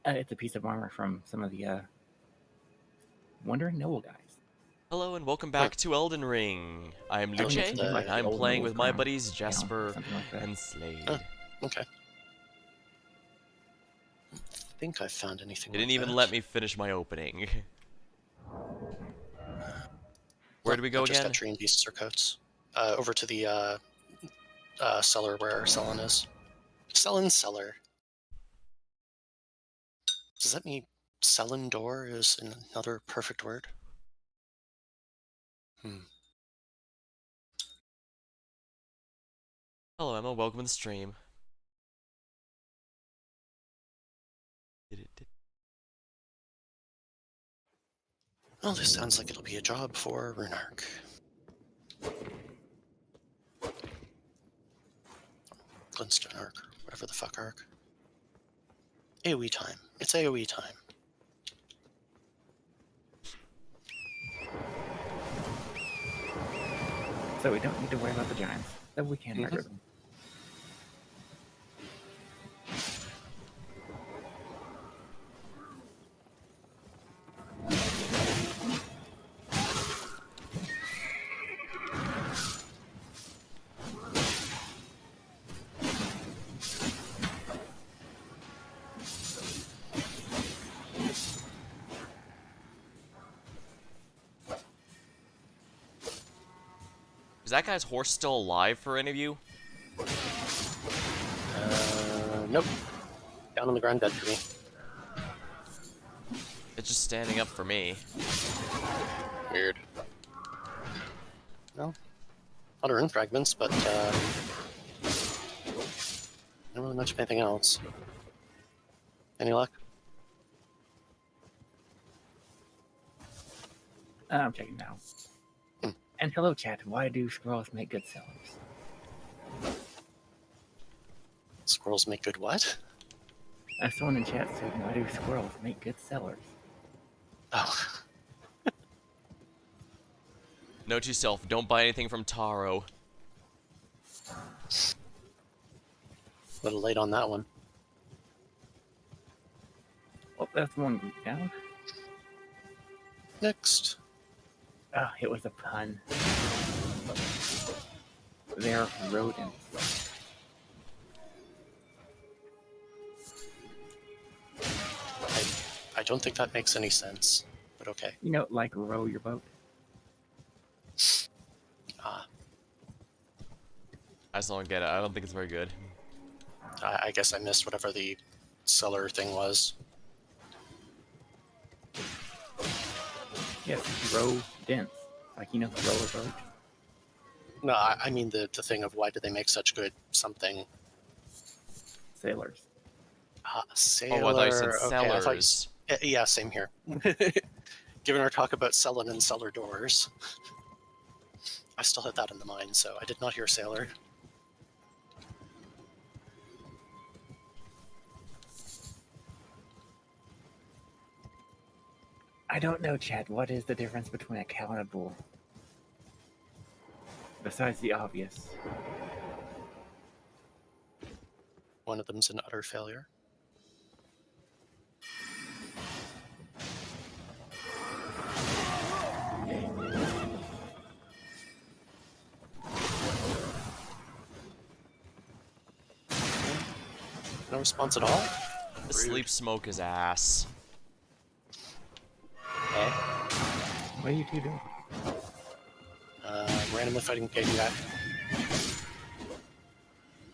It's a piece of armor from some of the Wandering Noble guys. Hello and welcome Oh, back to Elden Ring. I'm I think Luce, it's something like and the I'm old playing Noble with my crown, buddies Jasper something like that. and Slade. Oh. okay. I think I found anything They didn't like even that. let me finish my opening. Where do we go I've just again? got tree and beasts or coats. Over to the cellar where Selen is. Selen's cellar. Does that mean Selen door is another perfect word? Hello Emma, welcome to the stream. Well, this sounds like it'll be a job for Runark. Glintstone Arc, whatever the fuck arc. AoE time. It's AoE time. So we don't need to worry about the giants, though we can murder them. Is that guy's horse still alive for any of you? Nope. Down on the ground dead for me. It's just standing up for me. Weird. Well, a lot of rune fragments, but not really much of anything else. Any luck? I'm checking now. And hello, chat. Why do squirrels make good sellers? Squirrels make good what? Someone in chat said, why do squirrels make good sellers? Oh. Note to yourself, don't buy anything from Taro. A little late on that one. Well, that's one group down. Next. Oh, it was a pun. They're rodents. I don't think that makes any sense, but okay. You know, like row your boat. Ah, I just don't get it. I don't think it's very good. I guess I missed whatever the cellar thing was. Yes, rodents. Like, you know, row a boat. No, I mean the thing of why do they make such good something. Sailors. Sailor. Oh, I thought you said okay, sellers. Yeah, same here. Given our talk about Selen and cellar doors, I still had that in the mind, so I did not hear sailor. I don't know, Chad. What is the difference between a cow and a bull? Besides the obvious. One of them's an utter failure. No response at all? The sleep smoke is ass. What are you two doing? Randomly fighting pig guy.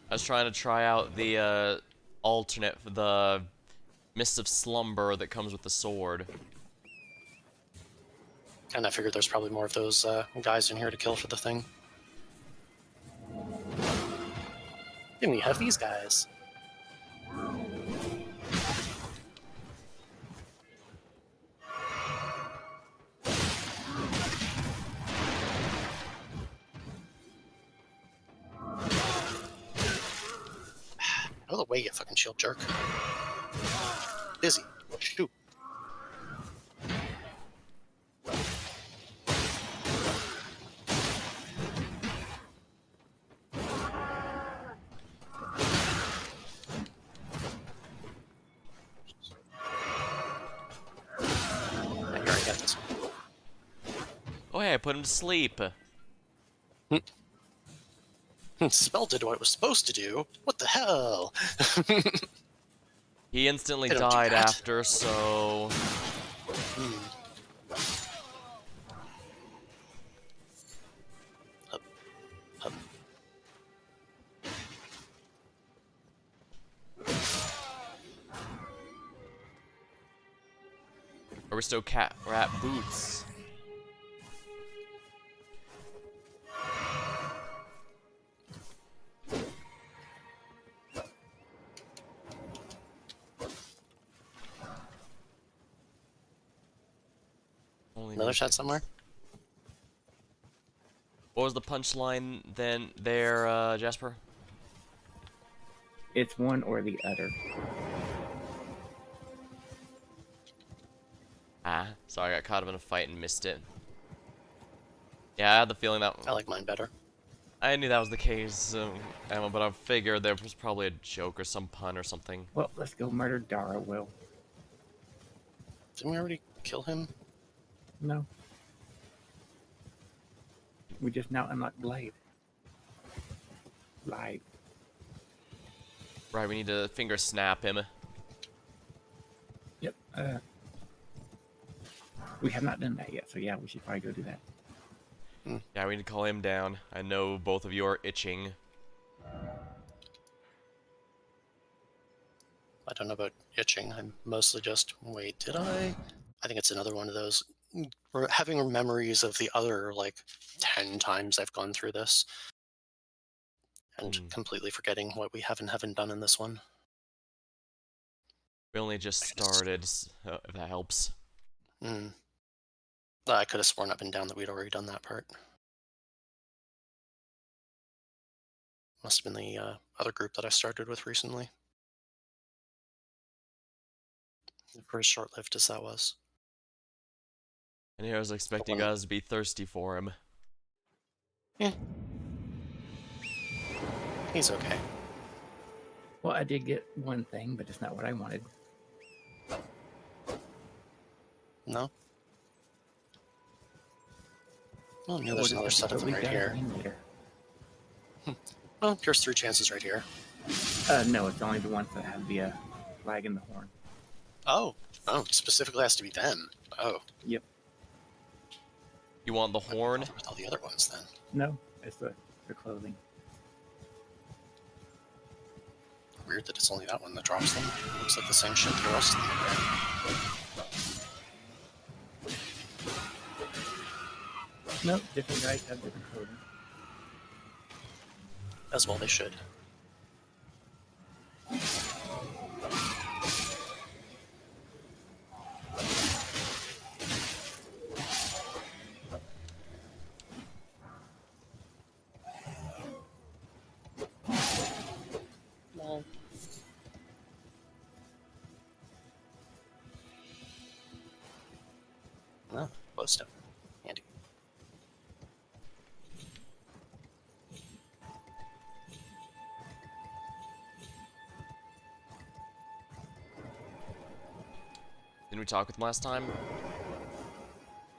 I was trying to try out the alternate, the Mist of Slumber that comes with the sword. And I figured there's probably more of those guys in here to kill for the thing. Then we have these guys. Out of the way, you fucking shield jerk. Busy. Shoot. I put him to sleep. Spell did what it was supposed to do. What the hell? He instantly They don't do died that. after, so... Hup, hup. Are we still cat rat boots? Only Another need shot to- somewhere? What was the punchline then there, Jasper? It's one or the other. Ah, sorry, I got caught up in a fight and missed it. Yeah, I had the feeling that... I like mine better. I knew that was the case, Emma, but I figured there was probably a joke or some pun or something. Well, let's go murder Dara, Will. Didn't we already kill him? No. We just now unlocked Blade. Live. Right, we need to finger snap him. Yep. We have not done that yet, so yeah, we should probably go do that. Yeah, we need to call him down. I know both of you are itching. I don't know about itching. I'm mostly just, wait, did I? I think it's another one of those. Having memories of the other, like, 10 times I've gone through this. And completely forgetting what we haven't done in this one. We only just started, so if that helps. I could have sworn up and down that we'd already done that part. Must have been the other group that I started with recently. For as short-lived as that was. And here I was expecting you guys to be thirsty for him. Yeah. He's okay. Well, I did get one thing, but it's not what I wanted. No? Well, no, there's another set of them right here. Well, here's 3 chances right here. No, it's only the ones that have the flag in the horn. Oh, specifically has to be them. Oh. Yep. You want the horn? With all the other ones, then. No, it's the clothing. Weird that it's only that one that drops them. Looks like the same shit the rest of them are. Nope, different guys have different clothing. As well they should. Lol. Oh, glowstone. Handy. Didn't we talk with him last time?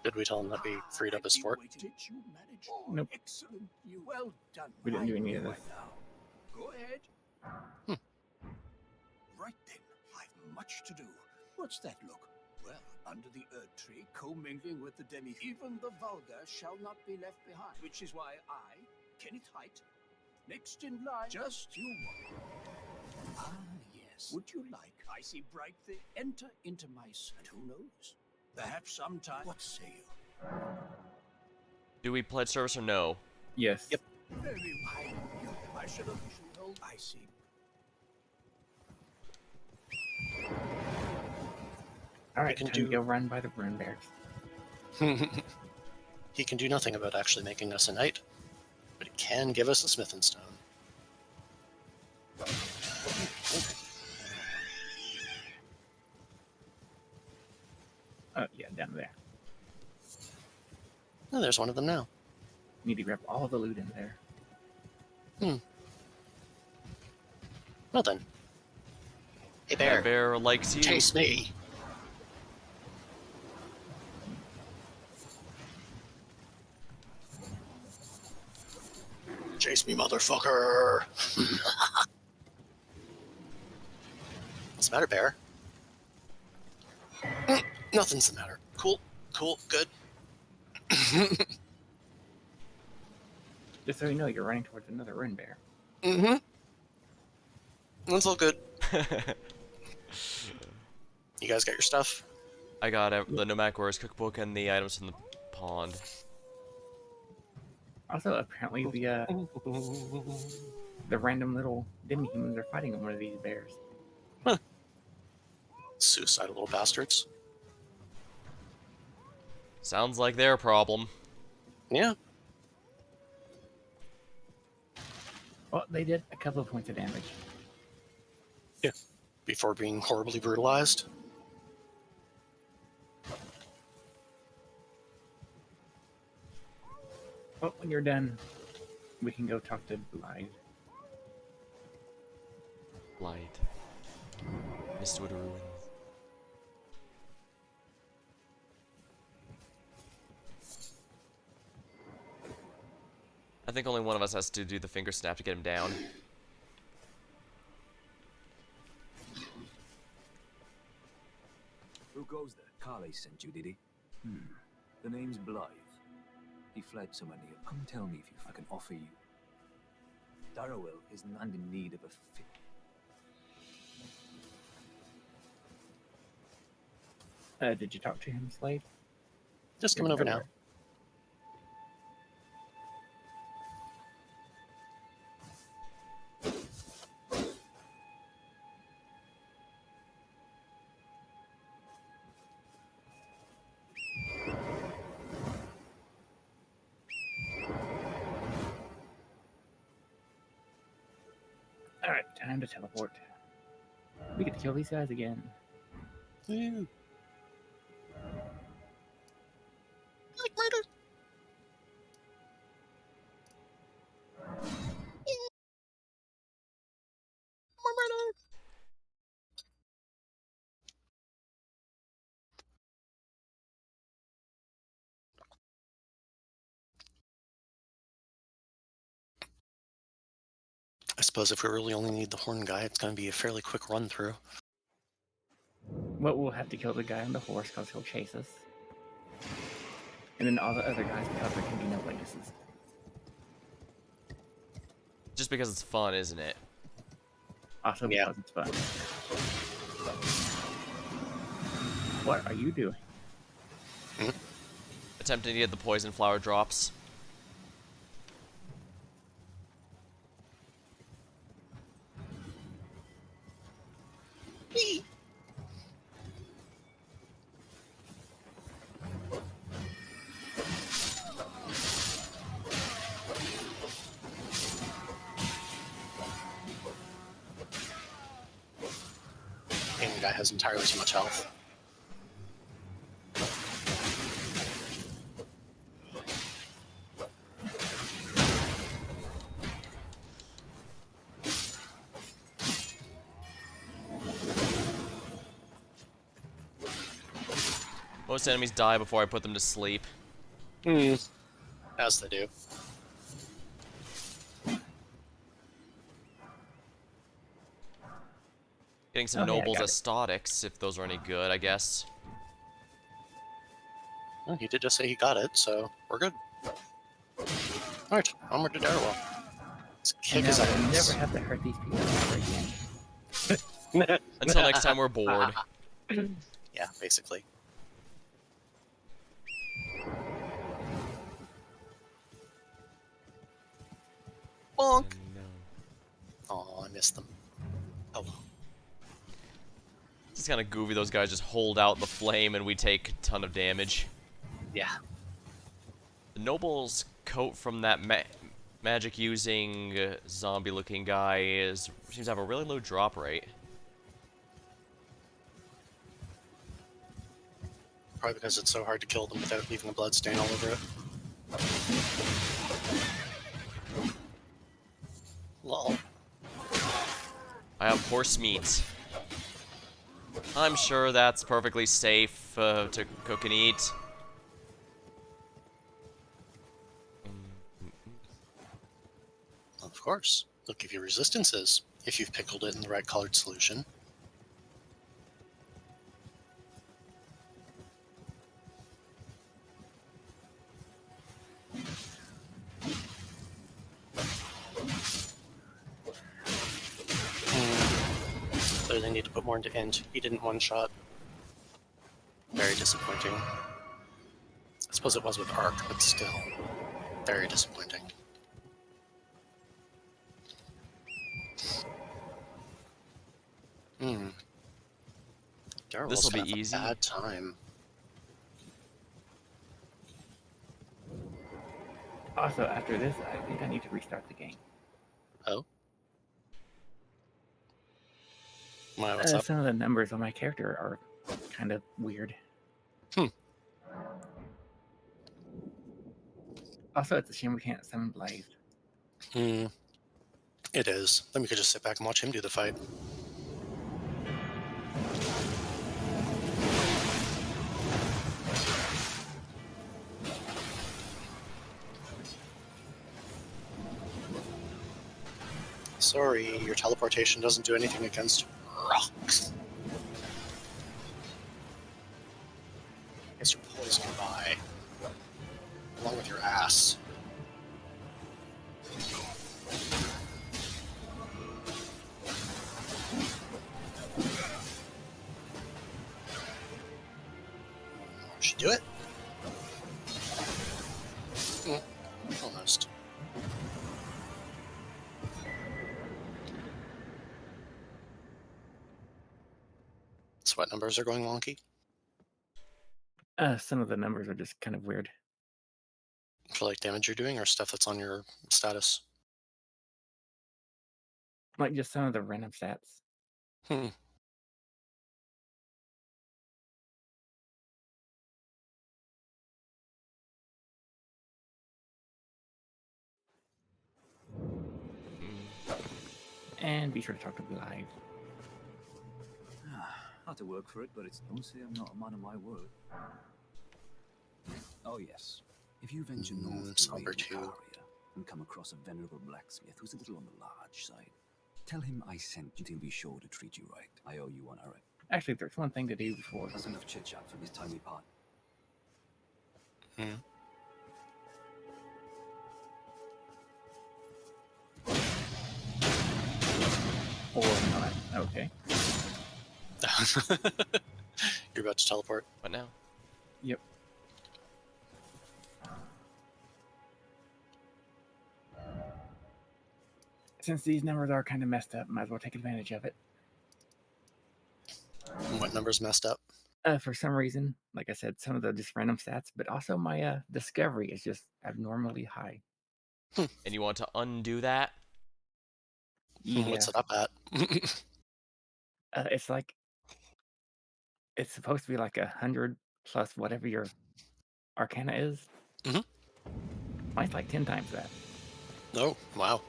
Did we tell him that we freed up his fort? Nope. Excellent. You well done. We didn't do any of this. Go ahead. Right then, I've much to do. What's that look? Well, under the Earth tree, commingling with the demi, even the vulgar shall not be left behind. Which is why I, Kenneth Height, next in line, just you one. Ah, yes. Would you like? I see bright thing. Enter into my and who knows? Perhaps sometime. What say you? Do we pledge service or no? Yes. Yep. Very well. I should have told. I see. All right, can time to do- go run by the rune bears. He can do nothing about actually making us a knight, but he can give us a smith and stone. Oh, yeah, down there. Oh, there's one of them now. Need to grab all the loot in there. Well then. Hey That bear, bear likes you. chase me. Chase me, motherfucker! What's the matter, bear? Nothing's the matter. Cool, good. Just so you know, you're running towards another rune bear. Mm-hmm. That's all good. You guys got your stuff? I got the Nomadic Warriors cookbook and the items from the pond. Also, apparently the random little demi-humans are fighting one of these bears. Suicidal little bastards. Sounds like their problem. Yeah. Well, they did a couple of points of damage. Yeah. Before being horribly brutalized. Well, when you're done, we can go talk to Slade. Light. Mistwood Ruins. I think only one of us has to do the finger snap to get him down. Who goes there? Carly sent you, did he? The name's Blythe. He fled somewhere near. Come tell me if I can offer you. Darrowell is not in need of a fit. Did you talk to him, Slade? Just coming over now. Alright, time to teleport. We get to kill these guys again. You like murder? More murder! I suppose if we really only need the horn guy, it's going to be a fairly quick run through. Well, we'll have to kill the guy on the horse because he'll chase us. And then all the other guys because there can be no witnesses. Just because it's fun, isn't it? Also because it's fun. What are you doing? Attempting to get the poison flower drops. And the guy has entirely too much health. Most enemies die before I put them to sleep. As they do. Getting some Oh, yeah, I Oh, nobles got as it. statics, if those are any good, I guess. Well, he did just say he got it, so we're good. Alright, onward to Darrowell. Let's kick And his now we'll ass. never have to hurt these people ever again. Until next time we're bored. Yeah, basically. Bonk! Oh, I missed them. Oh well. It's kind of goofy, those guys just hold out the flame and we take a ton of damage. Yeah. The noble's coat from that magic-using, zombie-looking guy seems to have a really low drop rate. Probably because it's so hard to kill them without leaving a blood stain all over it. Lol. I have horse meat. I'm sure that's perfectly safe to cook and eat. course. They'll give you resistances if you've pickled it in the right colored solution. Clearly need to put more into int. He didn't one-shot. Very disappointing. I suppose it was with arc, but still. Very disappointing. Darrell's This'll be gonna have easy. a bad time. Also, after this, I think I need to restart the game. Oh? Why, what's up? Some of the numbers on my character are kind of weird. Also, it's a shame we can't summon Blade. It is. Then we could just sit back and watch him do the fight. Sorry, your teleportation doesn't do anything against rocks. Guess you're poised goodbye. Along with your ass. Should do it? Almost. Sweat numbers are going wonky. Some of the numbers are just kind of weird. For like damage you're doing or stuff that's on your status. Like just some of the random stats. And be sure to talk to Live. Not to work for it, but it's don't say I'm not a man of my word. Oh yes. If you venture north to Somber too. Area and come across a venerable blacksmith who's a little on the large side, tell him I sent you. He'll be sure to treat you right. I owe you one, alright? Actually, there's one thing to do before. That's enough chit chat for this tiny part. Or not. Okay. You're about to teleport. What now? Yep. Since these numbers are kind of messed up, might as well take advantage of it. What number's messed up? For some reason, like I said, some of the just random stats, but also my discovery is just abnormally high. And you want to undo that? Yeah. What's it up at? It's like it's supposed to be like 100 plus whatever your Arcana is. Mhm. Mine's like 10 times that. Oh, wow.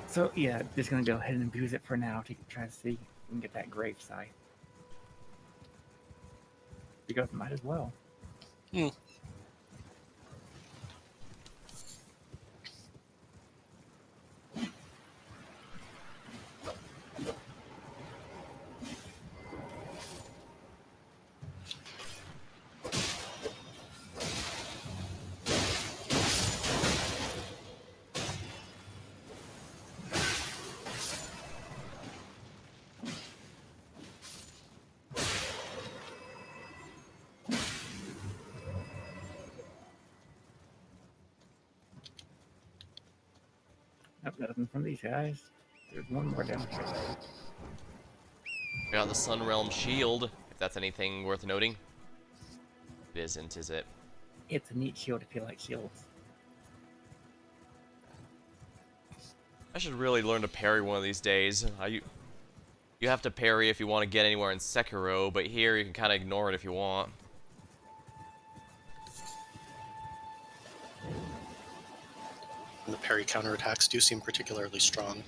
So yeah, just gonna go ahead and abuse it for now to try to see if we can get that grave scythe. Because might as well. Nope, nothing from these guys. There's one more down here. We got the Sun Realm Shield, if that's anything worth noting. It isn't, is it? It's a neat shield if you like shields. I should really learn to parry one of these days. You have to parry if you want to get anywhere in Sekiro, but here you can kind of ignore it if you want. And the parry counterattacks do seem particularly strong.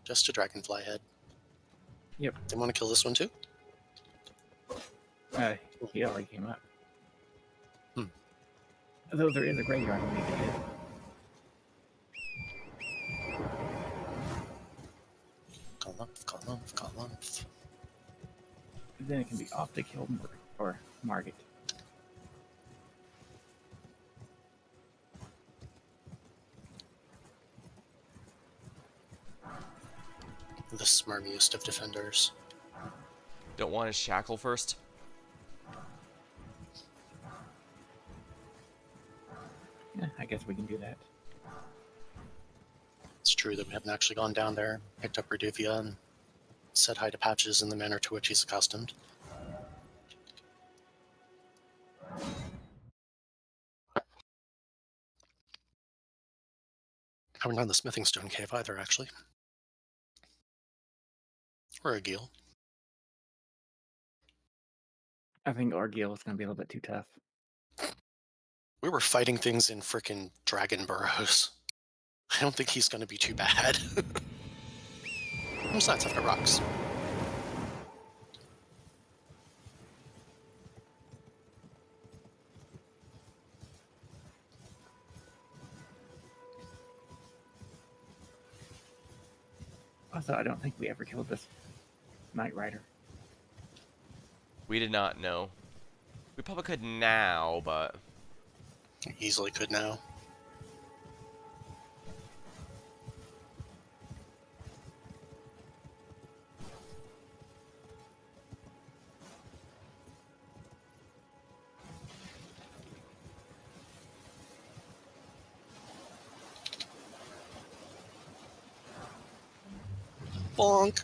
Just a dragonfly head. Yep. They want to kill this one too? He already came up. Hmm. Though there is a graveyard we need to hit. Galumph. Then it can be off to kill Margit. The smarmiest of defenders. Don't want his shackle first? Yeah, I guess we can do that. It's true that we haven't actually gone down there, picked up Reduvia, and said hi to Patches in the manner to which he's accustomed. Haven't done the Smithing Stone Cave either, actually. Or a Geel. I think Orgil is going to be a little bit too tough. We were fighting things in frickin' dragon burrows. I don't think he's going to be too bad. Besides, I've got rocks. Also, I don't think we ever killed this Knight Rider. We did not know. We probably could now, but... Easily could now. Bonk!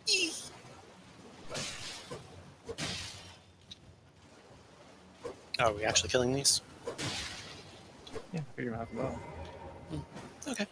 Eee. Oh, are we actually killing these? Yeah, figure out well. Okay.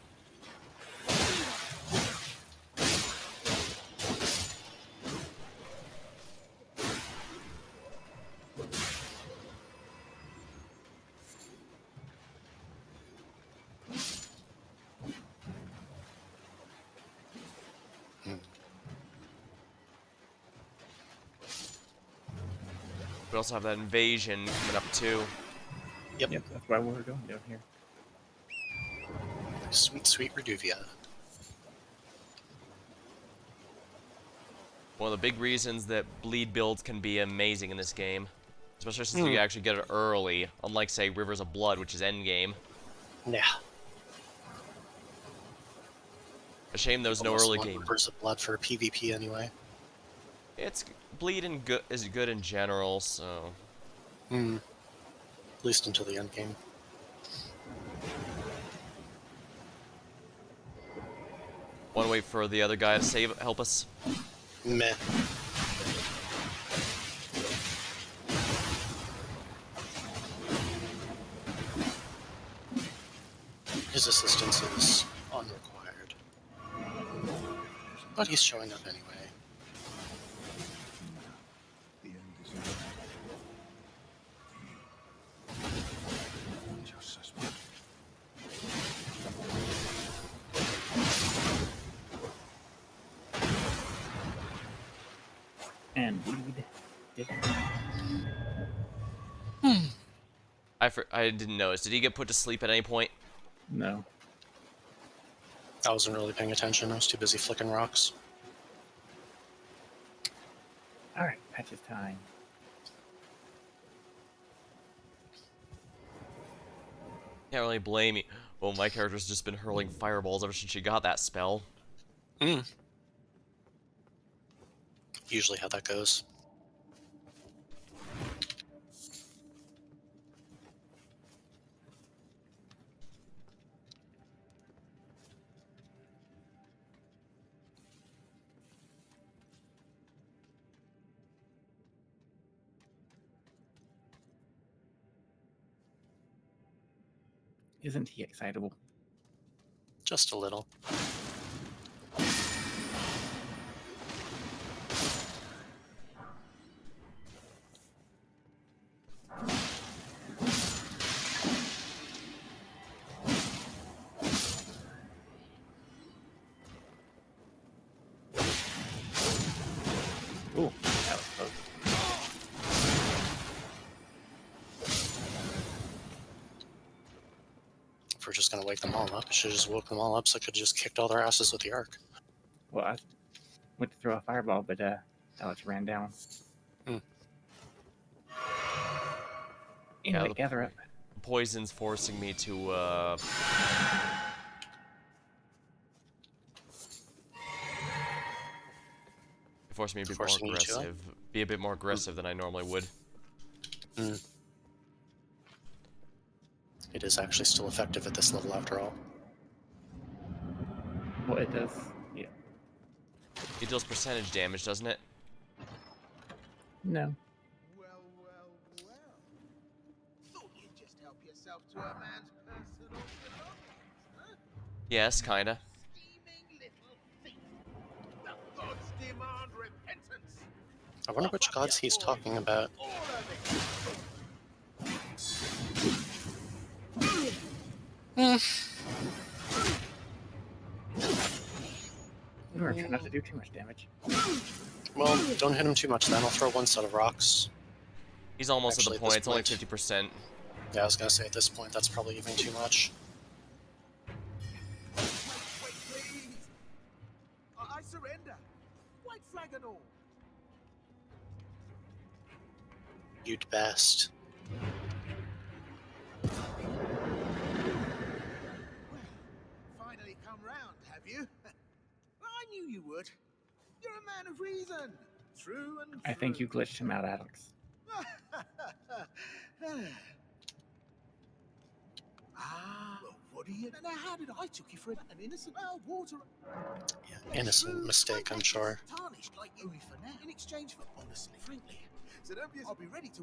We also have that invasion coming up too. Yep. Yep, that's why we're going down here. Sweet, sweet Reduvia. One of the big reasons that bleed builds can be amazing in this game. Especially since you actually get it early, unlike, say, Rivers of Blood, which is endgame. Yeah. A shame there was no Almost early want game. Rivers of Blood for PvP anyway. It's bleed is good in general, so... At least until the end game. Want to wait for the other guy to help us? Meh. His assistance is unrequired. But he's showing up anyway. The end is near. Just as well. And bleed. I didn't notice. Did he get put to sleep at any point? No. I wasn't really paying attention. I was too busy flicking rocks. Alright, Patches time. Can't really blame me. Well, my character's just been hurling fireballs ever since she got that spell. Usually how that goes. Isn't he excitable? Just a little. just going to wake them all up. I should have just woke them all up so I could have just kicked all their asses with the arc. Well, I went to throw a fireball, but Alex ran down. Hmm. Anyway, the gather up. poison's forcing me to, It forced me to be more Forcing you to? aggressive. Be a bit more aggressive than I normally would. Hmm. It is actually still effective at this level after all. Well, it does. Yeah. It deals percentage damage, doesn't it? No. Well, well, well. Thought you'd just help yourself to a man's personal belongings, huh? Yes, kinda. Scheming little thief. The gods demand repentance. I wonder which gods he's talking about. All of it. We were trying not to do too much damage. Well, don't hit him too much then. I'll throw one set of rocks. He's almost Actually, at at the point. this It's only point- 50%. Yeah, I was going to say at this point that's probably even too much. Wait, please. I surrender. White flag and all. You'd best. Well, finally come round, have you? I knew you would. You're a man of reason. True and true. I think you glitched him out, Alex. Well, what do you... Now, how did I took you for an innocent water... Yeah, innocent mistake, I'm sure. Tarnished like only for now. In exchange for honestly, frankly. So don't be... I'll be ready to...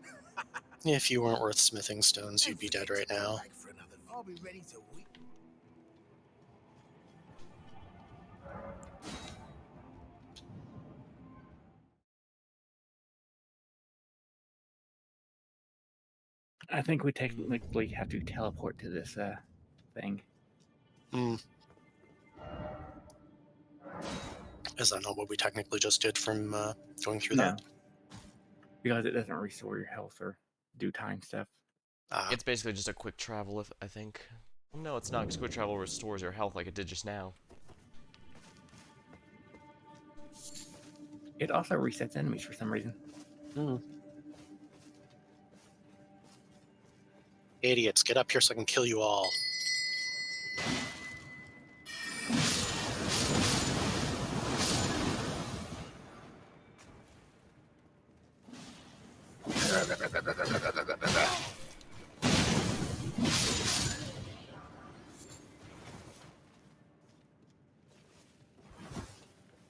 If you weren't worth smithing stones, you'd be dead right now. For another... I'll be ready to weep. I think we technically have to teleport to this thing. Hmm. Is that not what we technically just did from going through No. that? Because it doesn't restore your health or do time stuff. It's basically just a quick travel, if I think. No, it's not, because quick travel restores your health like it did just now. It also resets enemies for some reason. Hmm. Idiots, get up here so I can kill you all.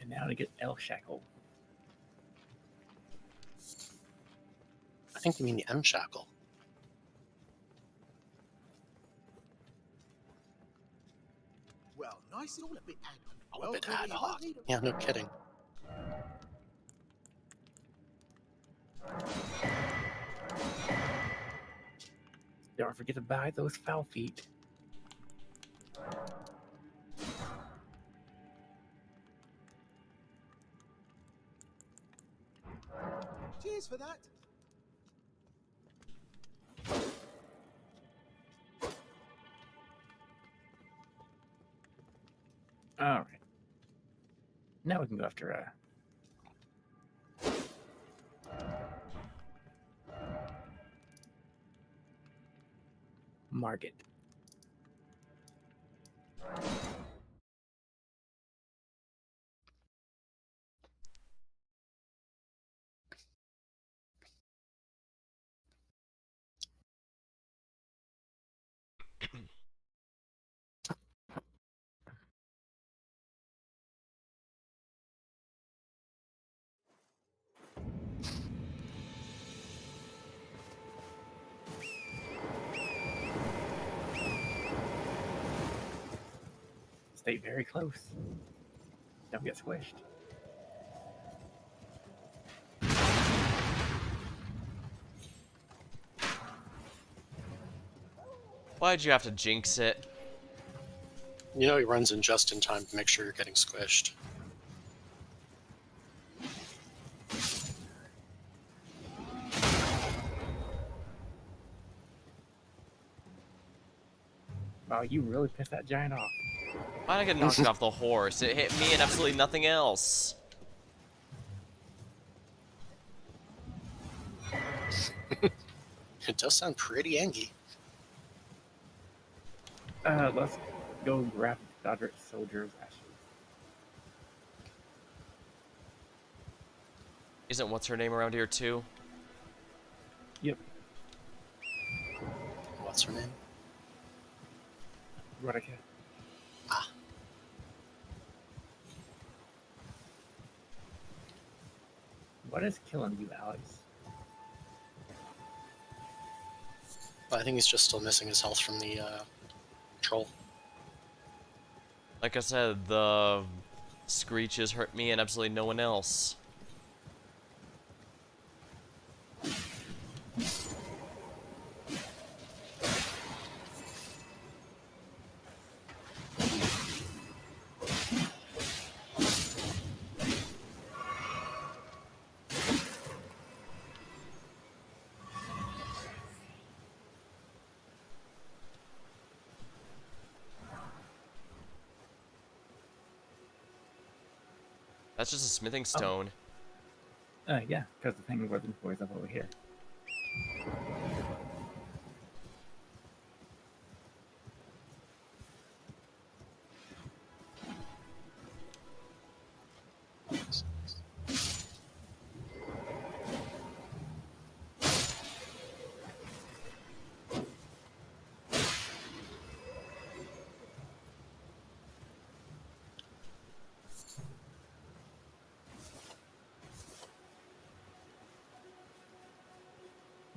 And now to get El Shackle. I think you mean the M shackle. Well, nice and all a bit ad All well, a bit really, ad you hoc. won't need 'em. Yeah, no kidding. Don't forget to buy those foul feet. Cheers for that. Alright. Now we can go after Margit. Stay very close. Don't get squished. Why'd you have to jinx it? You know he runs in just in time to make sure you're getting squished. Wow, you really pissed that giant off. Why'd I get knocked off the horse? It hit me and absolutely nothing else. It does sound pretty angry. Let's go grab Godric Soldier's ashes. Isn't what's her name around here too? Yep. What's her name? Rodica. Ah. What is killing you, Alex? But I think he's just still missing his health from the troll. Like I said, the screeches hurt me and absolutely no one else. That's just a smithing stone. Yeah, because the thing wasn't always up over here.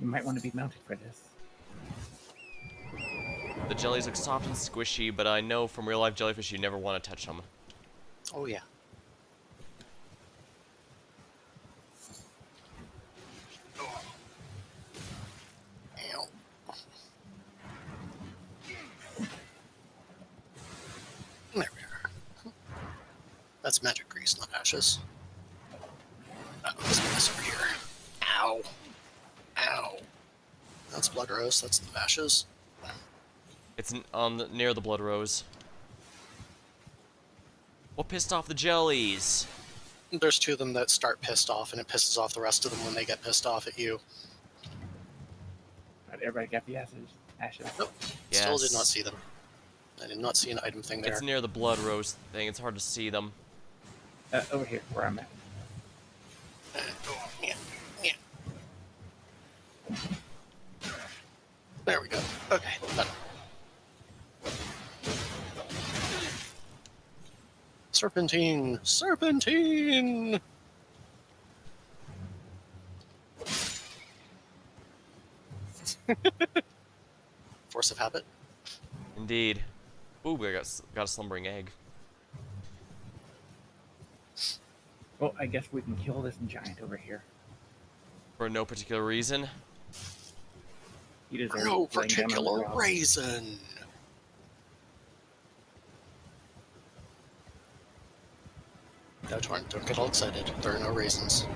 You might want to be mounted for this. The jellies look soft and squishy, but I know from real life jellyfish you never want to touch them. Oh yeah. Ow. There we are. That's magic grease, not ashes. Oh, there's a mess over here. Ow. Ow. That's blood rose, that's the ashes. It's near the blood rose. What pissed off the jellies? There's two of them that start pissed off, and it pisses off the rest of them when they get pissed off at you. Not everybody got the ashes. Nope. Yes. Still did not see them. I did not see an item thing there. It's near the blood rose thing. It's hard to see them. Over here, where I'm at. Yeah. Yeah. There we go. Okay, done. Serpentine! Serpentine! Force of habit. Indeed. Ooh, we got a slumbering egg. Well, I guess we can kill this giant over here. For no particular reason. He deserves No laying down on the particular ground. reason! No, don't get all excited. There are no reasons.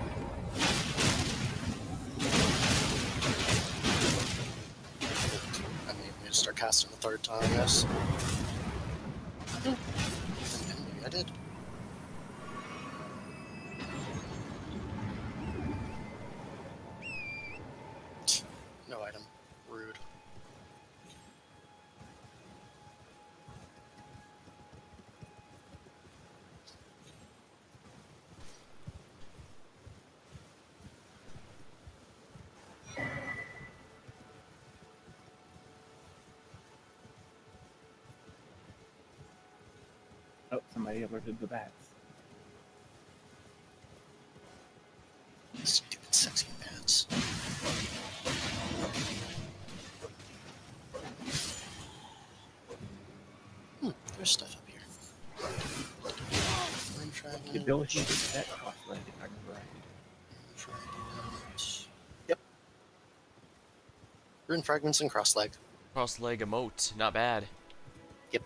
I mean, we need to start casting the third time, yes. Maybe I did. No item. Rude. Oh, somebody alerted the bats. Stupid sexy bats. There's stuff up here. The ability to set cross-leg, if I remember right. Yep. Rune fragments and cross leg. Cross leg emote. Not bad. Yep.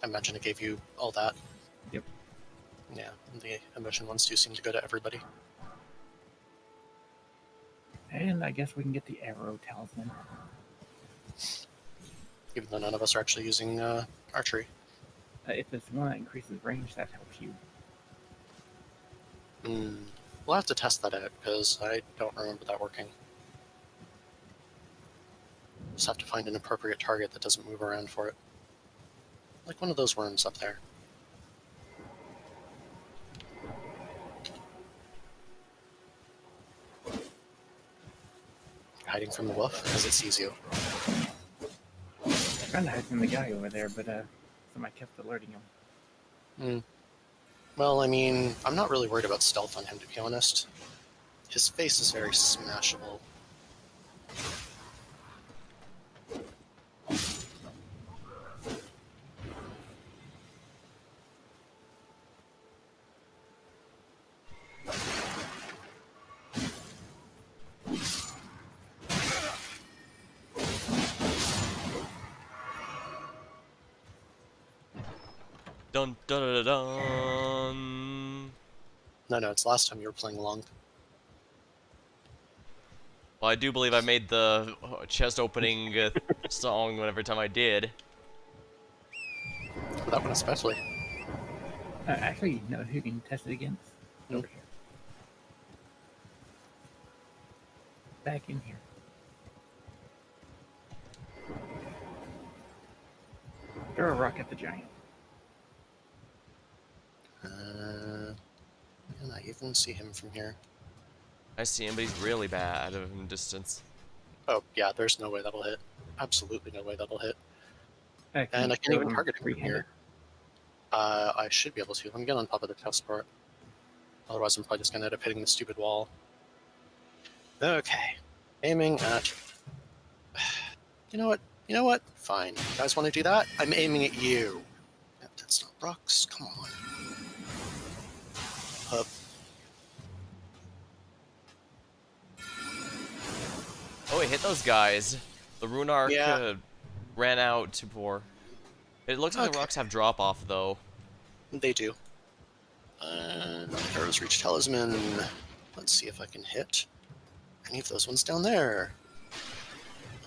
I imagine it gave you all that. Yep. Yeah, the emotion ones do seem to go to everybody. And I guess we can get the arrow talisman. even though none of us are actually using archery. If it's one that increases range, that helps you. We'll have to test that out, because I don't remember that working. Just have to find an appropriate target that doesn't move around for it. Like one of those worms up there. Hiding from the wolf, because it sees you. I'm trying to hide from the guy over there, but somebody kept alerting him. Well, I mean, I'm not really worried about stealth on him, to be honest. His face is very smashable. Dun dun dun dun. Dun. No, it's last time you were playing along. Well, I do believe I made the chest opening song whenever time I did. For that one especially. Actually, you know who can test it against? Over here. Back in here. Throw a rock at the giant. Can I even see him from here? I see him, but he's really bad in distance. Oh, yeah, there's no way that'll hit. Absolutely no way that'll hit. Can And you I can't throw even him target him from three-handed? here. I should be able to. Let me get on top of the test for it. Otherwise, I'm probably just going to end up hitting the stupid wall. Okay. Aiming at... You know what? You know what? Fine. You guys want to do that? I'm aiming at you. No, that's not rocks. Come on. Up. Oh, it hit those guys. The rune arc Yeah. ran out too poor. It looks like the rocks have drop off though. They do. Arrows reach talisman. Let's see if I can hit any of those ones down there.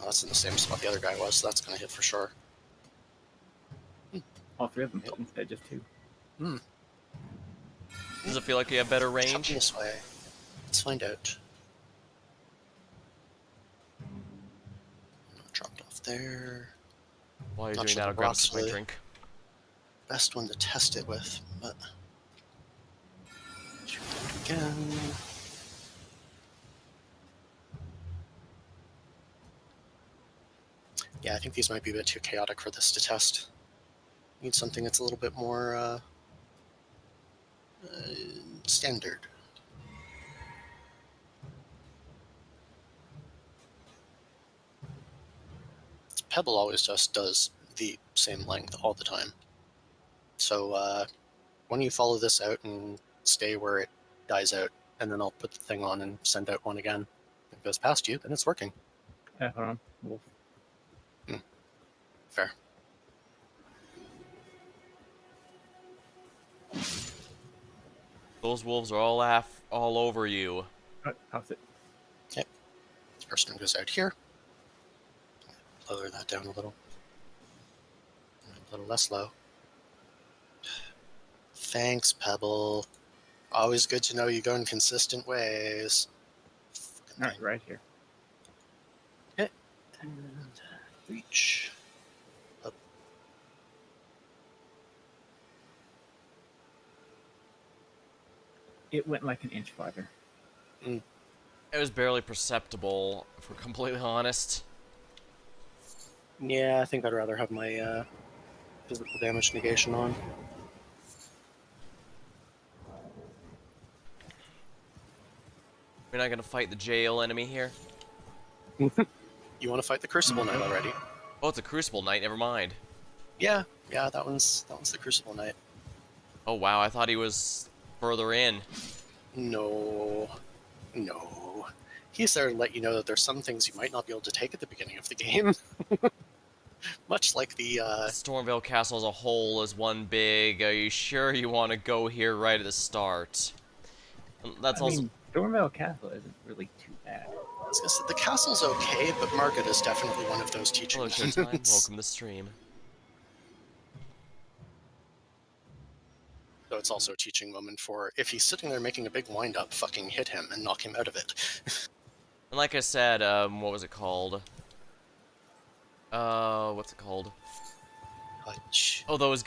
Oh, that's in the same spot the other guy was, so that's going to hit for sure. All three of them hit instead of just two. Does it feel like you have better Coming range? this way. Let's find out. Dropped off there. While you're Not doing sure that, the I'll grab a rocks sip of my really- drink. Best one to test it with, but... Shoot that again. Yeah, I think these might be a bit too chaotic for this to test. Need something that's a little bit more, standard. Pebble always just does the same length all the time. So, why don't you follow this out and stay where it dies out, and then I'll put the thing on and send out one again. If it goes past you, then it's working. Hold on. Wolf. Fair. Those wolves are all over you. How's it? Okay. First one goes out here. Lower that down a little. A little less low. Thanks, Pebble. Always good to know you go in consistent ways. Alright, right here. And reach. Up. It went like an inch farther. It was barely perceptible, if we're completely honest. Yeah, I think I'd rather have my physical damage negation on. We're not gonna fight the jail enemy here. You want to fight the Crucible Knight already? Oh, it's a Crucible Knight, never mind. Yeah, that one's the Crucible Knight. Oh wow, I thought he was further in. No. He's there to let you know that there's some things you might not be able to take at the beginning of the game. Much like the, Stormvale Castle as a whole is one big, are you sure you want to go here right at the start? That's I also... mean, Stormvale Castle isn't really too bad. was gonna say, the castle's okay, but Margaret is definitely one of those teaching Hello, moments. Showtime. Welcome to stream. So it's also a teaching moment for, if he's sitting there making a big wind-up, fucking hit him and knock him out of it. And like I said, what was it called? What's it called? Hutch. Oh, those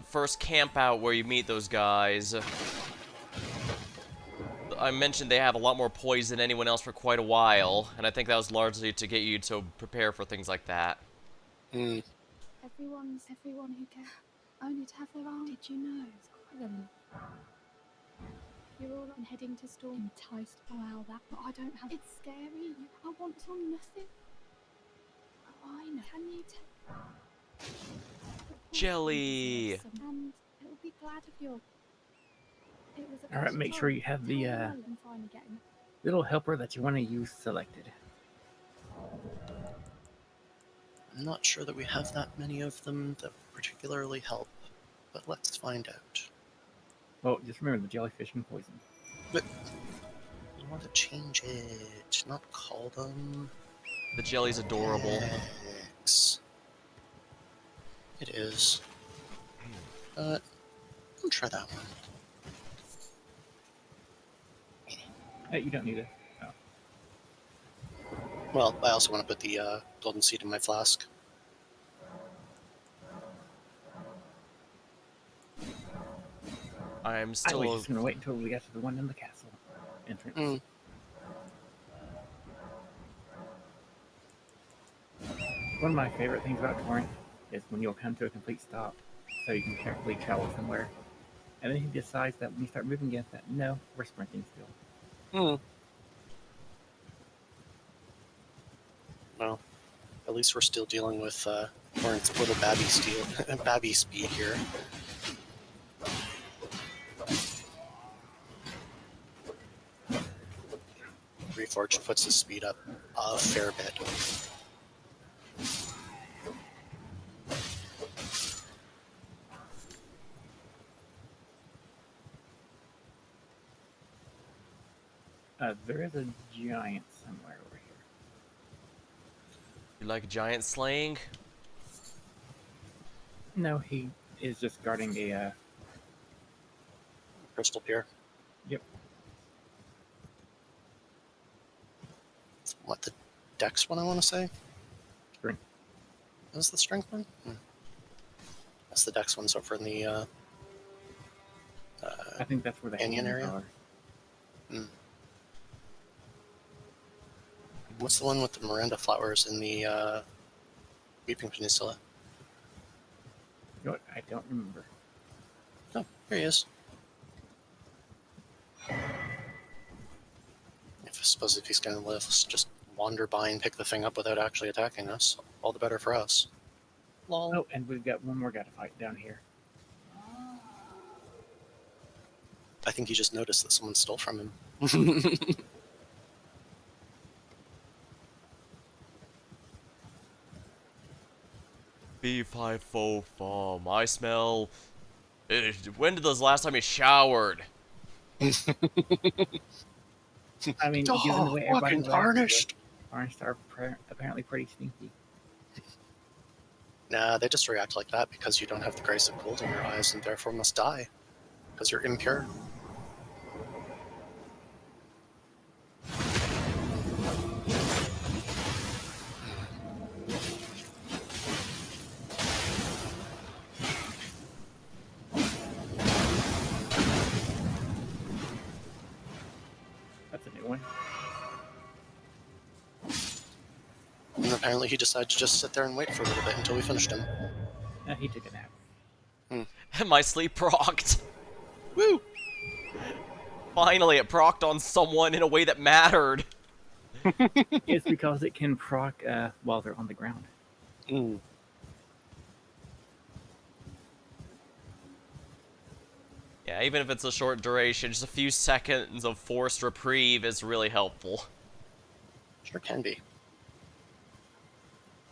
first camp out where you meet those guys. I mentioned they have a lot more poise than anyone else for quite a while, and I think that was largely to get you to prepare for things like that. Mm. Everyone who can, only to have their arm. Did you know? It's quite a lot. You're all on heading to storm, enticed. Wow, that. But I don't have. It's scary. I want to nothing. Oh, I know. Can you tell? Jelly. And it'll be glad of your. It was a. All right, make sure you have the little helper that you want to use selected. I'm not sure that we have that many of them that particularly help, but let's find out. Well, just remember the jellyfish and poison. But you want to change it, not call them. The jelly's adorable. X. It is. But I'll try that one. Hey, you don't need it. Oh. Well, I also want to put the golden seed in my flask. I'm I still. was just gonna wait until we got to the one in the castle entrance. Mm. One of my favorite things about Torrent is when you'll come to a complete stop, so you can carefully travel somewhere, and then he decides that when you start moving against that, no, we're sprinting still. Hmm. Well, at least we're still dealing with Torrent's little babby speed here. Reforged puts his speed up a fair bit. There is a giant somewhere over here. You like giant slaying? No, he is just guarding a. Crystal Pier. Yep. What, the Dex one I want to say? Strength. Is the Strength one? That's the Dex one's over in the I think that's where the Canyon hands area? are. What's the one with the Miranda flowers in the Weeping Peninsula? You know what? I don't remember. Oh, here he is. I suppose if he's going to let us just wander by and pick the thing up without actually attacking us, all the better for us. Lol. Oh, and we've got one more guy to fight down here. I think he just noticed that someone stole from him. B5 foam. I smell. When did the last time you showered? I mean, Oh, given the way everybody fucking tarnished. Tarnished are apparently pretty stinky. Nah, they just react like that because you don't have the grace of gold in your eyes and therefore must die. Because you're impure. That's a new one. And apparently he decided to just sit there and wait for a little bit until we finished him. He took a nap. My sleep procced. Woo! Finally, it procced on someone in a way that mattered. It's because it can proc while they're on the ground. Mm. Yeah, even if it's a short duration, just a few seconds of forced reprieve is really helpful. Sure can be.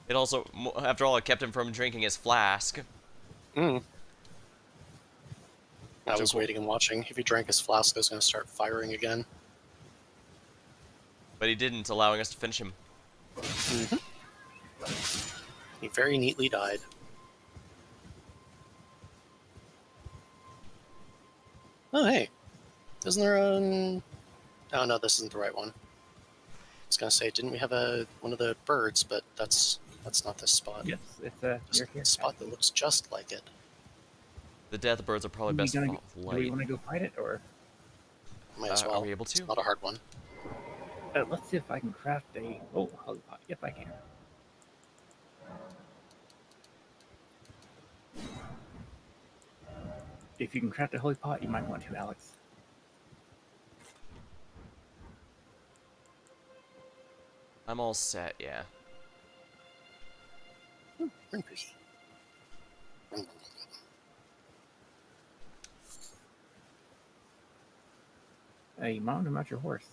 It also, after all, it kept him from drinking his flask. Mm. I was Cool. waiting and watching. If he drank his flask, I was going to start firing again. But he didn't, allowing us to finish him. Mm-hmm. He very neatly died. Oh, hey. Isn't there a... Oh, no, this isn't the right one. I was going to say, didn't we have one of the birds, but that's not this spot. Yes, it's There's near here. a spot that looks just like it. The death birds are probably best Do fought with we light. want to go fight it, or Might as Are well. we able to? It's not a hard one. let's see if I can craft a holy pot. Yep, I can. If you can craft a holy pot, you might want to, Alex. I'm all set, yeah. Pretty pretty. Hey, mount him out your horse.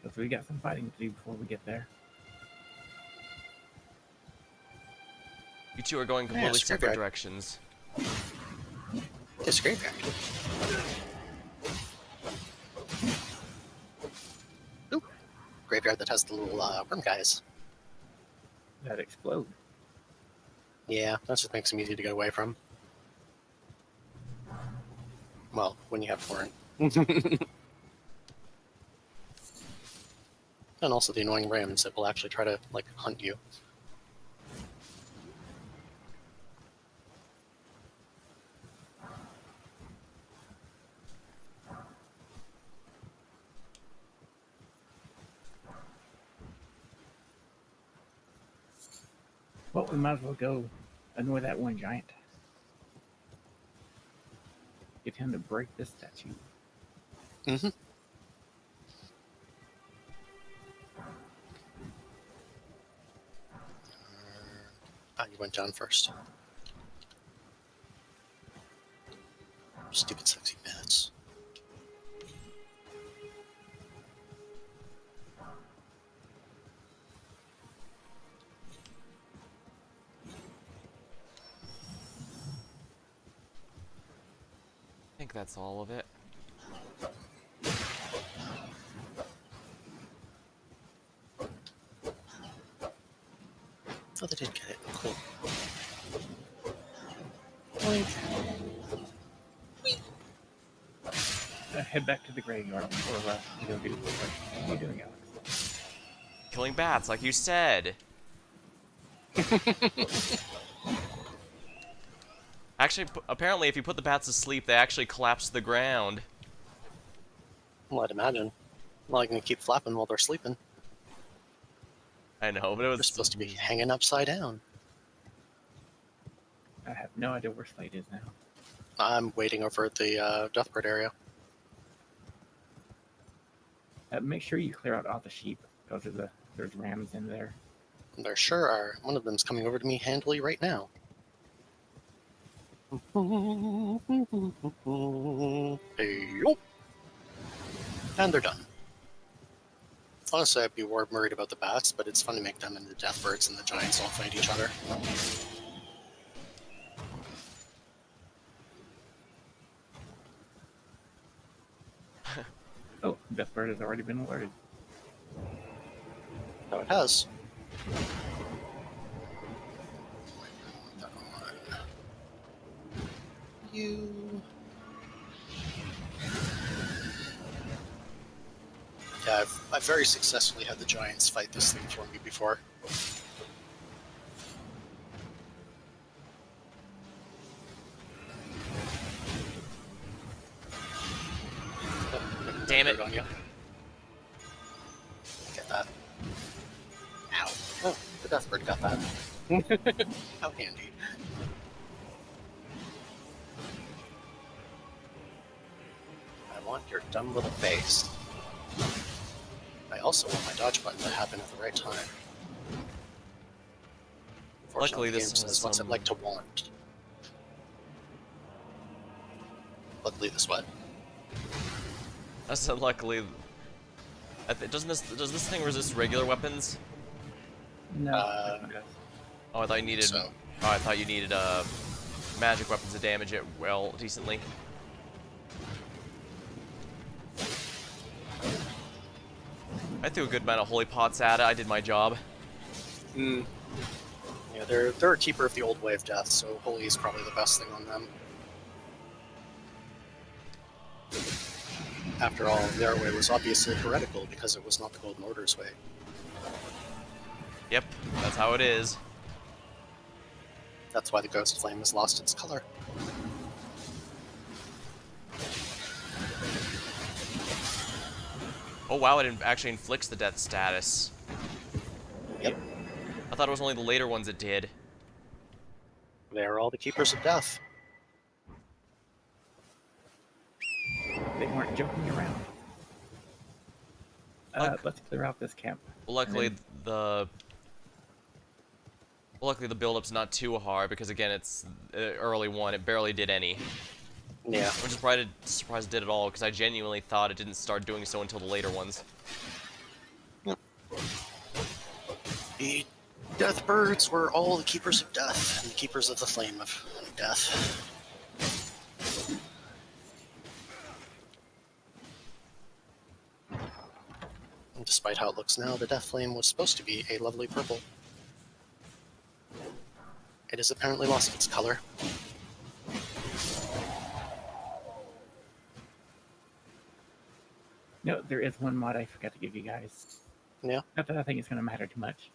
Because we got some fighting to do before we get there. You two are going Yeah, completely it's separate graveyard. directions. It's a graveyard. Ooh. Graveyard that has the little worm guys. That explode. Yeah, that just makes them easy to get away from. Well, when you have corn. And also the annoying rams that will actually try to, like, hunt you. Well, we might as well go annoy that one giant. Get him to break this statue. Mm-hmm. You went down first. Stupid sexy bats. I think that's all of it. Oh, they did get it. Cool. Boink. Head back to the graveyard before we go do the work. What are you doing, Alex? Killing bats, like you said. Actually, apparently, if you put the bats to sleep, they actually collapse to the ground. Well, I'd imagine. Well, I can keep flapping while they're sleeping. I know, but it was They're supposed to be hanging upside down. I have no idea where Slade is now. I'm waiting over at the Deathbird area. Make sure you clear out all the sheep, because there's rams in there. There sure are. One of them's coming over to me handily right now. Hey, yo. And they're done. Honestly, I'd be more worried about the bats, but it's fun to make them and the Deathbirds and the Giants all fight each other. Oh, Deathbird has already been alerted. No, it has. You. Yeah, I've very successfully had the Giants fight this thing for me before. Damn it. On you. Get that. Ow. Oh, the Deathbird got that. How handy. I want your dumb little face. I also want my dodge button to happen at the right time. Luckily, the this game has says, what's it some- like to want? Luckily, this what? I said luckily. Does this thing resist regular weapons? No. Oh, I thought you needed. So. Oh, I thought you needed magic weapons to damage it well decently. I threw a good amount of holy pots at it. I did my job. Yeah, they're a keeper of the old way of death, so holy is probably the best thing on them. After all, their way was obviously heretical because it was not the Golden Order's way. Yep, that's how it is. That's why the Ghost Flame has lost its color. Oh wow, it actually inflicts the death status. Yep, I thought it was only the later ones it did. they are all the keepers of death. They weren't joking around. Let's clear out this camp. Well, luckily And the build-up's not too hard because again, it's early one. It barely did any. Yeah. I'm just surprised it did it all because I genuinely thought it didn't start doing so until the later ones. Yep. The Death Birds were all the keepers of death and the keepers of the flame of death. And despite how it looks now, the Death Flame was supposed to be a lovely purple. It has apparently lost its color. no, there is one mod I forgot to give you guys. Yeah. Not that I think it's going to matter too much.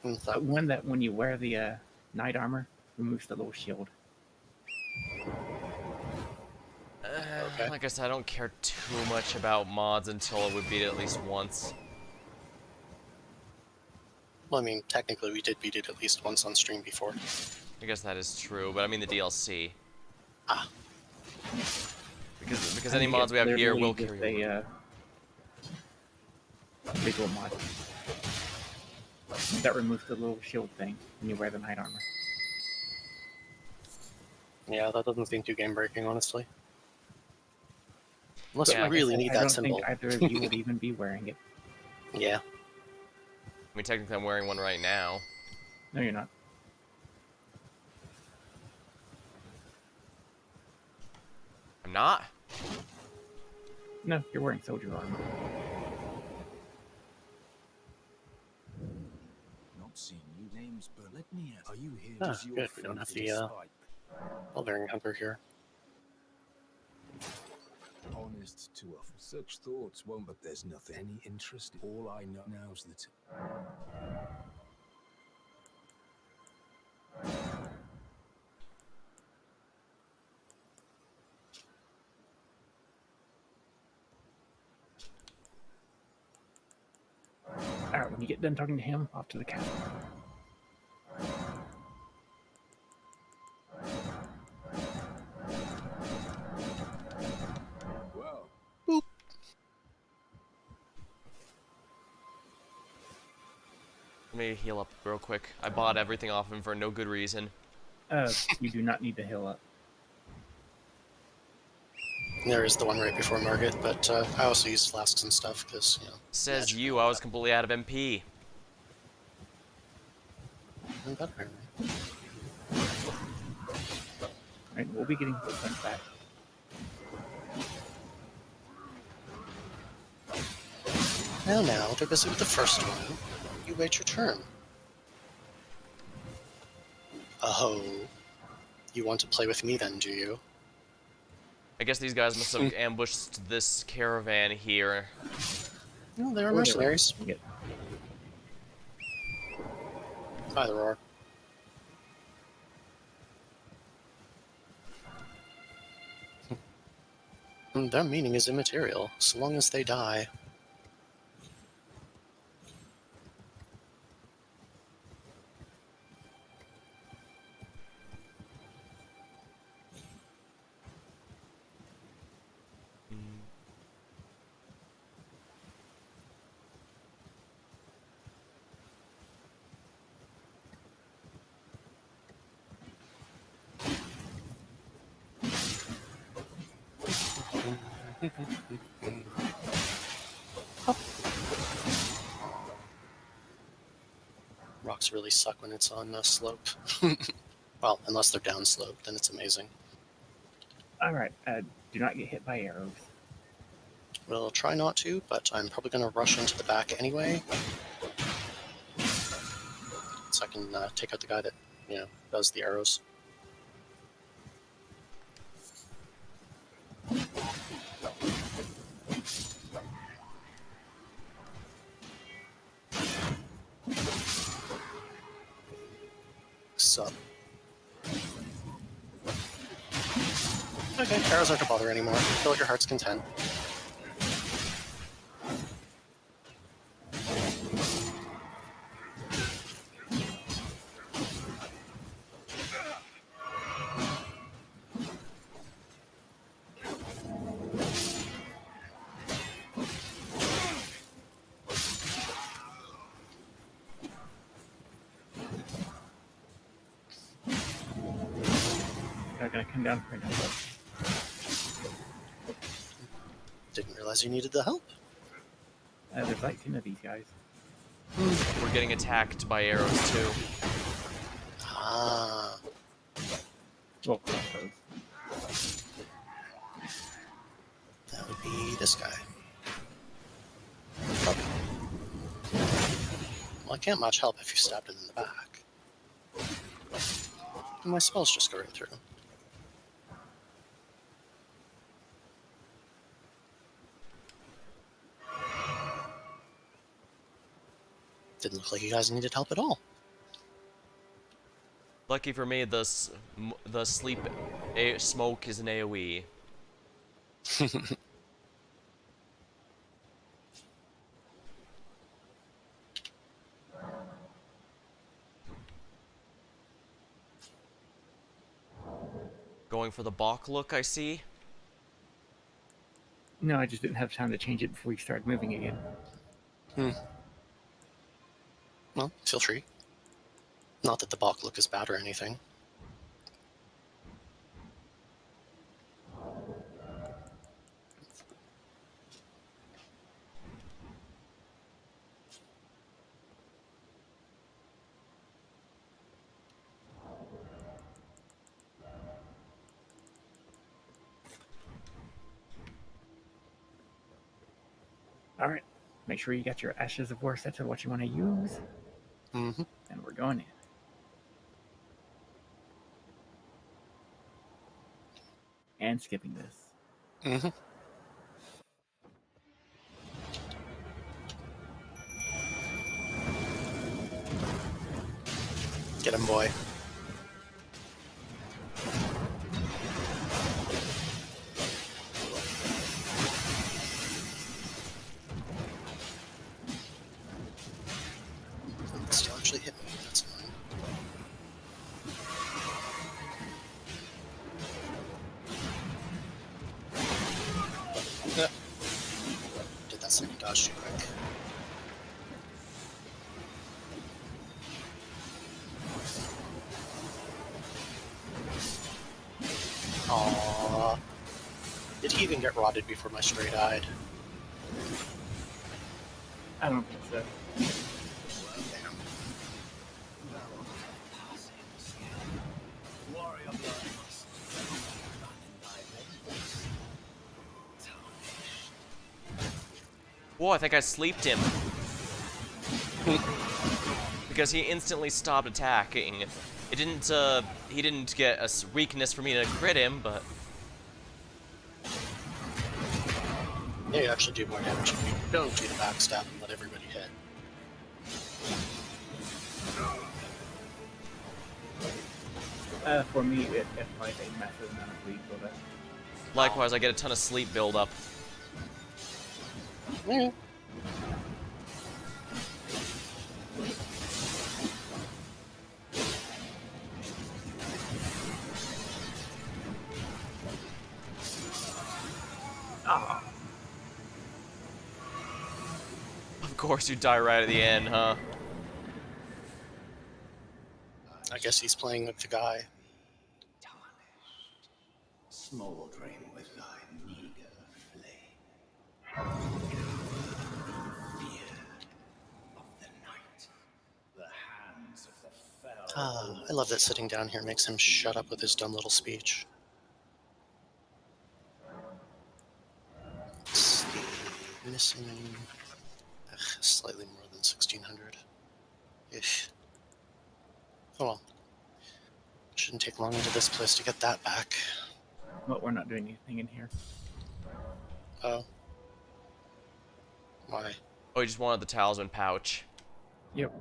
And But one that when you wear the knight armor, removes the little shield. Okay. Like I said, I don't care too much about mods until it would beat it at least once. Well, I mean, technically we did beat it at least once on stream before. I guess that is true, but I mean the DLC. Ah. Because I any think mods it's we have here literally will just carry over. a visual mod that removes the little shield thing when you wear the knight armor. Yeah, that doesn't seem too game breaking, honestly. Unless Yeah. we really Like I need said, that I symbol. don't think either of you would even be wearing it. Yeah. I mean, technically I'm wearing one right now. No, you're not. I'm not? No, you're wearing soldier armor. Not seeing you names, but let me ask. Are you here Ah, as your good, we don't have the, Barbarian Hunter here. honest to offer such thoughts won't, but there's nothing any interest. All I know now is that Alright, when you get done talking to him, off to the castle. well, Let me heal up real quick. I bought everything off him for no good reason. You do not need to heal up. There is the one right before Margit, but I also use flasks and stuff because, you know. Says magic you, and all I was that. completely out of MP. And that apparently. Alright, we'll be getting this one back. Now, they're busy with the first one. You wait your turn. Oh. You want to play with me then, do you? I guess these guys must have ambushed this caravan here. No, they're Or they mercenaries. Yeah. Either or. Their meaning is immaterial, so long as they die. Rocks really suck when it's on slope. Well, unless they're down slope, then it's amazing. Alright, do not get hit by arrows. We'll try not to, but I'm probably going to rush into the back anyway. So I can take out the guy that, does the arrows. Sup. Okay, arrows aren't a bother anymore. Fill your heart's content. They're gonna come down for another. Didn't realize you needed the help. There's like 10 of these guys. We're getting attacked by arrows too. Ah. Well, crossbows. That would be this guy. Well, I can't much help if you stabbed him in the back. And my spells just go right through. Didn't look like you guys needed help at all. Lucky for me, the sleep smoke is an AoE. Going for the Bach look, I see. No, I just didn't have time to change it before we started moving again. Well, feel free. Not that the Bach look is bad or anything. Alright, make sure you got your Ashes of War sets of what you want to use. Mm-hmm. And we're going in. And skipping this. Mm-hmm. Get him, boy. Still actually hit me. That's fine. Yep. Did that second dodge too quick. Aww. Did he even get rotted before my stray died? I don't think so. Damn. Whoa, I think I sleeped him. Because he instantly stopped attacking. It didn't, he didn't get a weakness for me to crit him, but... Yeah, you actually do more damage if you don't do the backstab and let everybody hit. For me, it applies a massive amount of bleed buildup. Likewise, I get a ton of sleep buildup. Yeah. Ah, Of course you die right at the end, huh? I guess he's playing with the guy. Smoldering with thy meager flame. Fear of the night. The hands of the fell. Ah, I love that sitting down here makes him shut up with his dumb little speech. Slade. Missing slightly more than 1,600. Ish. Oh well. Shouldn't take long into this place to get that back. But we're not doing anything in here. Oh. Why? Oh, you just wanted the talisman pouch. Yep.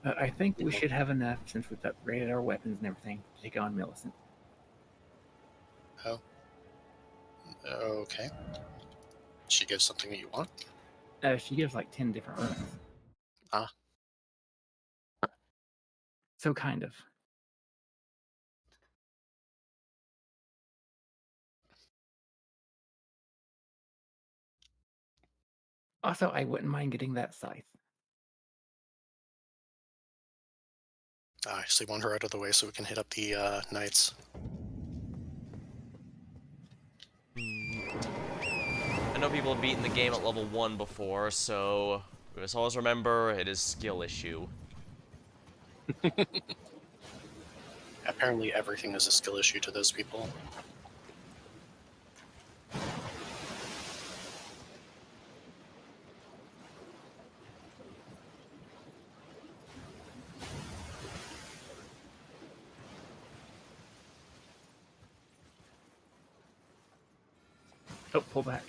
I think we should have enough, since we've upgraded our weapons and everything, to take on Millicent. Oh. Okay. She gives something that you want? She gives like 10 different weapons. Ah. So kind of. Also, I wouldn't mind getting that scythe. I actually want her out of the way so we can hit up the knights. I know people have beaten the game at level 1 before, so we must always remember it is skill issue. Apparently everything is a skill issue to those people. Oh, pull back.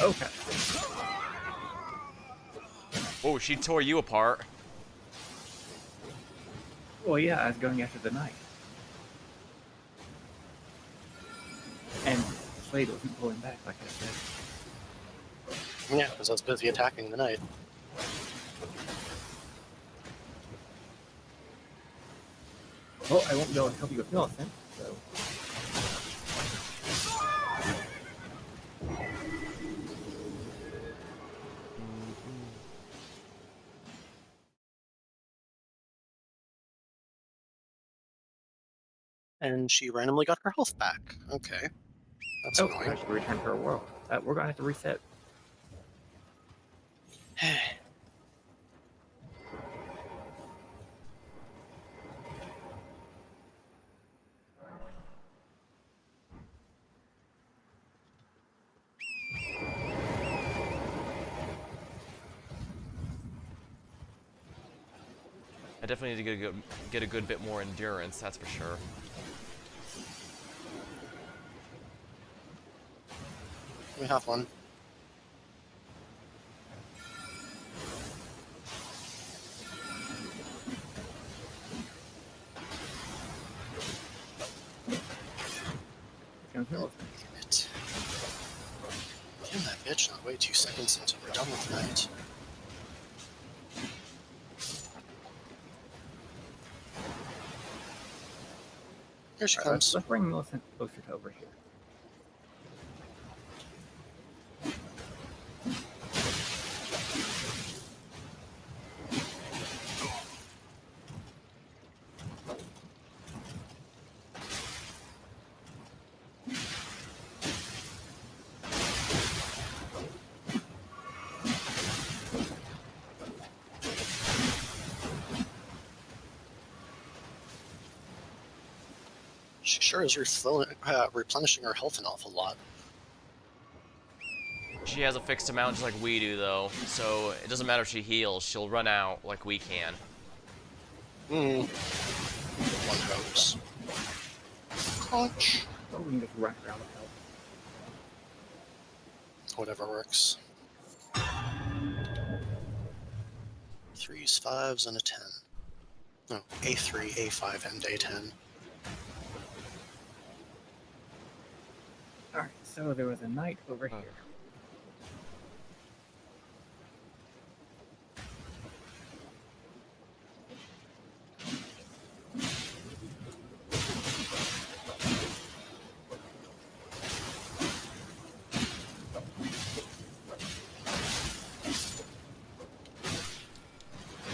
Okay. Oh, she tore you apart. Well, yeah, I was going after the knight. And Slade wasn't pulling back, like I said. Yeah, because I was busy attacking the knight. Well, I won't be able to help you with Millicent, so... And she randomly got her health back. Okay. That's Oh, annoying. I should return to our world. We're gonna have to reset. I definitely need to get a good bit more endurance, that's for sure. We have one. Here comes Millicent. Damn it. Damn that bitch, not wait 2 seconds until we're done with the night. Here she comes. Let's bring Millicent closer to over here. She sure is replenishing her health an awful lot. She has a fixed amount just like we do, though, so it doesn't matter if she heals, she'll run out like we can. One hopes. Clutch. Oh, we can just run around with help. Whatever works. 3s, 5s, and a 10. No, A3, A5, and A10. Alright, so there was a knight over here.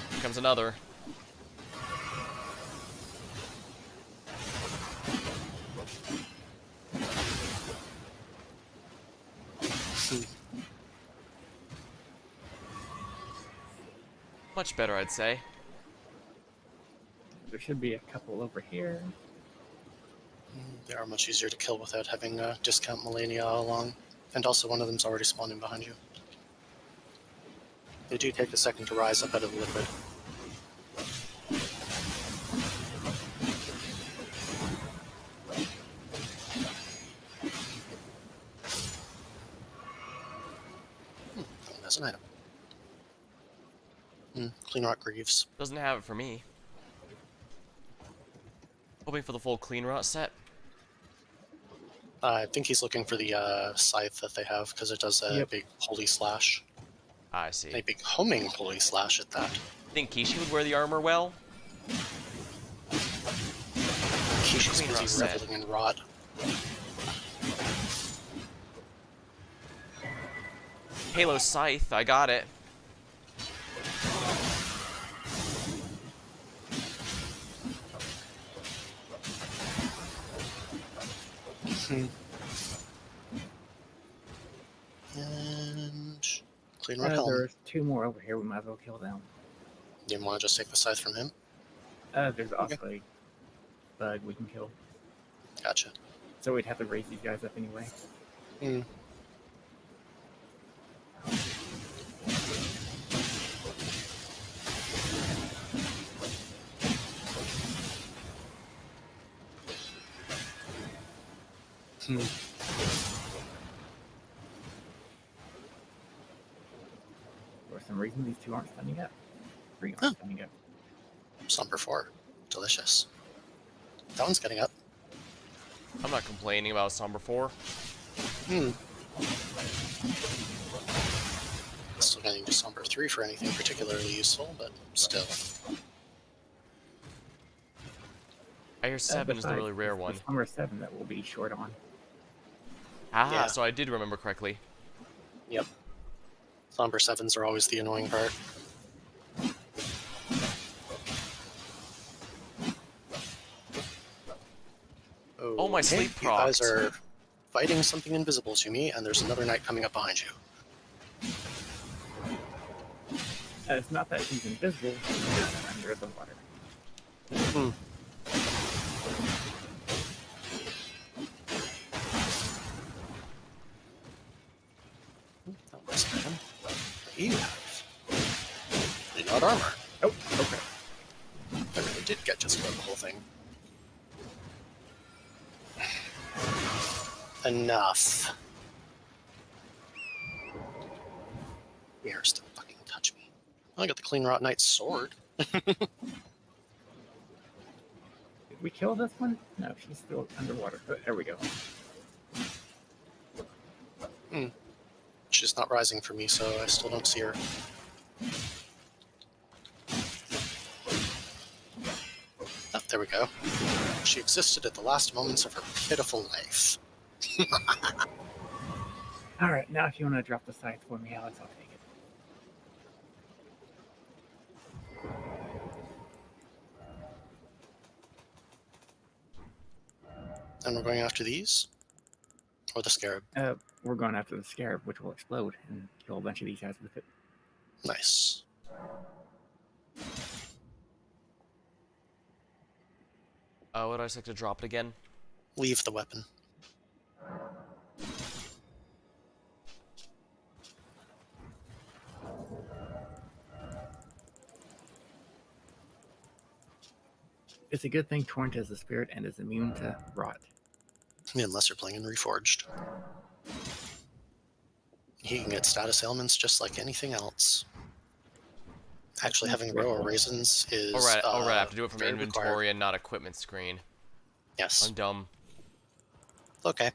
Here comes another. Much better, I'd say. There should be a couple over here. They are much easier to kill without having discount Melania along. And also one of them's already spawning behind you. They do take a second to rise up out of the liquid. That one has an item. Clean Rock Greaves. Doesn't have it for me. Hoping for the full clean rot set. I think he's looking for the scythe that they have, because it does a big holy slash. I see. A big homing holy slash at that. Think Kishi would wear the armor well? Kishi's Clean Rot busy set. reveling in rot. Halo Scythe, I got it. And clean Rock Helm. There's 2 more over here. We might as well kill them. You want to just take the scythe from him? There's also a bug we can kill. Gotcha. So we'd have to raise these guys up anyway. For some reason, these 2 aren't standing up. 3 aren't standing up. Slumber 4. Delicious. That one's getting up. I'm not complaining about Somber 4. Still gonna need to Slumber 3 for anything particularly useful, but still. I hear 7 is the really rare one. Number 7 that we'll be short on. Ah, Yeah. so I did remember correctly. Yep. Slumber 7s are always the annoying part. Oh, my Okay, sleep you guys procs. are fighting something invisible to me, and there's another knight coming up behind you. It's not that he's invisible, he's under the water. That was him. You have. You're not armor. Oh, okay. I really did get just about the whole thing. Enough. Dare still fucking touch me. I got the Clean Rot Knight's sword. Did we kill this one? No, she's still underwater. Oh, there we go. She's not rising for me, so I still don't see her. Oh, there we go. She existed at the last moments of her pitiful life. Alright, now if you want to drop the scythe for me, Alex, I'll take it. And we're going after these? Or the scarab? We're going after the scarab, which will explode and kill a bunch of these guys with it. Nice. Would I just like to drop it again? Leave the weapon. It's a good thing Torrent is a spirit and is immune to rot. Unless you're playing in Reforged. He can get status ailments just like anything else. Actually, having row raisins is. Alright, I have to do it from very inventory required. and not equipment screen. Yes. I'm dumb. Okay.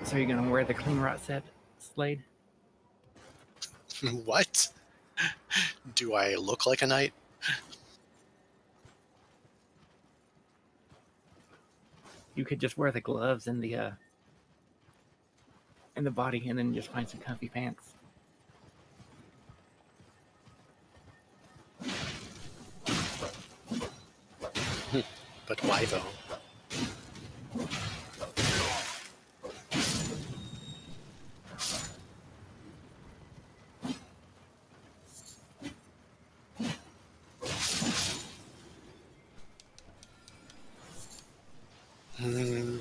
So you're gonna wear the clean rot set, Slade? What? Do I look like a knight? You could just wear the gloves and the body, and then just find some comfy pants. But why though? Hmm.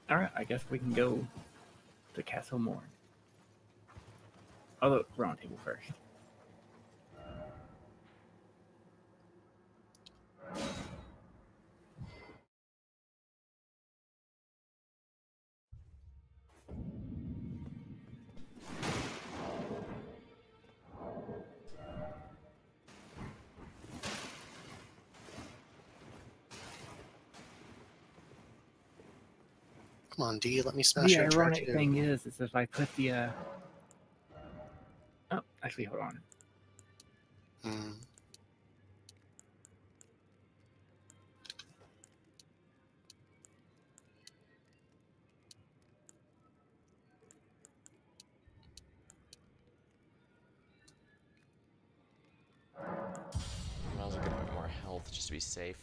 Alright, I guess we can go to Castle Morn. Although, round table first. Come on, D, let me smash The your entire ironic two. thing is if I put the oh, actually, hold on. Hmm. Might as well get a bit more health just to be safe.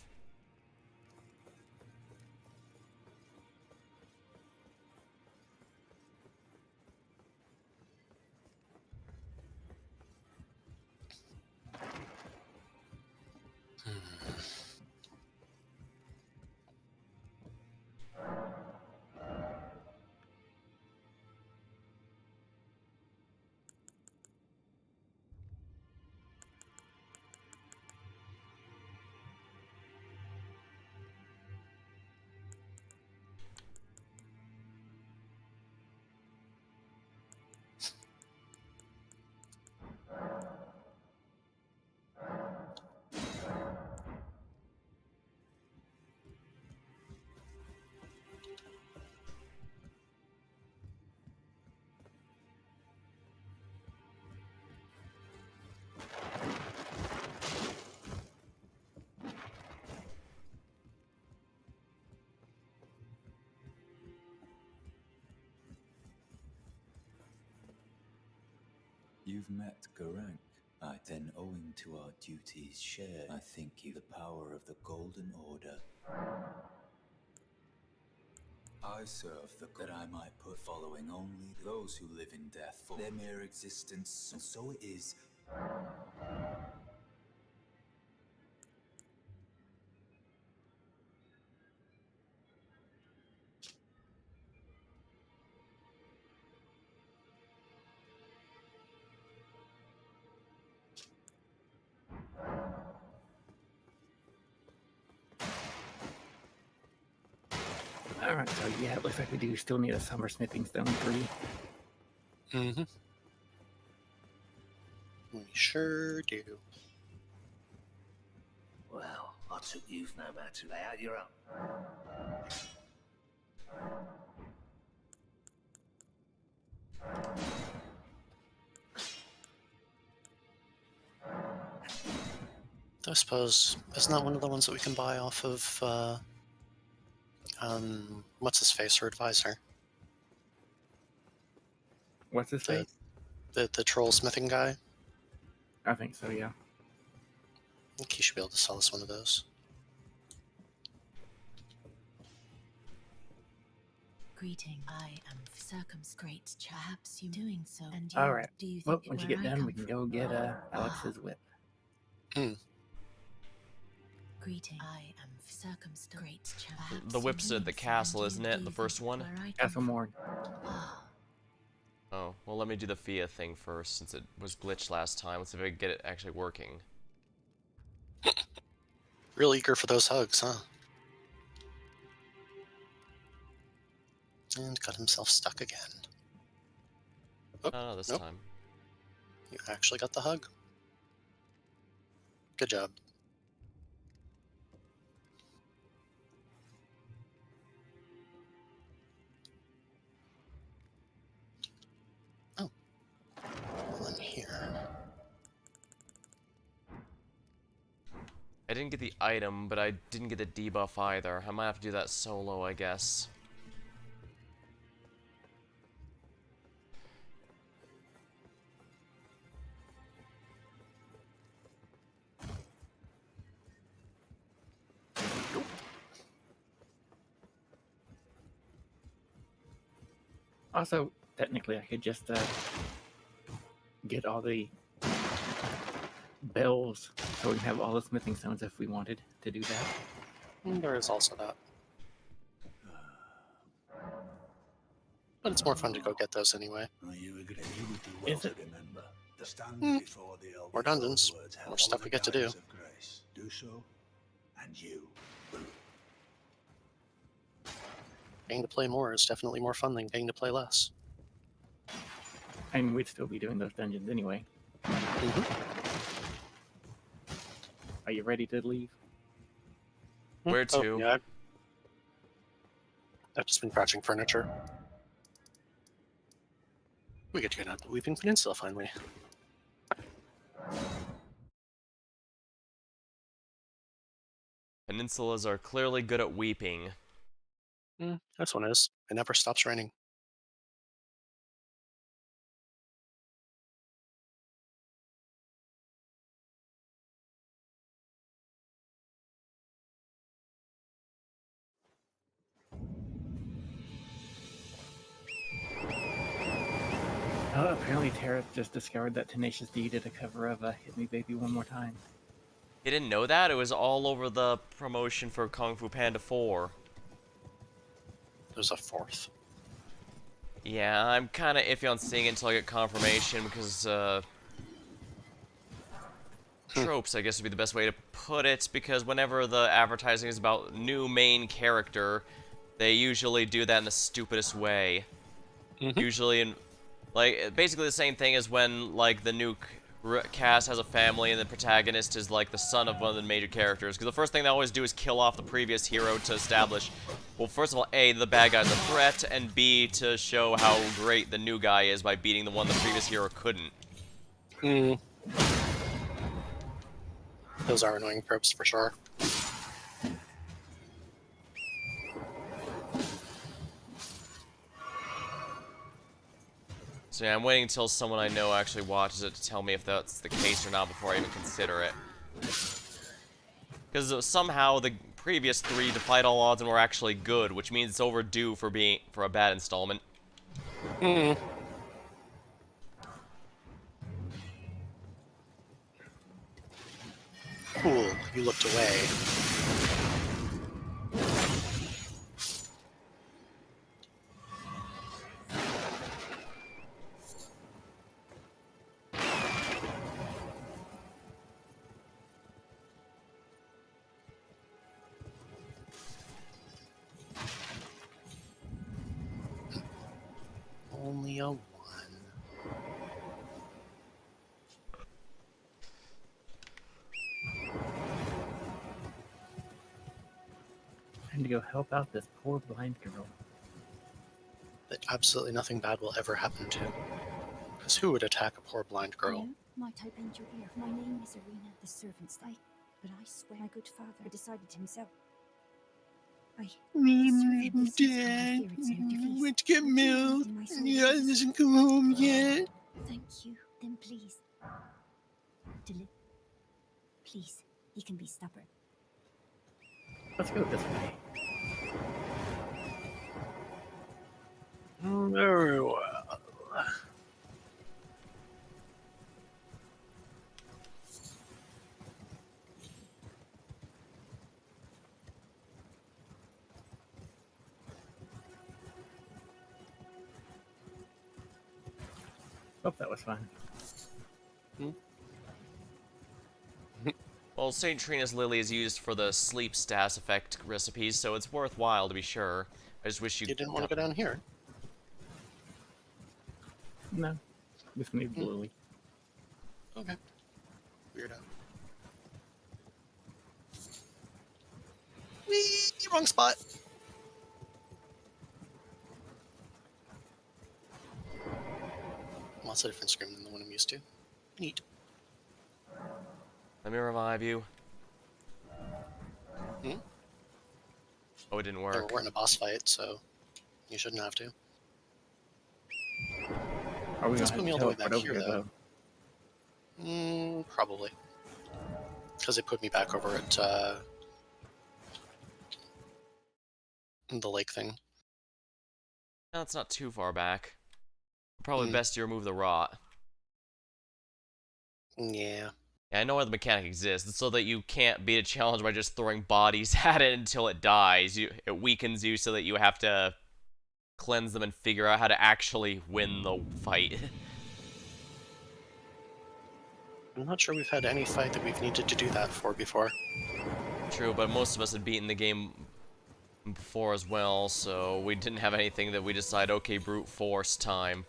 You've met Garank. Then, owing to our duties shared, I think you the power of the Golden Order. I serve that I might put following only those who live in death for their mere existence, and so it is. Alright, so yeah, it looks like we do still need a Summer Smithing Stone 3. Mm-hmm. We sure do. Well, I took youth no matter to lay out your own. I suppose, isn't that one of the ones that we can buy off of, what's his face, her advisor? What's his The, face? the troll smithing guy? I think so, yeah. I think he should be able to sell us one of those. Greeting. I am circumscribed. Perhaps you doing so. And you, Alright. do you Well, think once you where get I done, come we can from? go get Alex's whip. Greeting. I am circumscribed. Perhaps The whip's you at the doing so, castle, and isn't you, it? do The you first think one? where I come Castle from? Morn. Ah, Oh, well, let me do the Fia thing first, since it was glitched last time. Let's see if I can get it actually working. Real eager for those hugs, huh? And got himself stuck again. Oh, No, no, this nope. time. You actually got the hug. Good job. Oh. Well, in here. I didn't get the item, but I didn't get the debuff either. I might have to do that solo, I guess. Also, technically, I could just get all the bells, so we can have all the smithing stones if we wanted to do that. There is also that. But it's more fun to go get those anyway. You would do well Is to it? remember. The stand before the More dungeons, more stuff we get to do. Of grace. Do so, and you. Getting to play more is definitely more fun than getting to play less. I mean, we'd still be doing those dungeons anyway. Are you ready to leave? Where to? Oh, yeah. I've just been crouching furniture. We get to get out the Weeping Peninsula finally. Peninsulas are clearly good at weeping. This one is. It never stops raining. Oh, apparently Tara just discovered that Tenacious D did a cover of Hit Me Baby One More Time. You didn't know that? It was all over the promotion for Kung Fu Panda 4. There's a fourth. Yeah, I'm kind of iffy on seeing it until I get confirmation because, tropes, I guess would be the best way to put it, because whenever the advertising is about new main character, they usually do that in the stupidest way. Usually in, like, basically the same thing as when, like, the new cast has a family and the protagonist is, like, the son of one of the major characters, because the first thing they always do is kill off the previous hero to establish, well, first of all, A, the bad guy's a threat, and B, to show how great the new guy is by beating the one the previous hero couldn't. Those are annoying tropes for sure. So yeah, I'm waiting until someone I know actually watches it to tell me if that's the case or not before I even consider it. Because somehow the previous 3 defied all odds and were actually good, which means it's overdue for a bad installment. Cool, you looked away. Only a 1. Time to go help out this poor blind girl. That absolutely nothing bad will ever happen to. Because who would attack a poor blind girl? Hello? Might I bend your ear? My name is Arena, the servant's I. But I swear my good father decided himself. Me and Dad went to get milk, and he hasn't come home yet. Thank you. Then please. Please, he can be stubborn. Let's go this way. Very well. Hope that was fun. Well, St. Trina's Lily is used for the sleep status effect recipes, so it's worthwhile to be sure. I just wish you didn't want to go down here. No. This needs Lily. Okay. Weirdo. Whee! Wrong spot! Lots of different scream than the one I'm used to. Neat. Let me revive you. Hmm? Oh, it didn't We're work. in a boss fight, so you shouldn't have to. Are we Let's going put me to all the way teleport back over here, here, though? Probably. Because it put me back over at the lake thing. No, it's not too far back. Probably best to remove the rot. Yeah. Yeah, I know why the mechanic exists. It's so that you can't beat a challenge by just throwing bodies at it until it dies. It weakens you so that you have to cleanse them and figure out how to actually win the fight. I'm not sure we've had any fight that we've needed to do that for before. True, but most of us had beaten the game before as well, so we didn't have anything that we decide, okay, brute force time.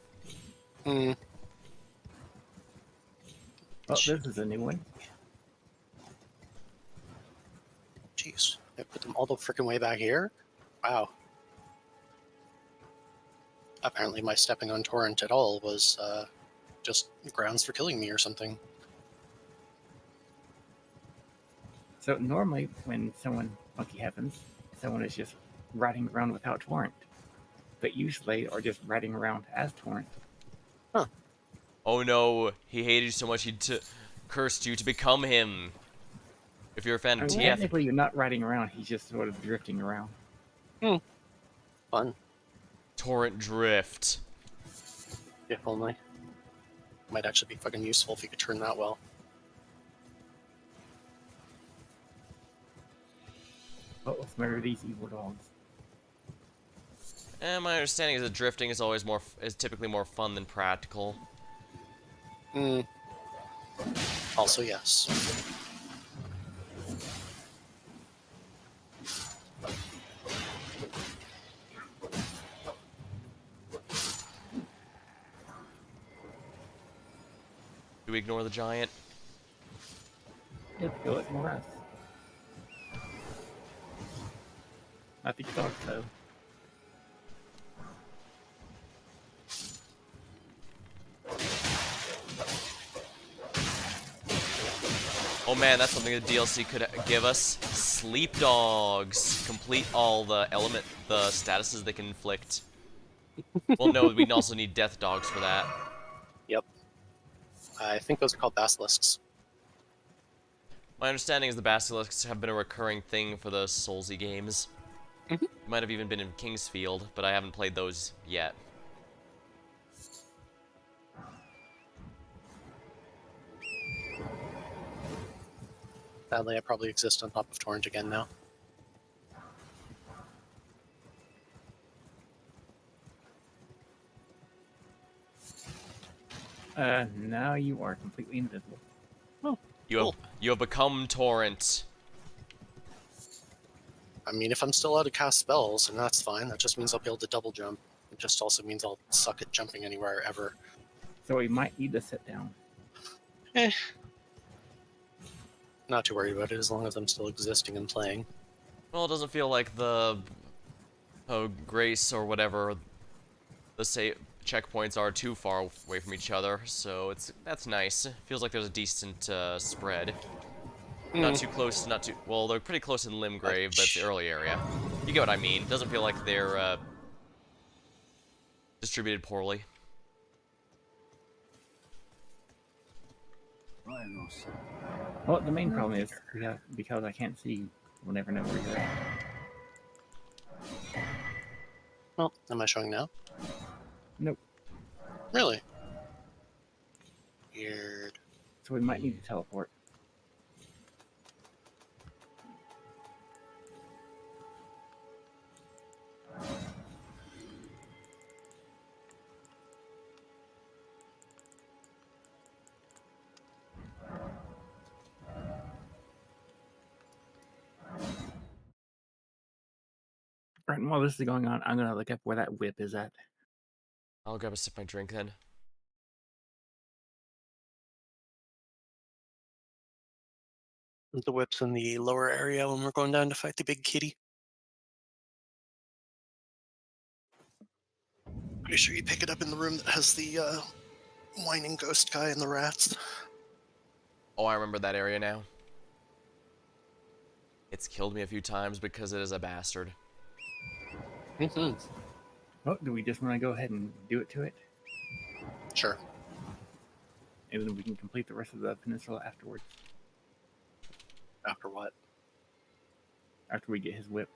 Hmm. Oh, this is a new one. Jeez, I put them all the freaking way back here? Wow. Apparently my stepping on Torrent at all was just grounds for killing me or something. So normally when someone funky happens, someone is just riding around without Torrent. But usually they are just riding around as Torrent. Huh. Oh no, he hated you so much he cursed you to become him. If you're a fan I of mean, TF, technically you're not riding around, he's just sort of drifting around. Fun. Torrent Drift. If only. Might actually be fucking useful if you could turn that well. Oh, let's murder these evil dogs. And my understanding is that drifting is typically more fun than practical. Hmm. Also, yes. Do we ignore the giant? Yep, go ignore us. Not these dogs, though. Oh man, that's something the DLC could give us. Sleep dogs. Complete all the statuses they can inflict. Well, no, we'd also need death dogs for that. Yep. I think those are called basilisks. My understanding is the basilisks have been a recurring thing for the Soulsy games. Might have even been in Kingsfield, but I haven't played those yet. Sadly, I probably exist on top of Torrent again now. Now you are completely invisible. Oh, You cool. have become Torrent. I mean, if I'm still allowed to cast spells, and that's fine, that just means I'll be able to double jump. It just also means I'll suck at jumping anywhere ever. So we might need to sit down. Not too worried about it as long as I'm still existing and playing. Well, it doesn't feel like the Grace or whatever the checkpoints are too far away from each other, so that's nice. Feels like there's a decent spread. Not too close, not too... Well, they're pretty close in Limgrave, but it's the early area. You get what I mean. Doesn't feel like they're distributed poorly. Well, the main problem is because I can't see you, we'll never know where you're at. Well, am I showing now? Nope. Really? Weird. So we might need to teleport. Right, and while this is going on, I'm going to look up where that whip is at. I'll grab a sip of my drink then. The whip's in the lower area when we're going down to fight the big kitty. Pretty sure you pick it up in the room that has the whining ghost guy and the rats. Oh, I remember that area now. It's killed me a few times because it is a bastard. Oh, do we just want to go ahead and do it to it? Sure. And then we can complete the rest of the peninsula afterwards. After what? After we get his whip.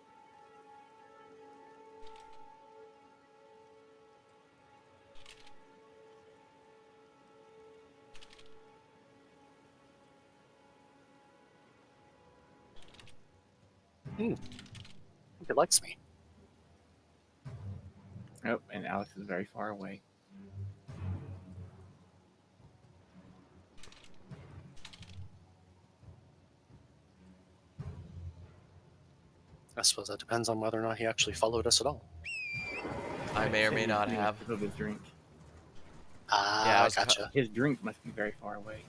I think it likes me. Oh, and Alex is very far away. I suppose that depends on whether or not he actually followed us at all. I may or Said may he's not getting a have. sip of his drink. Yeah, I Ah, was gotcha. His drink must be very far away.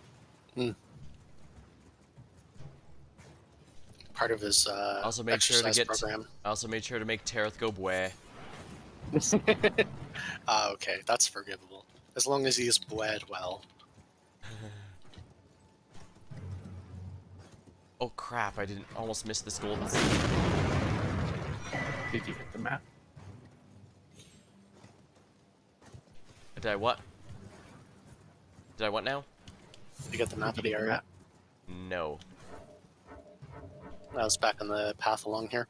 Part of his Also made sure to exercise get. program. I also made sure to make Tareth go bweh. Okay, that's forgivable. As long as he's bled well. Oh crap! I didn't almost miss this golden seed. Did you hit the map? Did I what? Did I what now? You get the map of the Did you get the area. map? No. That was back on the path along here.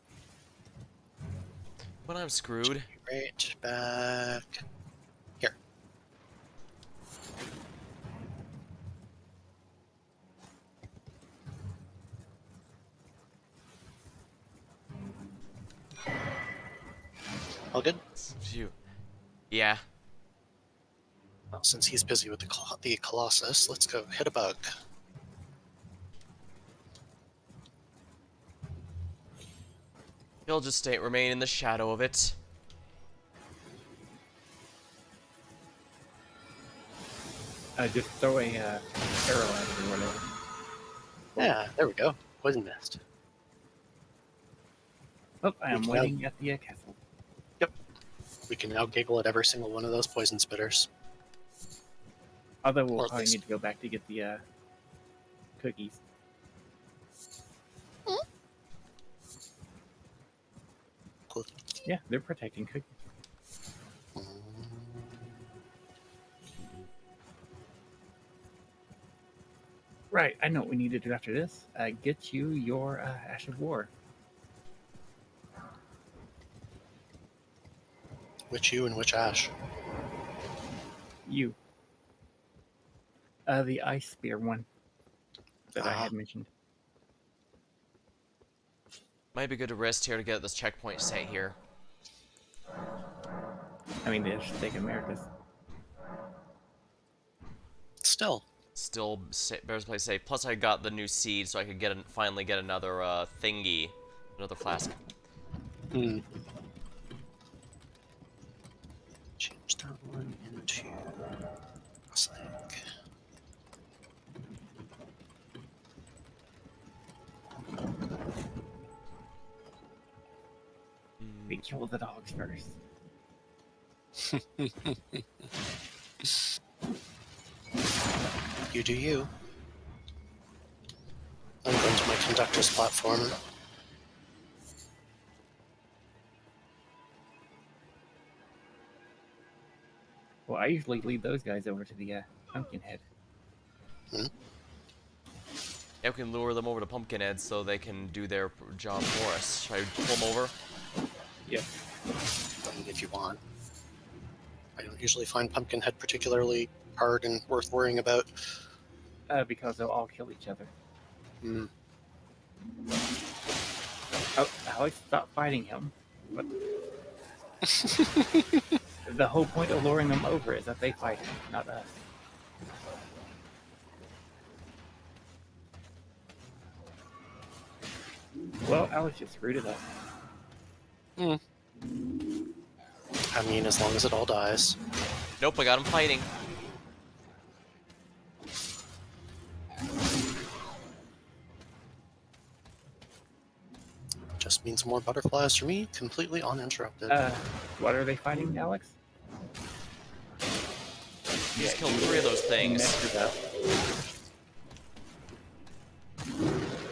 But I'm screwed. Right back here. All good? Phew. Yeah. Well, since he's busy with the Colossus, let's go hit a bug. He'll just remain in the shadow of it. Just throw a arrow at it or whatever. Yeah, there we go. Poison mist. Oh, I am We can waiting at the castle. We can now giggle at every single one of those poison spitters. Although Or we'll at probably least- need to go back to get the cookies. Yeah, they're protecting cookies. Right, I know what we need to do after this. Get you your Ash of War. Which you and which Ash? You. The Ice Spear one that I had mentioned. Might be good to rest here to get this checkpoint set here. I mean, they should take America's. Still. Still, better play safe. Plus, I got the new seed, so I could finally get another thingy, another flask. Change that one into Slade. We kill the dogs first. You do you. I'm going to my conductor's platform. Well, I usually lead those guys over to the Pumpkinhead. Yeah, we can lure them over to Pumpkinhead so they can do their job for us. Should I pull them over? Yep. If you want. I don't usually find Pumpkinhead particularly hard and worth worrying about. Because they'll all kill each other. Hmm. Oh, Alex, stop fighting him. But the whole point of luring them over is that they fight him, not us. Well, Alex just screwed it up. I mean, as long as it all dies. Nope, I got him fighting. Just means more butterflies for me, completely uninterrupted. What are they fighting, Alex? He just killed 3 of those things. Messed it up.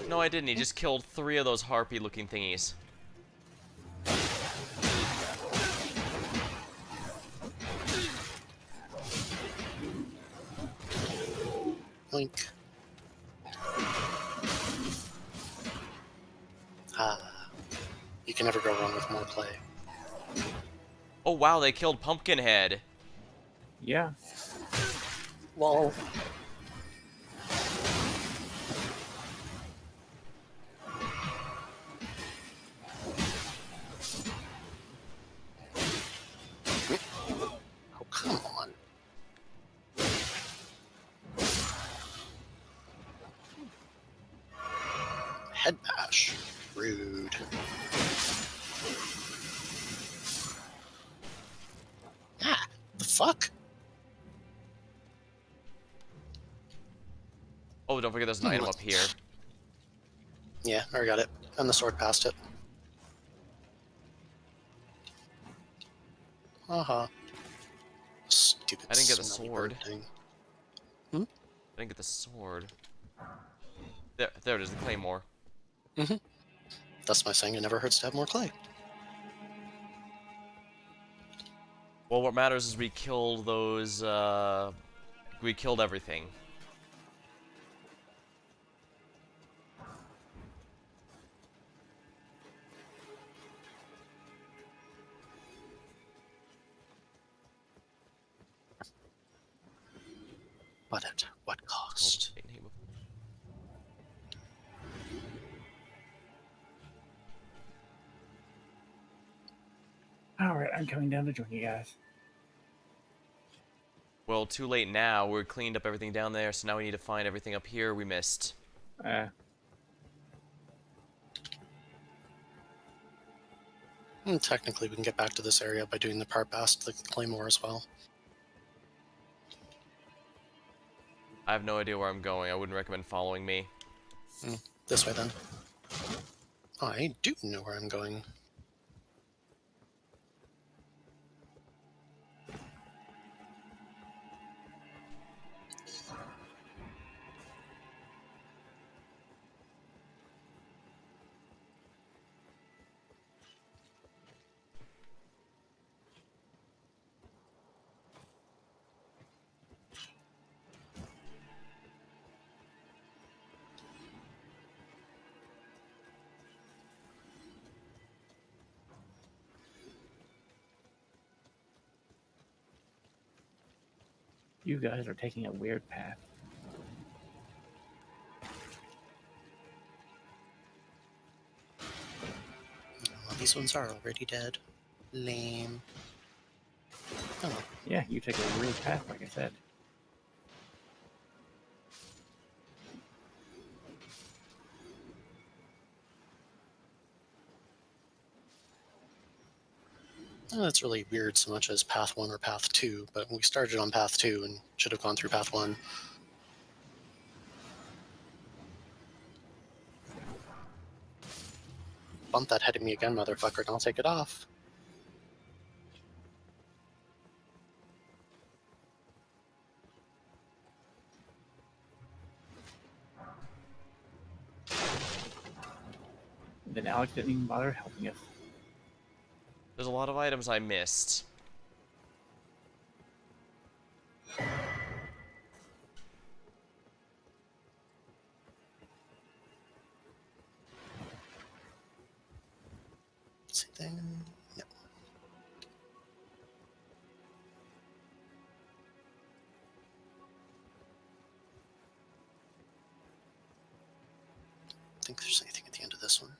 No, I didn't. He just killed 3 of those harpy-looking thingies. Link. You can never go wrong with more play. Oh wow, they killed Pumpkinhead. Yeah. Well, Head bash. Rude. Ah, the fuck? Oh, don't forget there's an item up here. Yeah, I already got it. And the sword past it. Haha. Stupid. I didn't get the smelly sword. bird thing. I didn't get the sword. There it is, the claymore. That's my saying. It never hurts to have more clay. Well, what matters is we killed those, we killed everything. But at what cost? Alright, I'm coming down to join you guys. Well, too late now. We cleaned up everything down there, so now we need to find everything up here we missed. Technically, we can get back to this area by doing the part past the claymore as well. I have no idea where I'm going. I wouldn't recommend following me. This way, then. I do know where I'm going. You guys are taking a weird path. Well, these ones are already dead. Lame. Oh well. Yeah, you take a weird path, like I said. It's really weird so much as path 1 or path 2, but we started on path 2 and should have gone through path 1. Bump that head at me again, motherfucker, and I'll take it off. Then Alex didn't even bother helping us. There's a lot of items I missed. See there? Yep. I think there's anything at the end of this one.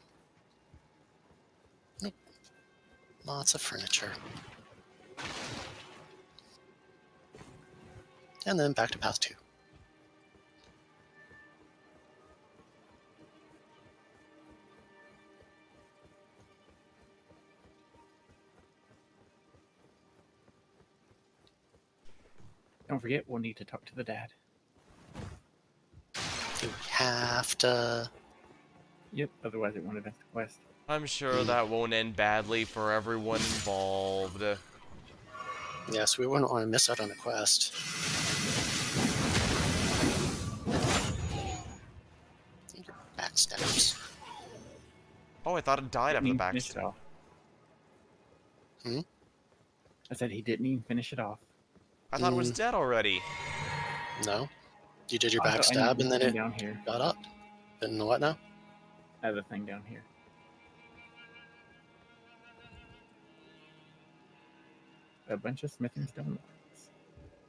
Nope. Lots of furniture. And then back to path 2. Don't forget, we'll need to talk to the dad. Do we have to? Yep, otherwise it won't advance the quest. I'm sure that won't end badly for everyone involved. Yes, we wouldn't want to miss out on a quest. Your backstabbers. Oh, I thought it died after the Didn't even finish it backstab. off. Hmm? I said he didn't even finish it off. I thought it was dead already. No. You did your I thought I backstab needed and then the it thing down here. got up. Didn't know what now? I have the thing down here. A bunch of smithing stone blocks.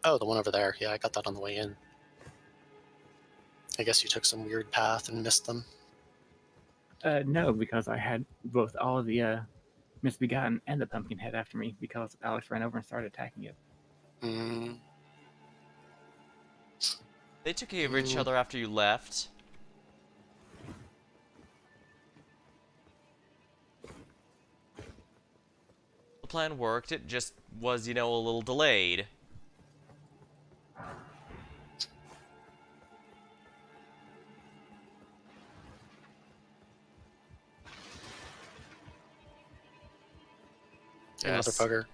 Oh, the one over there. Yeah, I got that on the way in. I guess you took some weird path and missed them. No, because I had both all of the misbegotten and the pumpkin head after me because Alex ran over and started attacking it. Mm, They took care of each other after you left. plan worked. It just was, you know, a little delayed. Hey, motherfucker.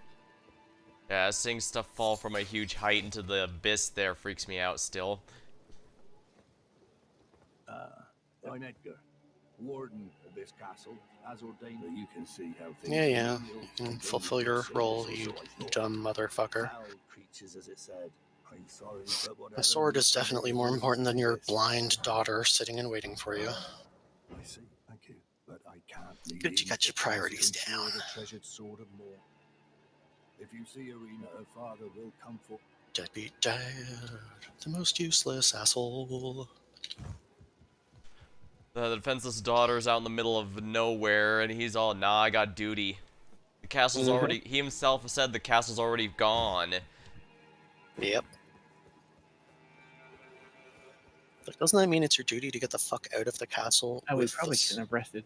Yeah, seeing stuff fall from a huge height into the abyss there freaks me out still. I'm Edgar, warden of this castle, as ordained. You can see how things Yeah. Fulfill your role, you dumb motherfucker. Foul creatures, as it said. I'm sorry, but whatever The sword is you definitely do, more important than your this. blind daughter sitting and waiting for you. I see, thank you, but I can't leave Good, you got your priorities down. The treasured sword of more. If you see Arena, her father will come for. Deadbeat dad, the most useless asshole. The defenseless daughter's out in the middle of nowhere, and he's all, nah, I got duty. The castle's already, he himself said the castle's already gone. Yep. But doesn't that mean it's your duty to get the fuck out of the castle? I would with probably this? shouldn't have rested.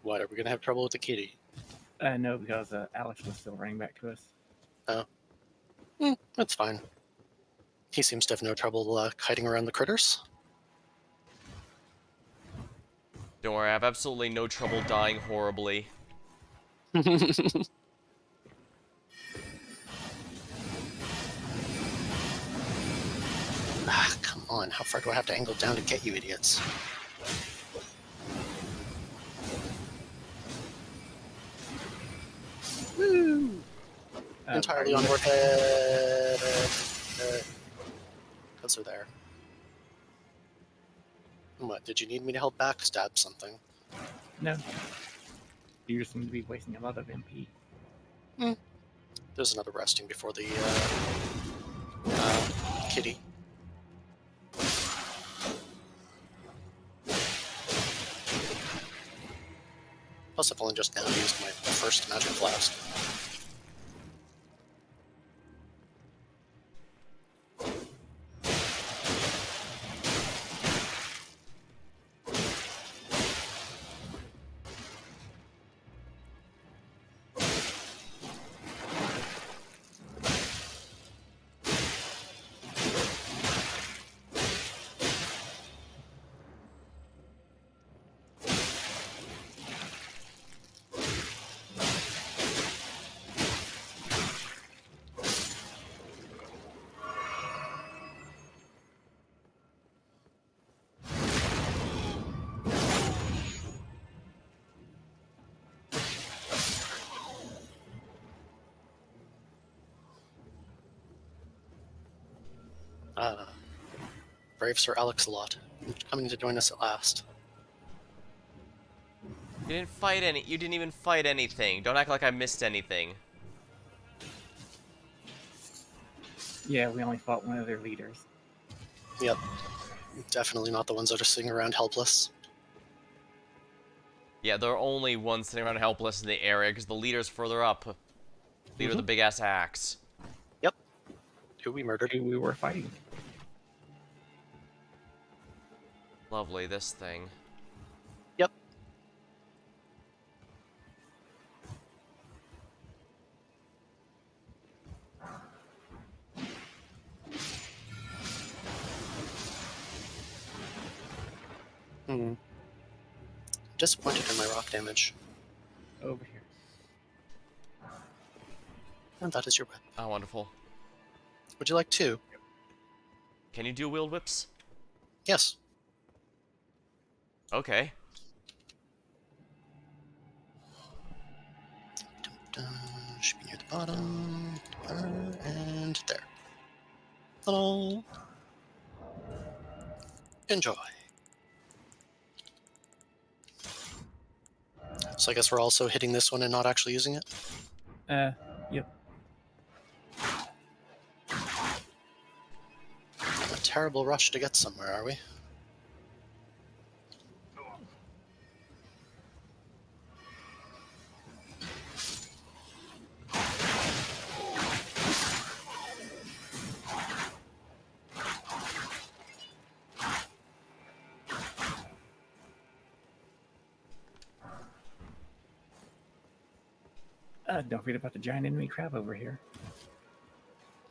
What, are we gonna have trouble with the kitty? No, because Alex was still running back to us. Oh. That's fine. He seems to have no trouble hiding around the critters. Don't worry, I have absolutely no trouble dying horribly. Come on, how far do I have to angle down to get you idiots? Woo! Entirely unworth it. Because they're there. What, did you need me to help back stab something? No. You seem to be wasting a lot of MP. There's another resting before the kitty. Plus, I've only just now used my first magic blast. Brave Sir Alex-a-Lot, coming to join us at last. You didn't fight any. You didn't even fight anything. Don't act like I missed anything. Yeah, we only fought one of their leaders. Yep. Definitely not the ones that are sitting around helpless. Yeah, there are only ones sitting around helpless in the area because the leader's further up. Leader with the big ass axe. Yep. Who we murdered. Who we were fighting. Lovely, this thing. Yep. Disappointed in my rock damage. Over here. And that is your whip. Oh, wonderful. Would you like two? Can you do wheeled whips? Yes. Okay. Should be near the bottom. And there. Hello. Enjoy. So I guess we're also hitting this one and not actually using it? Yep. A terrible rush to get somewhere, are we? Don't forget about the giant enemy crab over here.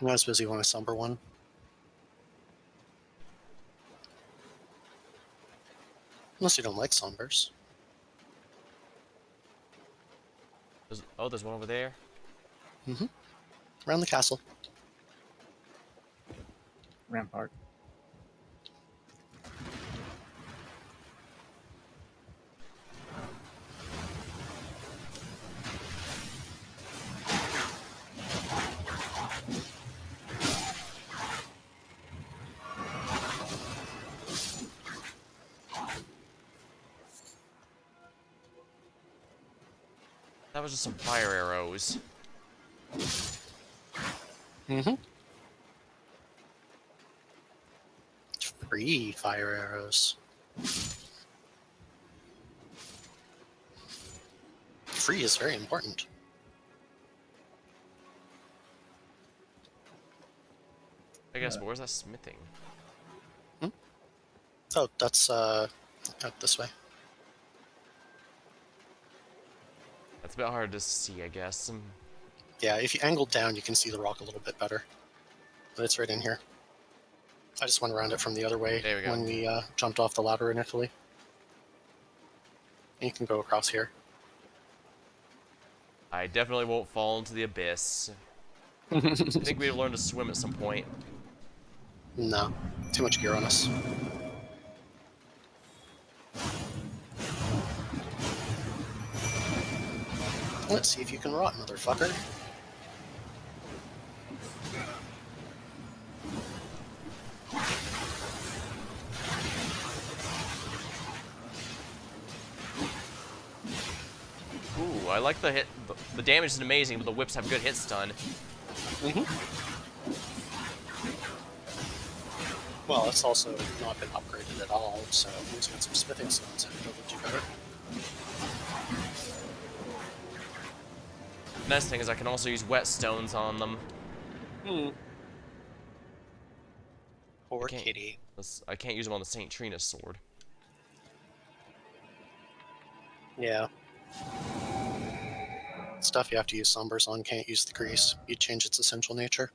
I'm not as busy on a somber one. Unless you don't like sombers. There's one over there. Mm-hmm. Around the castle. Rampart. That was just some fire arrows. Mm-hmm. 3 fire arrows. Free is very important. I guess, but where's that smithing? Oh, that's out this way. That's a bit hard to see, I guess. Yeah, if you angle down, you can see the rock a little bit better. But it's right in here. I just went around it from the other way There we go. when we jumped off the ladder initially. And you can go across here. I definitely won't fall into the abyss. I think we've learned to swim at some point. No, too much gear on us. Let's see if you can rot, motherfucker. Ooh, I like the hit. The damage is amazing, but the whips have good hit stun. Mm-hmm. Well, it's also not been upgraded at all, so using some smithing stones it'll do better. Nice thing is I can also use whetstones on them. Poor kitty. I can't use them on the St. Trina's sword. Yeah. Stuff you have to use sombers on can't use the grease. You change its essential nature.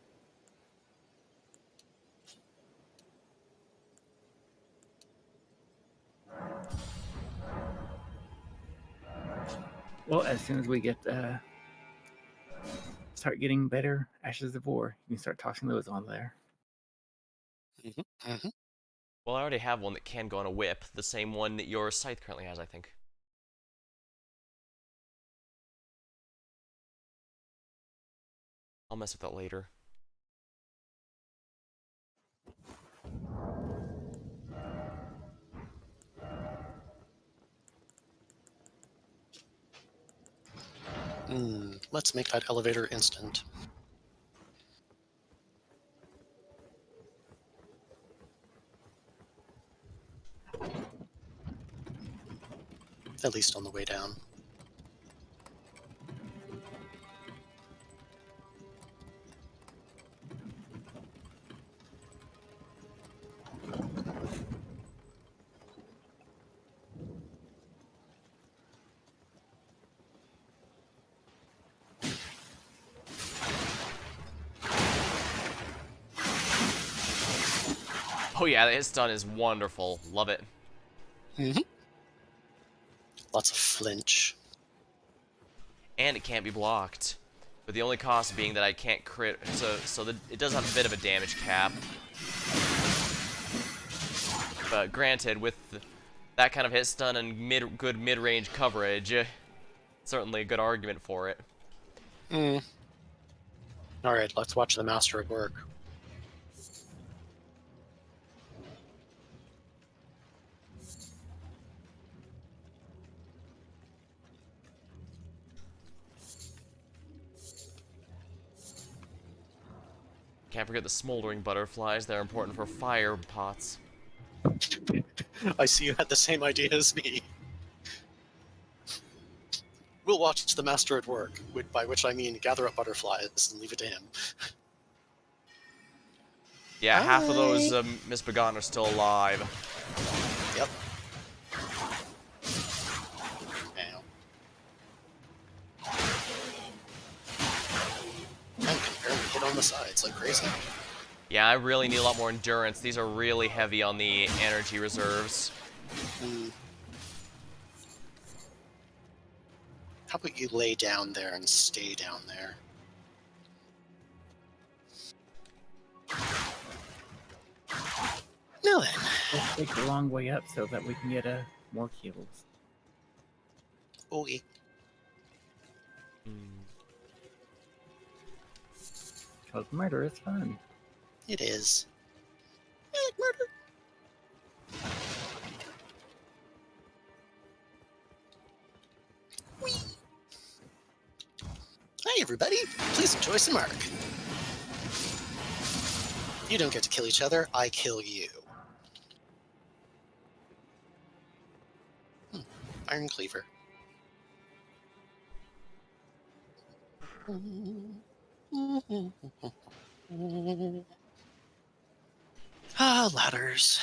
Well, as soon as we get start getting better Ashes of War, you can start tossing those on there. Mm-hmm. Mm-hmm. Well, I already have one that can go on a whip, the same one that your scythe currently has, I think. I'll mess with that later. Let's make that elevator instant. At least on the way down. Oh yeah, the hit stun is wonderful. Love it. Mm-hmm. Lots of flinch. And it can't be blocked. But the only cost being that I can't crit, so it does have a bit of a damage cap. But granted, with that kind of hit stun and good mid-range coverage, certainly a good argument for it. Alright, let's watch the master at work. Can't forget the smoldering butterflies. They're important for fire pots. I see you had the same idea as me. We'll watch the master at work, by which I mean gather up butterflies and leave it to him. Yeah, half of those misbegotten are still alive. Yep. Ow. sides like crazy. Yeah, I really need a lot more endurance. These are really heavy on the energy reserves. How about you lay down there and stay down there? Now then. Let's take the long way up so that we can get more kills. Okay. Because murder is fun. It is. I like murder. Whee! Hi, everybody. Please enjoy some arc. You don't get to kill each other. I kill you. Iron Cleaver. Ah, ladders.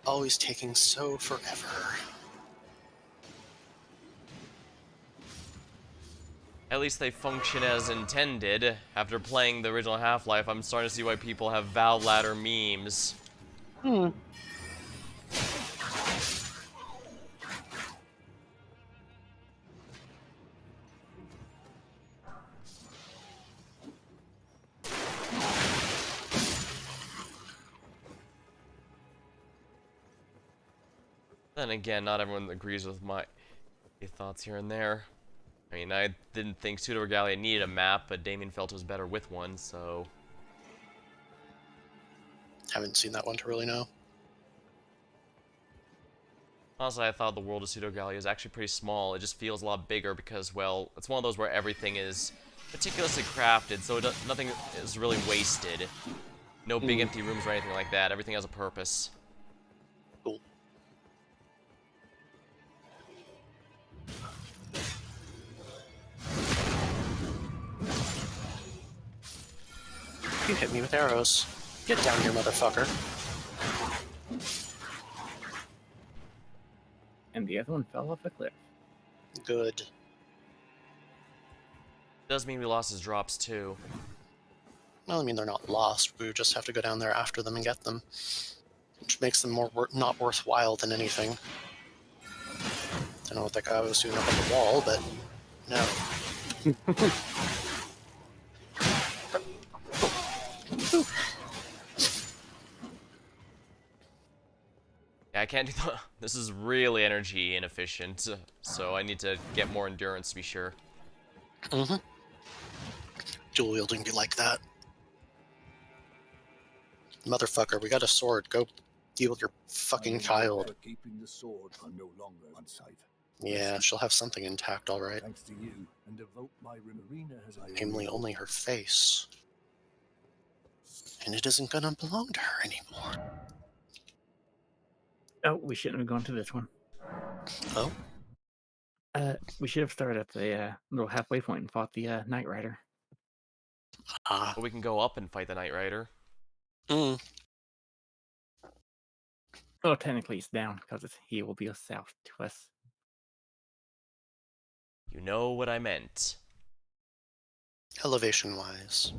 Always taking so forever. At least they function as intended. After playing the original Half-Life, I'm starting to see why people have Valve ladder memes. Then again, not everyone agrees with my thoughts here and there. I mean, I didn't think Pseudo Regalia needed a map, but Damien felt it was better with one, so... Haven't seen that one to really know. Honestly, I thought the world of Pseudo Regalia is actually pretty small. It just feels a lot bigger because, well, it's one of those where everything is meticulously crafted, so nothing is really wasted. No big empty rooms or anything like that. Everything has a purpose. Cool. You hit me with arrows. Get down here, motherfucker. And the other one fell off a cliff. Good. Does mean we lost his drops, too. Well, I mean, they're not lost. We just have to go down there after them and get them. Which makes them more not worthwhile than anything. I don't know what that guy was doing up on the wall, but no. Yeah, I can't do that. This is really energy inefficient, so I need to get more endurance to be sure. Dual wielding be like that. Motherfucker, we got a sword. Go deal with your fucking child. Keeping the sword are no longer unsafe. Yeah, she'll have something intact, alright. Thanks to you, and devote my Marina has Namely, only her face. And it isn't gonna belong to her anymore. Oh, we shouldn't have gone to this one. Oh? We should have started at the little halfway point and fought the Knight Rider. Ah. But we can go up and fight the Knight Rider. Well, technically it's down, because he will be south to us. You know what I meant. Elevation-wise.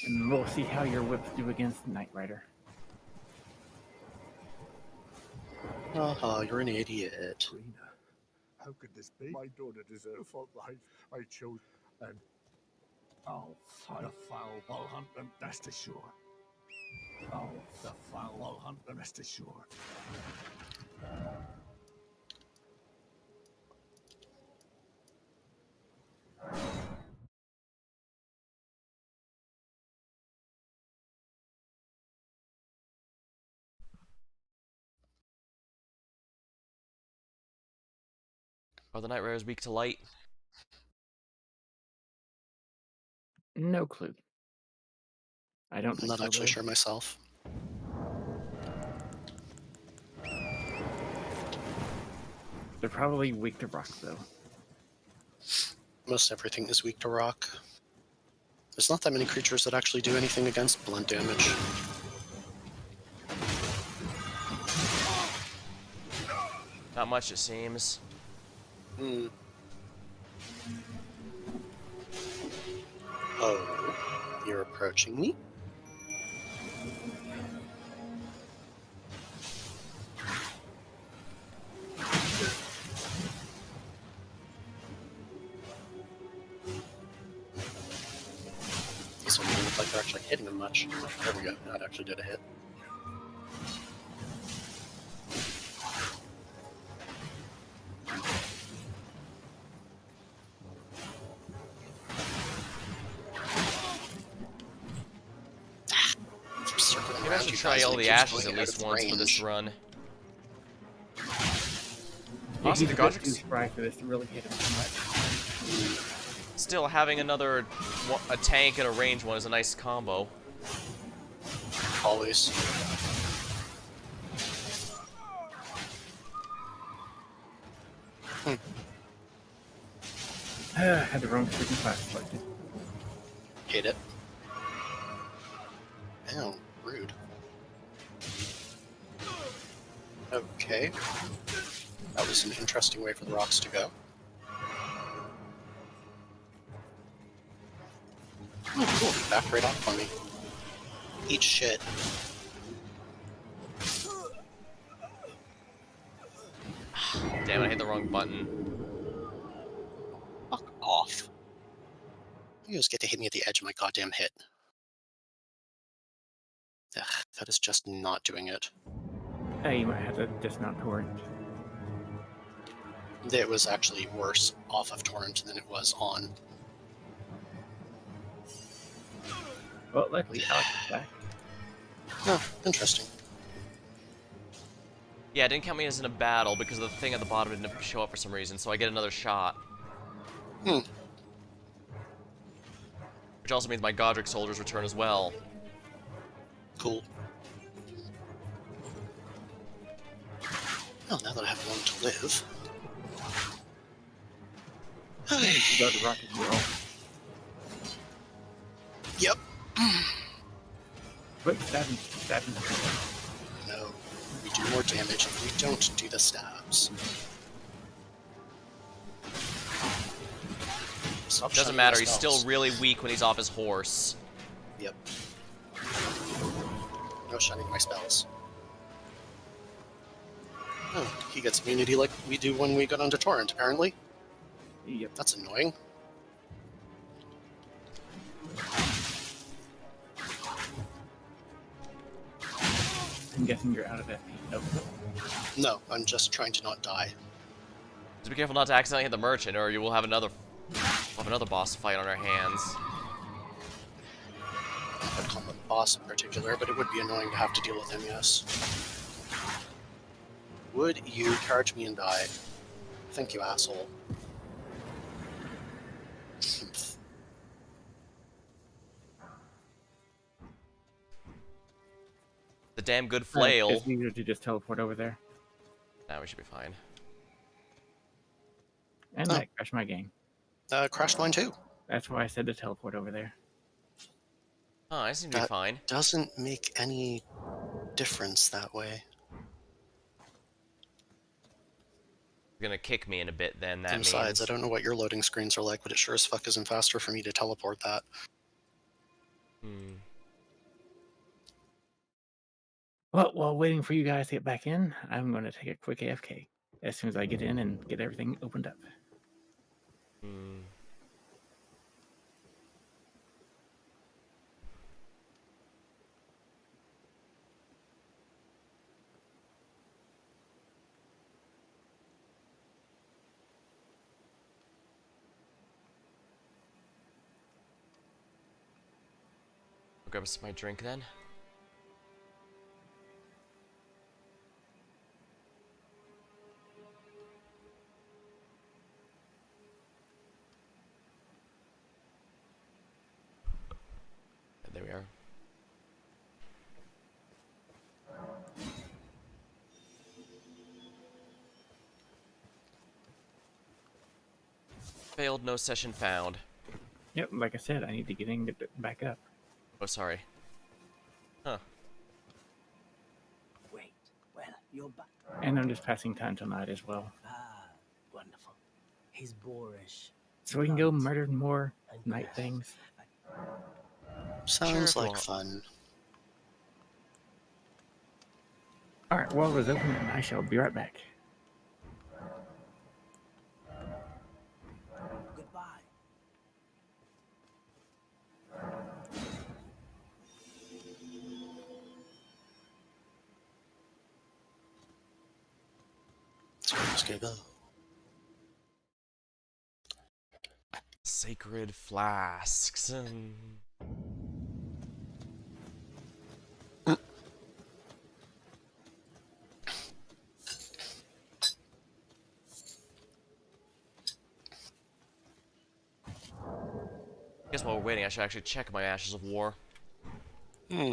And we'll see how your whips do against Knight Rider. You're an idiot. Marina, how could this be? My daughter deserves a life. I chose, and the foul hunt them. That's the sure. Oh, the foul hunt them. That's the sure. Are the Knight Riders weak to light? No clue. I don't think I'm not so, actually though. sure myself. They're probably weak to rock, though. Most everything is weak to rock. There's not that many creatures that actually do anything against blunt damage. Not much, it seems. Hmm. Oh, you're approaching me? These don't even look like they're actually hitting them much. There we go. That actually did a hit. Circling Maybe I around should you try guys, all and it the keeps ashes going at out least of once for this range. run. Yeah, Honestly, he's the a bit too Godric's spry for this to really hit him too much. still having a tank and a range one is a nice combo. Always. Had the wrong freaking class selected. Hate it. Ow, rude. Okay. That was an interesting way for the rocks to go. Oh, cool. He backed right off on me. Eat shit. Damn it, I hit the wrong button. Fuck off. You just get to hit me at the edge of my goddamn hit. Ugh, that is just not doing it. Hey, you might have to dismount torrent. It was actually worse off of torrent than it was on. Well, luckily Alex is back. Oh, interesting. Yeah, it didn't count me as in a battle because the thing at the bottom didn't show up for some reason, so I get another shot. Hmm. Which also means my Godric soldiers return as well. Cool. Well, now that I have one to live. You go to rocket roll. Yep. Quick, stab him, stab him. No. We do more damage if we don't do the stabs. Stop Doesn't shunning matter, my he's spells. still really weak when he's off his horse. Yep. No shunning my spells. Oh, he gets immunity like we do when we go down to torrent, apparently. Yep. That's annoying. I'm guessing you're out of FP. Nope. No, I'm just trying to not die. Just be careful not to accidentally hit the merchant, or you will have another boss fight on our hands. I'd call him a boss in particular, but it would be annoying to have to deal with him, yes. Would you charge me and die? Thank you, asshole. The damn good flail. It's easier to just teleport over there. Nah, we should be fine. And Oh. that crashed my game. Crashed mine too. That's why I said to teleport over there. Oh, I seem to be That fine. doesn't make any difference that way. You're gonna kick me in a bit then, that And besides, means. I don't know what your loading screens are like, but it sure as fuck isn't faster for me to teleport that. Hmm. Well, while waiting for you guys to get back in, I'm going to take a quick AFK as soon as I get in and get everything opened up. Hmm. I'll grab us my drink then. And there we are. Failed, no session found. Yep, like I said, I need to get in and get it back up. Oh, sorry. Huh. Wait, well, you're back. And I'm just passing time tonight as well. Ah, wonderful. He's boorish. So we can go blunt, murder more and night yes, things. Sounds if you like want. fun. Alright, world is open and I shall be right back. Goodbye. So we're just gonna go. Sacred flasks. Guess while we're waiting, I should actually check my Ashes of War. Hmm.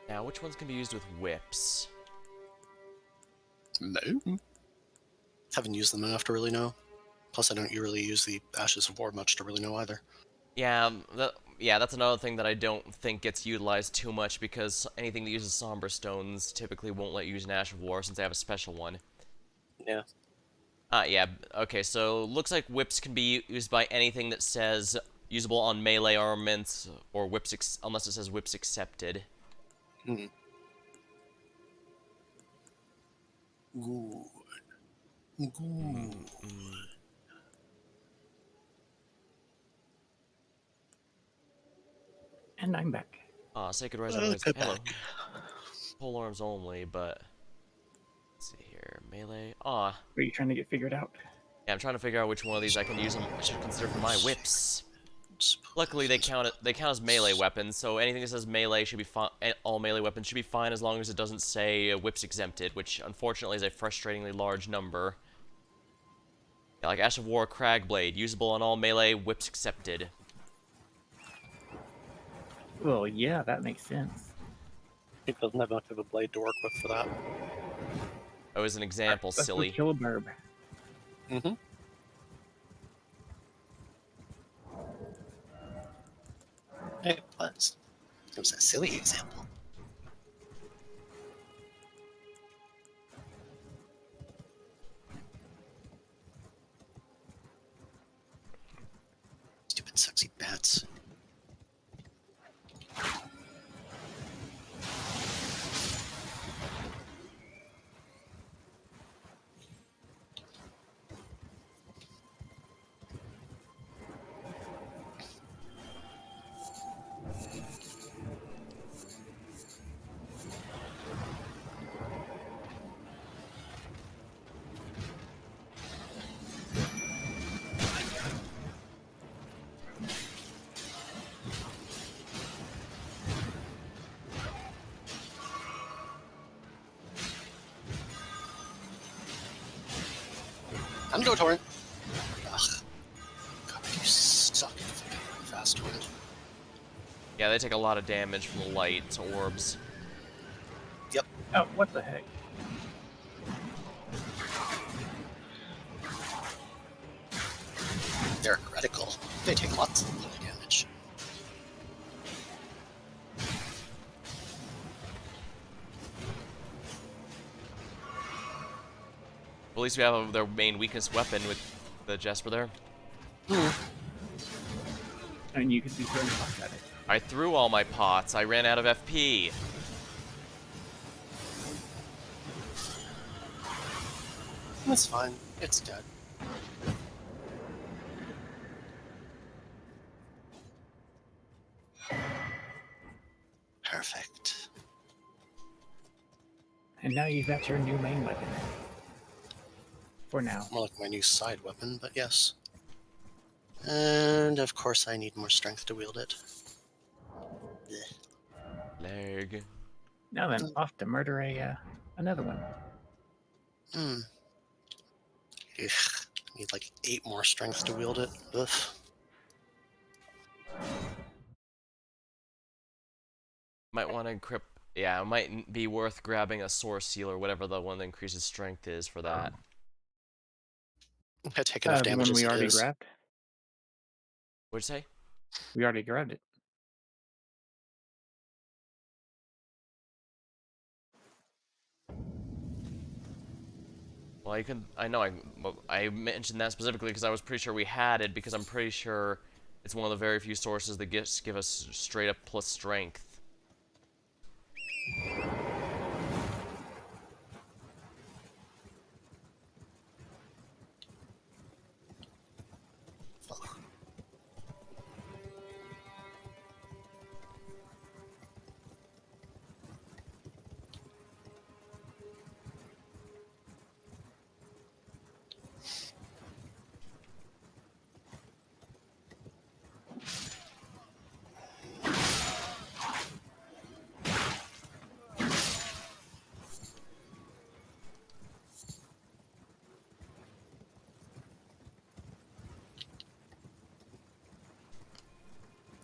Now, which ones can be used with whips? No. Haven't used them enough to really know. Plus, I don't really use the Ashes of War much to really know either. Yeah, that's another thing that I don't think gets utilized too much because anything that uses Somber Stones typically won't let you use an Ash of War since they have a special one. Yeah. Yeah, okay, so looks like whips can be used by anything that says usable on melee armaments or whips unless it says whips accepted. Hmm. Good. Good. And I'm back. Sacred Rise only. Good Hello. back. Pole arms only, but let's see here. Melee. What are you trying to get figured out? Yeah, I'm trying to figure out which one of these I can use. I should consider for my whips. Luckily, they count as melee weapons, so anything that says melee should be fine. All melee weapons should be fine as long as it doesn't say whips exempted, which unfortunately is a frustratingly large number. Yeah, like Ash of War, Cragblade, usable on all melee, whips accepted. Well, yeah, that makes sense. It doesn't have much of a blade to work with for that. That was an example, Let's go silly. kill a burb. Mm-hmm. It was. It was a silly example. Stupid sexy bats. I'm go torrent. Ugh. God, you suck at fucking fast torrent. Yeah, they take a lot of damage from the light orbs. Yep. Oh, what the heck? They're critical. They take lots of melee damage. At least we have their main weakness weapon with the Jasper there. And you could be throwing pots at it. I threw all my pots. I ran out of FP. That's fine. It's dead. Perfect. And now you've got your new main weapon. For now. More like my new side weapon, but yes. And of course I need more strength to wield it. Blech. Leg. Now then, off to murder another one. Hmm. Ugh. I need like 8 more strength to wield it. Ugh. Might want to encrypt. Yeah, it might be worth grabbing a source seal or whatever the one that increases strength is for that. I take enough The damage one as we it already is. grabbed. What'd you say? We already grabbed it. Well, you can. I know. I mentioned that specifically because I was pretty sure we had it because I'm pretty sure it's one of the very few sources that give us straight up plus strength.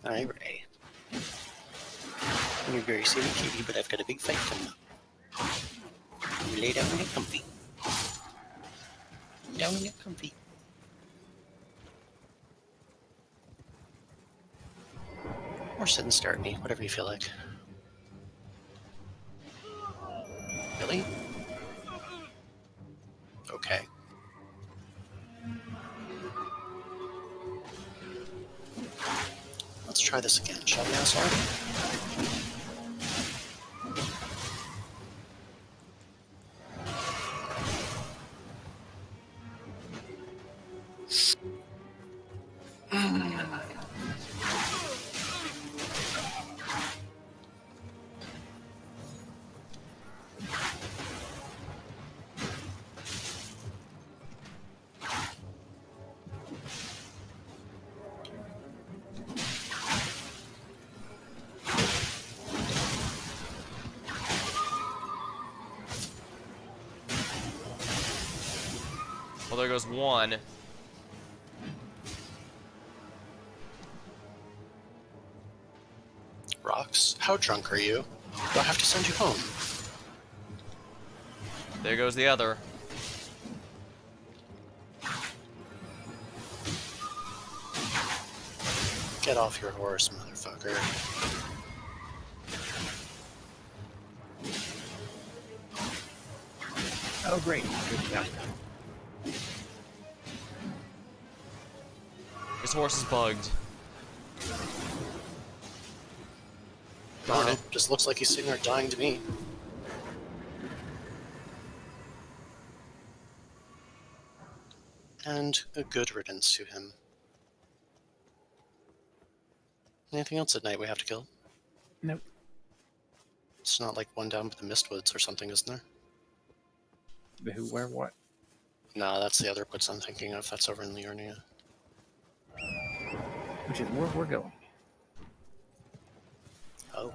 Alright, Ray. You're very silly kitty, but I've got a big fight coming up. You lay down and get comfy. Down and get comfy. Or sit and stare at me, whatever you feel like. Really? Okay. Let's try this again, shall we, asshole? Well, there goes one. Rocks, how drunk are you? Do I have to send you home? There goes the other. Get off your horse, motherfucker. Oh, great. Good job. His horse is bugged. Darn No, it. just looks like he's sitting there dying to me. And a good riddance to him. Anything else at night we have to kill? Nope. It's not like one down by the Mistwoods or something, isn't there? The who, where, what? Nah, that's the other woods I'm thinking of. That's over in Liurnia. Which is where we're going. Oh.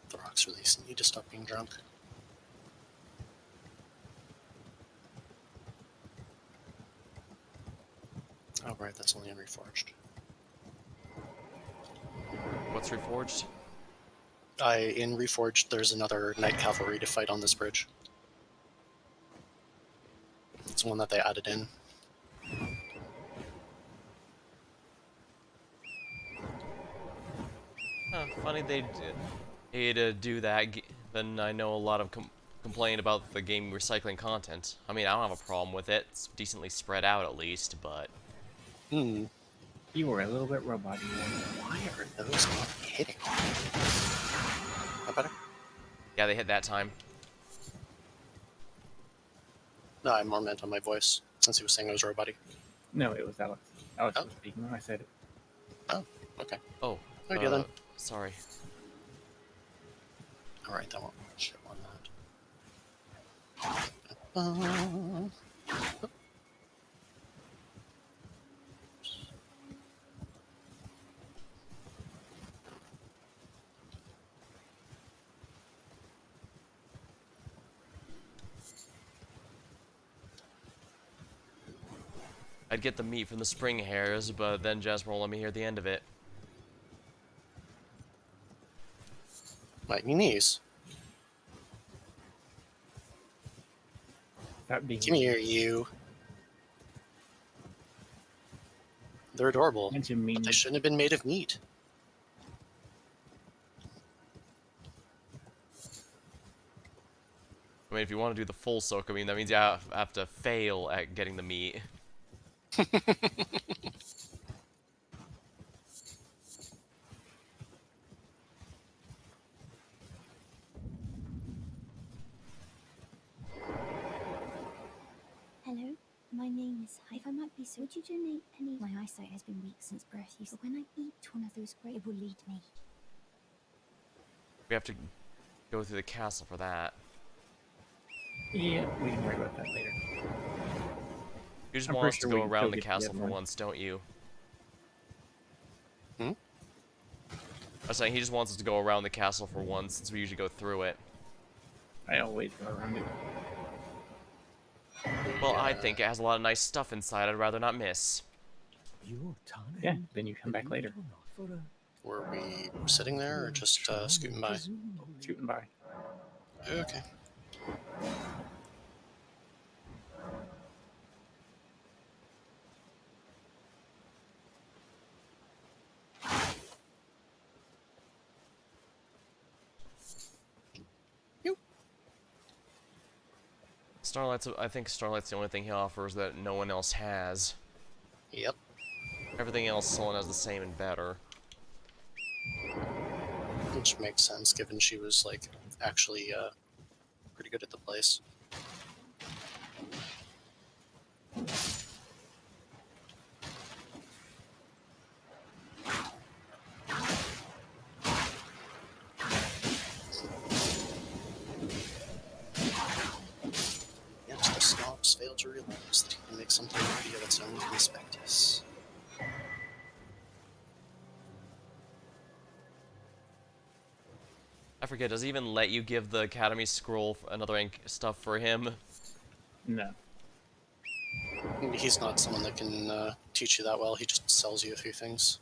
The rock's released. I need to stop being drunk. Oh, right, that's only unreforged. What's reforged? In Reforged, there's another Knight Cavalry to fight on this bridge. It's one that they added in. Huh, funny they'd do that. Then I know a lot of complain about the game recycling content. I mean, I don't have a problem with it. It's decently spread out at least, but... Hmm. You were a little bit robot-y. Why are those not hitting? That better? Yeah, they hit that time. No, I more meant on my voice, since he was saying I was robot-y. No, it was Alex. Alex Oh. was speaking when I said it. Oh, okay. Oh, Okay, then. Sorry. Alright, that won't show on that. I'd get the meat from the spring hares, but then Jasper won't let me hear the end of it. My knees. Stop being Come here, you. They're adorable, bunch of mean. but they shouldn't have been made of meat. I mean, if you want to do the full soak, I mean, that means you have to fail at getting the meat. Hello, my name is Hyde. If I might be so, would you donate any? My eyesight has been weak since birth, but when I eat one of those great, it will lead me. We have to go through the castle for that. Yeah, we can worry about that later. You just I'm want us pretty to sure go we can around still the get to the castle other for one. once, don't you? Hmm? I was saying he just wants us to go around the castle for once, since we usually go through it. I always go around it. Well, I think it has a lot of nice stuff inside I'd rather not miss. Yeah, then you come back later. Were we sitting there or just scooting by? Shooting by. Okay. I think Starlight's the only thing he offers that no one else has. Yep. Everything else someone has the same and better. Which makes sense, given she was, like, actually, pretty good at the place. Yet the snobs fail to realize that he can make something pretty of its own conspectus. I forget, does he even let you give the Academy Scroll another ink stuff for him? No. He's not someone that can teach you that well. He just sells you a few things.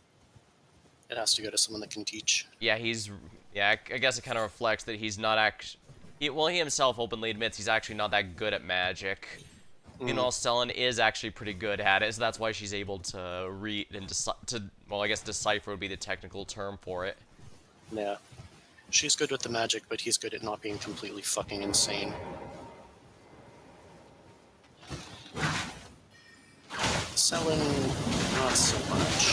It has to go to someone that can teach. Yeah, I guess it kind of reflects that he's not he himself openly admits he's actually not that good at magic. You know, Stellan is actually pretty good at it, so that's why she's able to read and well, I guess decipher would be the technical term for it. Yeah. She's good with the magic, but he's good at not being completely fucking insane. Selling, not so much.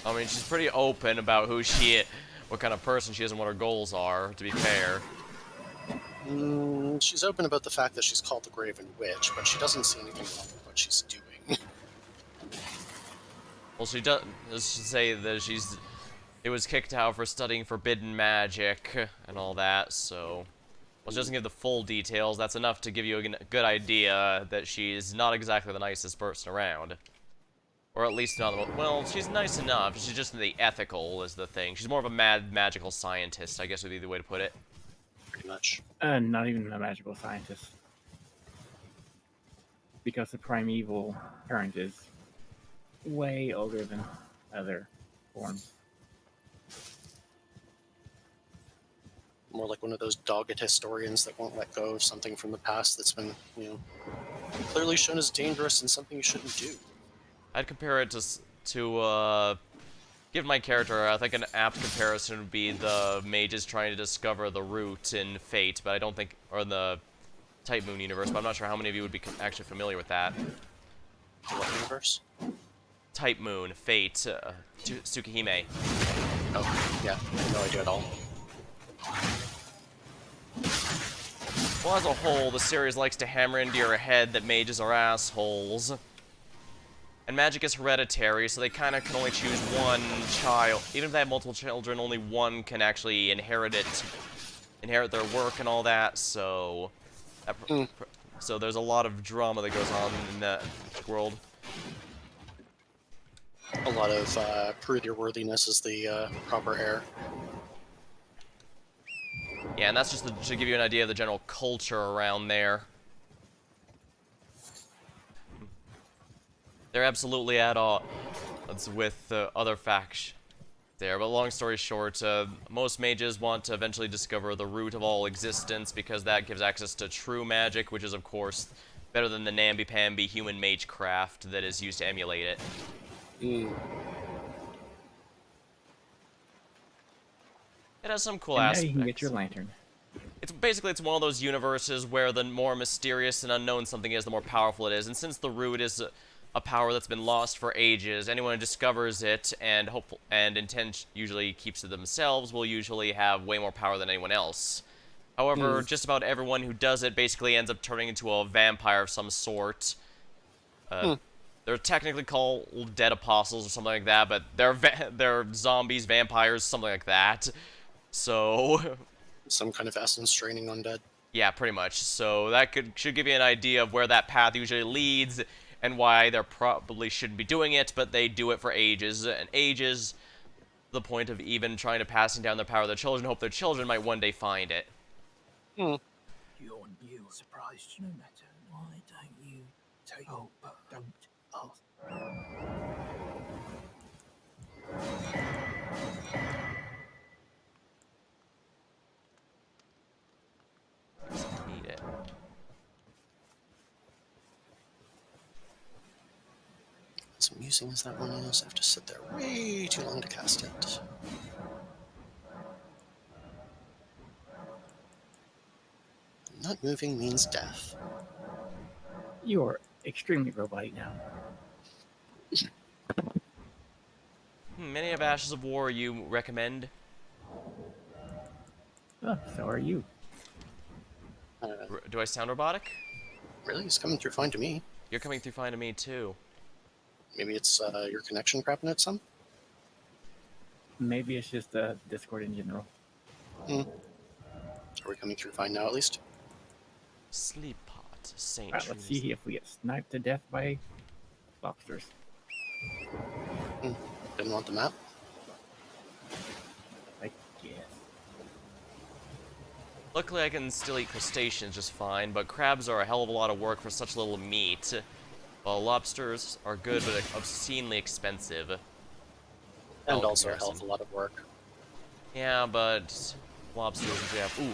I mean, she's pretty open about who she is, what kind of person she is, and what her goals are, to be fair. She's open about the fact that she's called the Graven Witch, but she doesn't see anything wrong with what she's doing. Well, she does say that it was kicked out for studying forbidden magic and all that, so... Well, she doesn't give the full details. That's enough to give you a good idea that she's not exactly the nicest person around. Or at least not the well, she's nice enough. She's just the ethical is the thing. She's more of a mad magical scientist, I guess would be the way to put it. Pretty much. Not even a magical scientist. Because the primeval current is way older than other forms. More like one of those dogged historians that won't let go of something from the past that's been, clearly shown as dangerous and something you shouldn't do. I'd compare it given my character, I think an apt comparison would be the mages trying to discover the root in Fate, but I don't think, or in the Type Moon universe, but I'm not sure how many of you would be actually familiar with that. What universe? Type Moon, Fate, Tsukihime. Oh, yeah, no idea at all. Well, as a whole, the series likes to hammer into your head that mages are assholes. And magic is hereditary, so they kind of can only choose one child. Even if they have multiple children, only one can actually inherit their work and all that, so... So there's a lot of drama that goes on in that world. A lot of prove your worthiness as the proper heir. Yeah, and that's just to give you an idea of the general culture around there. They're absolutely at odds with other factions there, but long story short, most mages want to eventually discover the root of all existence because that gives access to true magic, which is, of course, better than the namby-pamby human mage craft that is used to emulate it. Mm. It has some cool And aspects. now you can get your lantern. It's one of those universes where the more mysterious and unknown something is, the more powerful it is. And since the root is a power that's been lost for ages, anyone who discovers it and usually keeps it themselves will usually have way more power than anyone else. However, just about everyone who does it basically ends up turning into a vampire of some sort. They're technically called dead apostles or something like that, but they're zombies, vampires, something like that. So... Some kind of essence draining undead. Yeah, pretty much. So that should give you an idea of where that path usually leads and why they probably shouldn't be doing it, but they do it for ages and ages. The point of even trying to passing down their power to their children, hope their children might one day find it. You're new, surprised no matter. Why don't you take? Oh, but don't ask. Need it. As amusing as that one is, I have to sit there way too long to cast it. Not moving means death. You are extremely robotic now. Many of Ashes of War you recommend? Oh, so are you. Do I sound robotic? Really? It's coming through fine to me. You're coming through fine to me, too. Maybe it's your connection crapping it some? Maybe it's just Discord in general. Are we coming through fine now, at least? Sleep pot, Saint Alright, let's see if we get sniped to death by lobsters. Didn't want the map? I guess. Luckily, I can still eat crustaceans just fine, but crabs are a hell of a lot of work for such little meat. While lobsters are good, but obscenely expensive. And also a hell of a lot of work. Yeah, but lobsters usually have... Ooh.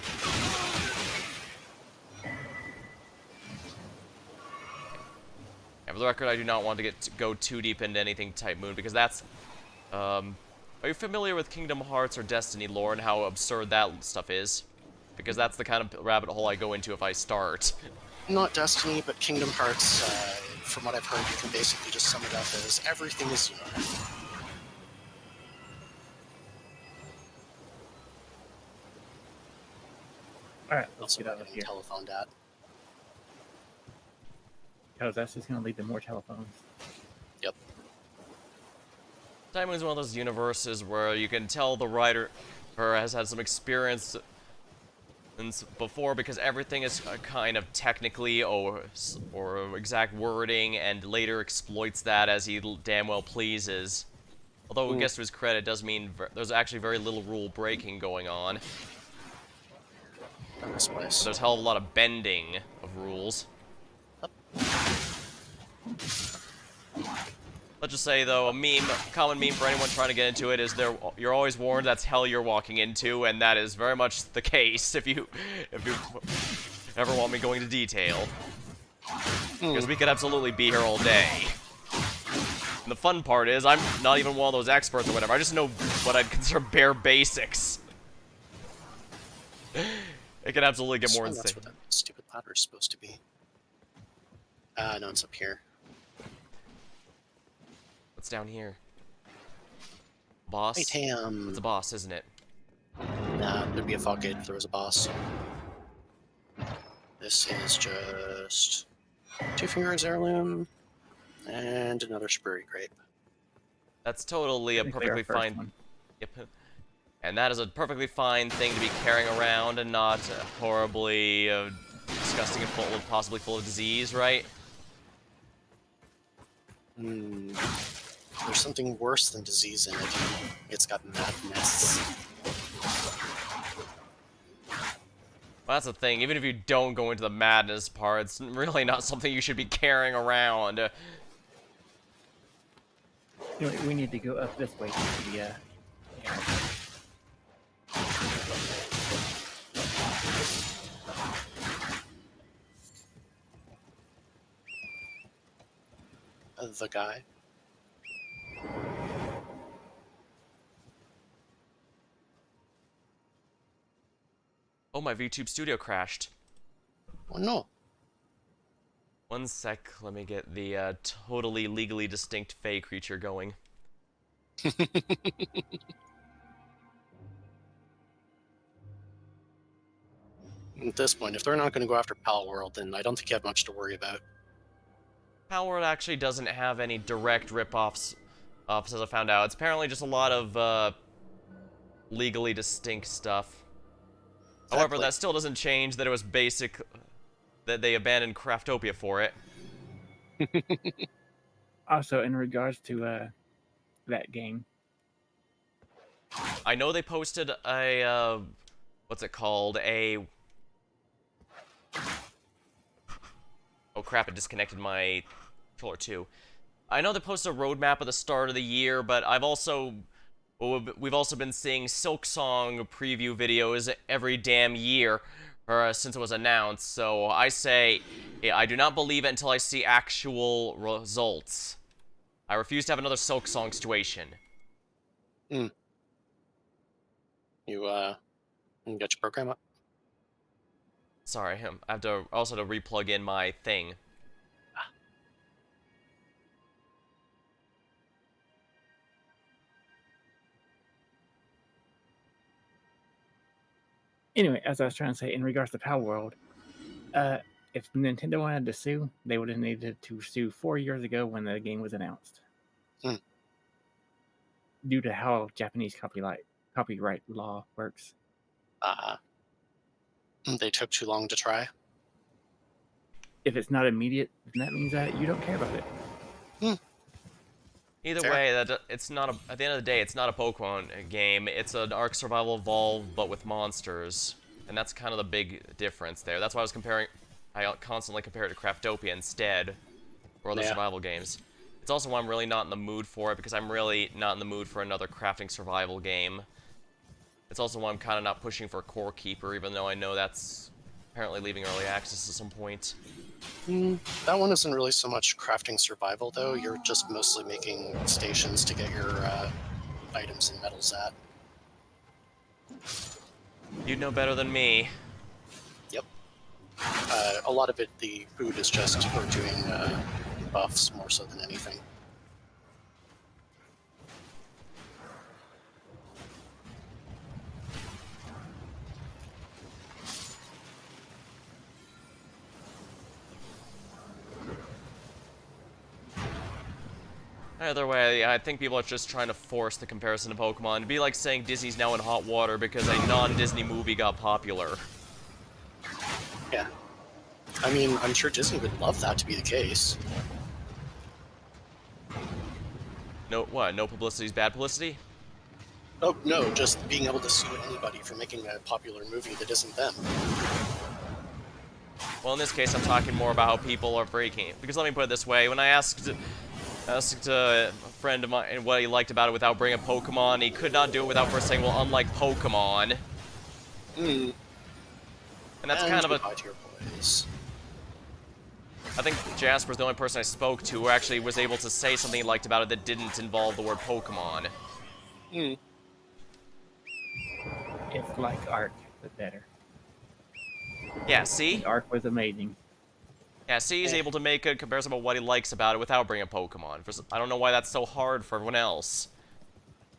Yeah, for the record, I do not want to go too deep into anything Type Moon, because that's... Are you familiar with Kingdom Hearts or Destiny lore and how absurd that stuff is? Because that's the kind of rabbit hole I go into if I start. Not Destiny, but Kingdom Hearts, from what I've heard, you can basically just sum it up as everything is Xenomorph. Alright, let's Also, get out of getting here. telephoned at. Because that's just going to lead to more telephones. Yep. Type Moon is one of those universes where you can tell the writer has had some experience before, because everything is kind of technically or exact wording, and later exploits that as he damn well pleases. Although, I guess to his credit, does mean there's actually very little rule breaking going on. This place. There's a hell of a lot of bending of rules. Let's just say, though, a common meme for anyone trying to get into it is you're always warned that's hell you're walking into, and that is very much the case if you ever want me going into detail. Because we could absolutely be here all day. And the fun part is, I'm not even one of those experts or whatever, I just know what I'd consider bare basics. It can absolutely get more insane. That's what that stupid ladder is supposed to be. No, it's up here. What's down here? Boss? Hey, Tam. It's a boss, isn't it? Nah, there'd be a fog gate if there was a boss. This is just 2 fingers heirloom and another Spree grape. That's totally a perfectly fine. One. Yep. And that is a perfectly fine thing to be carrying around and not horribly disgusting and possibly full of disease, right? There's something worse than disease in it. It's got madness. Well, that's the thing. Even if you don't go into the madness part, it's really not something you should be carrying around. You know, we need to go up this way to the The guy. Oh, my VTube studio crashed. Oh no. One sec, let me get the totally legally distinct Fey creature going. At this point, if they're not going to go after Pal World, then I don't think you have much to worry about. Pal World actually doesn't have any direct rip-offs, as I found out. It's apparently just a lot of legally distinct stuff. Exactly. However, that still doesn't change that it was basic, that they abandoned Craftopia for it. Also, in regards to that game, I know they posted a, what's it called, a... Oh crap, it disconnected my controller too. I know they posted a roadmap at the start of the year, but we've also been seeing Silksong preview videos every damn year since it was announced, so I say I do not believe it until I see actual results. I refuse to have another Silksong situation. You got your program up? Sorry, I have to also to replug in my thing. anyway, as I was trying to say, in regards to Pal World, if Nintendo wanted to sue, they would have needed to sue 4 years ago when the game was announced. Due to how Japanese copyright law works. They took too long to try. If it's not immediate, then that means that you don't care about it. Either Fair. way, it's not at the end of the day, it's not a Pokemon game. It's an Ark Survival Evolved, but with monsters, and that's kind of the big difference there. That's why I constantly compare it to Craftopia instead, or other survival games. It's also why I'm really not in the mood for it, because I'm really not in the mood for another crafting survival game. It's also why I'm kind of not pushing for Core Keeper, even though I know that's apparently leaving early access at some point. That one isn't really so much crafting survival, though. You're just mostly making stations to get your items and metals at. You'd know better than me. Yep. A lot of it, the food is just for doing buffs more so than anything. Either way, I think people are just trying to force the comparison to Pokemon. It'd be like saying Disney's now in hot water because a non-Disney movie got popular. Yeah. I mean, I'm sure Disney would love that to be the case. No, what? No publicity is bad publicity? Oh, no, just being able to sue anybody for making a popular movie that isn't them. Well, in this case, I'm talking more about how people are breaking it. Because let me put it this way, when I asked Asked a friend of mine what he liked about it without bringing Pokemon. He could not do it without first saying, well, unlike Pokemon. Hmm. And that's kind of a... goodbye to your boys. I think Jasper's the only person I spoke to who actually was able to say something he liked about it that didn't involve the word Pokemon. Hmm. It's like Ark, but better. Yeah, see? The Ark was amazing. Yeah, see, he's able to make a comparison about what he likes about it without bringing Pokemon. I don't know why that's so hard for everyone else.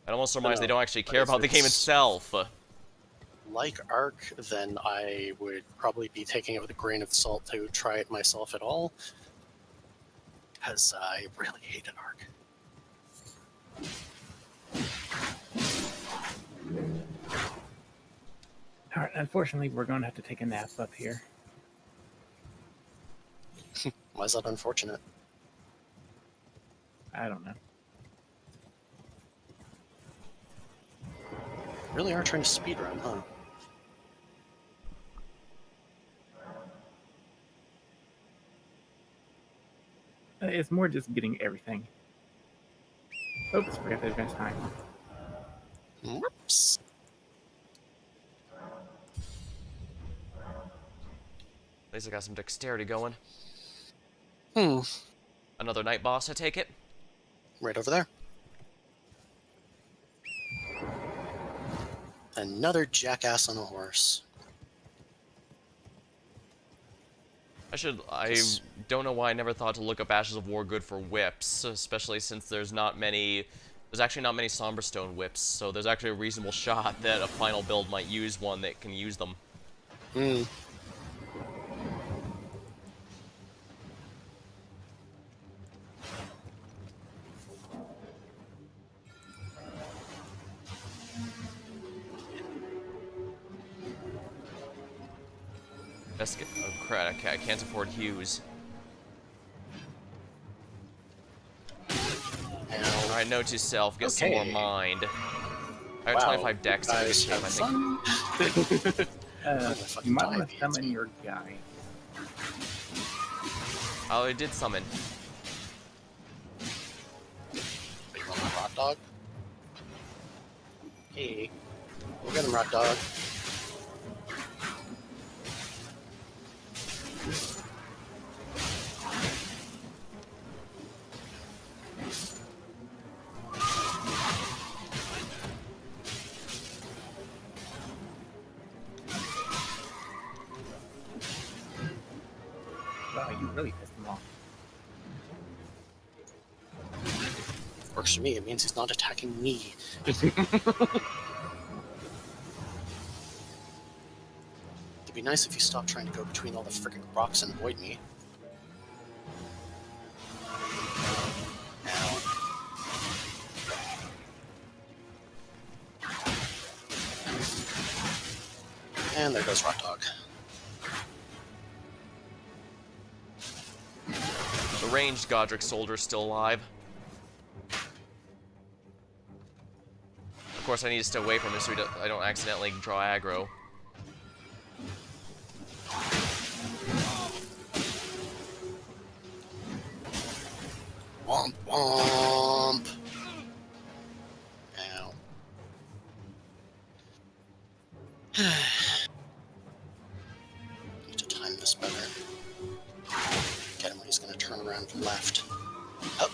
It almost reminds me they don't actually care about the game itself. Like Ark, then I would probably be taking it with a grain of salt to try it myself at all. Because I really hated Ark. Alright, unfortunately, we're going to have to take a nap up here. Why is that unfortunate? I don't know. Really are trying to speedrun, huh? It's more just getting everything. Oops, forgot the advance time. Whoops. At least I got some dexterity going. Hmm. Another night boss, I take it? Right over there. Another jackass on a horse. I don't know why I never thought to look up Ashes of War good for whips, especially since there's actually not many Somberstone whips, so there's actually a reasonable shot that a final build might use one that can use them. Hmm. Best get, oh crap, I can't afford Hughes. Alright, note to self, get some more mind. I got 25 decks in this game, I think. You might want to summon your guy. Oh, it did summon. You want a rock dog? Hey, go get him, rock dog. Wow, you really pissed him off. Works for me, it means he's not attacking me. It'd be nice if you stopped trying to go between all the freaking rocks and avoid me. Ow. And there goes Rock Dog. The ranged Godric soldier's still alive. Of course, I need to stay away from him so I don't accidentally draw aggro. Womp womp. Ow. Need to time this better. Get him when he's gonna turn around left. Oh.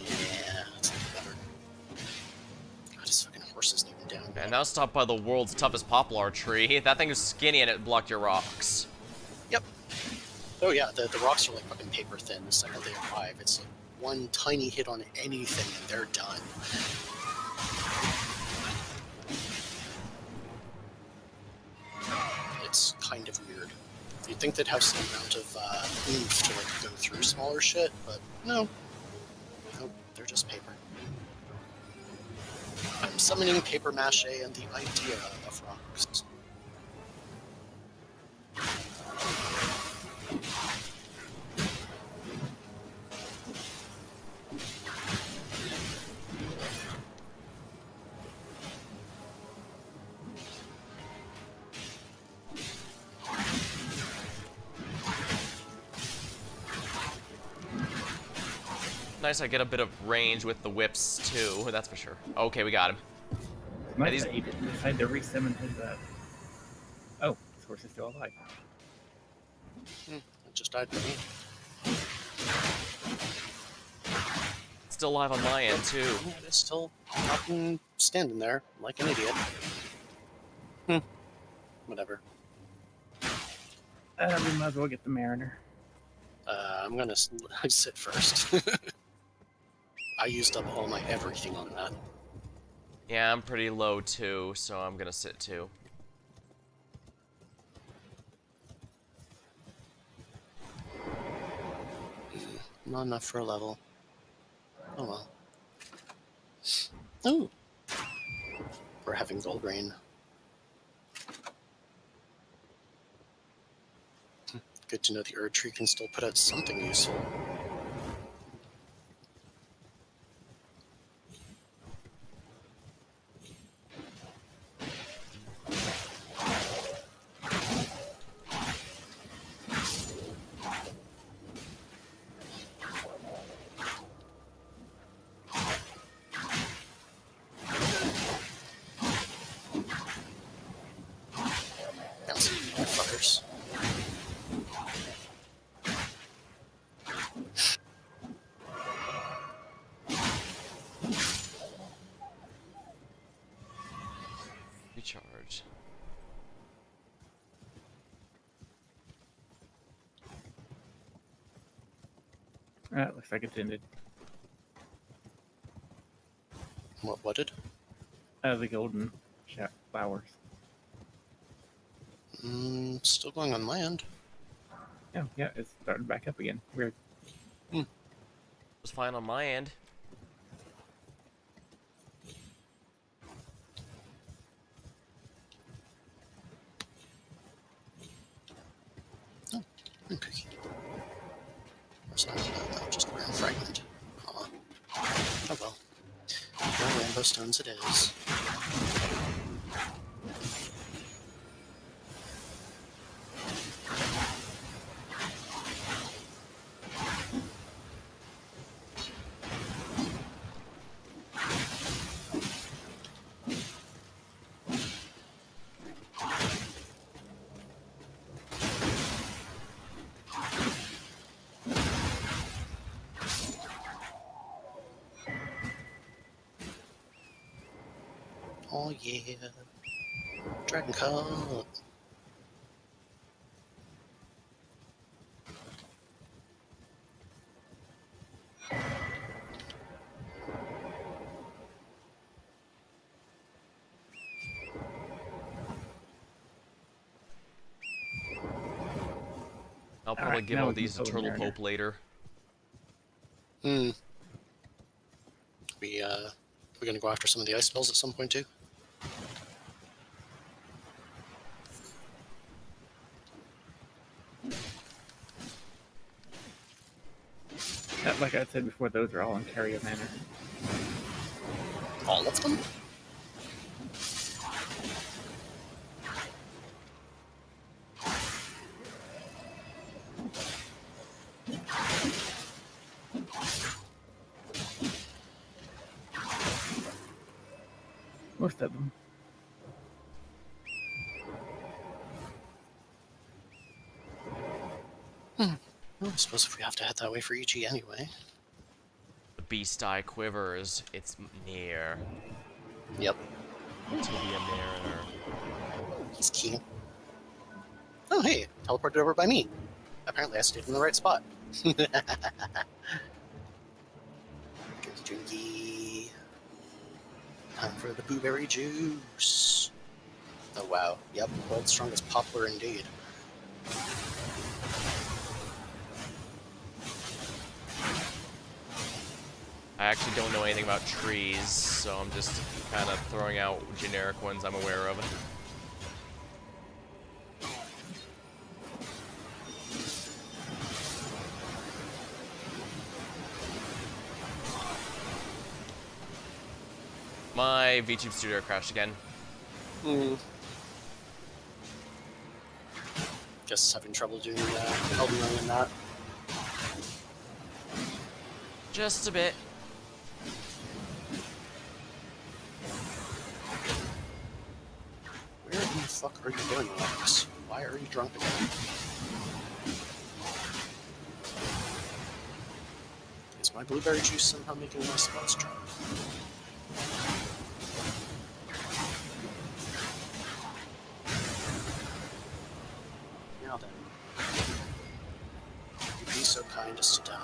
Yeah, that's a little better. God, his fucking horse isn't even down. And now stopped by the world's toughest poplar tree. That thing is skinny and it blocked your rocks. Yep. Oh yeah, the rocks are like fucking paper thin the second they arrive. It's like one tiny hit on anything and they're done. It's kind of weird. You'd think they'd have some amount of oomph to like go through smaller shit, but no. Nope, they're just paper. I'm summoning paper mache and the idea of rocks. Nice, I get a bit of range with the whips too. That's for sure. Okay, we got him. Nice these- that he decided to re-summon his. Oh, his horse is still alive. It just died for me. Still alive on my end too. Yeah, it is still fucking standing there like an idiot. Whatever. We might as well get the Mariner. I'm gonna sit first. I used up all my everything on that. Yeah, I'm pretty low too, so I'm gonna sit too. Not enough for a level. Oh well. Ooh. We're having gold rain. Good to know the Erd tree can still put out something useful. Bouncy motherfuckers. Recharge. Looks like it's ended. What did? The golden flowers. Still going on my end. Oh, yeah, it's starting back up again. Weird. It was fine on my end. Okay. Where's that? No, just a random fragment. Aw. Oh well. More rainbow stones it is. Oh yeah. Dragon Cup. I'll probably Alright, give now all we can these to go with Turtle Mariner. Pope later. We're gonna go after some of the ice spells at some point too. Like I said before, those are all in Carrier Manor. All of them? Most of them. Well, I suppose if we have to head that way for EG anyway. The beast eye quivers. It's near. Yep. To be a mariner. He's keen. Oh hey, teleported over by me. Apparently I stayed in the right spot. Drinky. Time for the blueberry juice. Oh wow. Yep, world's strongest poplar indeed. I actually don't know anything about trees, so I'm just kind of throwing out generic ones I'm aware of. My VTube studio crashed again. Just having trouble doing Elden Ring and that. Just a bit. Where in the fuck are you going, Alex? Why are you drunk again? Is my blueberry juice somehow making my spells drunk? Now then, you'd be so kind as to die.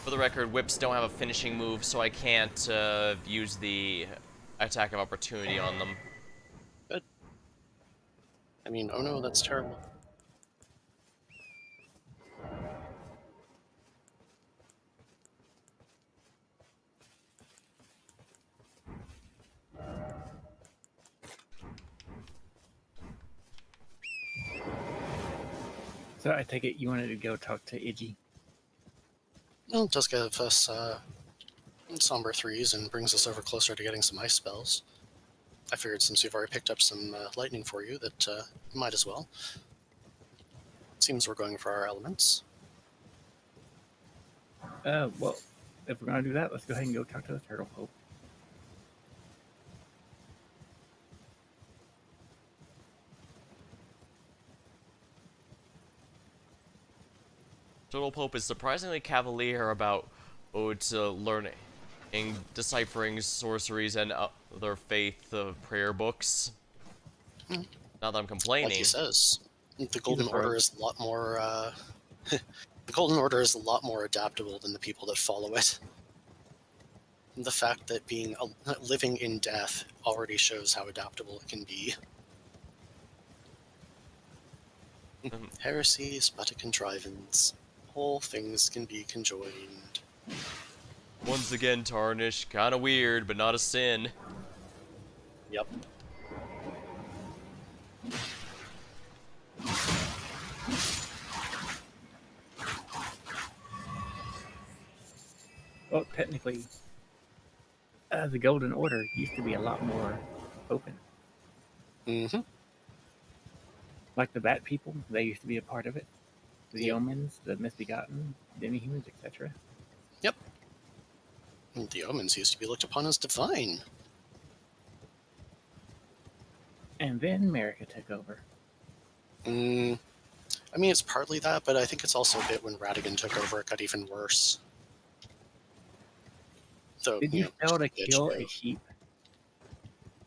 For the record, whips don't have a finishing move, so I can't use the attack of opportunity on them. Good. I mean, oh no, that's terrible. So I take it you wanted to go talk to Iggy. Well, it does give us somber 3s and brings us over closer to getting some ice spells. I figured since you've already picked up some lightning for you that might as well. Seems we're going for our elements. Well, if we're gonna do that, let's go ahead and go talk to the Turtle Pope. Turtle Pope is surprisingly cavalier about learning, deciphering sorceries and other faith prayer books. Not that I'm complaining. Like he says, the Golden Order is a lot more. The Golden Order is a lot more adaptable than the people that follow it. The fact that living in death already shows how adaptable it can be. Heresy is but a contrivance. All things can be conjoined. Once again, Tarnish. Kinda weird, but not a sin. Yep. Well, technically, the Golden Order used to be a lot more open. Mm-hmm. Like the Bat People, they used to be a part of it. The Omens, the Misbegotten, Demi-Humans, etc. Yep. The Omens used to be looked upon as divine. And then America took over. I mean, it's partly that, but I think it's also a bit when Radigan took over, it got even worse. So, Did you fail to kill a sheep?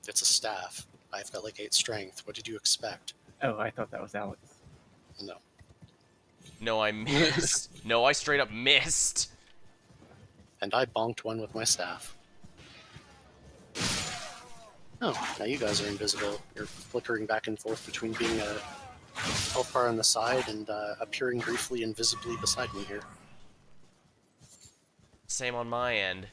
It's a staff. I've got like 8 strength. What did you expect? Oh, I thought that was Alex. No. No, I missed. No, I straight up missed. And I bonked one with my staff. Oh, now you guys are invisible. You're flickering back and forth between being a health bar on the side and appearing briefly invisibly beside me here. Same on my end.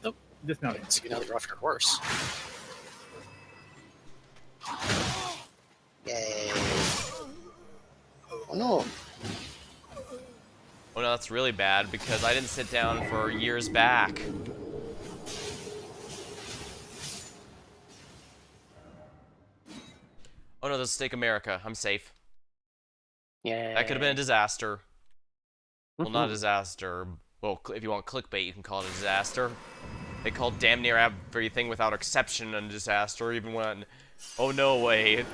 Nope. Dismounted. See, now that you're off your horse. Yay. Oh no. Oh no, that's really bad because I didn't sit down for years back. Oh no, there's Stake America. I'm safe. Yeah. That could have been a disaster. Well, not a disaster. Well, if you want clickbait, you can call it a disaster. They called damn near everything without exception a disaster, even when... Oh, no way.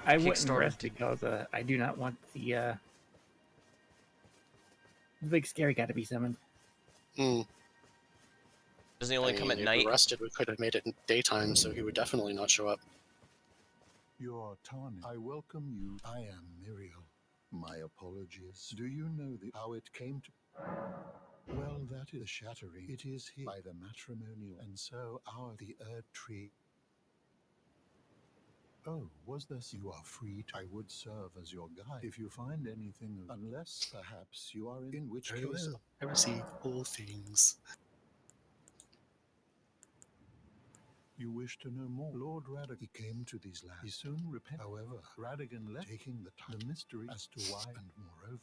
I wouldn't rest because I do not want the big scary guy to be summoned. Hmm. Doesn't he only come at night? If we rested, we could have made it in daytime, so he would definitely not show up. Your Tarnish, I welcome you. I am Muriel. My apologies. Do you know how it came to... Well, that is shattering. It is here by the matrimonial, and so the Erd Tree. Oh, was this? You are free to... I would serve as your guide if you find anything, unless perhaps you are in which Very case... well. I receive all things. You wish to know more? Lord Radigan came to these lands. He soon repented. However, Radigan left, taking the mystery as to why, and moreover...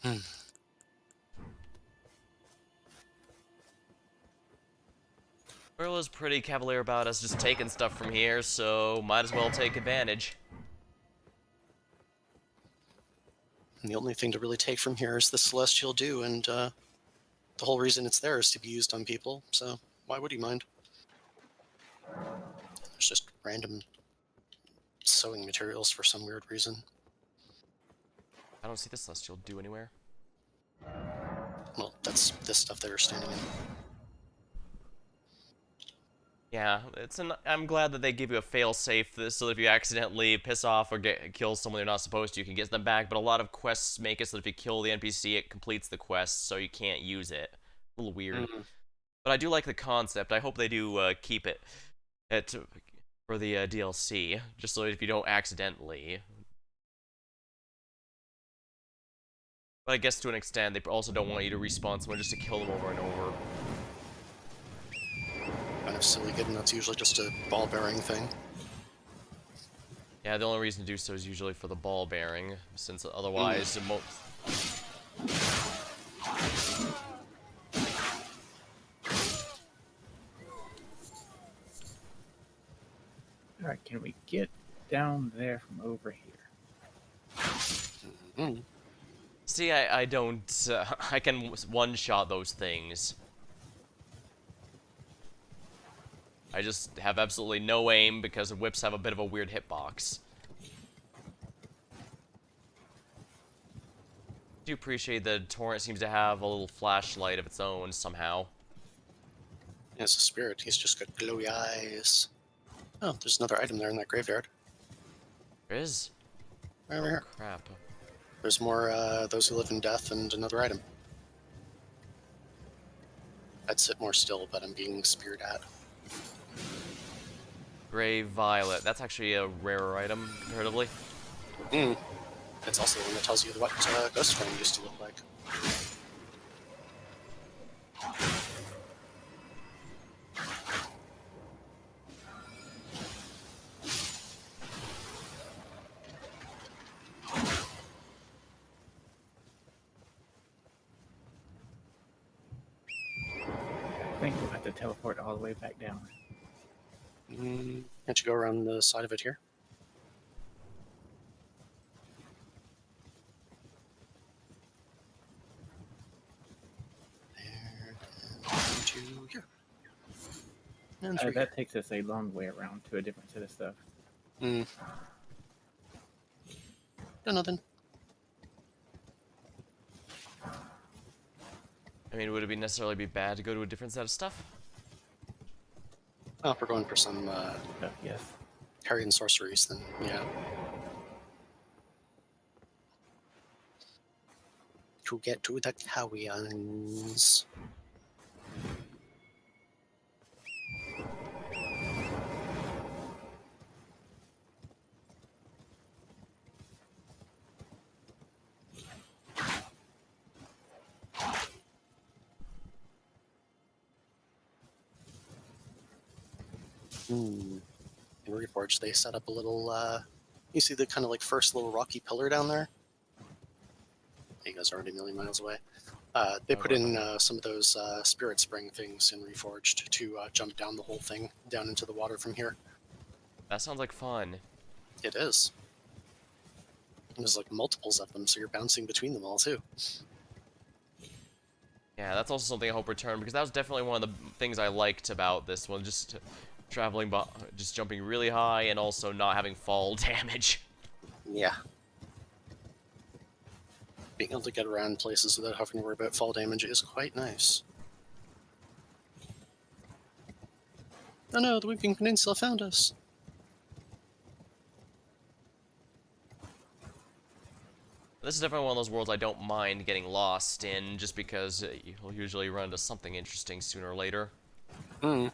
Hmm. Merla's pretty cavalier about us just taking stuff from here, so might as well take advantage. And the only thing to really take from here is the Celestial Dew, and the whole reason it's there is to be used on people, so why would he mind? There's just random sewing materials for some weird reason. I don't see the Celestial Dew anywhere. Well, that's this stuff they were standing in. Yeah, I'm glad that they give you a fail-safe so that if you accidentally piss off or kill someone you're not supposed to, you can get them back, but a lot of quests make it so that if you kill the NPC, it completes the quest, so you can't use it. A little weird. Mm-hmm. But I do like the concept. I hope they do keep it for the DLC, just so that if you don't accidentally. But I guess to an extent, they also don't want you to respawn someone just to kill them over and over. Kind of silly, given that's usually just a ball-bearing thing. Yeah, the only reason to do so is usually for the ball bearing, since otherwise Alright, can we get down there from over here? Mm-hmm. See, I don't... I can one-shot those things. I just have absolutely no aim because the whips have a bit of a weird hitbox. I do appreciate that Torrent seems to have a little flashlight of its own somehow. As a spirit, he's just got glowy eyes. Oh, there's another item there in that graveyard. There is? Right over here. Crap. There's more those who live in death and another item. I'd sit more still, but I'm being speared at. Gray Violet. That's actually a rarer item, comparatively. Mm. It's also the one that tells you what Ghost Flame used to look like. I think we'll have to teleport all the way back down. Can't you go around the side of it here? There, and to here. And through That takes us a long way around to a different set of stuff. here. Done nothing. I mean, would it necessarily be bad to go to a different set of stuff? Oh, if we're going for some Yes. Harry and sorceries, then yeah. To get to the Cowians. In Reforged, they set up a little, you see the kind of like first little rocky pillar down there? You guys are already a million miles away. They put in some of those spirit spring things in Reforged to jump down the whole thing, down into the water from here. That sounds like fun. It is. And there's like multiples of them, so you're bouncing between them all too. Yeah, that's also something I hope return, because that was definitely one of the things I liked about this one, just traveling, just jumping really high and also not having fall damage. Yeah. Being able to get around places without having to worry about fall damage is quite nice. Oh no, the Weeping Peninsula found us! This is definitely one of those worlds I don't mind getting lost in, just because you'll usually run into something interesting sooner or later. Hope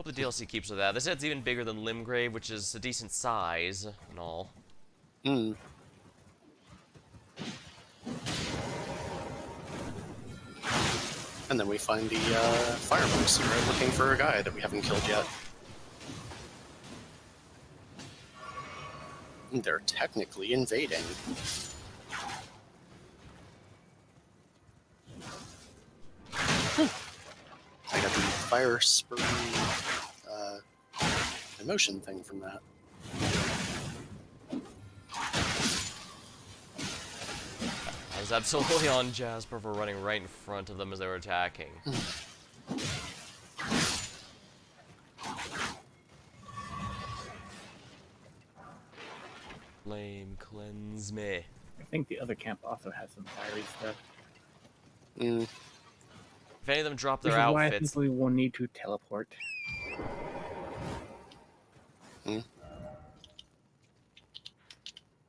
the DLC keeps with that. This head's even bigger than Limgrave, which is a decent size and all. And then we find the fire monks who are looking for a guy that we haven't killed yet. They're technically invading. I got the fire spurry emotion thing from that. I was absolutely on Jasper for running right in front of them as they were attacking. Flame cleanse me. I think the other camp also has some fiery stuff. If any of them drop Which their is why I outfits, think we will need to teleport.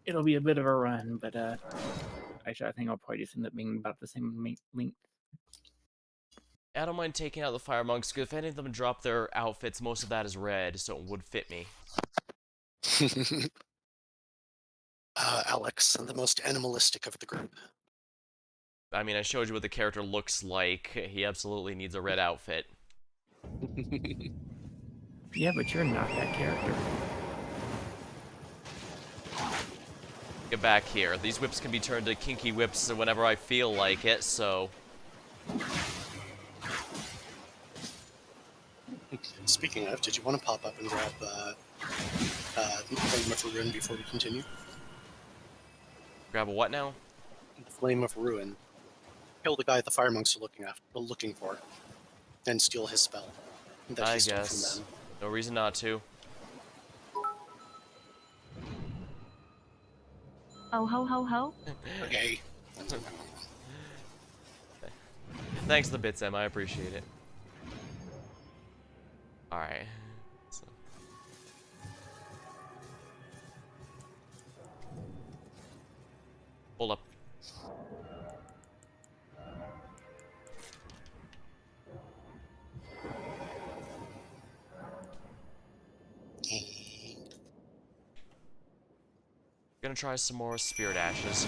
It'll be a bit of a run, but actually I think I'll probably just end up being about the same length. I don't mind taking out the fire monks, because if any of them drop their outfits, most of that is red, so it would fit me. Alex, the most animalistic of the group. I mean, I showed you what the character looks like. He absolutely needs a red outfit. Yeah, but you're not that character. Get back here. These whips can be turned to kinky whips whenever I feel like it, so... Speaking of, did you want to pop up and grab Flame of Ruin before we continue? Grab a what now? Flame of Ruin. Kill the guy the fire monks are looking for, and steal his spell. That I he stole guess. from them. No reason not to. Oh ho ho ho. Okay. Thanks for the bits, Em. I appreciate it. Alright. So. Hold up. Gonna try some more spirit ashes.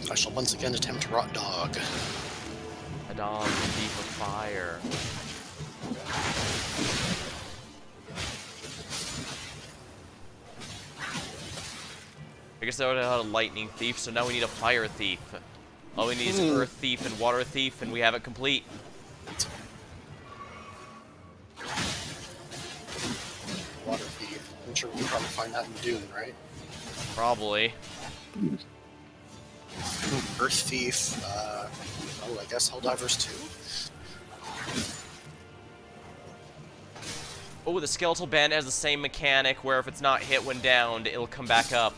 I shall once again attempt Rot Dog. A dog can be for fire. I guess I would have had a lightning thief, so now we need a fire thief. All we need is earth thief and water thief, and we have it complete. Water thief. I'm sure we can probably find that in Dune, right? Probably. Earth thief. Oh, I guess Helldivers too. Oh, the skeletal band has the same mechanic where if it's not hit when downed, it'll come back up.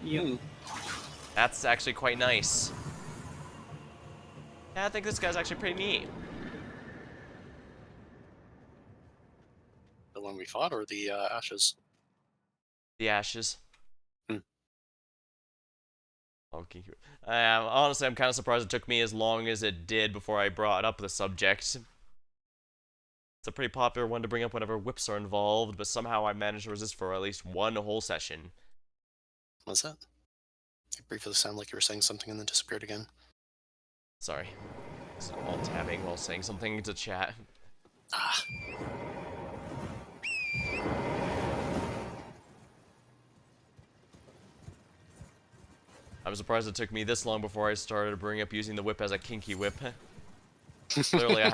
Yep. That's actually quite nice. Yeah, I think this guy's actually pretty neat. The one we fought, or the ashes? The ashes. Okay. Honestly, I'm kind of surprised it took me as long as it did before I brought up the subject. It's a pretty popular one to bring up whenever whips are involved, but somehow I managed to resist for at least one whole session. What's that? It briefly sounded like you were saying something and then disappeared again. Sorry. So all tabbing while saying something to chat. Ah. I'm surprised it took me this long before I started to bring up using the whip as a kinky whip. Clearly, I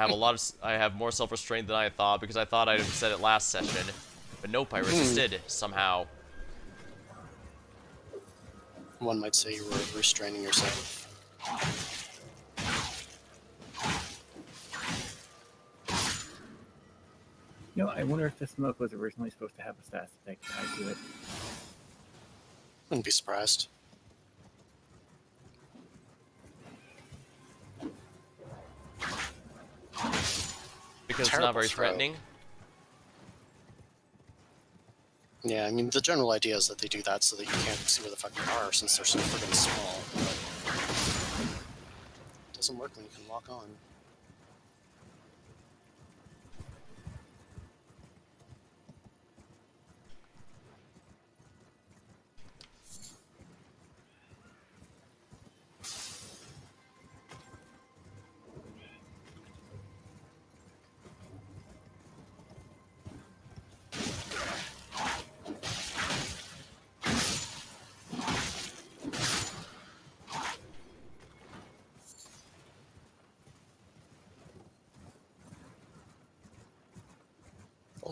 have more self-restraint than I thought, because I thought I'd have said it last session. But nope, I resisted, somehow. One might say you were restraining yourself. You know, I wonder if the smoke was originally supposed to have a status effect tied to it. Wouldn't be surprised. Because it's not very threatening. Yeah, I mean, the general idea is that they do that so that you can't see where the fuck you are, since they're so friggin' small. But it doesn't work when you can lock on.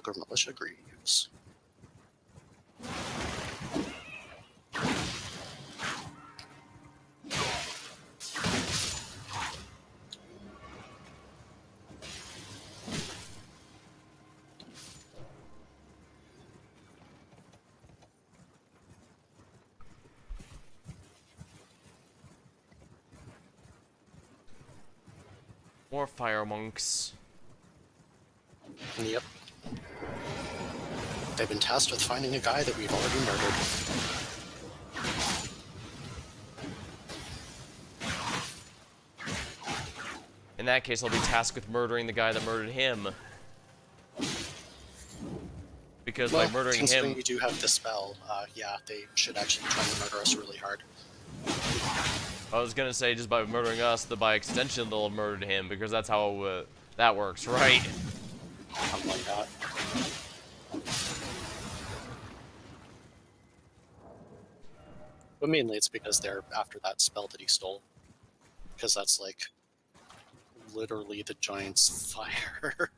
Booker Militia Greaves. More fire monks. Yep. They've been tasked with finding a guy that we've already murdered. In that case, I'll be tasked with murdering the guy that murdered him. Because by murdering considering him... we do have the spell, yeah, they should actually try to murder us really hard. I was gonna say, just by murdering us, that by extension they'll have murdered him, because that's how that works, right? Something like that. But mainly it's because they're after that spell that he stole. Because that's like literally the giant's fire.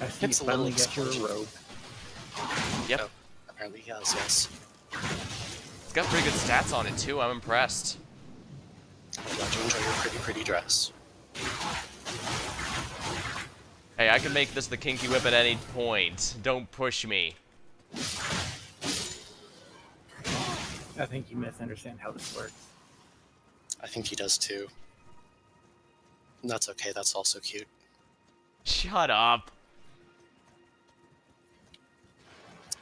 I see you It's a little finally got your explosion. robe. Yep. Oh, apparently he has, yes. It's got pretty good stats on it, too. I'm impressed. I'll let you enjoy your pretty dress. Hey, I can make this the kinky whip at any point. Don't push me. I think you misunderstand how this works. I think he does too. And that's okay, that's also cute. Shut up.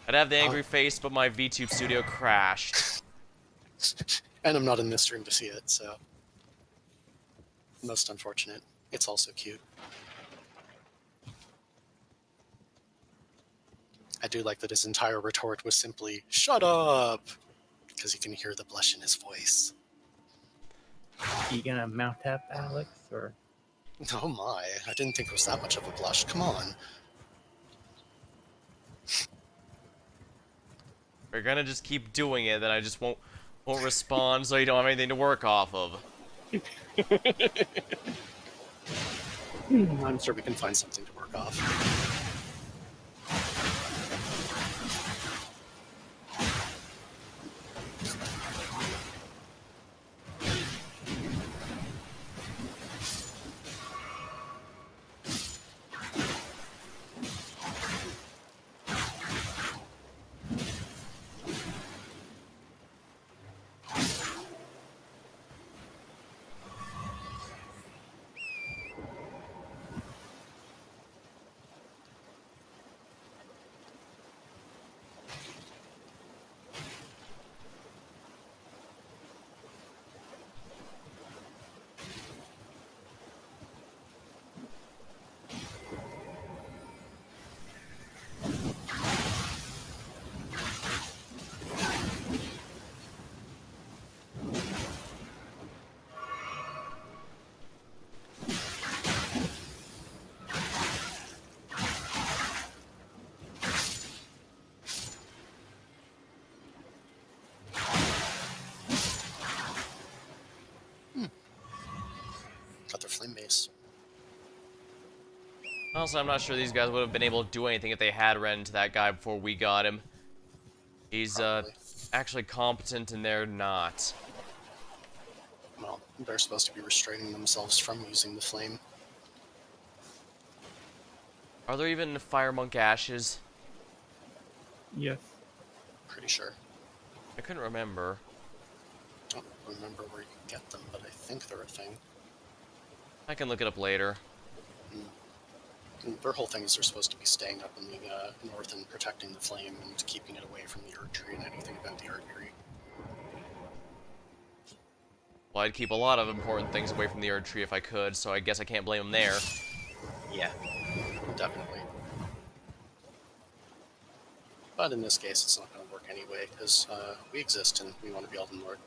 I'd have the angry face, but my VTube studio crashed. And I'm not in this room to see it, so... Most unfortunate. It's also cute. I do like that his entire retort was simply, "Shut up!" Because you can hear the blush in his voice. You gonna mount up, Alex, or? Oh my, I didn't think it was that much of a blush. Come on. We're gonna just keep doing it, then I just won't respond, so you don't have anything to work off of. I'm sure we can find something to work off. Got their flame base. Also, I'm not sure these guys would have been able to do anything if they had ran into that guy before we got him. He's, actually competent and they're not. Well, they're supposed to be restraining themselves from using the flame. Are there even fire monk ashes? Yes. Pretty sure. I couldn't remember. I don't remember where you can get them, but I think they're a thing. I can look it up later. And their whole thing is they're supposed to be staying up in the north and protecting the flame and keeping it away from the Erd Tree and anything about the Erd Tree. Well, I'd keep a lot of important things away from the Erd Tree if I could, so I guess I can't blame them there. Yeah, definitely. But in this case, it's not going to work anyway, because we exist and we want to be Elden Lord.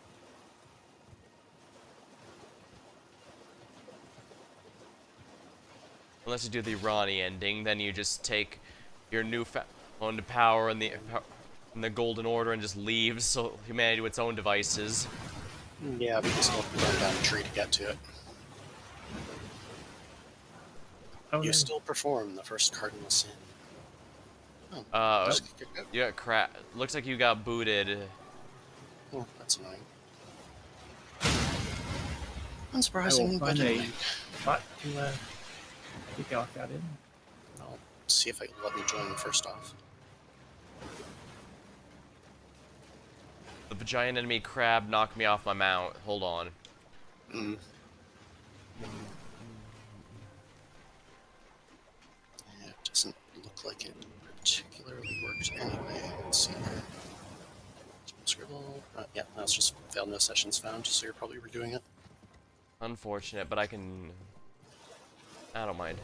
Unless you do the Ronnie ending, then you just take your newfound power and the Golden Order and just leave so humanity to its own devices. Yeah, we can still run down a tree to get to it. Oh, You no. still perform the first cardinal sin. Oh, just get kicked out. Yeah, crap. Looks like you got booted. Oh, that's annoying. I will Unsurprising, but find a annoying. spot to kick off out in. I'll see if it'll let me join first off. The giant enemy crab knocked me off my mount. Hold on. Mm. Yeah, it doesn't look like it particularly worked anyway. Let's see here. Scribble. Yeah, that's just failed no sessions found, so you're probably redoing it. Unfortunate, but I can... I don't mind.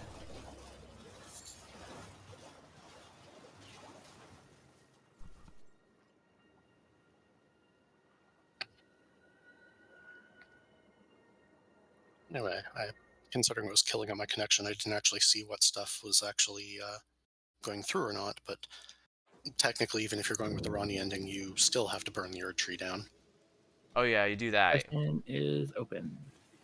Anyway, considering it was killing on my connection, I didn't actually see what stuff was actually going through or not, but technically, even if you're going with the Ronnie ending, you still have to burn the Erd tree down. Oh yeah, you do that. Session is open.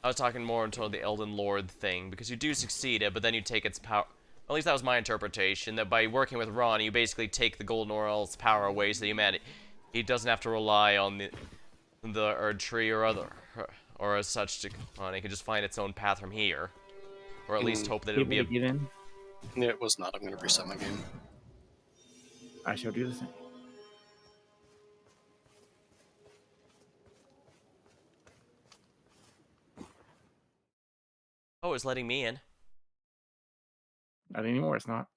I was talking more into the Elden Lord thing, because you do succeed it, but then you take its power... At least that was my interpretation, that by working with Ron, you basically take the Golden Oral's power away so that he doesn't have to rely on the Erd tree or as such to... He can just find its own path from here. Or at least hope that it would be Able to get in? It was not. I'm going to reset my game. I shall do the same. Oh, it's letting me in. Not anymore, it's not.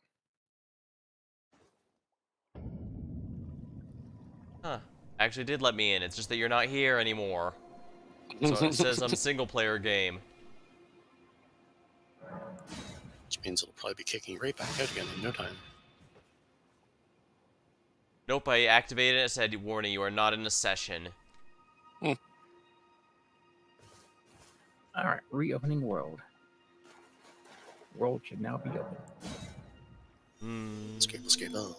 Huh. Actually did let me in, it's just that you're not here anymore. So it says I'm single-player game. Which means it'll probably be kicking you right back out again in no time. Nope, I activated it, it said, warning, you are not in a session. Alright, reopening world. World should now be open. Escape, escape. Oh.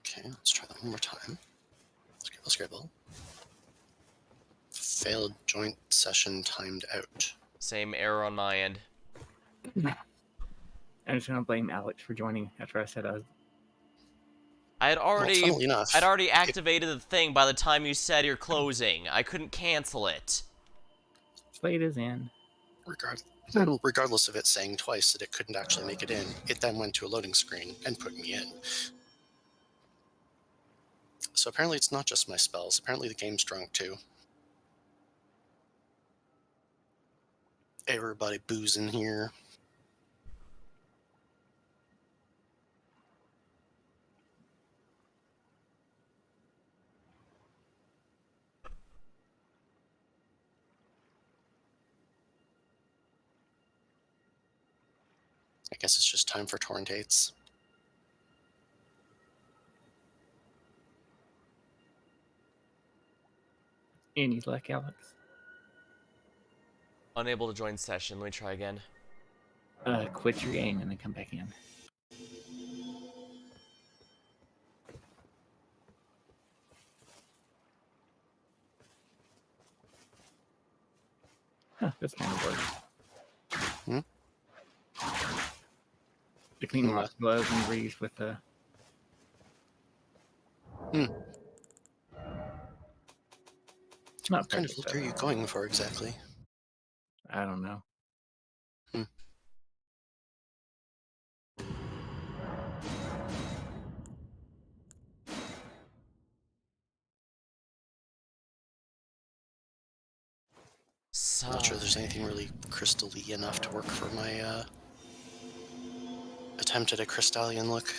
Okay, let's try that one more time. Escape, escape. Failed joint session timed out. Same error on my end. I'm just gonna blame Alex for joining after I said I was... I'd funnily enough, already activated the thing by the time you said you're closing. I couldn't cancel it. Slade is in. Regardless of it saying twice that it couldn't actually make it in, it then went to a loading screen and put me in. So apparently it's not just my spells. Apparently the game's drunk too. Everybody boozing here. I guess it's just time for torrent dates. Any luck, Alex? Unable to join session, let me try again. Quit your game and then come back in. Huh, this kind of works. The clean off gloves and grease with the... Not What kind of look are you going for exactly? I don't know. I'm not sure there's anything really crystal-y enough to work for my attempt at a crystallian look.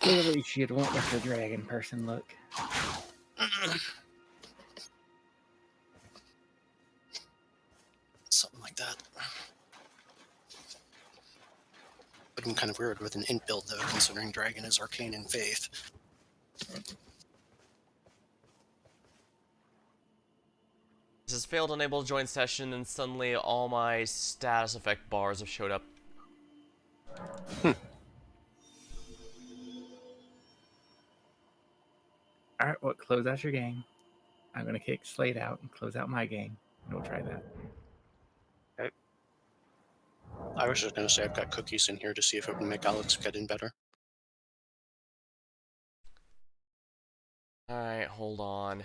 Clearly she'd want with the dragon person look. Something like that. Would have been kind of weird with an int build though, considering dragon is arcane in faith. This has failed unable to join session, and suddenly all my status effect bars have showed up. Alright, well, close out your game. I'm going to kick Slade out and close out my game. And we'll try that. Okay. I was just going to say I've got cookies in here to see if it would make Alex get in better. Alright, hold on.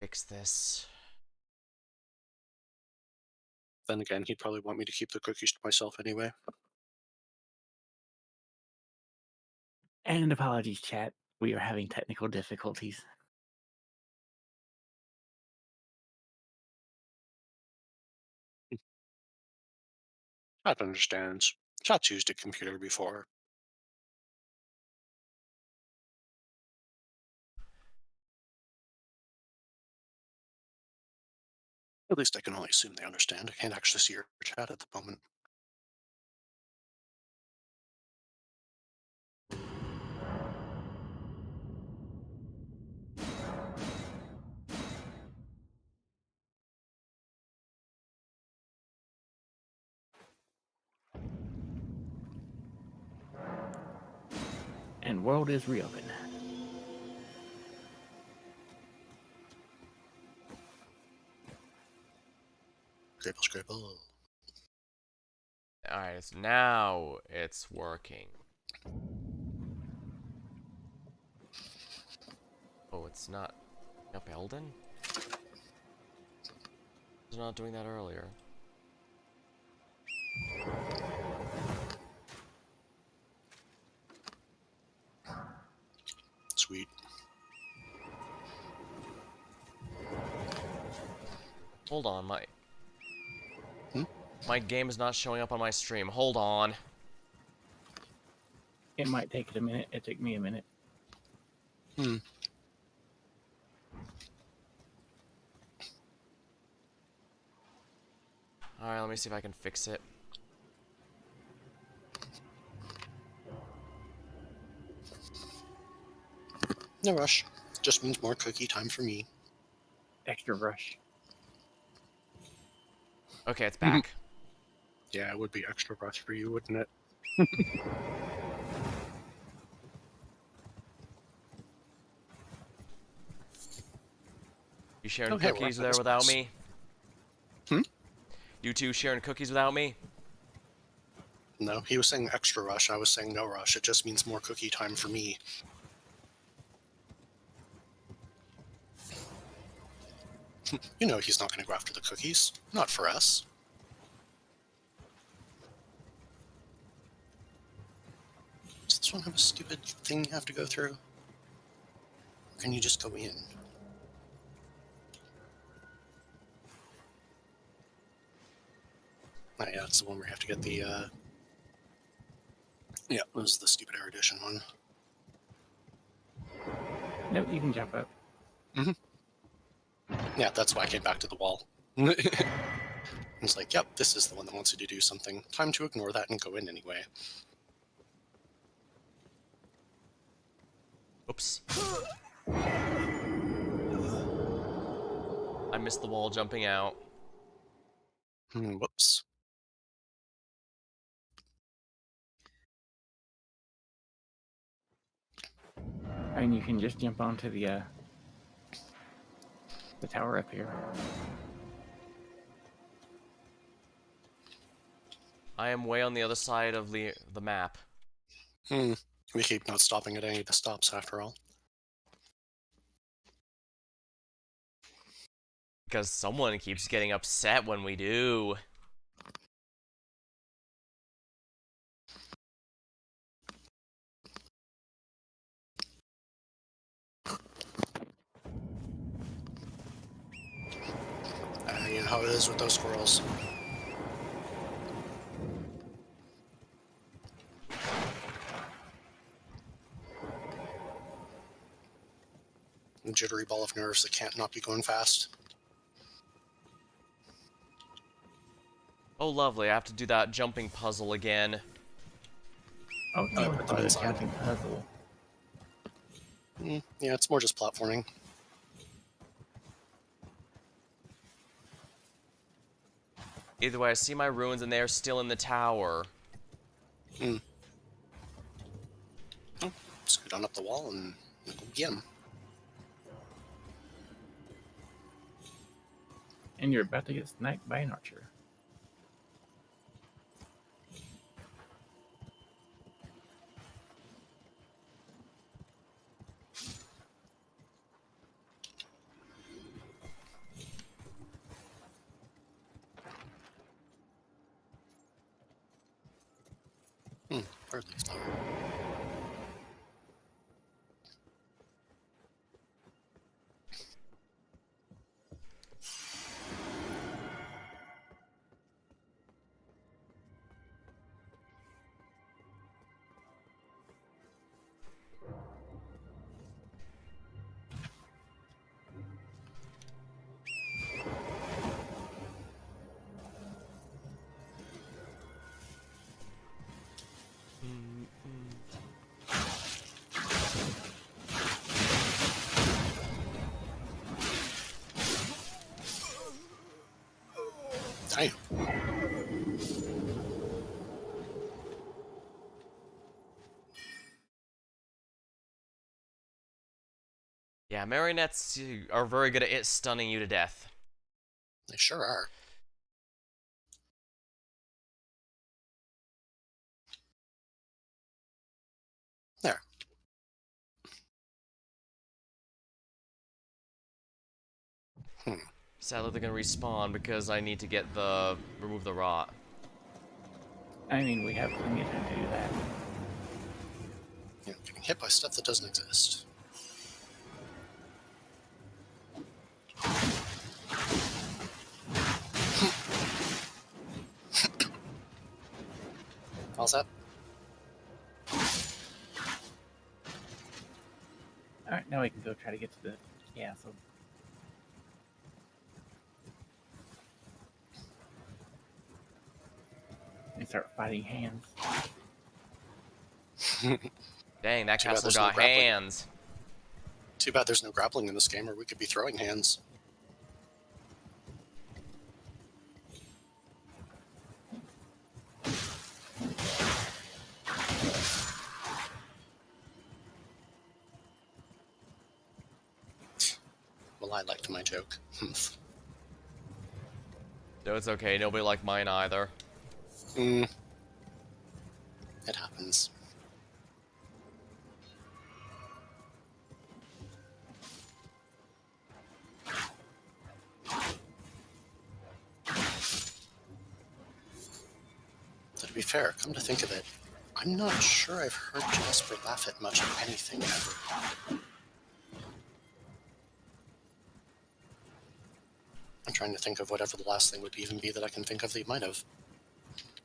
Fix this. Then again, he'd probably want me to keep the cookies to myself anyway. And apologies, chat. We are having technical difficulties. Chat understands. Chat's used a computer before. At least I can only assume they understand. I can't actually see your chat at the moment. And world is reopened. Scrabble, scrabble. Alright, so now it's working. Oh, it's not up Elden? I was not doing that earlier. Sweet. Hold on, my game is not showing up on my stream. Hold on. It might take it a minute. It took me a minute. Alright, let me see if I can fix it. No rush. Just means more cookie time for me. Extra rush. Okay, it's back. Yeah, it would be extra rush for you, wouldn't it? You sharing Okay, cookies well, there this without place. me? Hmm? You two sharing cookies without me? No, he was saying extra rush. I was saying no rush. It just means more cookie time for me. You know he's not going to go after the cookies. Not for us. Does this one have a stupid thing you have to go through? Or can you just go in? Oh yeah, it's the one where you have to get the, Yeah, it was the stupid erudition one. Nope, you can jump up. Yeah, that's why I came back to the wall. It's like, yep, this is the one that wants you to do something. Time to ignore that and go in anyway. Oops. I missed the wall jumping out. Whoops. And you can just jump onto the tower up here. I am way on the other side of the map. We keep not stopping at any of the stops after all. Because someone keeps getting upset when we do. You know how it is with those squirrels. A jittery ball of nerves that can't not be going fast. Oh, lovely. I have to do that jumping puzzle again. Oh, no, put them it's a inside. jumping puzzle. Yeah, it's more just platforming. Either way, I see my runes and they're still in the tower. Oh, scoot on up the wall and go get him. And you're about to get sniped by an archer. Bird leaf flower. Damn. Yeah, marionettes are very good at it stunning you to death. They sure are. There. Sadly, they're gonna respawn because I need to get remove the rot. I mean, we have plenty of time to do that. You know, getting hit by stuff that doesn't exist. How's that? Alright, now we can go try to get to the castle. And start fighting hands. Dang, that Too bad castle there's no got grappling. hands. Too bad there's no grappling in this game, or we could be throwing hands. Well, I liked my joke. No, it's okay. Nobody liked mine either. It happens. So to be fair, come to think of it, I'm not sure I've heard Jasper laugh at much of anything ever. I'm trying to think of whatever the last thing would even be that I can think of that he might have.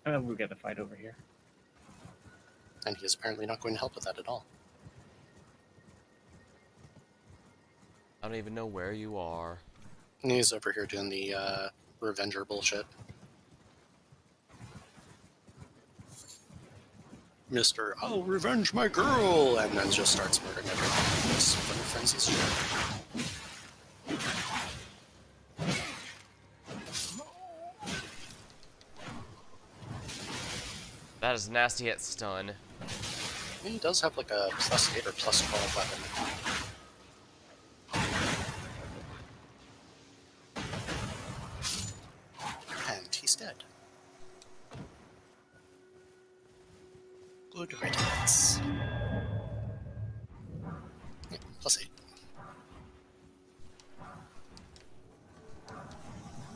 Oh, we've got to fight over here. And he is apparently not going to help with that at all. I don't even know where you are. He's over here doing the Revenger bullshit. Mr. I'll revenge my girl! And then just starts murdering everyone. This funny frenzy's shit. That is nasty at stun. He does have like a +8 or +12 weapon. And he's dead. Good riddance. Yeah, +8.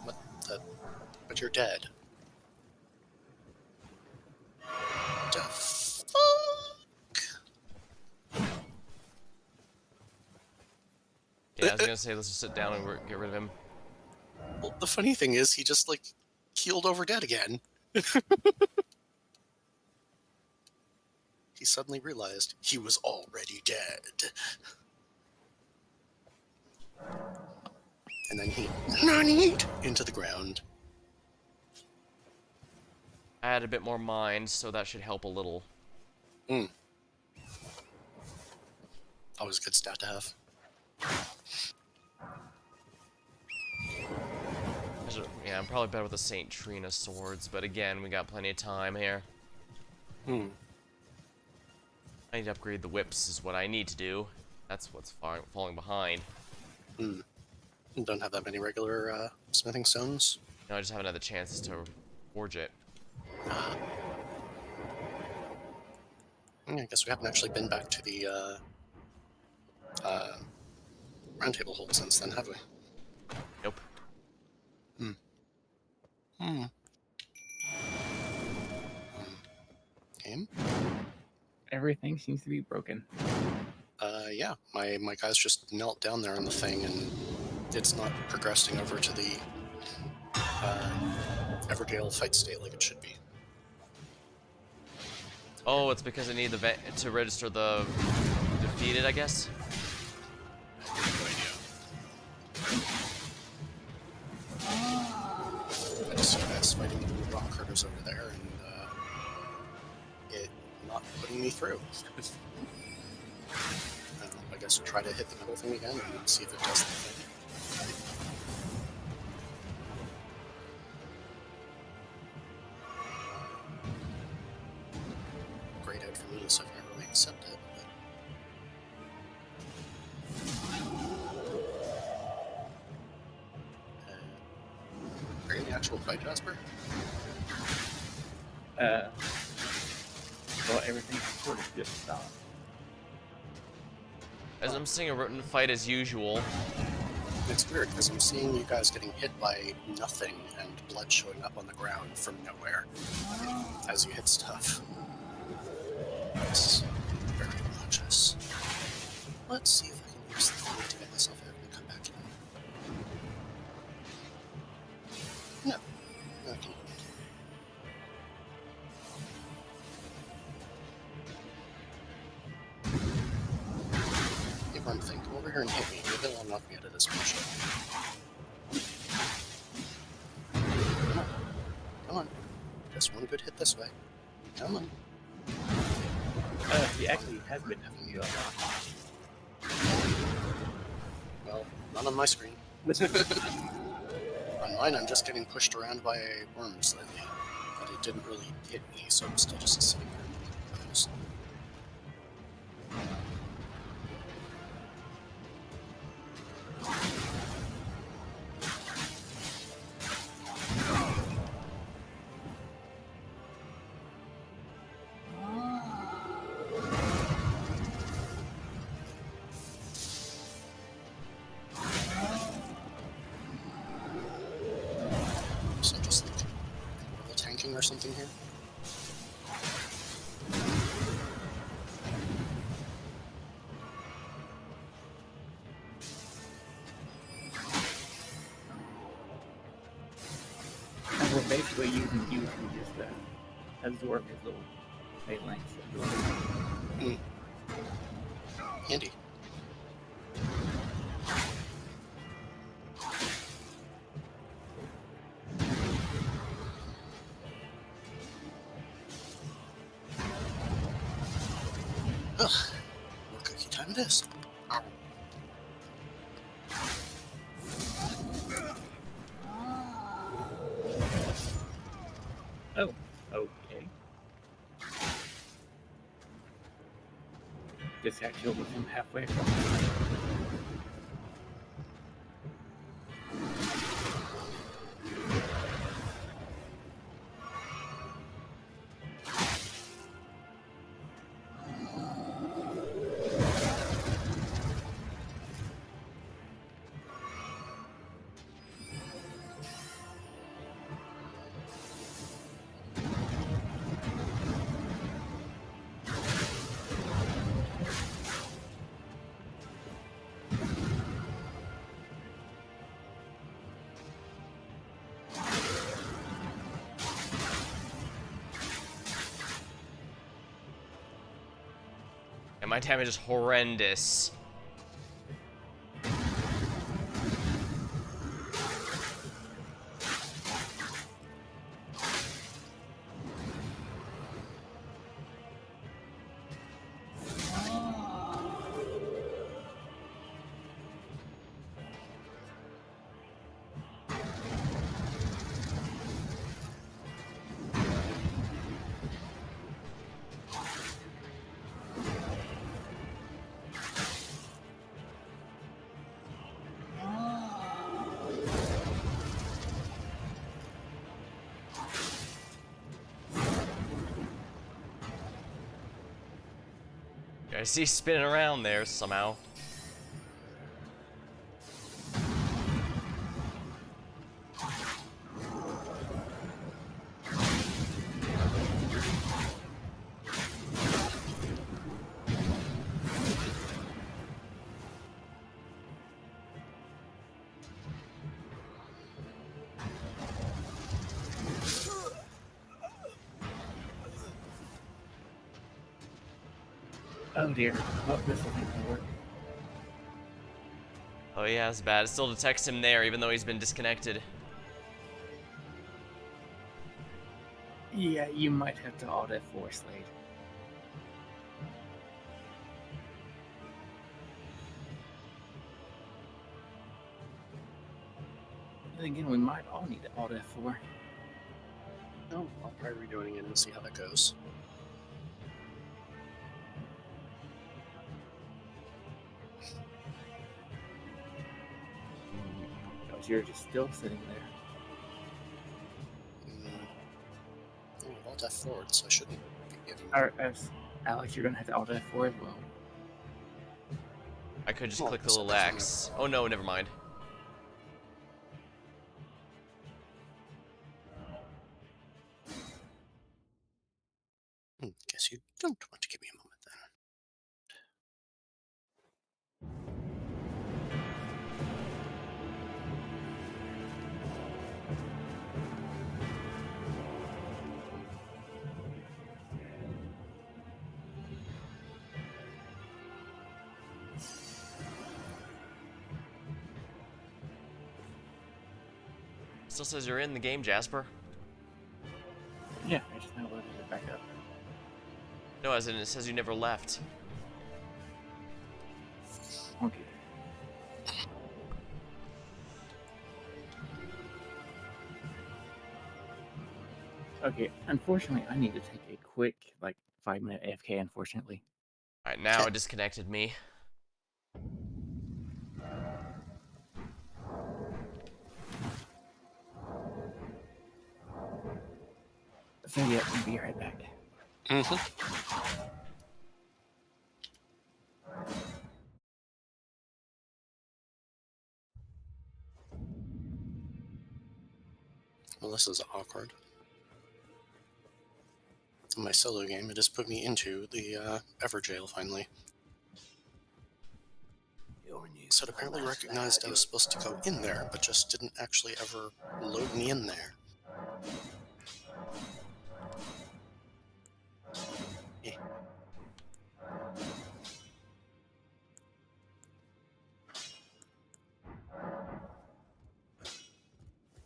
What the? But you're dead. The fuck? Yeah, I was gonna say let's just sit down and get rid of him. Well, the funny thing is, he just like keeled over dead again. He suddenly realized he was already dead. And then he nanied into the ground. I had a bit more mind, so that should help a little. Always a good stat to have. I Yeah, I'm probably better with the Saint Trina swords, but again, we got plenty of time here. Hmm. I need to upgrade the whips is what I need to do. That's what's falling behind. Hmm. Don't have that many regular smithing stones. No, I just haven't had the chances to forge it. I guess we haven't actually been back to the roundtable hold since then, have we? Nope. Hmm. Hmm. Game? Everything seems to be broken. Yeah. My guys just knelt down there on the thing, and it's not progressing over to the Evergale fight state like it should be. Oh, it's because I need the to register the defeated, I guess. I have no idea. I just see you guys fighting the little rock herders over there, and it not putting me through. I guess we'll try to hit the middle thing again and see if it does the thing. Grayed out for me, so I can't really accept it. Are you in the actual fight, Jasper? Well, everything sort of just stopped. As I'm seeing a rotten fight as usual. It's weird, because I'm seeing you guys getting hit by nothing and blood showing up on the ground from nowhere as you hit stuff. It's very obnoxious. Let's see if I can use the thing to get myself out and come back in. No. No, I can't. Hey, one thing, come over here and hit me. Maybe that'll knock me out of this mission. Come on. Come on. Just one good hit this way. Come on. He actually has been having you a lot. Well, not on my screen. On mine, I'm just getting pushed around by worms lately. But it didn't really hit me, so I'm still just sitting there. So just like a little tanking or something here. And we're basically using you to just absorb his little phalanx. Handy. Ugh. More cookie time it is. Ow. Oh, okay. Just got killed with him halfway across. And my damage is horrendous. I see spinning around there somehow. Oh dear. Oh, this isn't gonna work. Oh yeah, it's bad. It still detects him there, even though he's been disconnected. Yeah, you might have to Alt F4, Slade. Then again, we might all need to Alt F4. No, I'll try redoing it and see how that goes. Because you're just still sitting there. Alt F forward, so I shouldn't be giving. Or, Alex, you're gonna have to Alt F4 as well. I could just Well, click the so little that's X. Oh no, never mind. Guess you don't want to give me a moment then. Still says you're in the game, Jasper. Yeah, I just now loaded it back up. No, as in it says you never left. Okay. Okay, unfortunately, I need to take a quick, 5-minute AFK, unfortunately. Alright, now it disconnected me. So yeah, I'll be right back. Well, this is awkward. In my solo game, it just put me into the Everjail finally. So it apparently recognized I was supposed to go in there, but just didn't actually ever load me in there. Eh.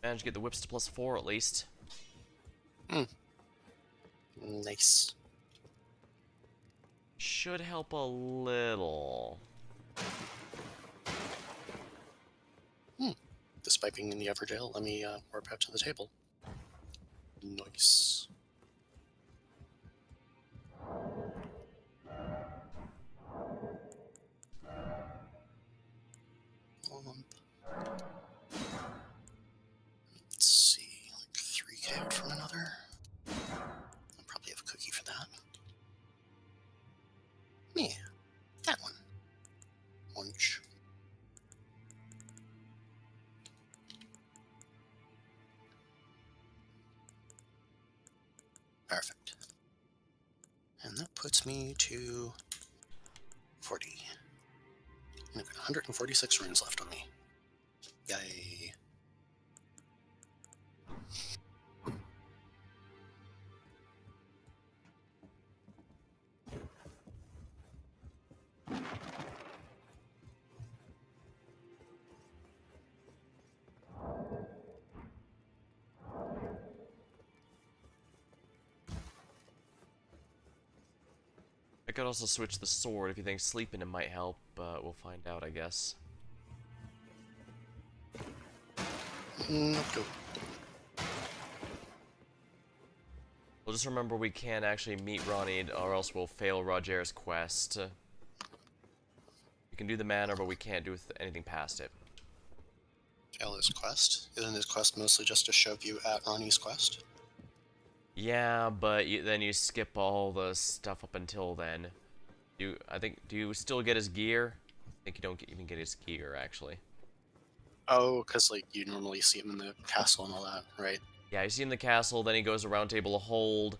Managed to get the whips to +4 at least. Nice. Should help a little. Despite being in the Everjail, let me warp out to the table. Nice. Let's see, 3k out from another. I'll probably have a cookie for that. Yeah, that one. Lunch. Perfect. And that puts me to 40. I've got 146 runes left on me. Yay. I could also switch the sword if you think sleeping it might help, but we'll find out, I guess. Not good. We'll just remember we can't actually meet Ronnie, or else we'll fail Roger's quest. We can do the manor, but we can't do anything past it. Fail his quest? Isn't his quest mostly just to shove you at Ronnie's quest? Yeah, but then you skip all the stuff up until then. Do you still get his gear? I think you don't even get his gear, actually. Oh, because like you normally see him in the castle and all that, right? Yeah, you see him in the castle, then he goes around table of hold.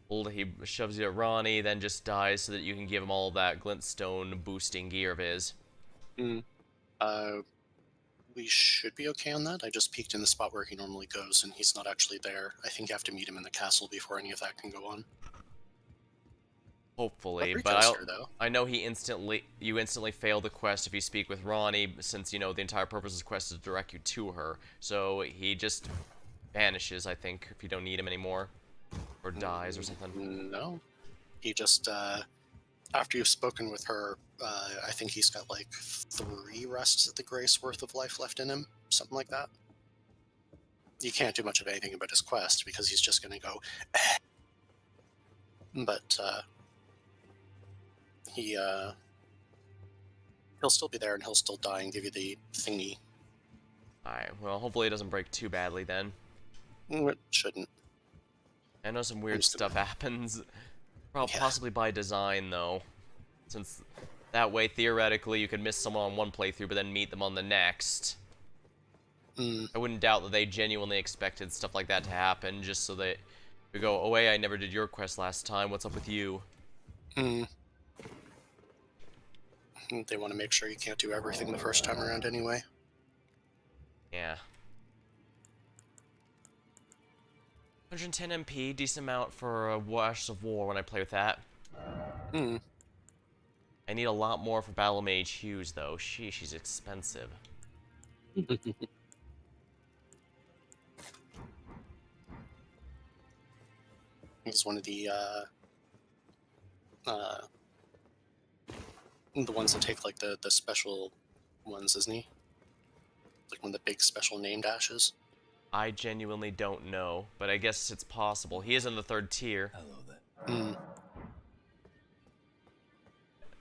He shoves you at Ronnie, then just dies so that you can give him all that glintstone boosting gear of his. Mm. We should be okay on that. I just peeked in the spot where he normally goes, and he's not actually there. I think you have to meet him in the castle before any of that can go on. Hopefully, But but Rico's here, though. I know you instantly fail the quest if you speak with Ronnie, since you know the entire purpose of the quest is to direct you to her. So he just vanishes, I think, if you don't need him anymore, or dies or something. No, he just after you've spoken with her, I think he's got like 3 rests at the grace worth of life left in him, something like that. You can't do much of anything about his quest because he's just going to go. But he'll still be there and he'll still die and give you the thingy. Alright, well, hopefully it doesn't break too badly then. It shouldn't. I know some weird stuff happens. Possibly by design, though. Since that way, theoretically, you could miss someone on one playthrough, but then meet them on the next. I wouldn't doubt that they genuinely expected stuff like that to happen, just so that we go, oh wait, I never did your quest last time, what's up with you? They want to make sure you can't do everything the first time around anyway. Yeah. 110 MP, decent amount for a Ashes of War when I play with that. I need a lot more for Battle Mage Hughes, though. She's expensive. He's one of the ones that take like the special ones, isn't he? Like one of the big special named ashes. I genuinely don't know, but I guess it's possible. He is in the 3rd tier. Hello there.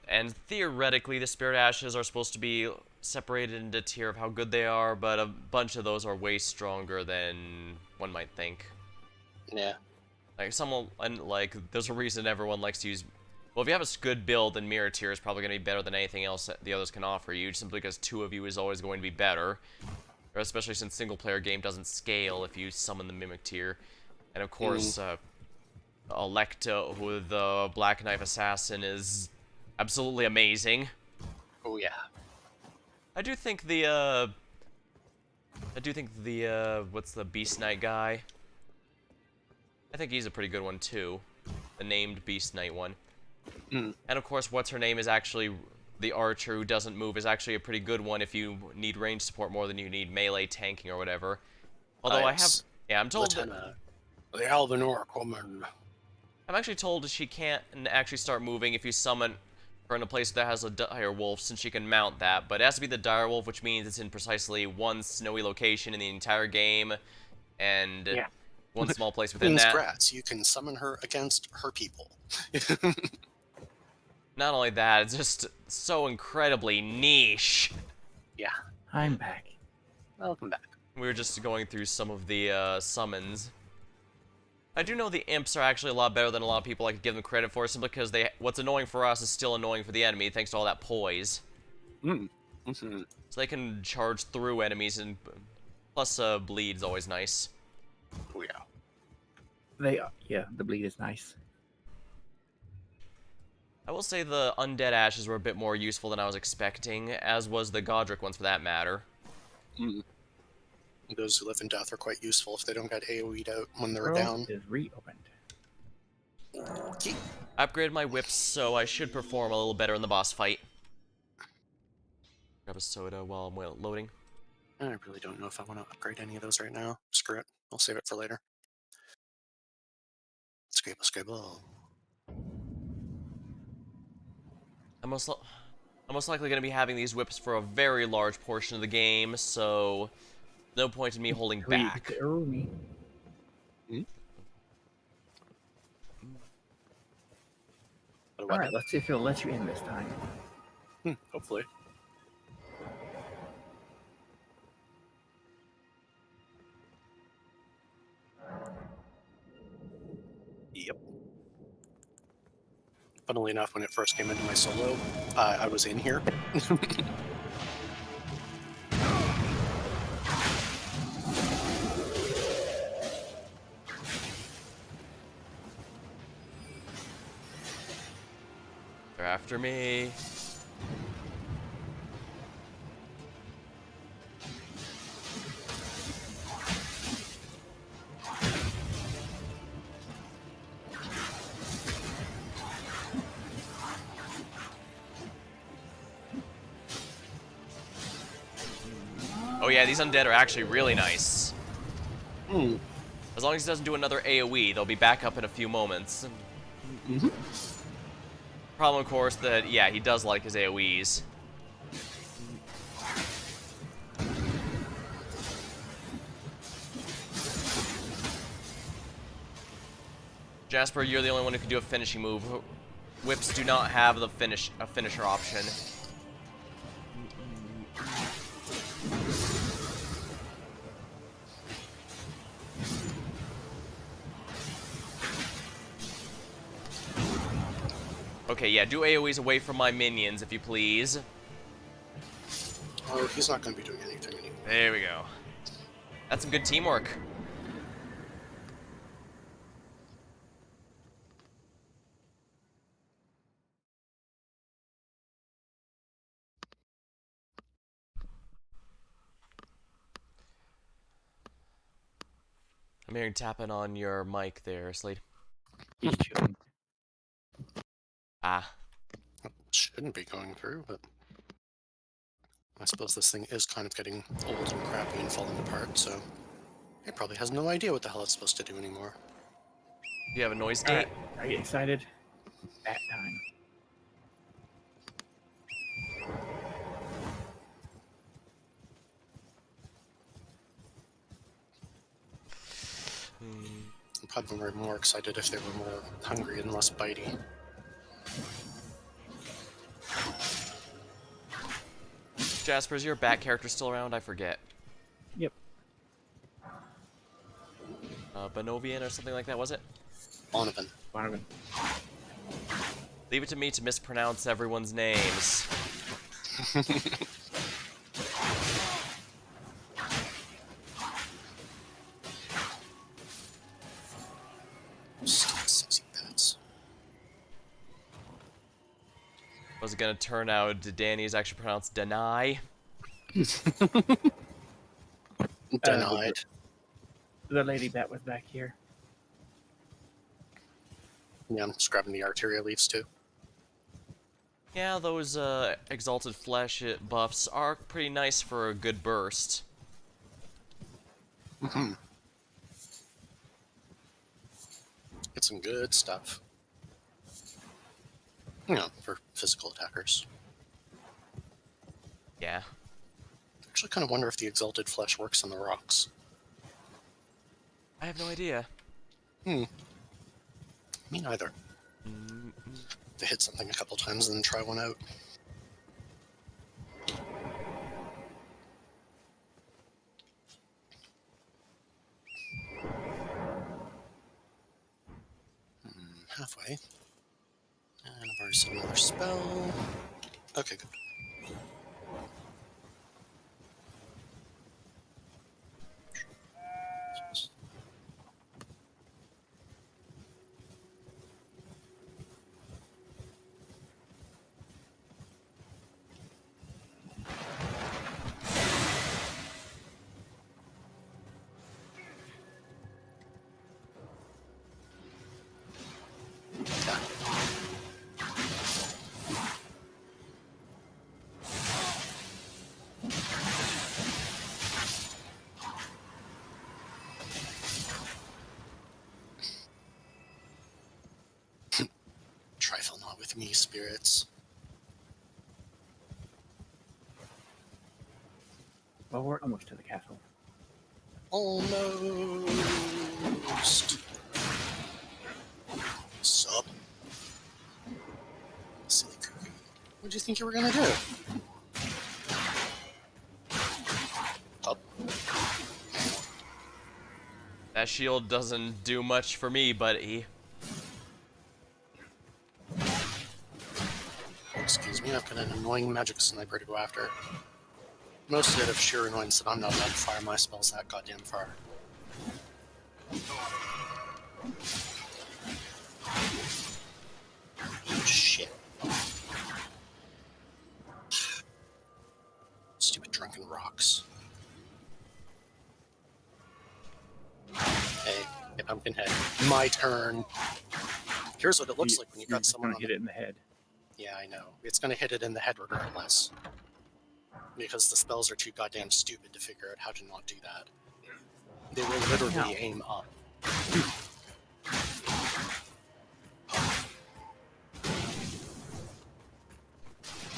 And theoretically, the Spirit Ashes are supposed to be separated into tier of how good they are, but a bunch of those are way stronger than one might think. Yeah. There's a reason everyone likes to use... Well, if you have a good build, then Mirror Tier is probably going to be better than anything else that the others can offer you, simply because 2 of you is always going to be better. Or especially since single-player game doesn't scale if you summon the Mimic Tier. And of course, Electa with the Black Knife Assassin is absolutely amazing. Oh yeah. I do think what's the Beast Knight guy? I think he's a pretty good one too. The named Beast Knight one. And of course, what's her name is actually the archer who doesn't move is actually a pretty good one if you need range support more than you need melee tanking or whatever. Although I'm told that the Elven Orc woman. I'm actually told she can't actually start moving if you summon her in a place that has a dire wolf, since she can mount that. But it has to be the dire wolf, which means it's in precisely one snowy location in the entire game, and one small place within that. Grass, you can summon her against her people. Not only that, it's just so incredibly niche. Yeah. I'm back. Welcome back. We were just going through some of the summons. I do know the imps are actually a lot better than a lot of people like to give them credit for, simply because what's annoying for us is still annoying for the enemy, thanks to all that poise. So they can charge through enemies, and plus bleed's always nice. Oh yeah. The bleed is nice. I will say the undead ashes were a bit more useful than I was expecting, as was the Godric ones for that matter. Those who live in death are quite useful if they don't get AoE'd out when they're World down. is reopened. Okay. I upgraded my whips, so I should perform a little better in the boss fight. Grab a soda while I'm loading. I really don't know if I want to upgrade any of those right now. Screw it. I'll save it for later. Scribble. I'm most likely going to be having these whips for a very large portion of the game, so no point in me holding back. Alright, let's see if it'll let you in this time. Hopefully. Yep. Funnily enough, when it first came into my solo, I was in here. They're after me. Oh yeah, these undead are actually really nice. As long as he doesn't do another AoE, they'll be back up in a few moments. Problem, of course, that, yeah, he does like his AoEs. Jasper, you're the only one who can do a finishing move. Whips do not have the finisher option. Okay, yeah, do AoEs away from my minions, if you please. Oh, he's not going to be doing anything anymore. There we go. That's some good teamwork. I'm hearing tapping on your mic there, Slade. He's chewing. Ah. It shouldn't be going through, but I suppose this thing is kind of getting old and crappy and falling apart, so it probably has no idea what the hell it's supposed to do anymore. Do you have a noise All gate? right, are you excited? That time. I'm probably more excited if they were more hungry and less bitey. Jasper, is your bat character still around? I forget. Yep. Bonovian or something like that, was it? Donovan. Donovan. Leave it to me to mispronounce everyone's names. Sexy bats. Was it gonna turn out Danny's actually pronounced Deny? Denied. The lady bat was back here. Yeah, I'm just grabbing the arteria leaves too. Yeah, those exalted flesh buffs are pretty nice for a good burst. Get some good stuff. You know, for physical attackers. Yeah. I actually kind of wonder if the exalted flesh works on the rocks. I have no idea. Me neither. To hit something a couple times and then try one out. Halfway. And I've already set another spell. Okay, good. Trifle not with me, spirits. Well, we're almost to the castle. Almost. Sup? Silly cookie. What do you think you were gonna do? Up. That shield doesn't do much for me, buddy. Yeah, I've got an annoying magic sniper to go after. Mostly out of sheer annoyance that I'm not allowed to fire my spells that goddamn far. Shit. Stupid drunken rocks. Hey, Pumpkinhead. My turn. Here's what it looks like when you You're got just someone gonna on hit the... it in the head. Yeah, I know. It's gonna hit it in the head regardless. Because the spells are too goddamn stupid to figure out how to not do that. They will literally aim up.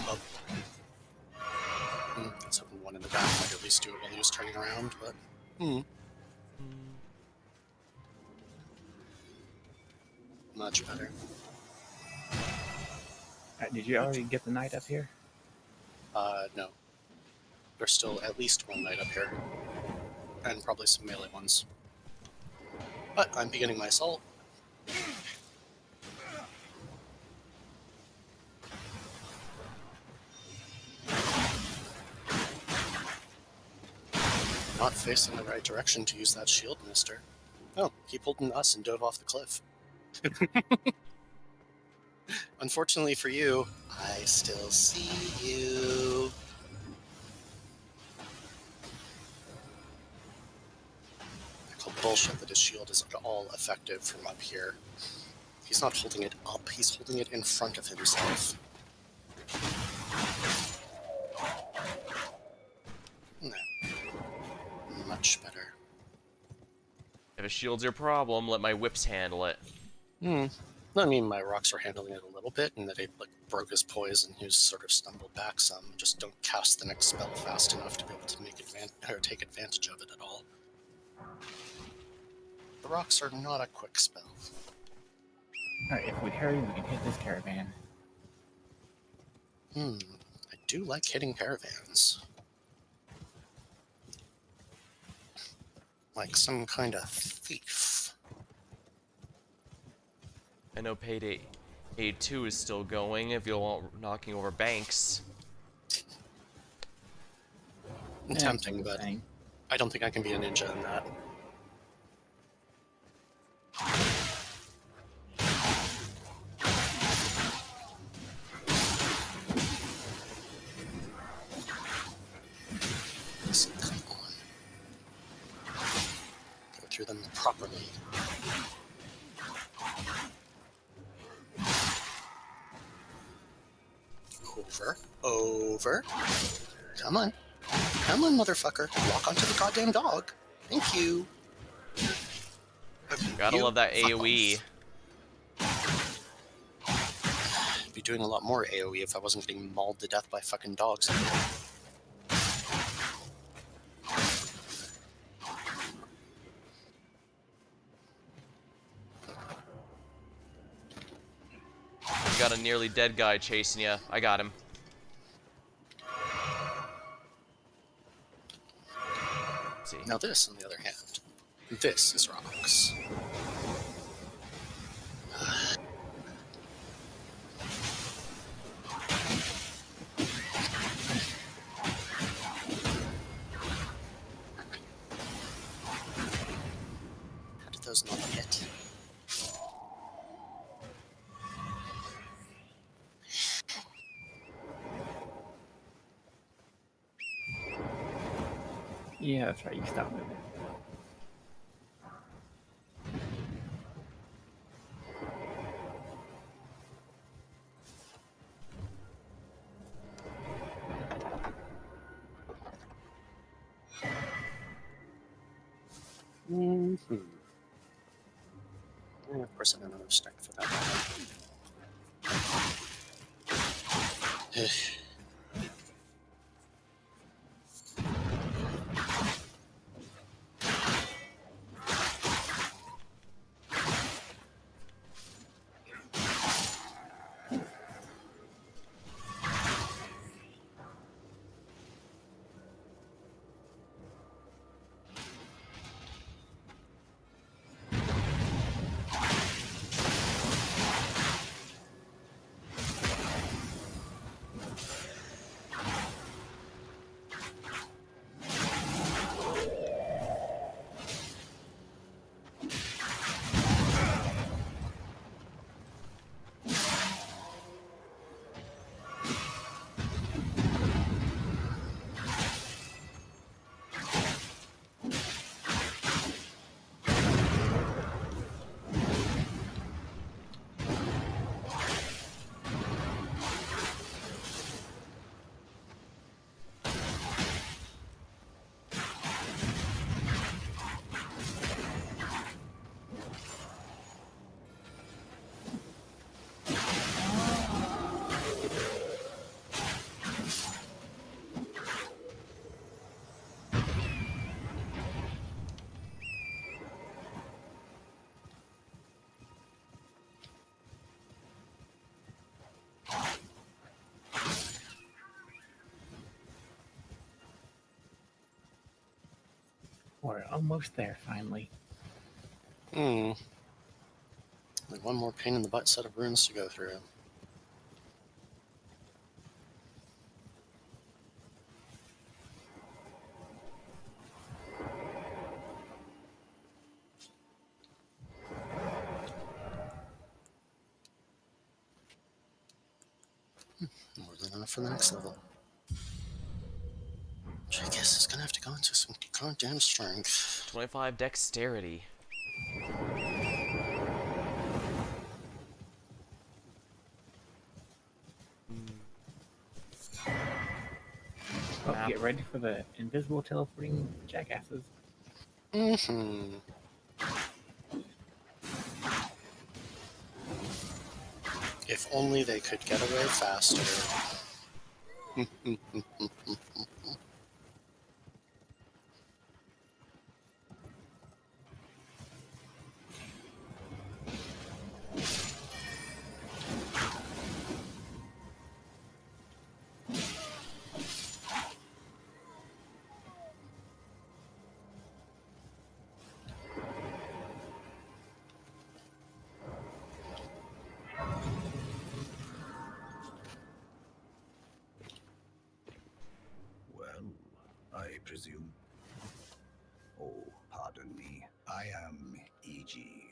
Up. I was hoping one in the back might at least do it while he was turning around, but... Much better. Did you already get the knight up here? No. There's still at least one knight up here. And probably some melee ones. But I'm beginning my assault. Not facing the right direction to use that shield, mister. Oh, he pulled an us and dove off the cliff. Unfortunately for you, I still see you. I call bullshit that his shield is at all effective from up here. He's not holding it up, he's holding it in front of himself. No. Much better. If a shield's your problem, let my whips handle it. I mean, my rocks are handling it a little bit, and that it like broke his poise and he's sort of stumbled back some. Just don't cast the next spell fast enough to be able to take advantage of it at all. The rocks are not a quick spell. Alright, if we hurry, we can hit this caravan. I do like hitting caravans. Like some kind of thief. I know Payday 2 is still going if you want knocking over banks. Tempting, but I don't think I can be a ninja in that. So, come on. Go through them properly. Over. Come on. Come on, motherfucker. Walk onto the goddamn dog. Thank you. Gotta love that AoE. I'd be doing a lot more AoE if I wasn't getting mauled to death by fucking dogs. You got a nearly dead guy chasing you. I got him. Let's see. Now this, on the other hand, this is rocks. How did those not hit? Yeah, that's right, you stop moving. Yeah, of course I don't have strength for that. We're almost there, finally. Like one more pain in the butt set of runes to go through. More than enough for the next level. Which I guess is gonna have to go into some goddamn strength. 25 dexterity. Oh, get ready for the invisible teleporting jackasses. If only they could get away faster. I presume. Oh, pardon me. I am E.G.,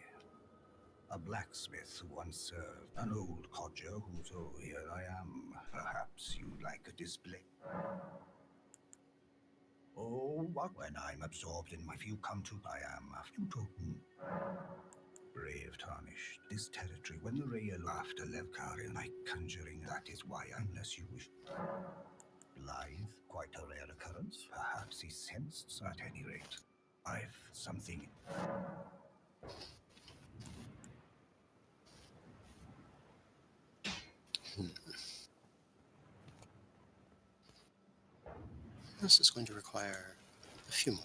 a blacksmith who once served an old codger who, so here I am. Perhaps you'd like a display. Oh, what? When I'm absorbed in my few come to, I am a few token. Brave tarnished. This territory, when the rail after Levkar in my conjuring, that is why, unless you wish. Blithe, quite a rare occurrence. Perhaps he sensed, at any rate. I've something. This is going to require a few more.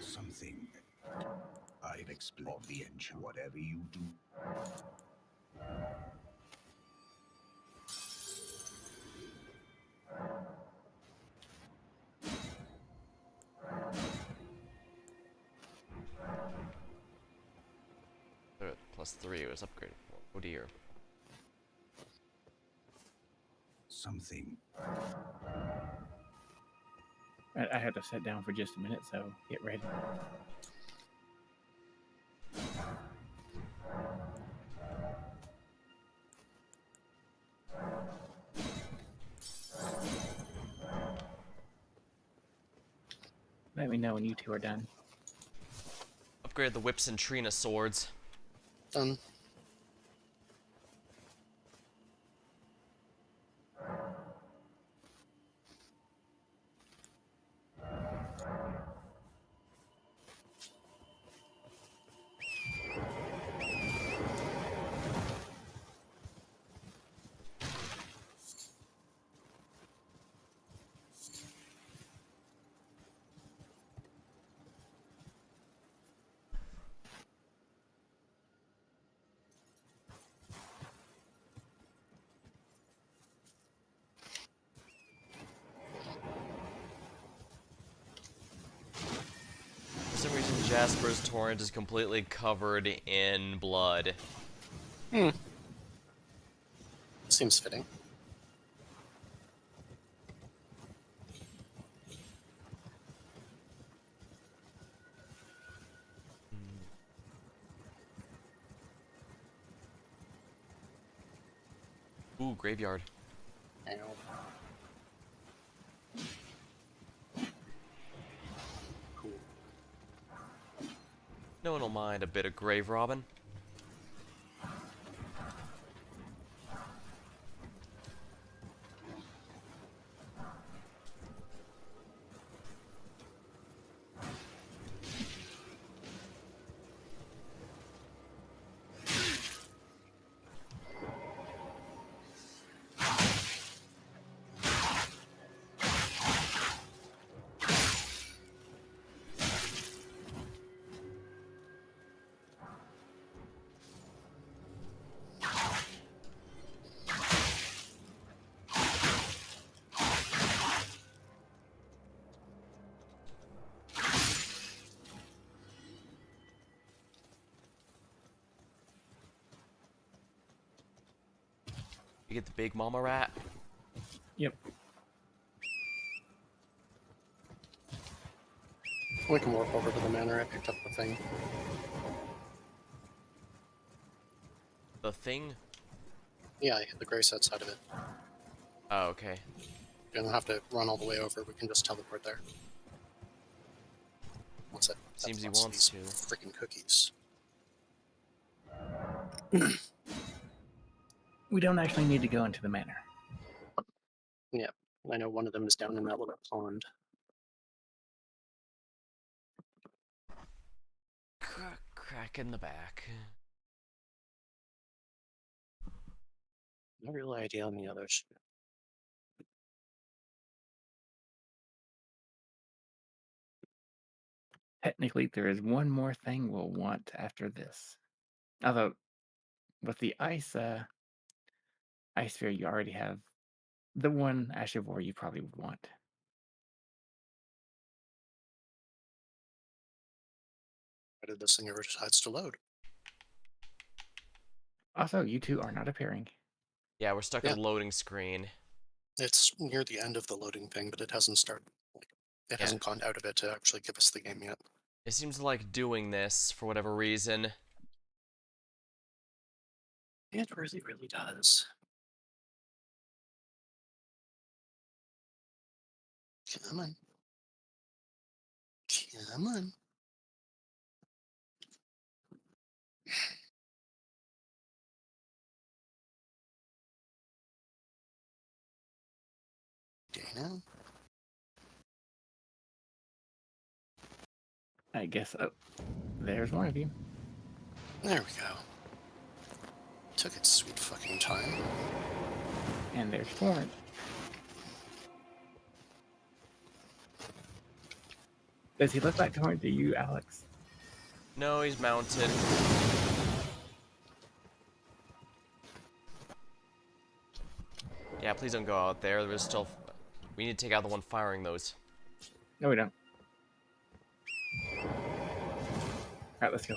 Something. I've explored the engine, whatever you do. +3 was upgraded. Oh dear. Something. I had to sit down for just a minute, so get ready. Let me know when you two are done. Upgrade the whips and Trina swords. Done. For some reason, Jasper's torrent is completely covered in blood. Seems fitting. Ooh, graveyard. Ow. Cool. No one will mind a bit of grave robbing. You get the big mama rat. Yep. We can warp over to the manor. I picked up the thing. The thing? Yeah, I hit the gray set side of it. Oh, okay. You don't have to run all the way over. We can just teleport there. What's that? Seems he That's wants to. these freaking cookies. We don't actually need to go into the manor. Yeah, I know one of them is down in that little pond. Crack in the back. No real idea on the others. Technically, there is one more thing we'll want after this. Although, with the ice sphere, you already have the one Ashivore you probably would want. Why did this thing ever decides to load? Also, you two are not appearing. Yeah, we're stuck Yeah. at a loading screen. It's near the end of the loading thing, but it hasn't started. It hasn't gone out of it to actually give us the game yet. It seems to like doing this for whatever reason. It really, really does. Come on. Come on. Dana? I guess. Oh, there's one of you. There we go. Took its sweet fucking time. And there's Torrent. Does he look like Torrent to you, Alex? No, he's mounted. Yeah, please don't go out there. There's still... We need to take out the one firing those. No, we don't. Alright, let's go.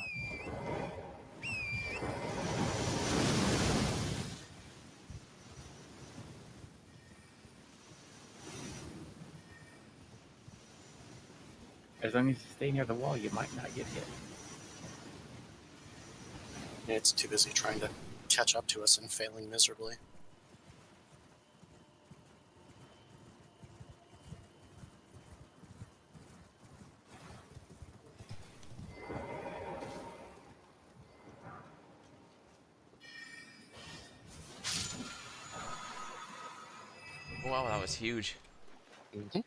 As long as you stay near the wall, you might not get hit. It's too busy trying to catch up to us and failing miserably. Wow, that was huge. Mm-hmm.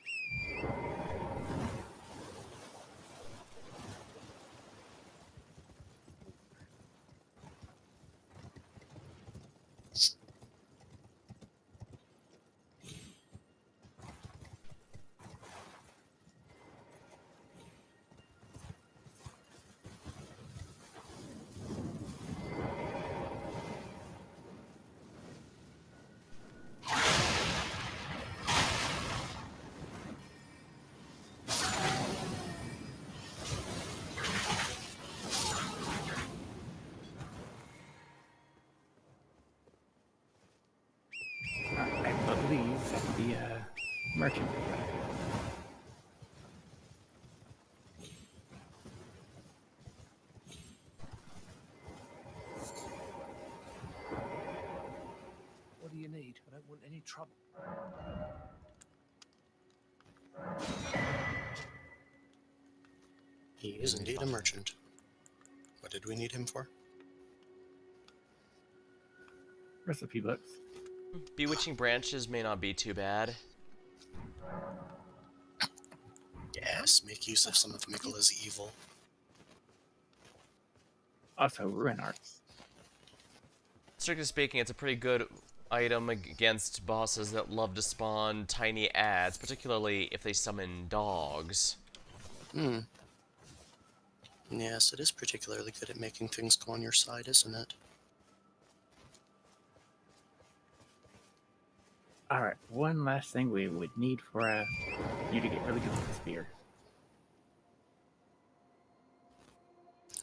I believe that the merchant is right here. What do you need? I don't want any trouble. He is indeed a merchant. What did we need him for? Recipe books. Bewitching branches may not be too bad. Yes, make use of some of Miquella's evil. Also, ruin arts. Strictly speaking, it's a pretty good item against bosses that love to spawn tiny ads, particularly if they summon dogs. Hmm. Yes, it is particularly good at making things go on your side, isn't it? Alright, one last thing we would need for you to get really good with the spear.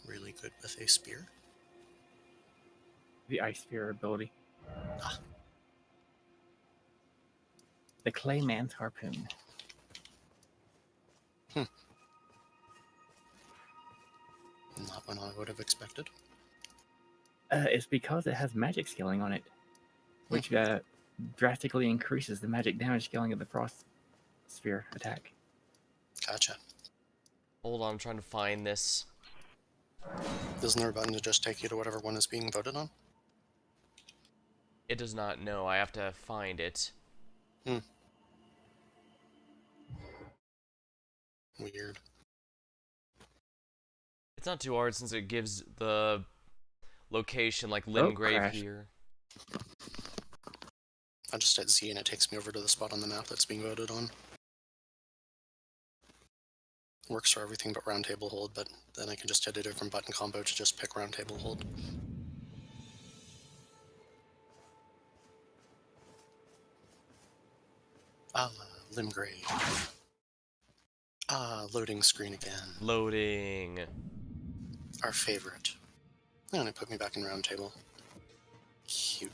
Really good with a spear. The ice spear ability. Ah. The Clayman's Harpoon. Not what I would have expected. It's because it has magic scaling on it, which drastically increases the magic damage scaling of the Frost Sphere attack. Gotcha. Hold on, I'm trying to find this. Isn't there a button to just take you to whatever one is being voted on? It does not know. I have to find it. Weird. It's not too hard since it gives the location, like Oh, Limgrave crash. here. I just hit Z and it takes me over to the spot on the map that's being voted on. Works for everything but round table hold, but then I can just hit a different button combo to just pick round table hold. Limgrave. Loading screen again. Loading. Our favorite. And it put me back in round table. Cute.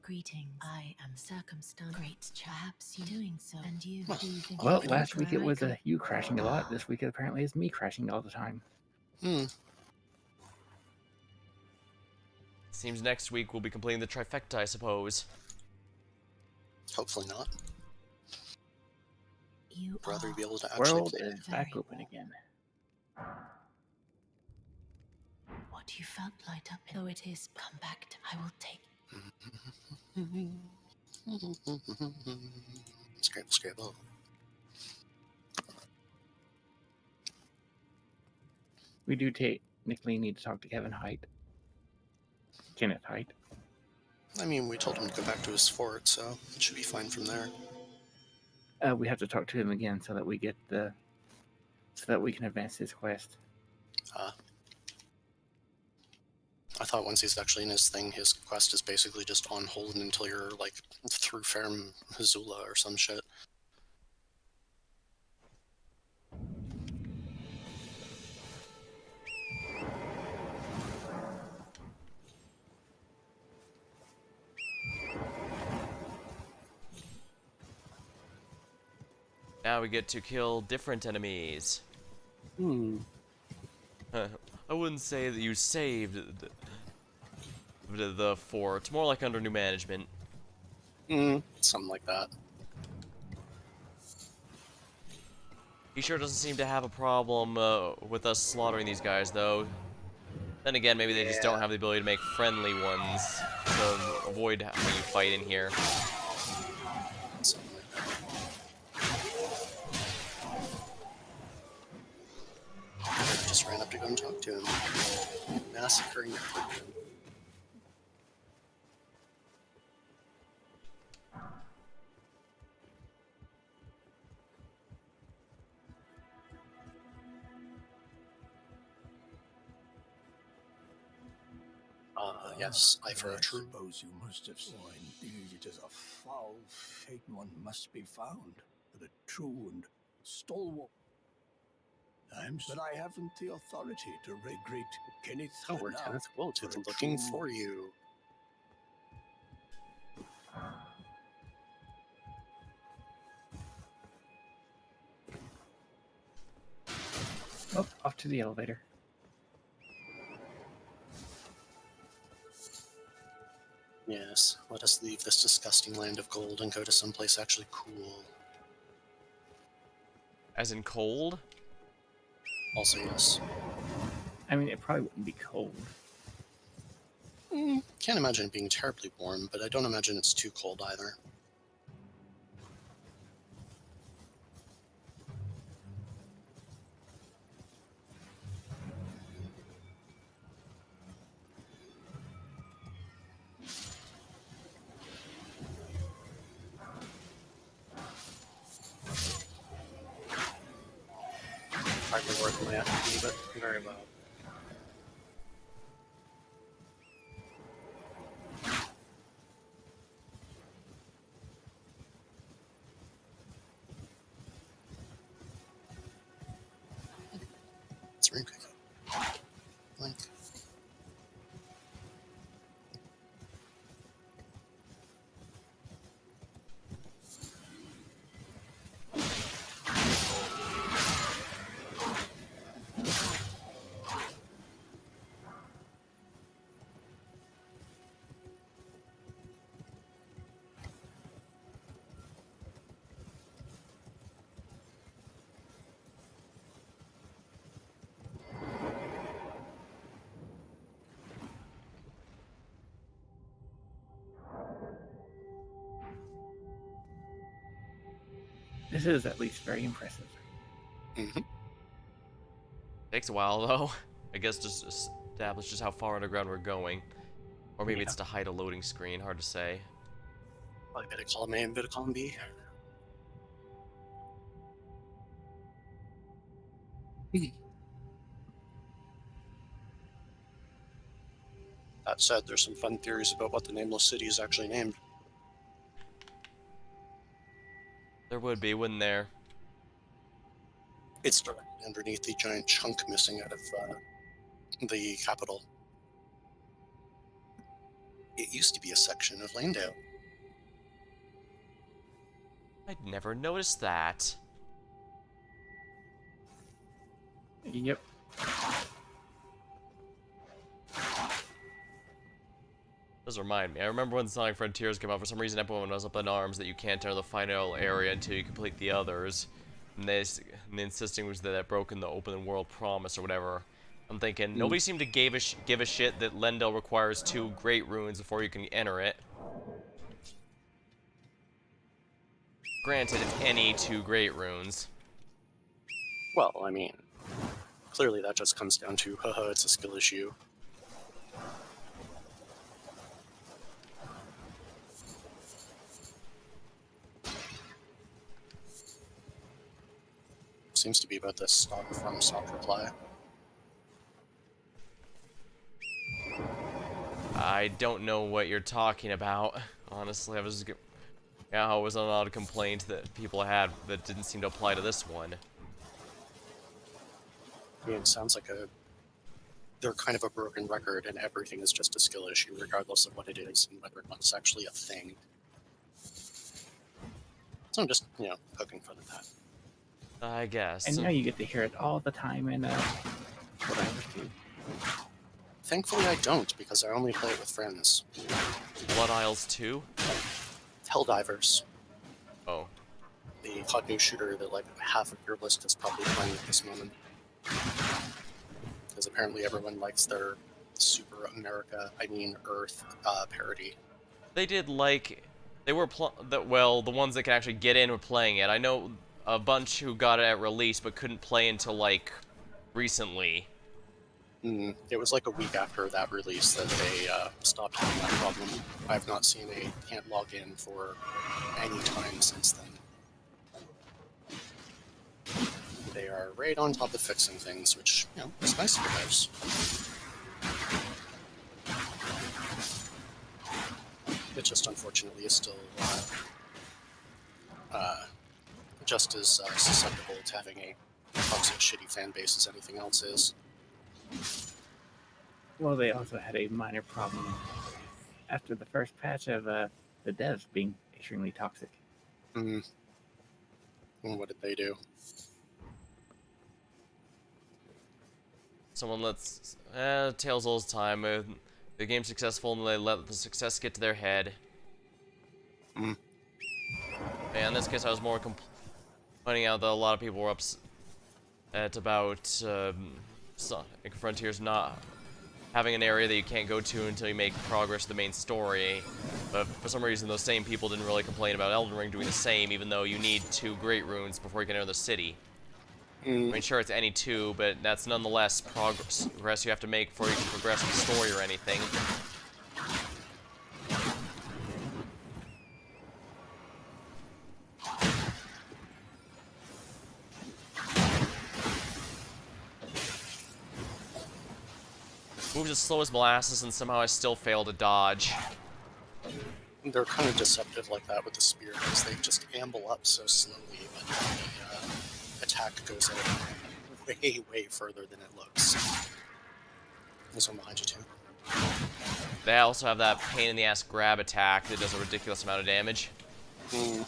Greeting. I am circumstanced. Great. Perhaps you doing so. And you Well, do you think Well, you last week it was could- you crashing a lot. This week it apparently is me crashing all the time. Seems next week we'll be completing the trifecta, I suppose. Hopefully not. You Rather be able to actually World play. is back open again. What you felt light up, though it is come back. I will take. Scrabble, scrabble. We do technically need to talk to Kenneth Height. I mean, we told him to go back to his fort, so it should be fine from there. We have to talk to him again so that we get so that we can advance his quest. I thought once he's actually in his thing, his quest is basically just on hold until you're, like, through Farum Hazula or some shit. Now we get to kill different enemies. I wouldn't say that you saved the fort. It's more like under new management. Something like that. He sure doesn't seem to have a problem with us slaughtering these guys, though. Then again, maybe they just don't have the ability to make friendly ones, so avoid having you fight in here. Something like that. I just ran up to go and talk to him. Massacring him. Yes, I for a true. Suppose you must have seen. Indeed, it is a foul fate. One must be found, but a true and stalwart. But I haven't the authority to rate great Kenneth. Oh, we're Kenneth Wilt. It's looking for you. Oh, off to the elevator. Yes, let us leave this disgusting land of gold and go to someplace actually cool. As in cold? Also, yes. I mean, it probably wouldn't be cold. Can't imagine it being terribly warm, but I don't imagine it's too cold either. Hardly worth my FP, but very well. It's ring cookie. Link. This is at least very impressive. Mm-hmm. Takes a while though. I guess just to establish just how far underground we're going. Or maybe Yeah. it's to hide a loading screen, hard to say. Probably bit of column A and bit of column B. That said, there's some fun theories about what the nameless city is actually named. There would be, wouldn't there? It's directly underneath the giant chunk missing out of the capital. It used to be a section of Lanedale. I'd never noticed that. Yep. Does remind me. I remember when Sonic Frontiers came out, for some reason everyone was up in arms that you can't enter the final area until you complete the others. And they insisting was that that broken the open world promise or whatever. I'm thinking, nobody seemed to give a shit that Lendel requires 2 great runes before you can enter it. Granted, it's any 2 great runes. Well, I mean, clearly that just comes down to, haha, it's a skill issue. Seems to be about this stock from soft reply. I don't know what you're talking about. Honestly, I was on a lot of complaints that people had that didn't seem to apply to this one. I mean, it sounds like they're kind of a broken record and everything is just a skill issue regardless of what it is and whether or not it's actually a thing. So I'm just, poking fun at that. I guess. And now you get to hear it all the time in whatever too. Thankfully I don't, because I only play it with friends. Blood Isles 2? Helldivers. Oh. The hot new shooter that like half of your list is probably playing at this moment. Because apparently everyone likes their Super America, Earth parody. They did like... They were the ones that can actually get in were playing it. I know a bunch who got it at release but couldn't play until like recently. It was like a week after that release that they stopped having that problem. I've not seen a can't log in for any time since then. They are right on top of fixing things, which, is nice for devs. It just unfortunately is still just as susceptible to having a toxic, shitty fan base as anything else is. Well, they also had a minor problem after the first patch of the devs being extremely toxic. And what did they do? Someone lets... Tales all the time. The game's successful and they let the success get to their head. And in this case, I was more pointing out that a lot of people were upset about Sonic Frontiers not having an area that you can't go to until you make progress to the main story. But for some reason, those same people didn't really complain about Elden Ring doing the same, even though you need 2 great runes before you can enter the city. I mean, sure, it's any 2, but that's nonetheless progress you have to make before you can progress with the story or anything. Moves as slow as molasses, and somehow I still fail to dodge. They're kind of deceptive like that with the spear, because they just amble up so slowly, but the attack goes out way, way further than it looks. There's one behind you too. They also have that pain-in-the-ass grab attack that does a ridiculous amount of damage. Pretty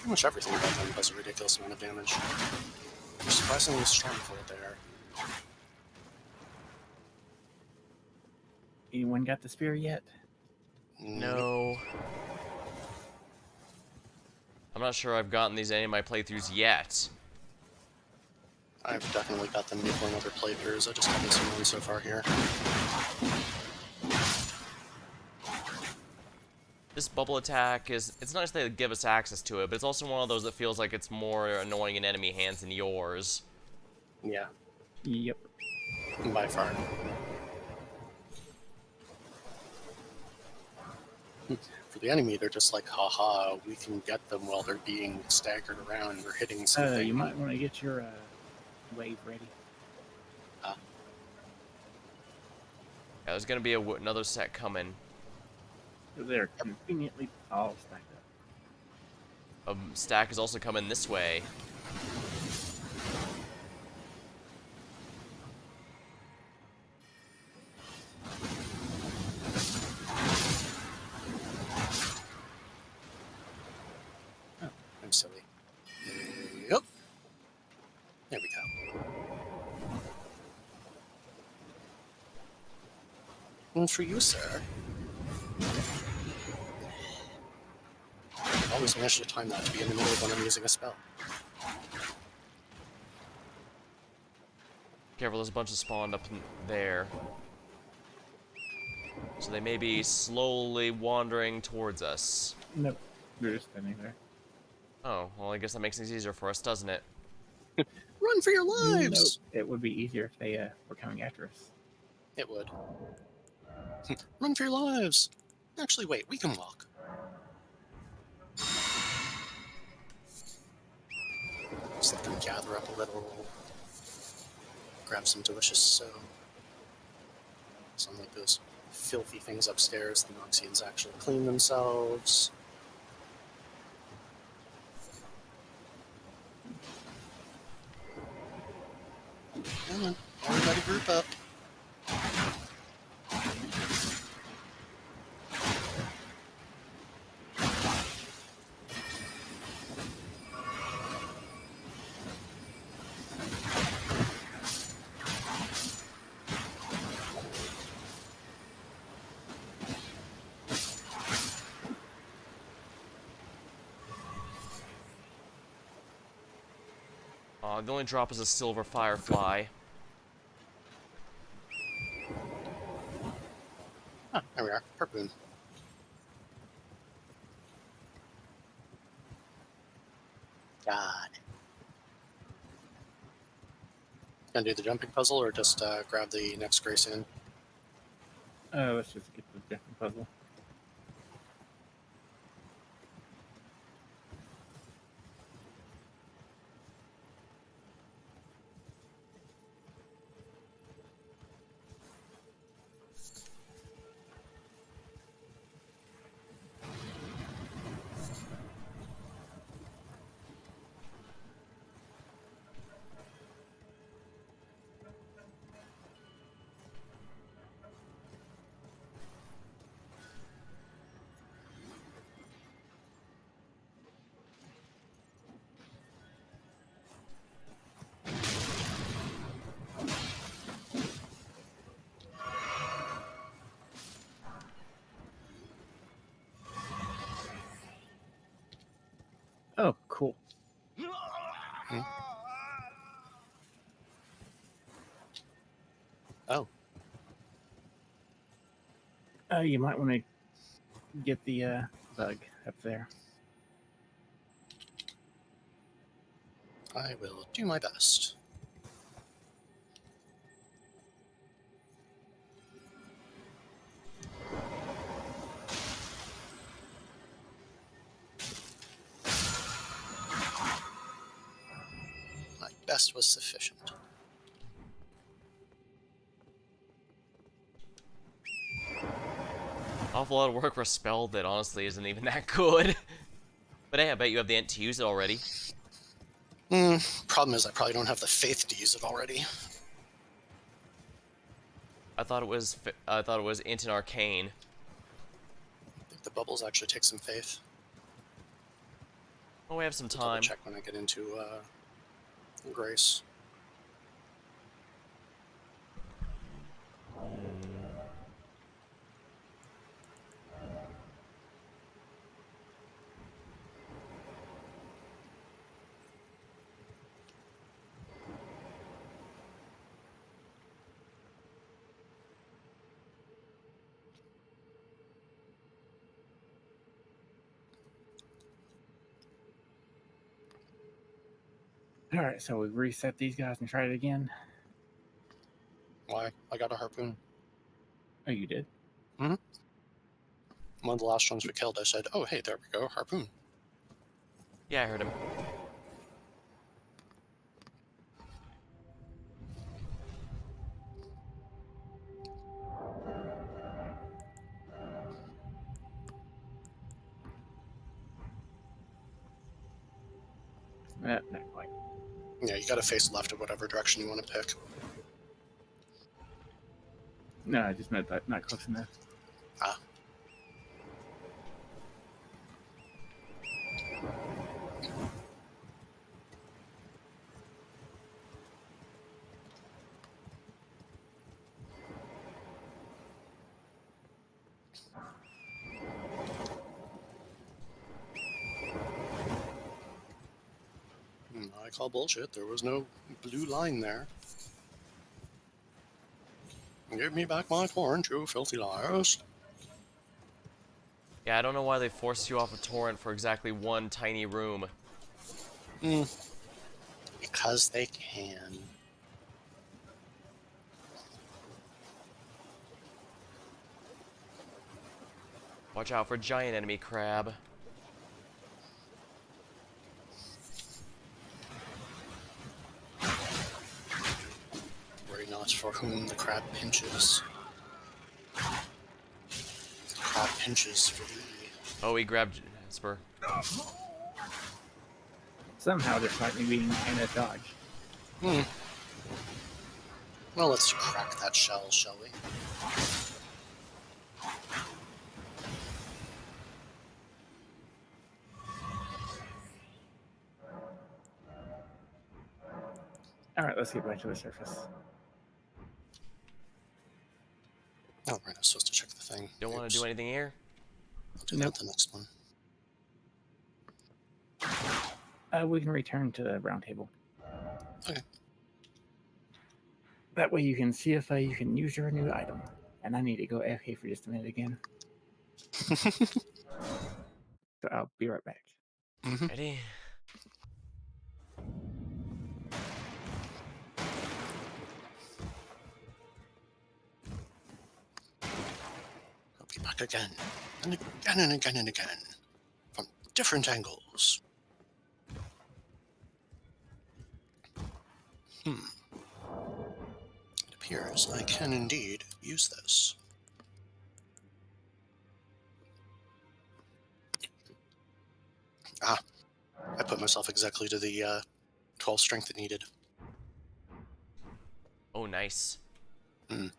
much everything about them does a ridiculous amount of damage. They're surprisingly strong for what they are. Anyone got the spear yet? No. I'm not sure I've gotten these in any of my playthroughs yet. I've definitely got them before in other playthroughs, I just haven't seen one so far here. This bubble attack it's nice they give us access to it, but it's also one of those that feels like it's more annoying in enemy hands than yours. Yeah, Yep. by far. For the enemy, they're just like, haha, we can get them while they're being staggered around or hitting something. You might want to get your wave ready. Yeah, there's gonna be another set coming. They're conveniently all stacked up. A stack is also coming this way. Oh, I'm silly. Yep. There we go. And for you, sir. Always manage to time that to be in the middle of when I'm using a spell. Careful, there's a bunch of spawned up in there. So they may be slowly wandering towards us. Nope. They're just standing there. Oh, well, I guess that makes things easier for us, doesn't it? Run for your lives! Nope. It would be easier if they were coming after us. It would. Run for your lives! Actually, wait, we can walk. Just let them gather up a little. Grab some delicious some like those filthy things upstairs. The Noxians actually clean themselves. Come on, everybody group up. The only drop is a silver firefly. Ah, there we are. Harpoon. God. Gonna do the jumping puzzle or just grab the next Grace in? Let's just get the different puzzle. Oh, cool. Oh. You might want to get the bug up there. I will do my best. My best was sufficient. Awful lot of work for a spell that honestly isn't even that good. But hey, I bet you have the int to use it already. Problem is, I probably don't have the faith to use it already. I thought it was int and arcane. I think the bubbles actually take some faith. Oh, we have some I'll double time. check when I get into Grace. All right, so we reset these guys and try it again. Why? I got a harpoon. Oh, you did? One of the last ones we killed, I said, oh, hey, there we go, harpoon. Yeah, I heard him. Not quite. Yeah, you gotta face left of whatever direction you want to pick. No, I just meant that not close enough. Ah. I call bullshit. There was no blue line there. Give me back my torrent, you filthy liars. Yeah, I don't know why they forced you off a torrent for exactly one tiny room. Because they can. Watch out for giant enemy crab. Worry not for whom the crab pinches. The crab pinches for thee. Oh, he grabbed Jasper. Somehow, despite me being in a dodge. Well, let's crack that shell, shall we? All right, let's get back to the surface. Oh, right, I was supposed to check the thing. Don't want to do anything here? I'll do that the next one. We can return to the round table. Okay. That way you can see if you can use your new item. And I need to go AFK for just a minute again. So I'll be right back. Ready? I'll be back again, and again, and again, and again, from different angles. It appears I can indeed use this. Ah, I put myself exactly to the 12 strength it needed. Oh, nice. And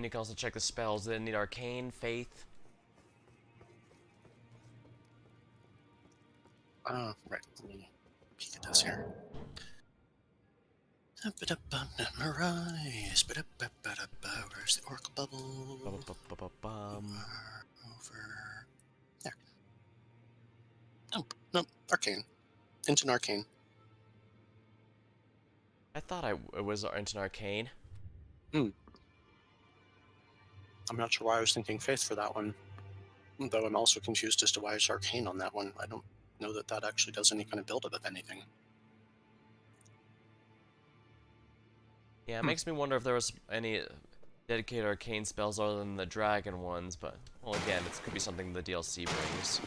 you can also check the spells. They need Arcane, Faith. Right. Let me peek at this here. Memorize. Where's the oracle bubble? Over there. Oh, no, arcane. Into arcane. I thought it was into Arcane. I'm not sure why I was thinking faith for that one. Though I'm also confused as to why it's arcane on that one. I don't know that that actually does any kind of build-up of anything. Yeah, it makes me wonder if there was any dedicated arcane spells other than the dragon ones, but, well, again, it could be something the DLC brings.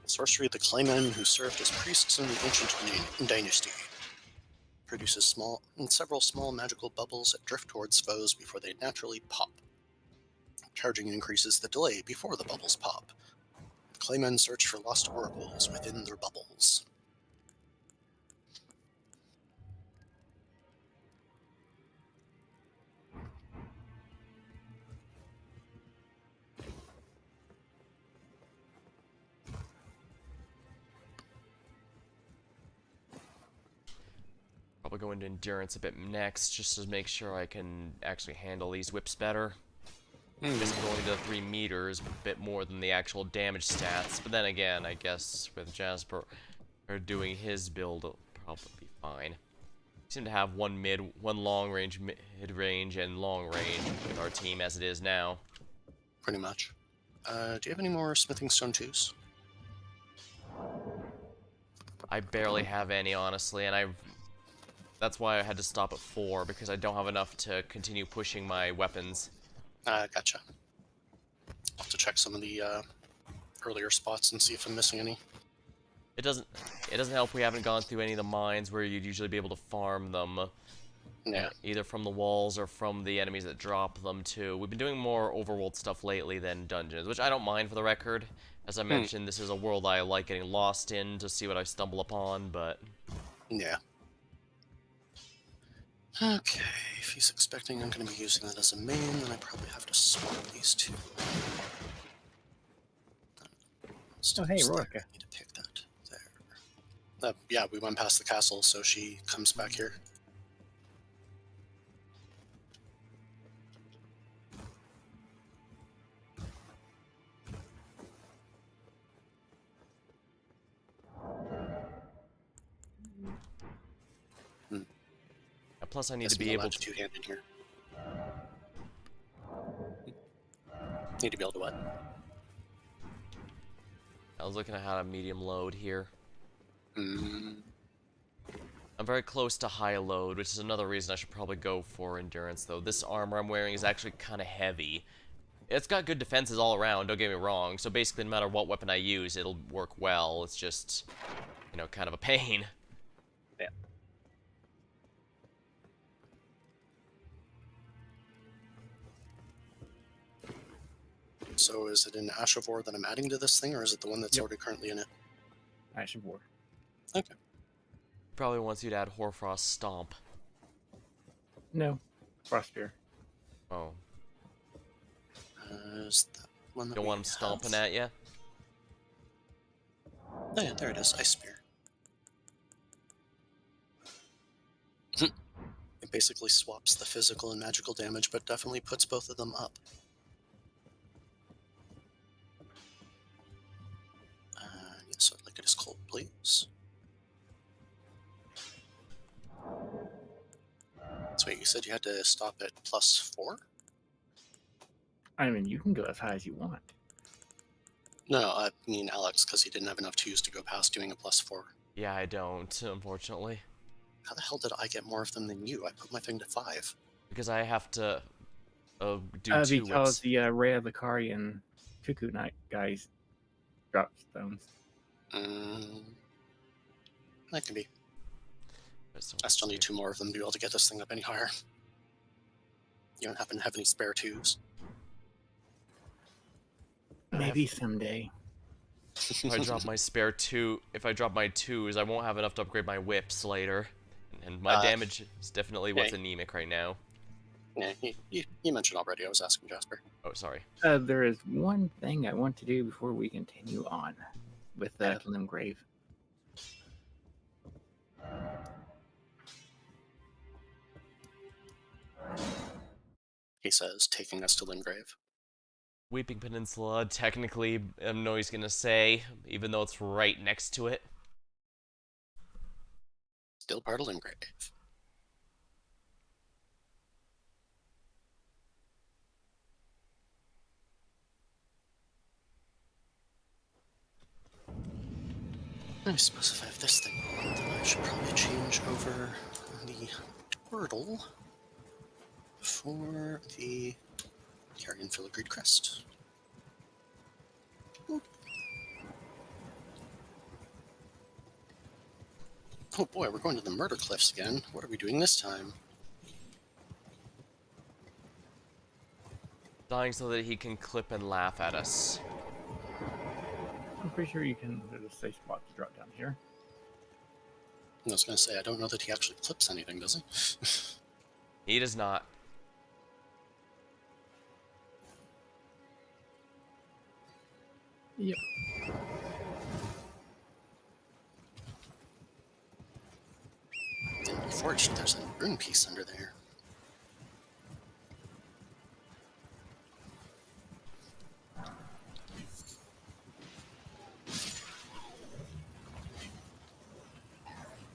Sorcery of the Claymen who served as priests in the ancient dynasty. Produces several small magical bubbles that drift towards foes before they naturally pop. Charging increases the delay before the bubbles pop. The Claymen search for lost oracles within their bubbles. Probably go into endurance a bit next, just to make sure I can actually handle these whips better. Just going to 3 meters, a bit more than the actual damage stats. But then again, I guess with Jasper doing his build, it'll probably be fine. We seem to have one long range, mid range, and long range with our team as it is now. Pretty much. Do you have any more smithing stone 2s? I barely have any, honestly, and that's why I had to stop at 4, because I don't have enough to continue pushing my weapons. Gotcha. I'll have to check some of the earlier spots and see if I'm missing any. It doesn't help we haven't gone through any of the mines where you'd usually be able to farm them. Yeah. Either from the walls or from the enemies that drop them, too. We've been doing more overworld stuff lately than dungeons, which I don't mind for the record. As I mentioned, this is a world I like getting lost in to see what I stumble upon, but... Yeah. Okay, if he's expecting I'm going to be using that as a main, then I probably have to swap these two. Oh, hey, There. Rorica. I need to pick that there. Yeah, we went past the castle, so she comes back here. Plus, I need Guess to I'm be able allowed to... two-handed here. Need to be able to what? I was looking at how to medium load here. Mm. I'm very close to high load, which is another reason I should probably go for endurance, though. This armor I'm wearing is actually kind of heavy. It's got good defenses all around, don't get me wrong, so basically no matter what weapon I use, it'll work well. It's just, you know, kind of a pain. Yeah. So is it an Ash of War that I'm adding to this thing, or is it the one that's already currently in it? Ash of War. Okay. Probably wants you to add Hoarfrost Stomp. No. Frostbeard. Oh. Is that one that Don't we want him stomping have? at you? Oh yeah, there it is. Ice Spear. It basically swaps the physical and magical damage, but definitely puts both of them up. Yes, I'd like it as cold, please. So wait, you said you had to stop at +4? I mean, you can go as high as you want. No, I mean Alex, because he didn't have enough 2s to go past doing a +4. Yeah, I don't, unfortunately. How the hell did I get more of them than you? I put my thing to 5. Because I have to do 2 Because whips. the Rhea Vicari and Cuckoo Knight guys drop stones. That can be. I still need 2 more of them to be able to get this thing up any higher. You don't happen to have any spare 2s? Maybe someday. If I drop my spare 2, if I drop my 2s, I won't have enough to upgrade my whips later. And my damage is definitely what's anemic right now. Yeah, you mentioned already. I was asking Jasper. Oh, sorry. There is one thing I want to do before we continue on with Limgrave. He says, taking us to Limgrave. Weeping Peninsula, technically, I know he's gonna say, even though it's right next to it. Still part of Limgrave. I suppose if I have this thing on, then I should probably change over the turtle for the Carrion Filigreed Crest. Ooh. Oh boy, we're going to the Murder Cliffs again. What are we doing this time? Dying so that he can clip and laugh at us. I'm pretty sure you can. There's a safe spot to drop down here. I was going to say, I don't know that he actually clips anything, does he? He does not. Yep. Forged, there's a rune piece under there.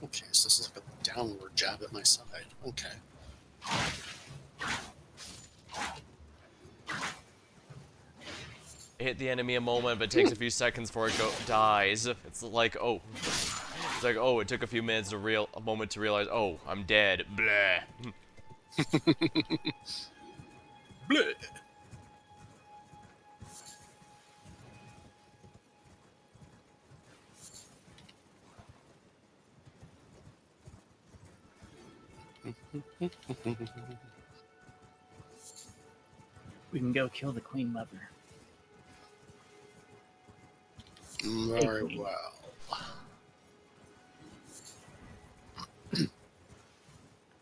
Okay, so this is like a downward jab at my side. Okay. hit the enemy a moment, but it takes a few seconds before it dies. It's like, oh. It's like, oh, it took a few minutes a moment to realize, oh, I'm dead. Bleh. Bleh. We can go kill the Queen Mother. Very well.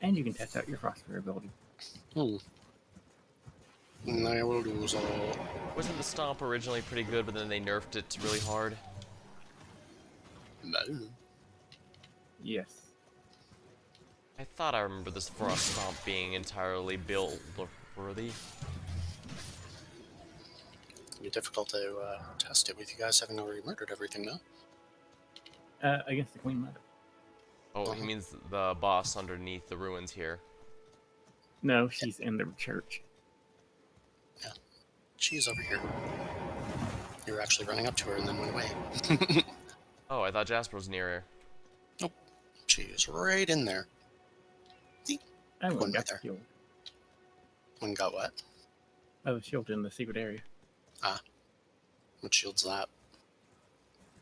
And you can test out your Frostbear ability. I will lose all. Wasn't the Stomp originally pretty good, but then they nerfed it really hard? No. Yes. I thought I remember this Frost Stomp being entirely build-worthy. It'd be difficult to test it with you guys having already murdered everything, though. Against the Queen Mother. Oh, he means the boss underneath the ruins here. No, she's in the church. Yeah. She's over here. You were actually running up to her and then went away. Oh, I thought Jasper was near her. Nope. She's right in there. I One went right got the there. shield. One got what? Oh, the shield in the secret area. Ah. What shield's that?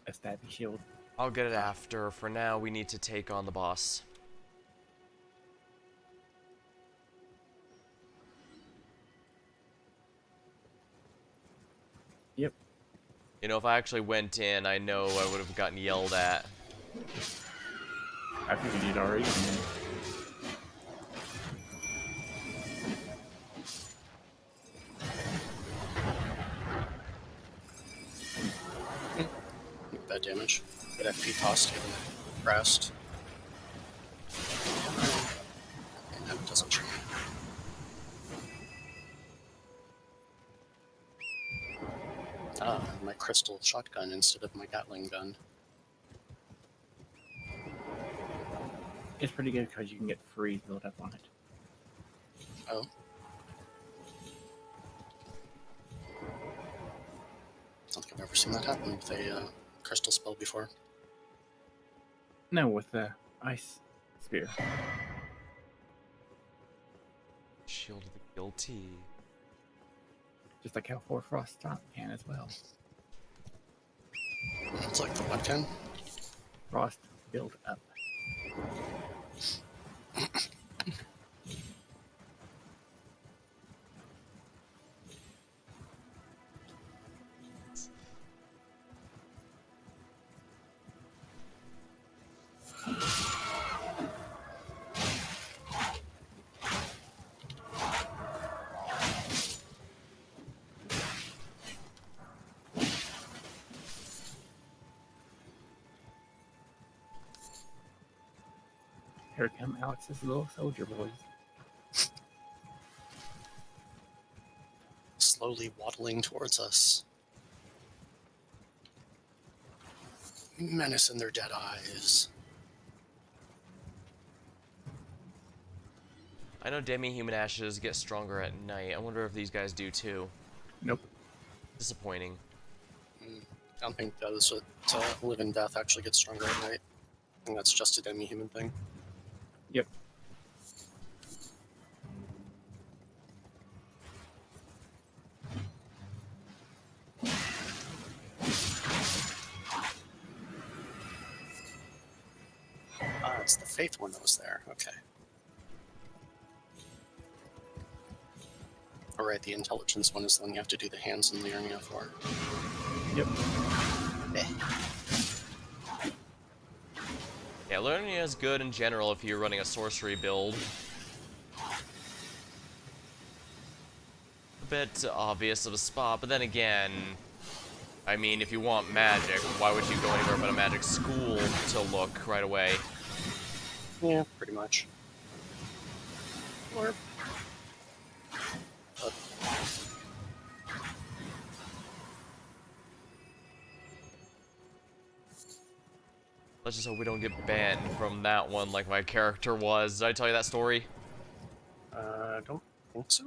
A stabby shield. I'll get it after. For now, we need to take on the boss. Yep. You know, if I actually went in, I know I would have gotten yelled at. I figured you'd already. Bad damage. Good FP cost given the rest. That doesn't change. Ah, my crystal shotgun instead of my Gatling gun. It's pretty good because you can get freeze built up on it. Oh. I don't think I've ever seen that happen with a crystal spell before. No, with the ice spear. Shield of the guilty. Just like how 4 Frost Stomp can as well. It's like the what can? Frost build up. Here come Alex's little soldier boys. Slowly waddling towards us. Menace in their dead eyes. I know demi-human ashes get stronger at night. I wonder if these guys do too. Nope. Disappointing. I don't think those that live in death actually get stronger at night. I think that's just a demi-human thing. Yep. Ah, it's the faith one that was there. Okay. Alright, the intelligence one is the one you have to do the hands in Liurnia for. Yep. Yeah, Liurnia is good in general if you're running a sorcery build. A bit obvious of a spot, but then again, I mean, if you want magic, why would you go anywhere but a magic school to look right away? Yeah, pretty much. Or... Let's just hope we don't get banned from that one like my character was. Did I tell you that story? don't think so.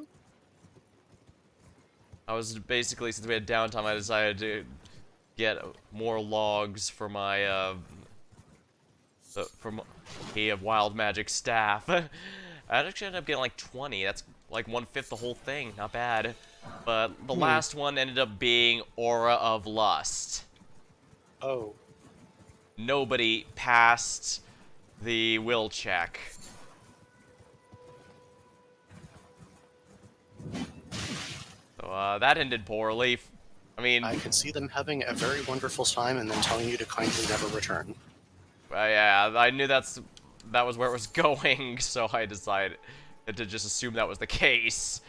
I was basically, since we had downtime, I decided to get more logs for my from a wild magic staff. I actually ended up getting like 20. That's like 1/5 the whole thing. Not bad. But the last one ended up being Aura of Lust. Oh. Nobody passed the will check. So that ended poorly. I mean, I could see them having a very wonderful time and then telling you to kindly never return. yeah, I knew that was where it was going, so I decided to just assume that was the case.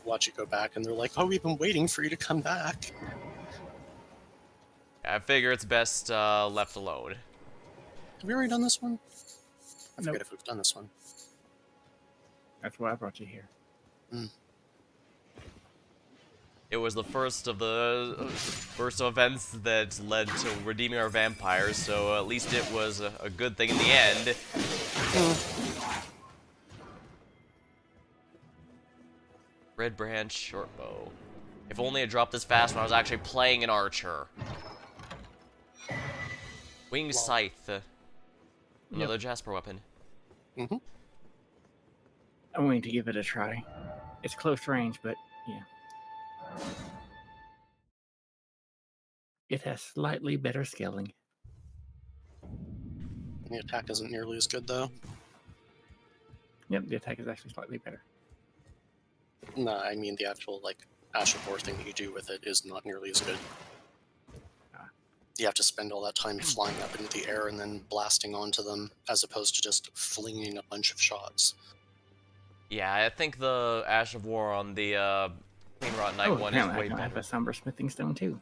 Watch it go back, and they're like, "Oh, we've been waiting for you to come back." I figure it's best left alone. Have we already done this one? I Nope. forget if we've done this one. That's why I brought you here. It was the first of events that led to redeeming our vampires, so at least it was a good thing in the end. Red branch, short bow. If only I dropped this fast when I was actually playing an archer. Winged scythe. Another Jasper weapon. Mm-hmm. I'm willing to give it a try. It's close range, but yeah. It has slightly better scaling. The attack isn't nearly as good, though. Yep, the attack is actually slightly better. No, I mean the actual, like, Ash of War thing that you do with it is not nearly as good. You have to spend all that time flying up into the air and then blasting onto them, as opposed to just flinging a bunch of shots. Yeah, I think the Ash of War on the Clean Rot Knight one is way I have better. a Somber Smithing Stone too.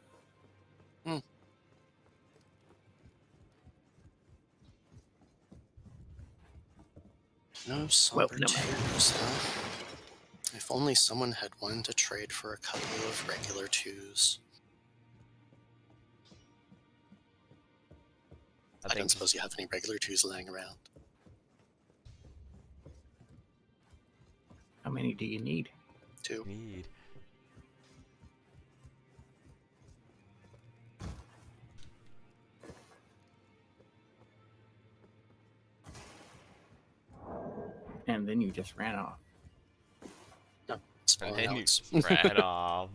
No somber twos, huh? If only someone had one to trade for a couple of regular twos. I don't suppose you have any regular twos laying around. How many do you need? 2. And then you just ran off. No, And then Alex. you ran off.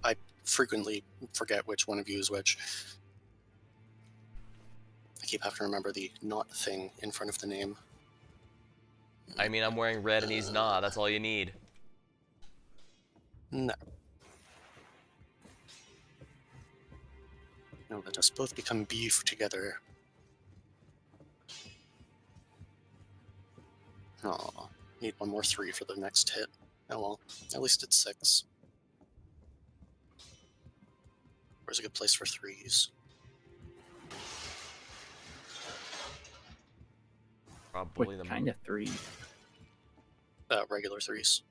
I frequently forget which one of you is which. I keep having to remember the not thing in front of the name. I mean, I'm wearing red and he's not. That's all you need. No. No, let us both become beef together. Aw, need one more 3 for the next hit. Oh well, at least it's 6. Where's a good place for 3s? Probably What kind of 3? Regular 3s.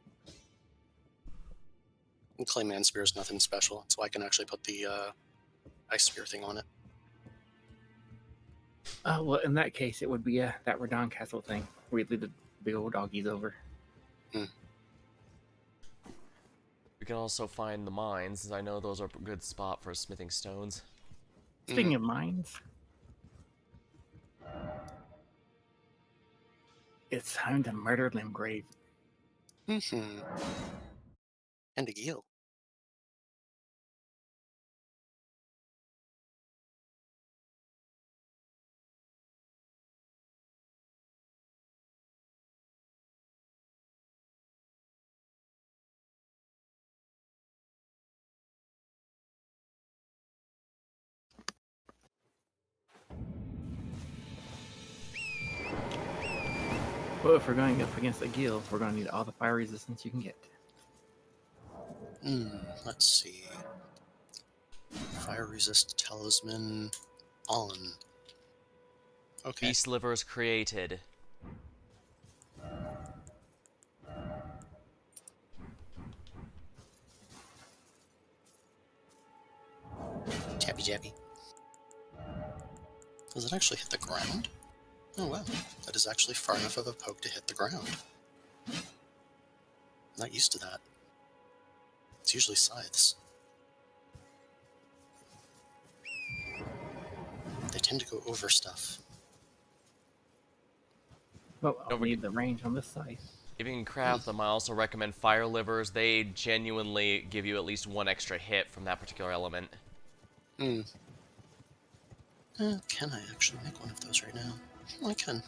And Clayman Spear is nothing special, so I can actually put the Ice Spear thing on it. Well, in that case, it would be that Radon Castle thing, where you lead the big old doggies over. We can also find the mines, as I know those are a good spot for smithing stones. Speaking of mines, it's time to murder Limgrave. And a Geel. Well, if we're going up against a Gil, we're going to need all the fire resistance you can get. Let's see. Fire resist talisman on. Okay. Beast livers created. Jappy jappy. Does it actually hit the ground? Oh wow, that is actually far enough of a poke to hit the ground. Not used to that. It's usually scythes. They tend to go over stuff. Well, I'll need the range on this side. If you can craft them, I also recommend fire livers. They genuinely give you at least one extra hit from that particular element. Can I actually make one of those right now? I can.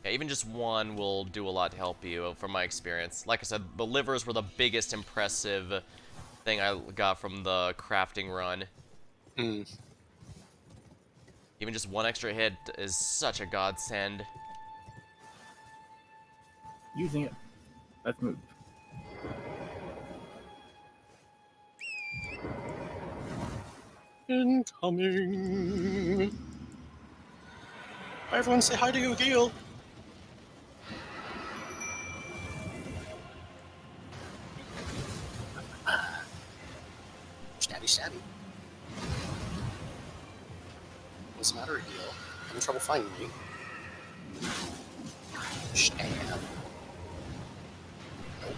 Yeah, even just one will do a lot to help you, from my experience. Like I said, the livers were the biggest impressive thing I got from the crafting run. Even just one extra hit is such a godsend. Using it. Let's move. Incoming! Hi, everyone, say hi to you, Gil! Stabby, stabby. What's the matter, Gil? Having trouble finding me? Stab. Nope.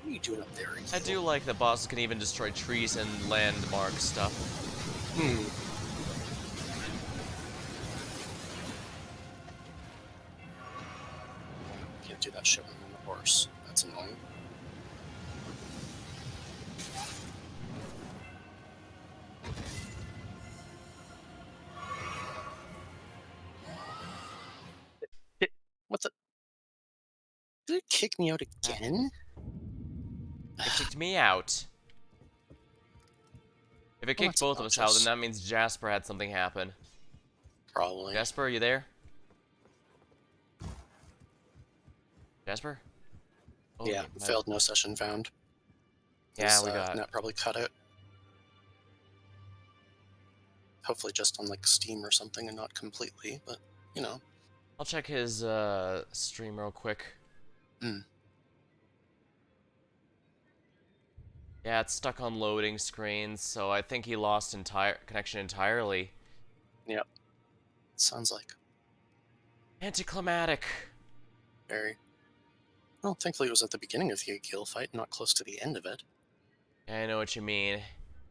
What are you doing up there, Gil? I do like that bosses can even destroy trees and landmark stuff. Can't do that shit when I'm on the horse. That's annoying. What the? Did it kick me out again? It kicked me out. If it kicked both of us out, then that means Jasper had something happen. Probably. Jasper, are you there? Jasper? Oh, Yeah, failed no session found. Yeah, we got That probably cut it. Hopefully just on like Steam or something and not completely, but you know. I'll check his stream real quick. Yeah, it's stuck on loading screens, so I think he lost connection entirely. Yep. Sounds like. Anticlimactic. Very. Well, thankfully it was at the beginning of the Gil fight, not close to the end of it. I know what you mean.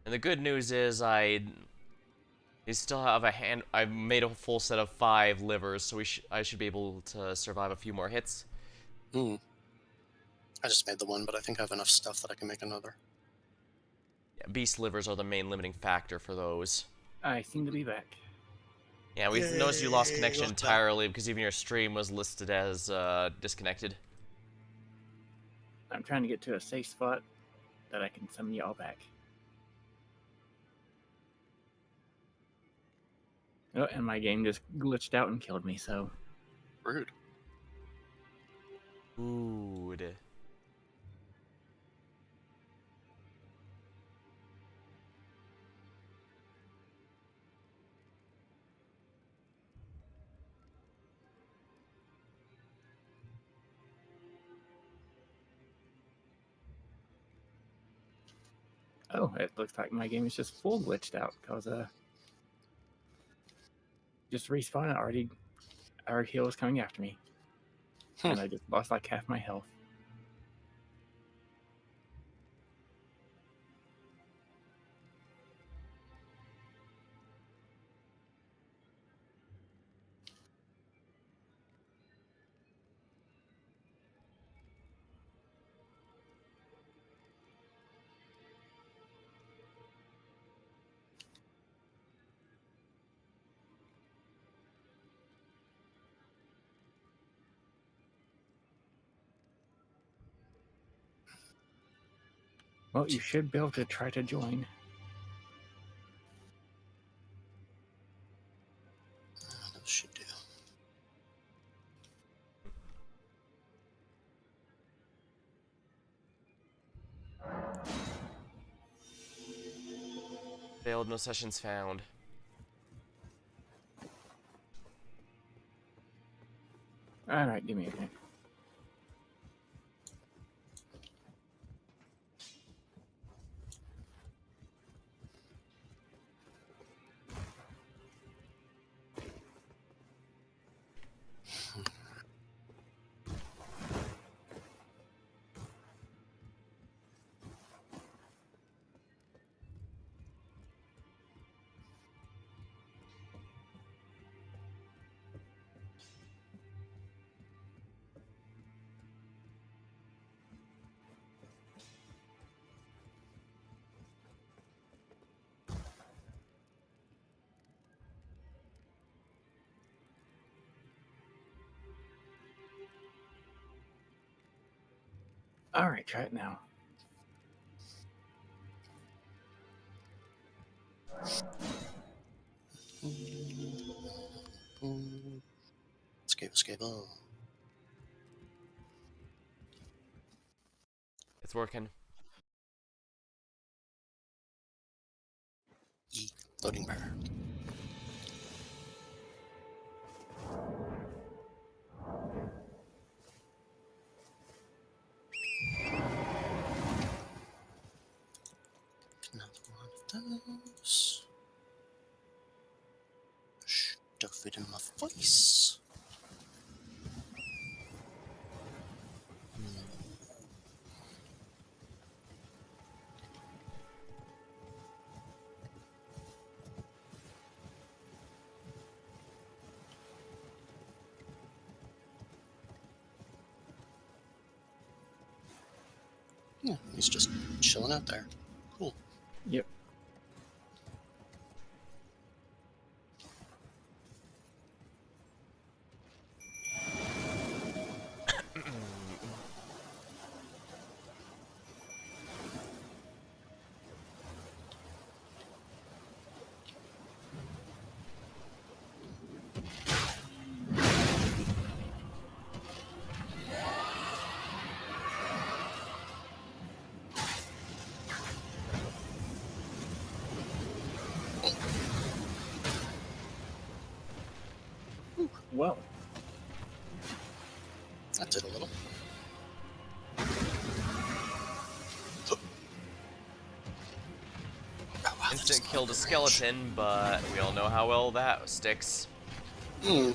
And the good news is you still have I've made a full set of 5 livers, so I should be able to survive a few more hits. I just made the one, but I think I have enough stuff that I can make another. Yeah, beast livers are the main limiting factor for those. I seem to be back. Yeah, we noticed you lost connection entirely because even your stream was listed as disconnected. I'm trying to get to a safe spot that I can summon y'all back. Oh, and my game just glitched out and killed me, so... Rude. Rude. Oh, it looks like my game is just full glitched out, because, just respawned, our heal was coming after me. And I just lost like half my health. Well, you should be able to try to join. That should do. Failed, no sessions found. Alright, give me a minute. All right, try it now. Escape, escape. Oh. It's working. E. Loading bar. Another one of those. Stuff it in my face. Yeah, he's just chilling out there. Cool. Yep. Well, That did a little. Oh, wow, Instant killed a skeleton, but we all know how well that sticks. Hmm.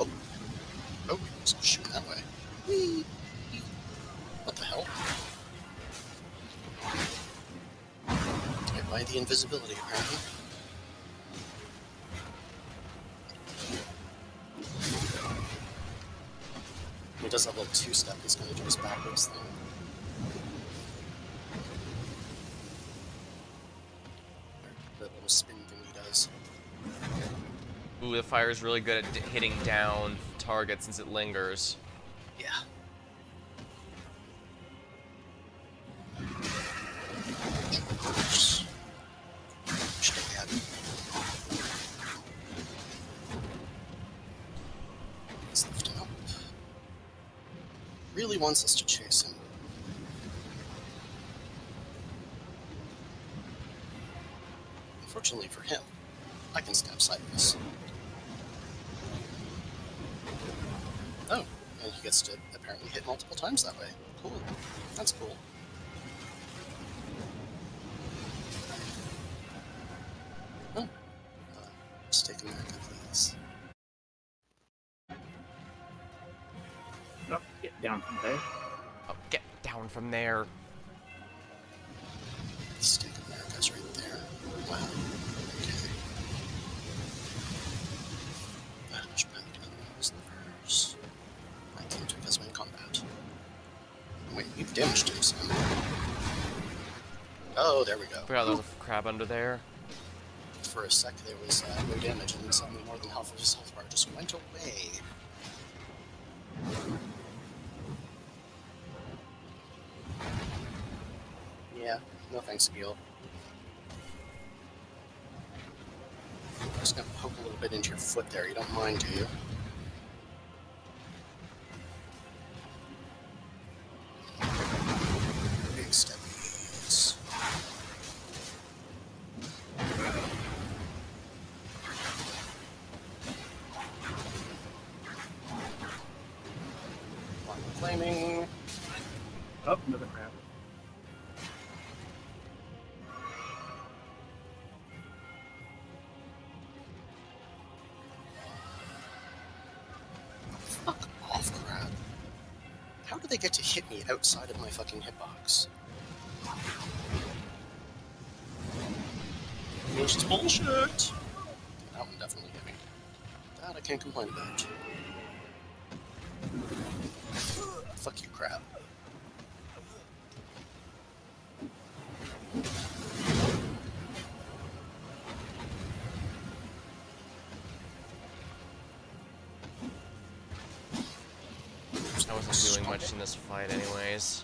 Oh. Oh, he's shooting that way. Whee! What the hell? Hit by the invisibility, apparently. He does that little two-step, he's going to do his backwards thing. The little spin thing he does. Ooh, the fire is really good at hitting down targets since it lingers. Yeah. He's lifting up. Really wants us to chase him. Unfortunately for him, I can stab sideways. Oh, and he gets to apparently hit multiple times that way. Cool. That's cool. Oh. Let's take a look at these. oh, get down from there. Oh, get down from there. Stick America's right there. Wow. Okay. Management and those levers. I can't do this in combat. Wait, we've damaged him some. Oh, there we go. Forgot there was a crab under there. For a sec, there was no damage, and then suddenly more than half of his health bar just went away. Yeah, no thanks, Gil. I'm just gonna poke a little bit into your foot there. You don't mind, do you? Big steppies. Flaming. Oh, another crab. Fuck off, crab. How do they get to hit me outside of my fucking hitbox? This is bullshit. That one definitely hit me. That I can't complain about. Fuck you, crab. I wasn't doing much in this fight anyways.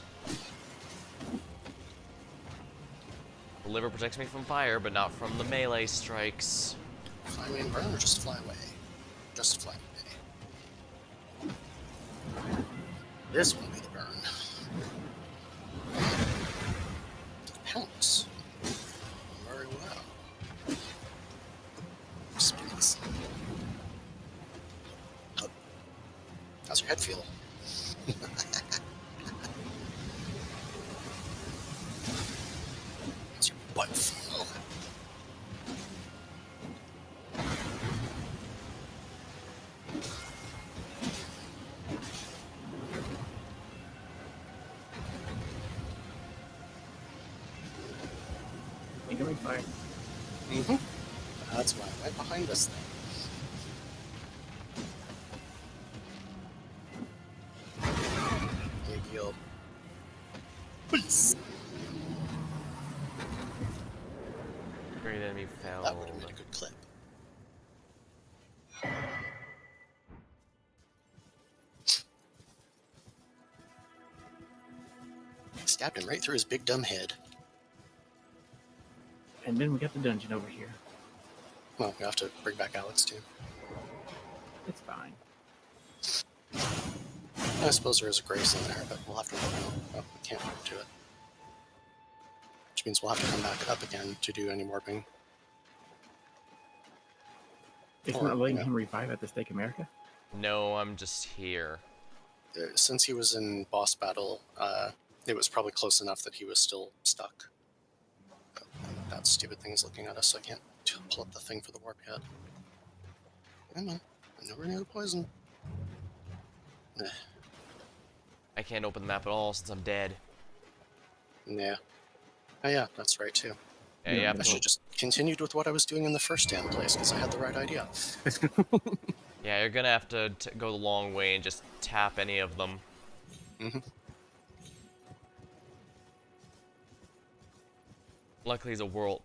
The liver protects me from fire, but not from the melee strikes. Fly away and burn, or just fly away? Just fly away. This will be the burn. Pounce. Very well. Spins. How's your head feel? How's your butt feel? Incoming fire. Mm-hmm. That's why, right behind this thing. Big deal. Peace. Great enemy fell. That would have made a good clip. Stabbed him right through his big dumb head. And then we got the dungeon over here. Well, we have to bring back Alex too. It's fine. I suppose there is a grace in there, but we'll have to work out. Oh, we can't work to it. Which means we'll have to come back up again to do any warping. It's Or, not letting you know, him revive at the Stake America? No, I'm just here. Since he was in boss battle, it was probably close enough that he was still stuck. But that stupid thing is looking at us, so I can't pull up the thing for the warp yet. I know. I know we're near the poison. I can't open the map at all since I'm dead. Yeah. Oh yeah, that's right too. Yeah, you have I to, should have just continued with what I was doing in the first damn place, because I had the right idea. yeah, you're gonna have to go the long way and just tap any of them. Mm-hmm. Luckily, he's a world,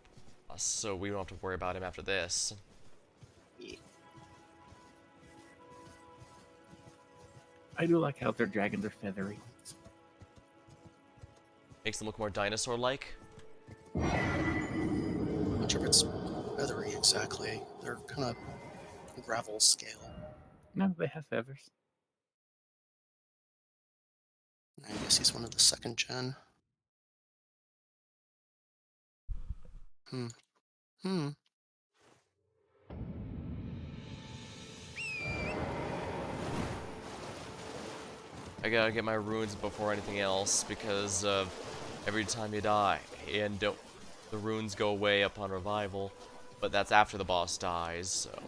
so we don't have to worry about him after this. Yeah. I do like how their dragons are feathery. Makes them look more dinosaur-like. I'm not sure if it's feathery exactly. They're kind of gravel scale. No, they have feathers. I guess he's one of the second gen. Hmm. I gotta get my runes before anything else because every time you die, and the runes go away upon revival, but that's after the boss dies. So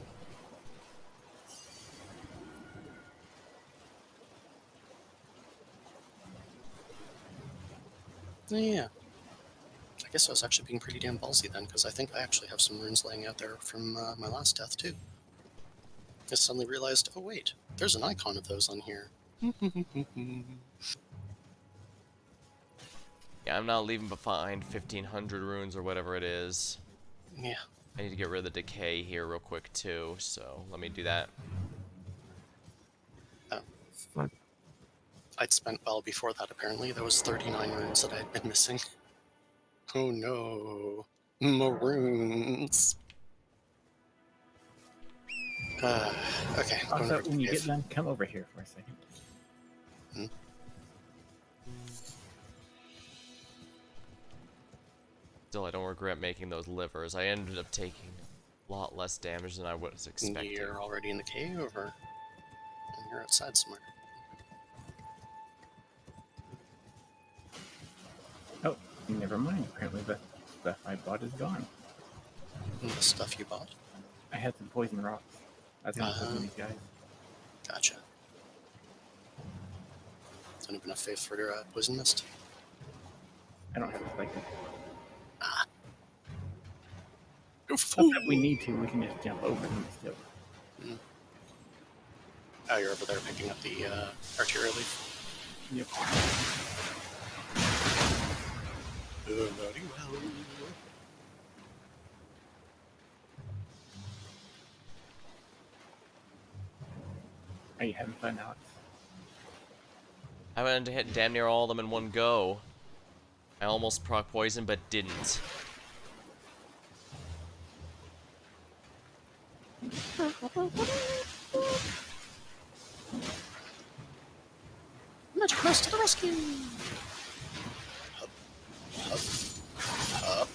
Yeah. I guess I was actually being pretty damn ballsy then, because I think I actually have some runes laying out there from my last death too. I suddenly realized, oh wait, there's an icon of those on here. yeah, I'm not leaving behind 1,500 runes or whatever it is. Yeah. I need to get rid of the decay here real quick too, so let me do that. Oh. I'd spent well before that apparently. There was 39 runes that I had been missing. Oh no. Maroons. Okay. Also, when you get done, come over here for a second. Still, I don't regret making those livers. I ended up taking a lot less damage than I was expecting. You're already in the cave, or you're outside somewhere? Oh, never mind. Apparently the stuff I bought is gone. The stuff you bought? I had some poison rocks. I was going to poison these guys. Gotcha. Don't have enough faith for your poison mist? I don't have a spike. If we need to, we can just jump over them still. Oh, you're over there picking up the arterial leaf? Yep. Very well. Are you having fun, Alex? I went to hit damn near all of them in one go. I almost proc poison, but didn't. Magic Mouse to the rescue! Hup, hup, hup.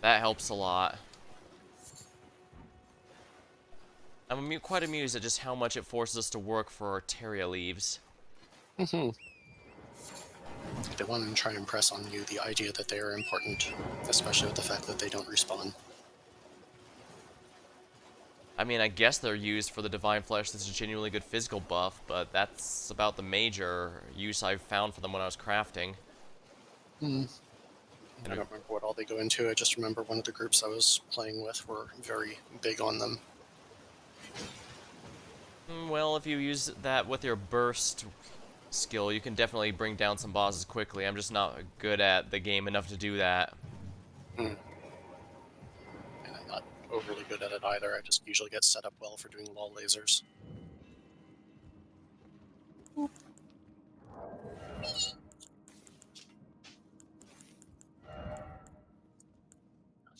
That helps a lot. I'm quite amused at just how much it forces us to work for Arteria leaves. They want to try and impress on you the idea that they are important, especially with the fact that they don't respawn. I mean, I guess they're used for the Divine Flesh that's a genuinely good physical buff, but that's about the major use I've found for them when I was crafting. I don't remember what all they go into. I just remember one of the groups I was playing with were very big on them. Well, if you use that with your burst skill, you can definitely bring down some bosses quickly. I'm just not good at the game enough to do that. And I'm not overly good at it either. I just usually get set up well for doing wall lasers.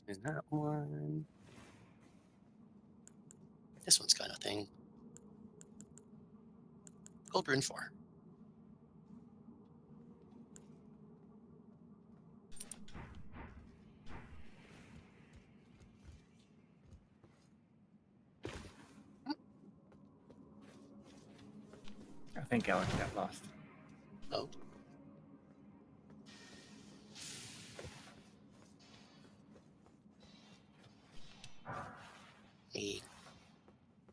Is that one? This one's kind of thing. Gold Rune 4. I think Alex got lost. Oh. Hey.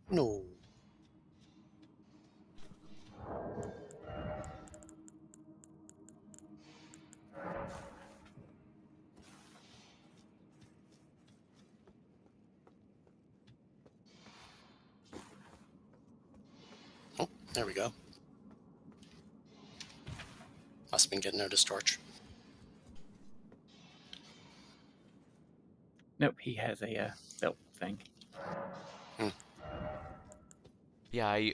No. Oh, there we go. Must have been getting noticed, Torch. Nope, he has a belt thing. Yeah, I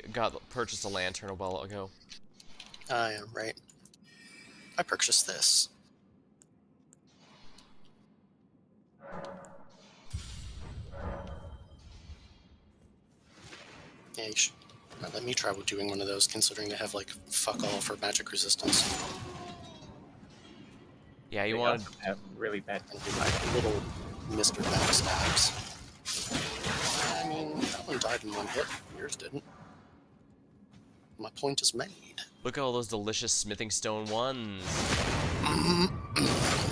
purchased a lantern a while ago. Yeah, right. I purchased this. Yeah, you should let me try doing one of those, considering they have, like, fuck all for magic resistance. Yeah, you They want also have really bad. And do like little Mr. Backstabs. I mean, that one died in one hit. Yours didn't. My point is made. look at all those delicious smithing stone ones.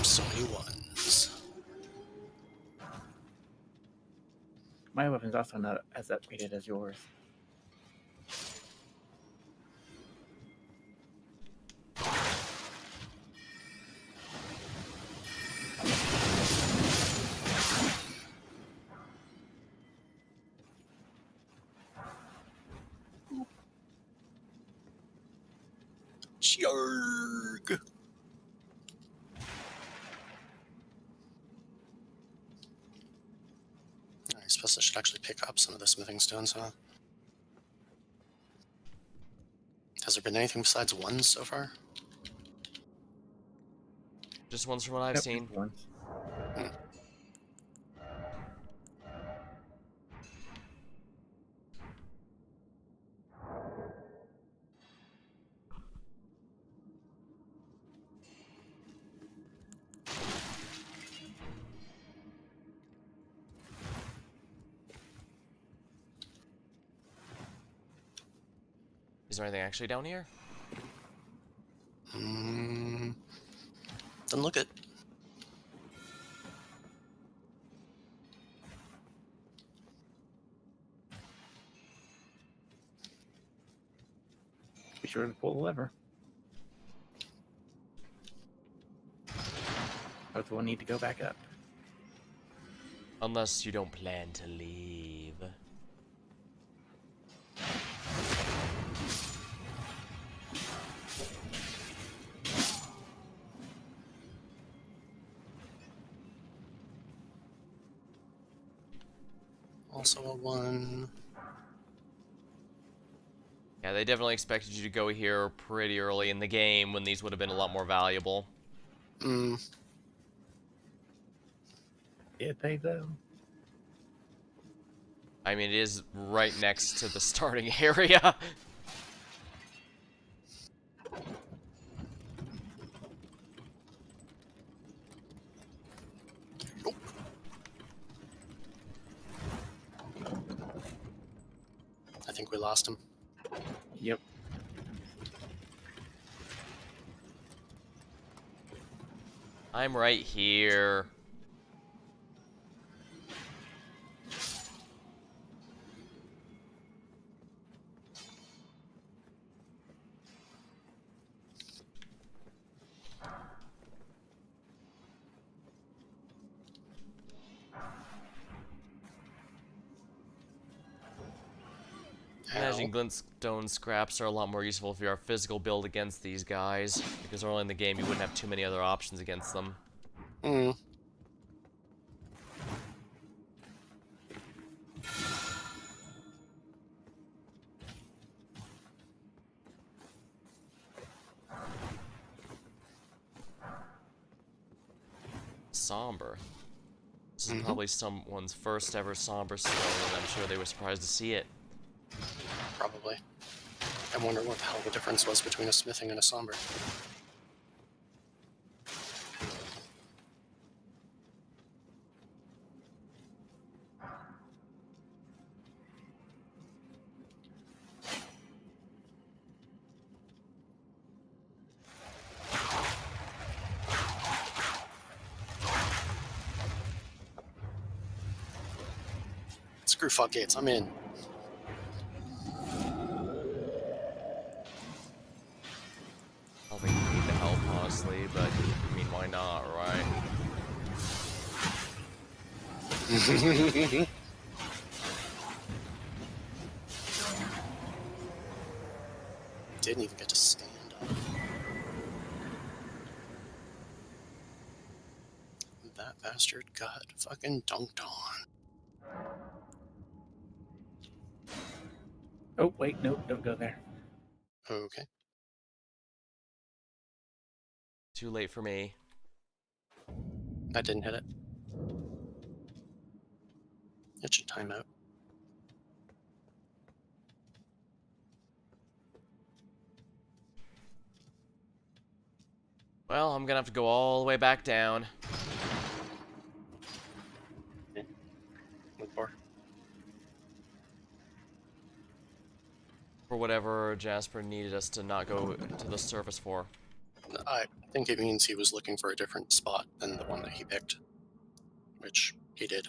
So many ones. My weapon's also not as upgraded as yours. Yarg! I suppose I should actually pick up some of the smithing stones, huh? Has there been anything besides one so far? Just ones from what I've Nope, seen. just ones. Is there anything actually down here? Doesn't look it. Be sure to pull the lever. Both will need to go back up. Unless you don't plan to leave. Also a 1. Yeah, they definitely expected you to go here pretty early in the game when these would have been a lot more valuable. Did they, though? I mean, it is right next to the starting area. I think we lost him. Yep. I'm right here. Imagine glintstone scraps are a lot more useful if you're a physical build against these guys, because early in the game you wouldn't have too many other options against them. Somber. This is probably someone's first ever somber stone, and I'm sure they were surprised to see it. Probably. I wonder what the hell the difference was between a smithing and a somber. Screw floodgates, I'm in. Probably need the help, honestly, but I mean, why not, right? Didn't even get to stand up. That bastard got fucking dunked on. Oh, wait, nope, don't go there. Okay. Too late for me. That didn't hit it. It should time out. Well, I'm gonna have to go all the way back down. Look for. For whatever Jasper needed us to not go to the surface for. I think it means he was looking for a different spot than the one that he picked. Which he did.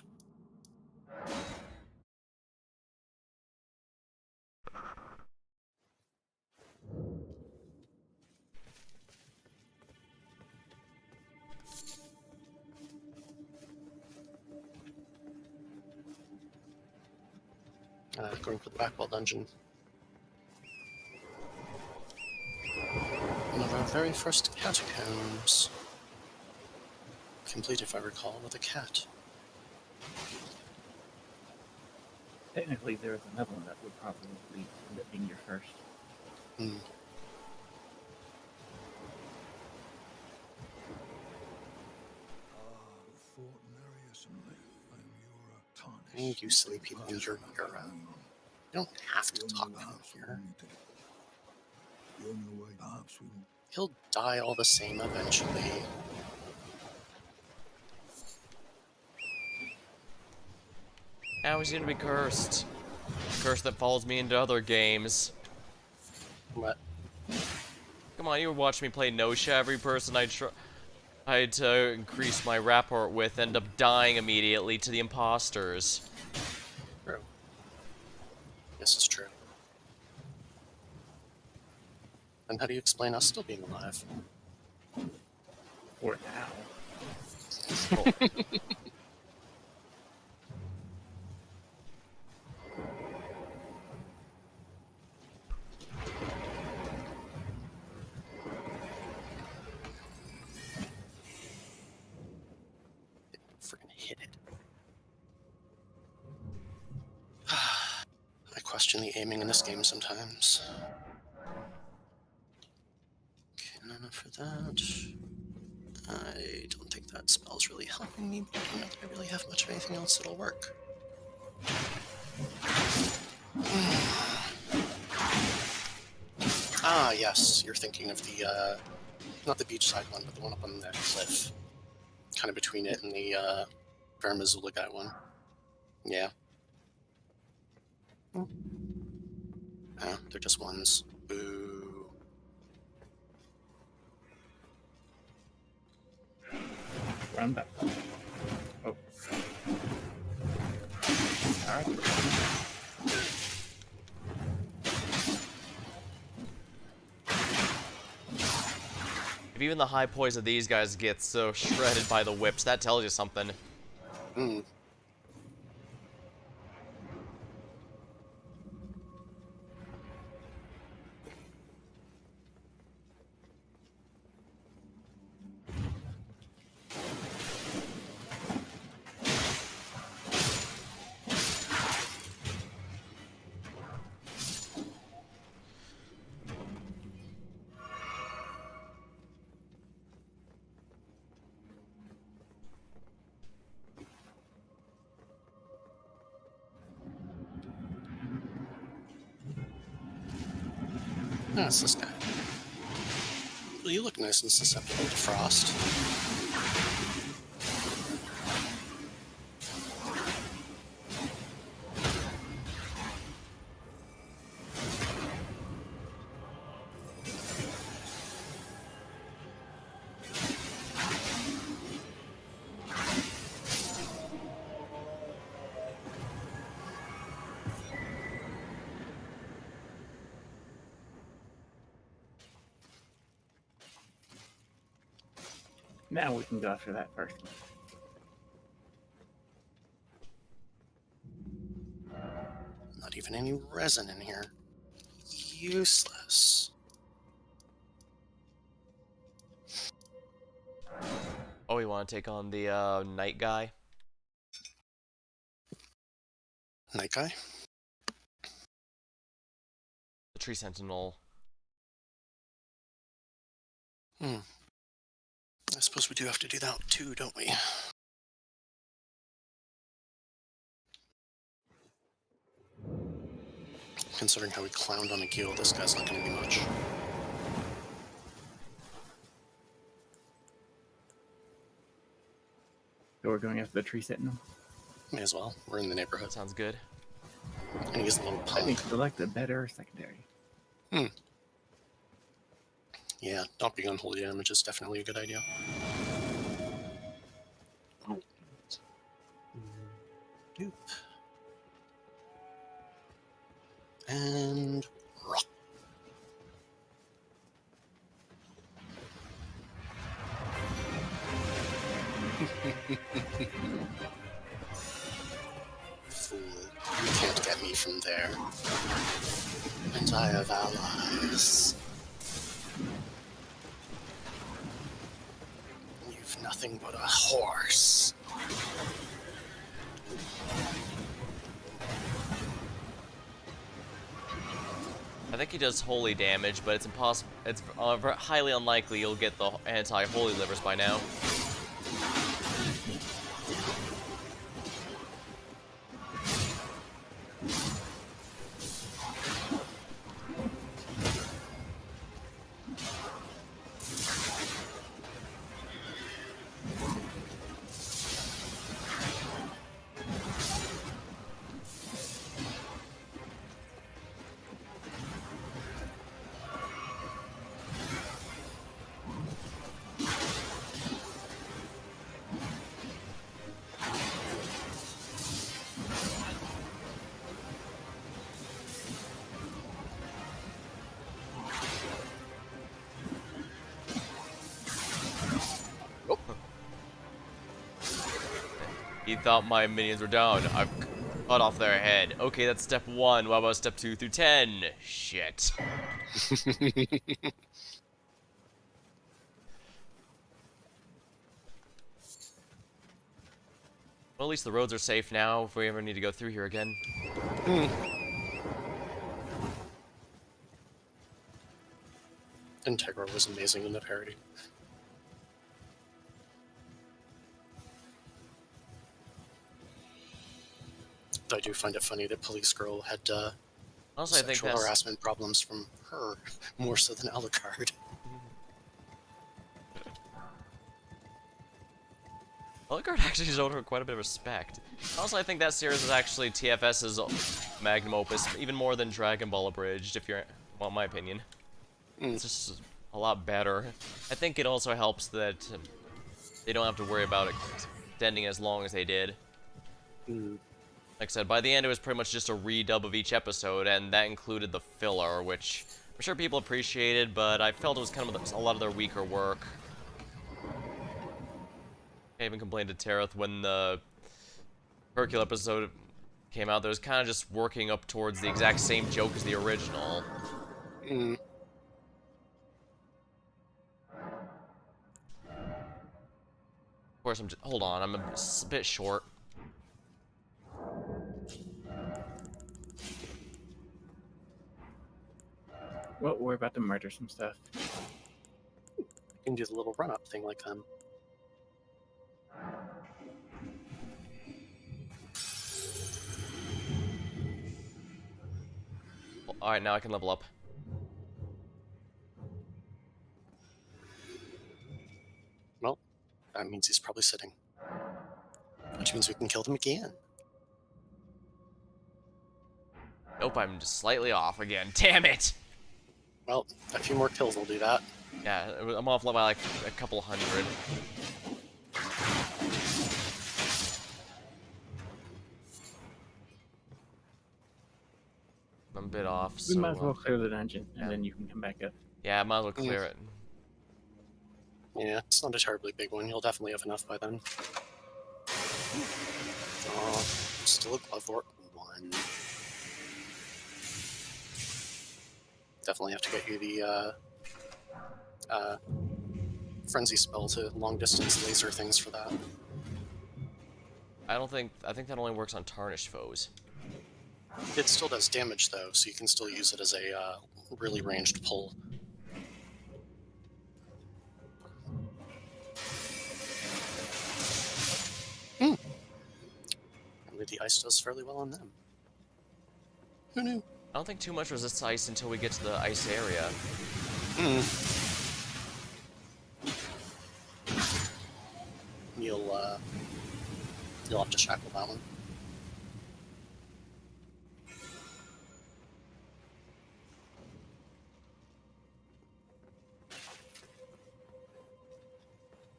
Going for the Backwell dungeon. One of our very first catacombs. Complete, if I recall, with a cat. Technically, there was another one that would probably end up being your first. Thank you, silly people. You don't have to talk down here. He'll die all the same eventually. Now he's gonna be cursed. A curse that follows me into other games. What? Come on, you watch me play Nosha. Every person I tried to increase my rapport with end up dying immediately to the imposters. True. This is true. And how do you explain us still being alive? For now. Oh. Freaking hit it. question the aiming in this game sometimes. Okay, not enough for that. I don't think that spell's really helping me, but I don't know that I really have much of anything else that'll work. Ah, yes, you're thinking of the, not the beachside one, but the one up on that cliff. Kind of between it and the, Vermizula guy one. Yeah. Oh, they're just ones. Boo. Run back. Oh. Alright. If even the high poise of these guys gets so shredded by the whips, that tells you something. Hmm. That's this guy. Well, you look nice and susceptible to frost. Now we can go after that first one. Not even any resin in here. Useless. Oh, we want to take on the night guy? Night guy? The tree sentinel. I suppose we do have to do that too, don't we? Considering how we clowned on a guild, this guy's not going to be much. So we're going after the tree sentinel. May as well. We're in the neighborhood. Sounds good. And he's a little I think punk. select a better secondary. Yeah, not being unholy damage is definitely a good idea. Doop. And rock. Fool, you can't get me from there. And I have allies. You've nothing but a horse. I think he does holy damage, but it's impossible. It's highly unlikely you'll get the anti-holy livers by now. He thought my minions were down. I've cut off their head. Okay, that's step 1. What about step 2 through 10? Shit. Well, at least the roads are safe now if we ever need to go through here again. Integra was amazing in the parody. Though I do find it funny that Police Girl had Honestly, I think sexual that's... harassment problems from her more so than Alucard. Alucard actually showed her quite a bit of respect. Honestly, I think that series is actually TFS's magnum opus, even more than Dragon Ball Abridged, if you want my opinion. It's just a lot better. I think it also helps that they don't have to worry about it extending as long as they did. Like I said, by the end it was pretty much just a redub of each episode, and that included the filler, which I'm sure people appreciated, but I felt it was kind of a lot of their weaker work. I even complained to Tereth when the Hercule episode came out that was kind of just working up towards the exact same joke as the original. Of course, hold on, I'm a bit short. Well, we're about to murder some stuff. You can do the little run-up thing like them. Well, alright, now I can level up. Well, that means he's probably sitting. Which means we can kill them again. Nope, I'm just slightly off again. Damn it! Well, a few more kills will do that. Yeah, I'm off by like a couple hundred. I'm a bit off, We so... might as well clear the dungeon, and then you can come back up. Yeah, I might as well clear it. Yeah, it's not a terribly big one. You'll definitely have enough by then. Oh, still a glove or one. Definitely have to get you the frenzy spell to long distance laser things for that. I think that only works on tarnished foes. It still does damage though, so you can still use it as a really ranged pull. Really, the ice does fairly well on them. Who knew? I don't think too much resists ice until we get to the ice area. You'll have to shackle that one.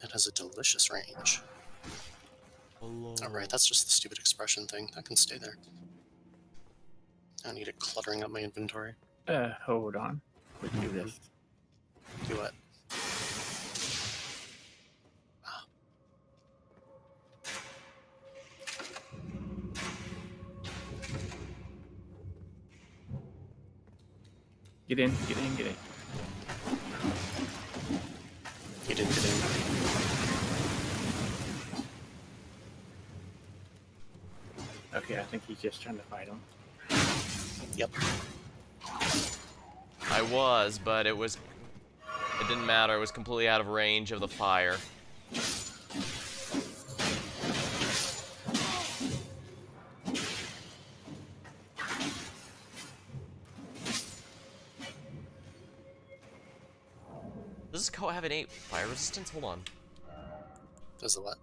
It has a delicious range. Alright, that's just the stupid expression thing. That can stay there. I don't need it cluttering up my inventory. Hold on. We can do this. Do what? Get in, get in, get in. Get in, get in. Okay, I think he's just trying to fight him. Yep. I was, but it didn't matter. It was completely out of range of the fire. Does this coat have an 8 fire resistance? Hold on. Does the what?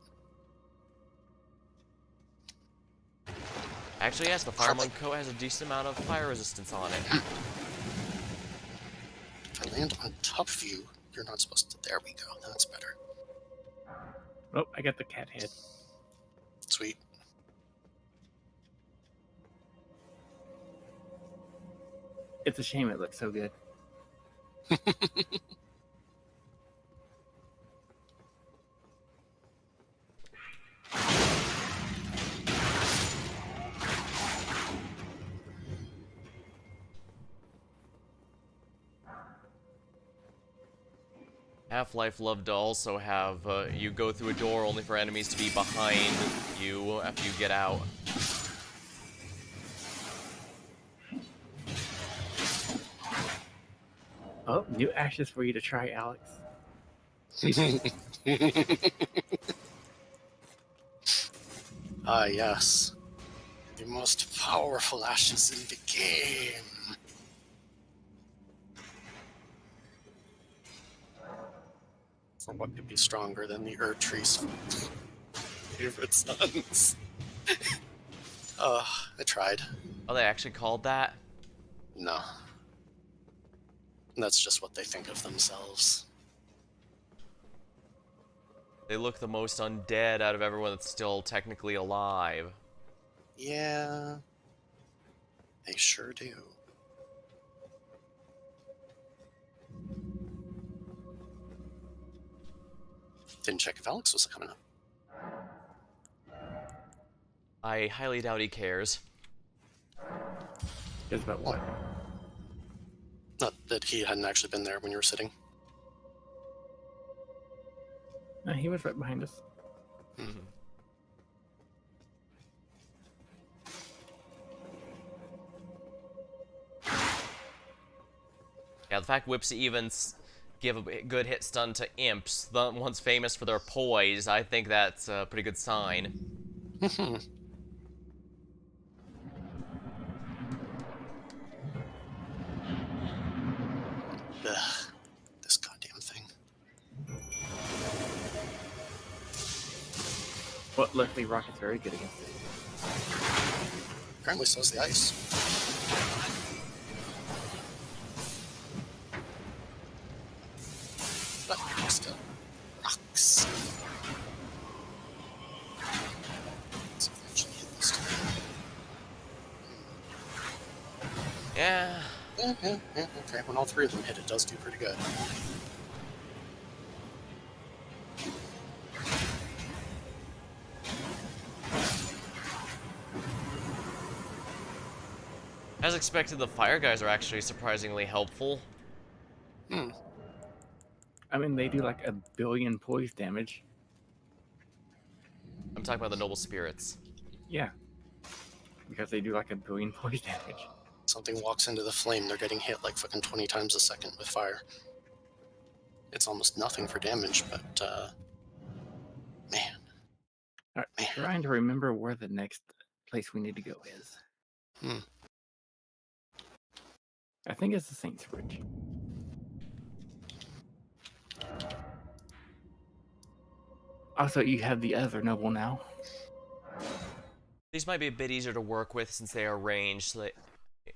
Actually, yes, the Fire Monk coat has a decent amount of fire resistance on it. If I land on top of you, you're not supposed to. There we go. That's better. Oh, I got the cat head. Sweet. It's a shame it looks so good. Half-Life loved to also have you go through a door only for enemies to be behind you after you get out. Oh, new ashes for you to try, Alex. Ah, yes. The most powerful ashes in the game. For what could be stronger than the Erd Tree's favorite sons? I tried. Oh, they actually called that? No. That's just what they think of themselves. They look the most undead out of everyone that's still technically alive. Yeah, they sure do. Didn't check if Alex was coming up. I highly doubt he cares. Cares about what? Not that he hadn't actually been there when you were sitting. No, he was right behind us. Mm-hmm. Yeah, the fact Whipsy even give a good hit stun to imps, the ones famous for their poise, I think that's a pretty good sign. Ugh, this goddamn thing. Well, luckily Rocket's very good against it. Apparently so is the ice. But still, rocks. Let's eventually hit this time. Yeah. Yeah, okay. When all three of them hit, it does do pretty good. As expected, the fire guys are actually surprisingly helpful. Hmm. I mean, they do like 1 billion poise damage. I'm talking about the noble spirits. Yeah. Because they do like 1 billion poise damage. Something walks into the flame, they're getting hit like fucking 20 times a second with fire. It's almost nothing for damage, but, man. Alright, Man. trying to remember where the next place we need to go is. Hmm. I think it's the Saints Bridge. Also, you have the other noble now. These might be a bit easier to work with since they are ranged,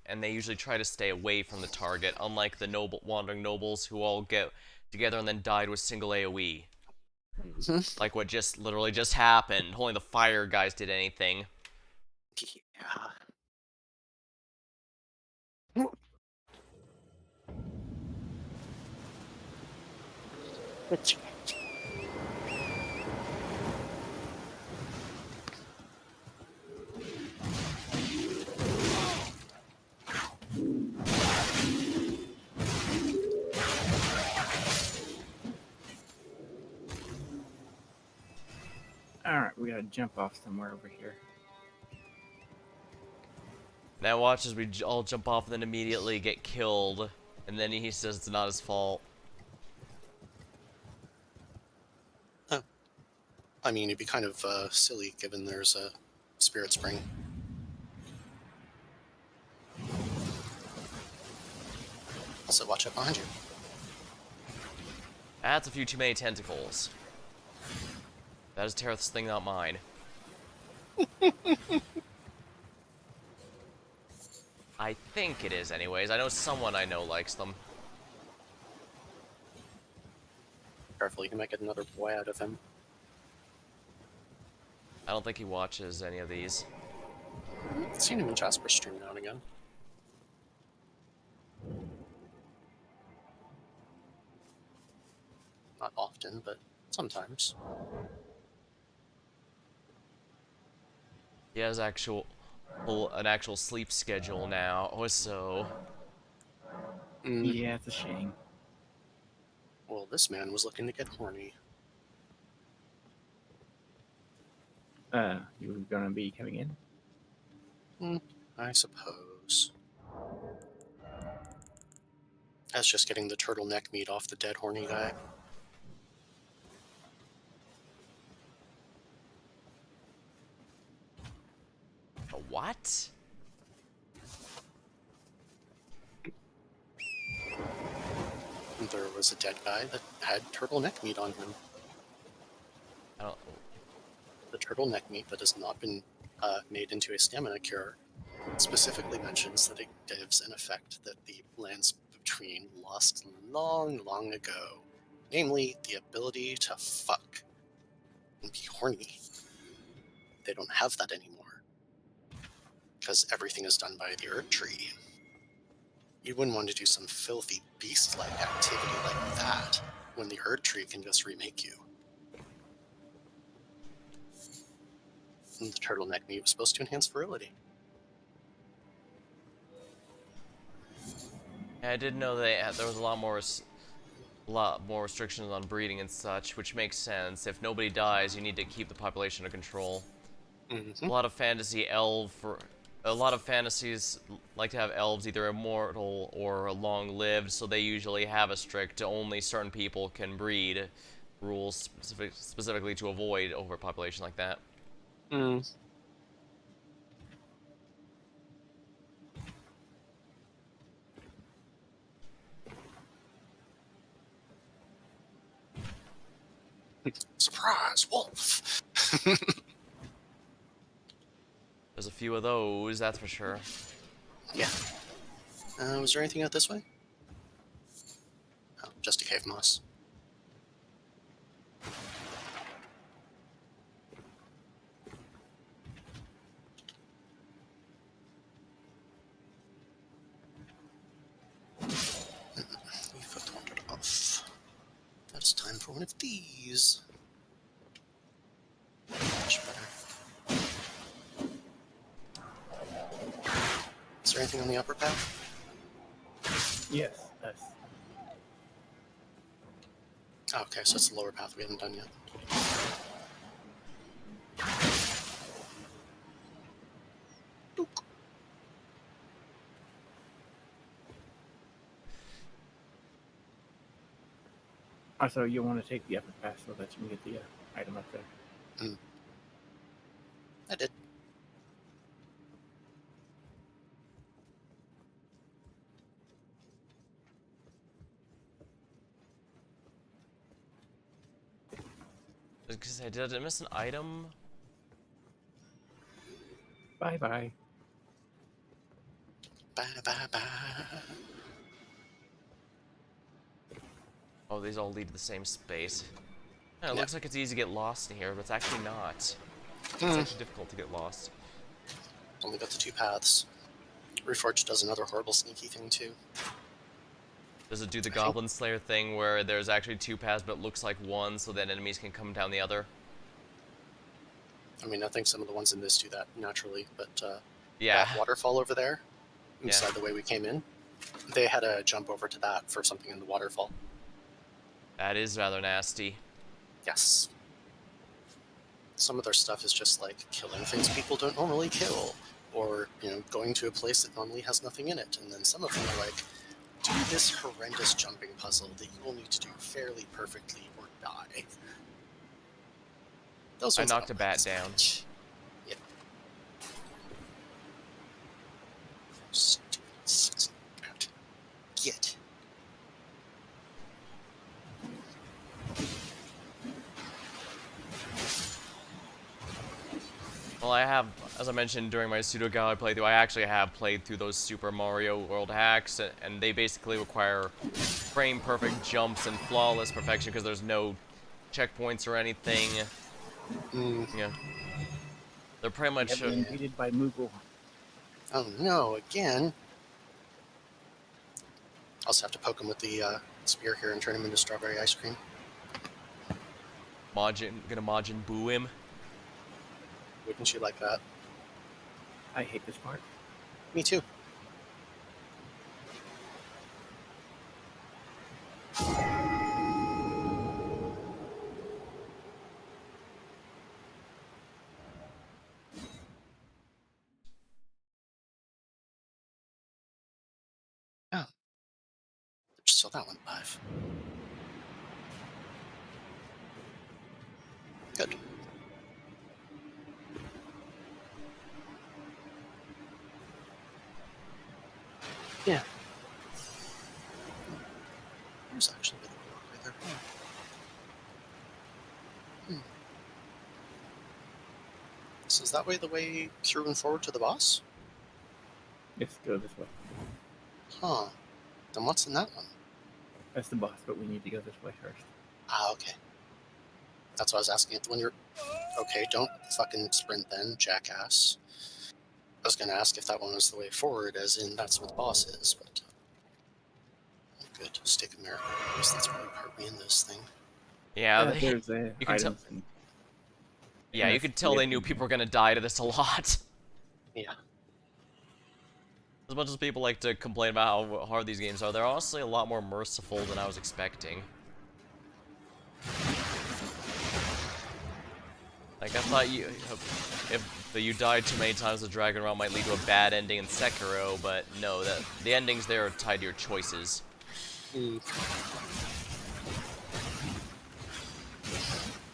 and they usually try to stay away from the target, unlike the wandering nobles who all get together and then died with single AoE. Like what just literally just happened. Only the fire guys did anything. Yeah. Alright, we gotta jump off somewhere over here. Now watch as we all jump off and then immediately get killed, and then he says it's not his fault. I mean, it'd be kind of silly given there's a spirit spring. Also, watch out behind you. That's a few too many tentacles. That is Tereth's thing, not mine. I think it is anyways. I know someone I know likes them. Careful, you might get another boy out of him. I don't think he watches any of these. I've seen him in Jasper stream now and again. Not often, but sometimes. He has an actual sleep schedule now, or so. Yeah, it's a shame. Well, this man was looking to get horny. You were gonna be coming in? I suppose. As just getting the turtleneck meat off the dead horny guy. A what? There was a dead guy that had turtleneck meat on him. I don't. The turtleneck meat that has not been made into a stamina cure specifically mentions that it gives an effect that the lands between lost long, long ago. Namely, the ability to fuck and be horny. They don't have that anymore. Because everything is done by the Erd Tree. You wouldn't want to do some filthy beast-like activity like that when the Erd Tree can just remake you. And the turtleneck meat was supposed to enhance virility. I did know there was a lot more restrictions on breeding and such, which makes sense. If nobody dies, you need to keep the population under control. Mm-hmm. A lot of a lot of fantasies like to have elves either immortal or long-lived, so they usually have a strict only certain people can breed rules specifically to avoid overpopulation like that. Mm. Surprise, wolf! There's a few of those, that's for sure. Yeah. Was there anything out this way? Oh, just a cave moss. We put wandered off. That is time for one of these. Much better. Is there anything on the upper path? Yes, yes. Oh, okay, so it's the lower path we haven't done yet. Also, you want to take the upper pass so that you can get the item up there. I did. Because did I miss an item? Bye-bye. Bye. Oh, these all lead to the same space. Yeah, it looks like it's easy to get lost in here, but it's actually not. It's actually difficult to get lost. Only got the two paths. Reforged does another horrible sneaky thing too. Does it do the Goblin Slayer thing where there's actually two paths but it looks like one so that enemies can come down the other? I mean, I think some of the ones in this do that naturally, but yeah. that waterfall over there, inside the way we came in, they had to jump over to that for something in the waterfall. That is rather nasty. Yes. Some of their stuff is just like killing things people don't normally kill, or, going to a place that normally has nothing in it. And then some of them are like, do this horrendous jumping puzzle that you will need to do fairly perfectly or die. Those I ones knocked a bat down. Yeah. Stupid sexy bat. Get. Well, I have, as I mentioned during my pseudo-gallery playthrough, I actually have played through those Super Mario World hacks, and they basically require frame-perfect jumps and flawless perfection because there's no checkpoints or anything. Yeah. They're pretty much... You have been invaded by Moogle. Oh no, again. I'll also have to poke him with the spear here and turn him into strawberry ice cream. Gonna Majin Buu him. Wouldn't you like that? I hate this part. Me too. Oh. So that went live. Good. Yeah. There's actually a bit of a walk right there. So is that way the way through and forward to the boss? Let's go this way. Huh. Then what's in that one? That's the boss, but we need to go this way first. Ah, okay. That's what I was asking. When you're... Okay, don't fucking sprint then, jackass. I was gonna ask if that one was the way forward, as in that's what the boss is, but... Good. Stick of miracle. I guess that's probably partly in this thing. Yeah, There's you can tell. items. Yeah, you could tell they knew people were gonna die to this a lot. Yeah. As much as people like to complain about how hard these games are, they're honestly a lot more merciful than I was expecting. Like, I thought if you died too many times, the Dragon Realm might lead to a bad ending in Sekiro, but no, the endings there are tied to your choices.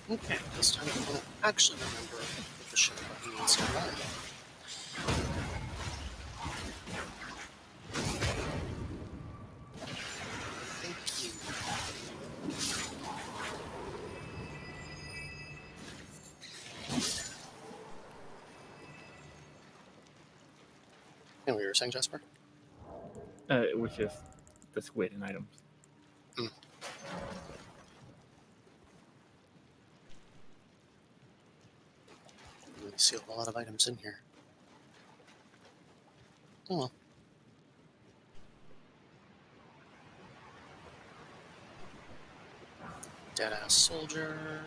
Okay, this time I'm gonna actually remember what the shit button means to learn. Thank you. And we were saying, Jasper? Which is the squid and items. We see a lot of items in here. Oh well. Dead-ass soldier.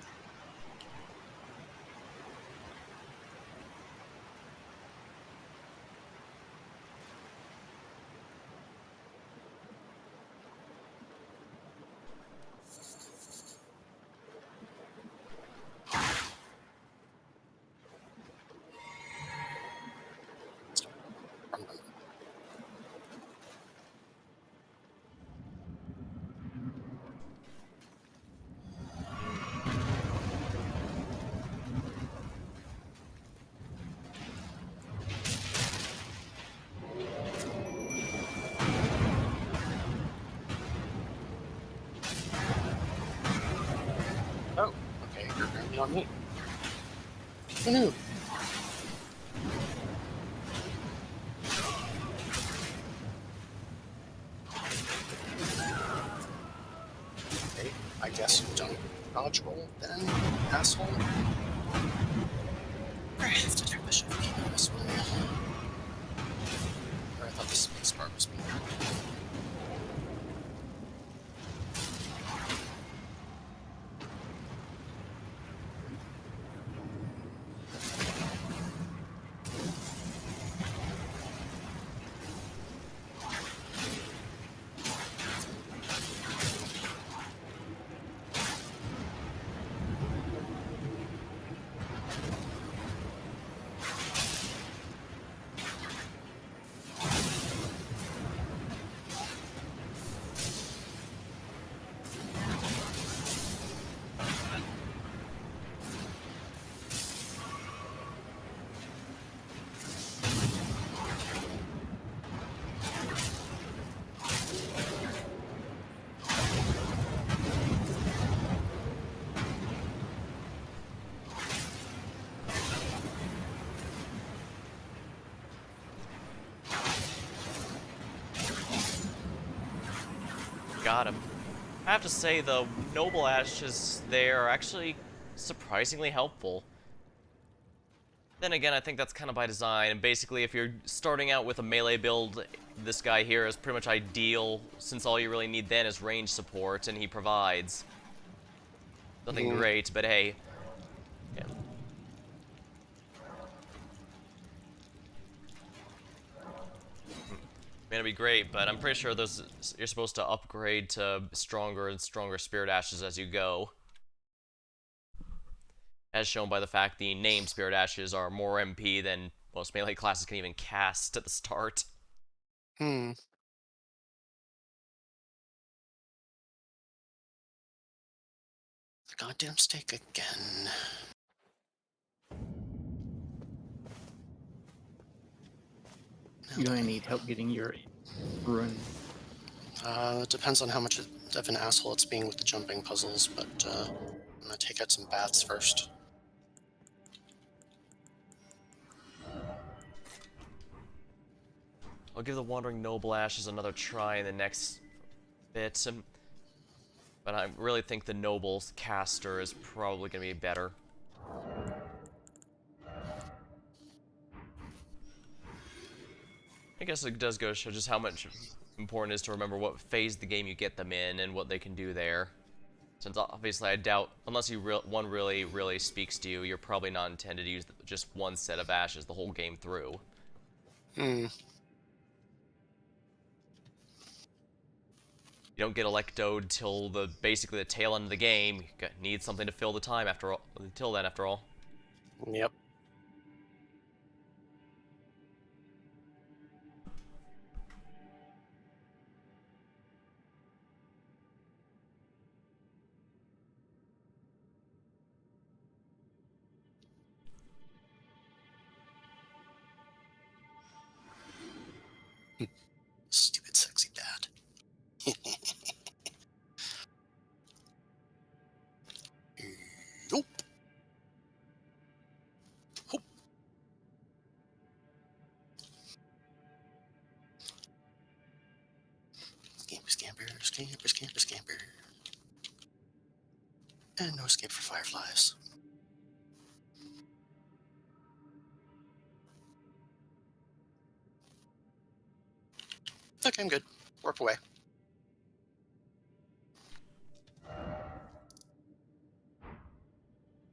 Oh, okay, you're apparently on me. Who knew? Okay, I guess you don't dodge roll then, asshole. I have to turn the shift key on this one. Or I thought the space bar was me. Got him. I have to say, the Noble Ashes there are actually surprisingly helpful. Then again, I think that's kind of by design, and basically if you're starting out with a melee build, this guy here is pretty much ideal, since all you really need then is range support, and he provides. Nothing great, but hey. Yeah. May not be great, but I'm pretty sure you're supposed to upgrade to stronger and stronger Spirit Ashes as you go. As shown by the fact the named Spirit Ashes are more MP than most melee classes can even cast at the start. goddamn steak again. You gonna need help getting your ruin. Depends on how much of an asshole it's being with the jumping puzzles, but I'm gonna take out some bats first. I'll give the Wandering Noble Ashes another try in the next bit, but I really think the Noble's caster is probably going to be better. I guess it does go to show just how much important it is to remember what phase of the game you get them in and what they can do there. Since obviously I doubt, unless one really speaks to you, you're probably not intended to use just one set of ashes the whole game through. Hmm. You don't get Electoed till basically the tail end of the game. You need something to fill the time after all. Until then, after all. Yep. Stupid sexy dad. Nope. Hope. Scamper, scamper. And no escape for fireflies. Okay, I'm good. Work away.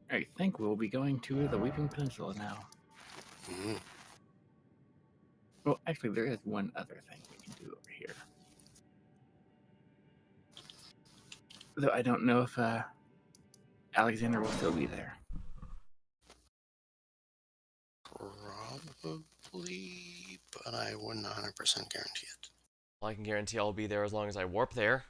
I think we'll be going to the Weeping Peninsula now. Mm. Well, actually, there is one other thing we can do over here. Though I don't know if Alexander will still be there. Probably, but I wouldn't 100% guarantee it. Well, I can guarantee I'll be there as long as I warp there.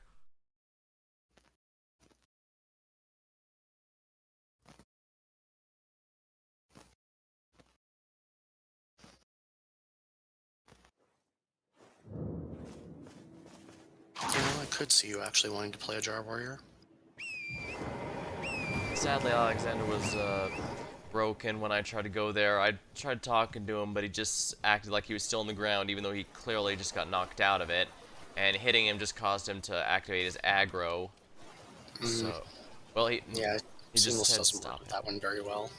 You know, I could see you actually wanting to play a Jar Warrior. Sadly, Alexander was broken when I tried to go there. I tried talking to him, but he just acted like he was still on the ground, even though he clearly just got knocked out of it. And hitting him just caused him to activate his aggro. So, well, he just Seamless said doesn't work stop with him. that one very well.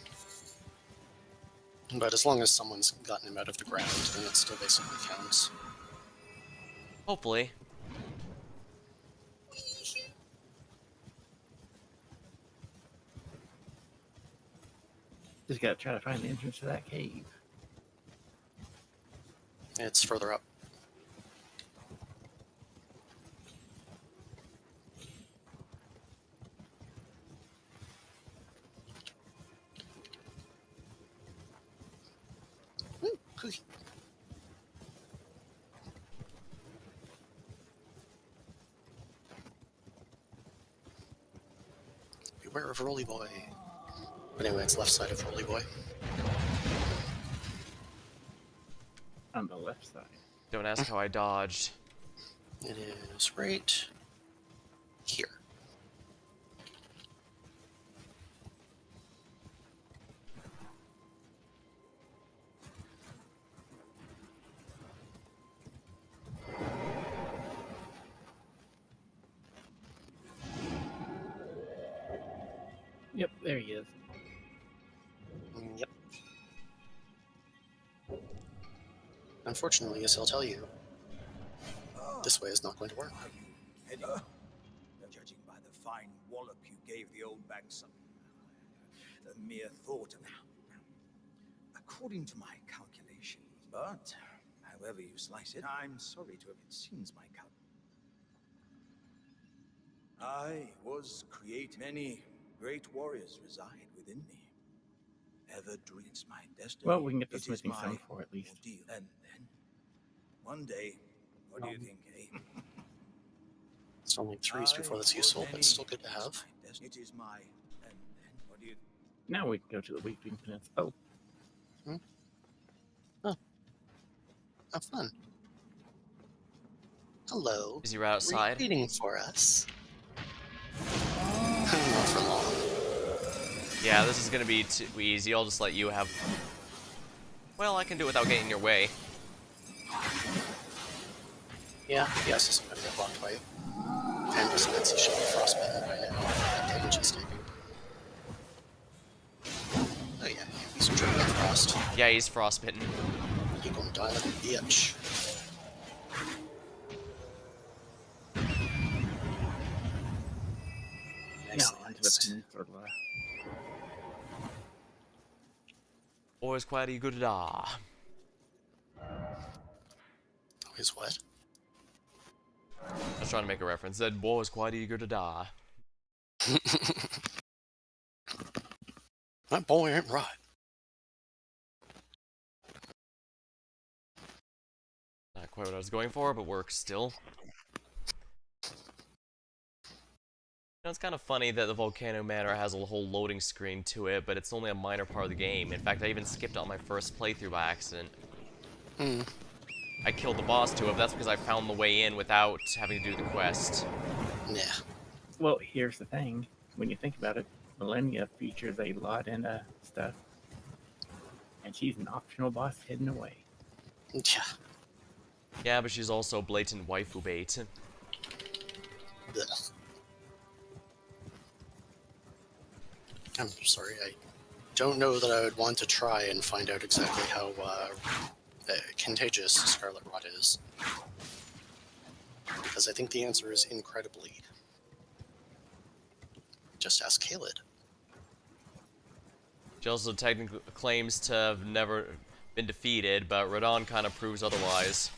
But as long as someone's gotten him out of the ground, then it still basically counts. Hopefully. Just gotta try to find the entrance to that cave. It's further up. Ooh, cookie. Beware of Rolly Boy. But anyway, it's left side of Rolly Boy. On the left side. Don't ask how I dodged. It is right here. Yep, there he is. Yep. Unfortunately, as he'll tell you, this way is not going to work. Judging by the fine wallop you gave the old bag, some the mere thought of according to my calculations. But however you slice it, I'm sorry to have it seems my I was create many great warriors reside within me. Ever dreams my destiny. Well, we can get the It is smithing my stone for at least. ordeal. And then one day, what do you think, eh? It's only 3s before that's useful, but still good to have. It is my Now we can go to the Weeping Peninsula. Oh. Oh. How fun. Hello. Is he right outside? Were you waiting for us? Not for long. Yeah, this is gonna be too easy. I'll just let you have... Well, I can do it without getting in your way. Yeah, yes, it's gonna get blocked by you. And just means he should be frostbitten by now. That damage he's taking. Oh yeah, he's dripping frost. Yeah, he's frostbitten. He gonna die like a bitch. Now onto the peninsula. Always quite a good da. Always what? I was trying to make a reference. That boy is quite eager to die. That boy ain't right. Not quite what I was going for, but works still. You know, it's kind of funny that the Volcano Manor has a whole loading screen to it, but it's only a minor part of the game. In fact, I even skipped it on my first playthrough by accident. I killed the boss to it, but that's because I found the way in without having to do the quest. Yeah. Well, here's the thing. When you think about it, Millennia features a lot in stuff. And she's an optional boss hidden away. Yeah. Yeah, but she's also blatant waifu bait. Ugh. I'm sorry, I don't know that I would want to try and find out exactly how contagious Scarlet Rot is. Because I think the answer is incredibly. Just ask Kaled. She also technically claims to have never been defeated, but Radon kind of proves otherwise.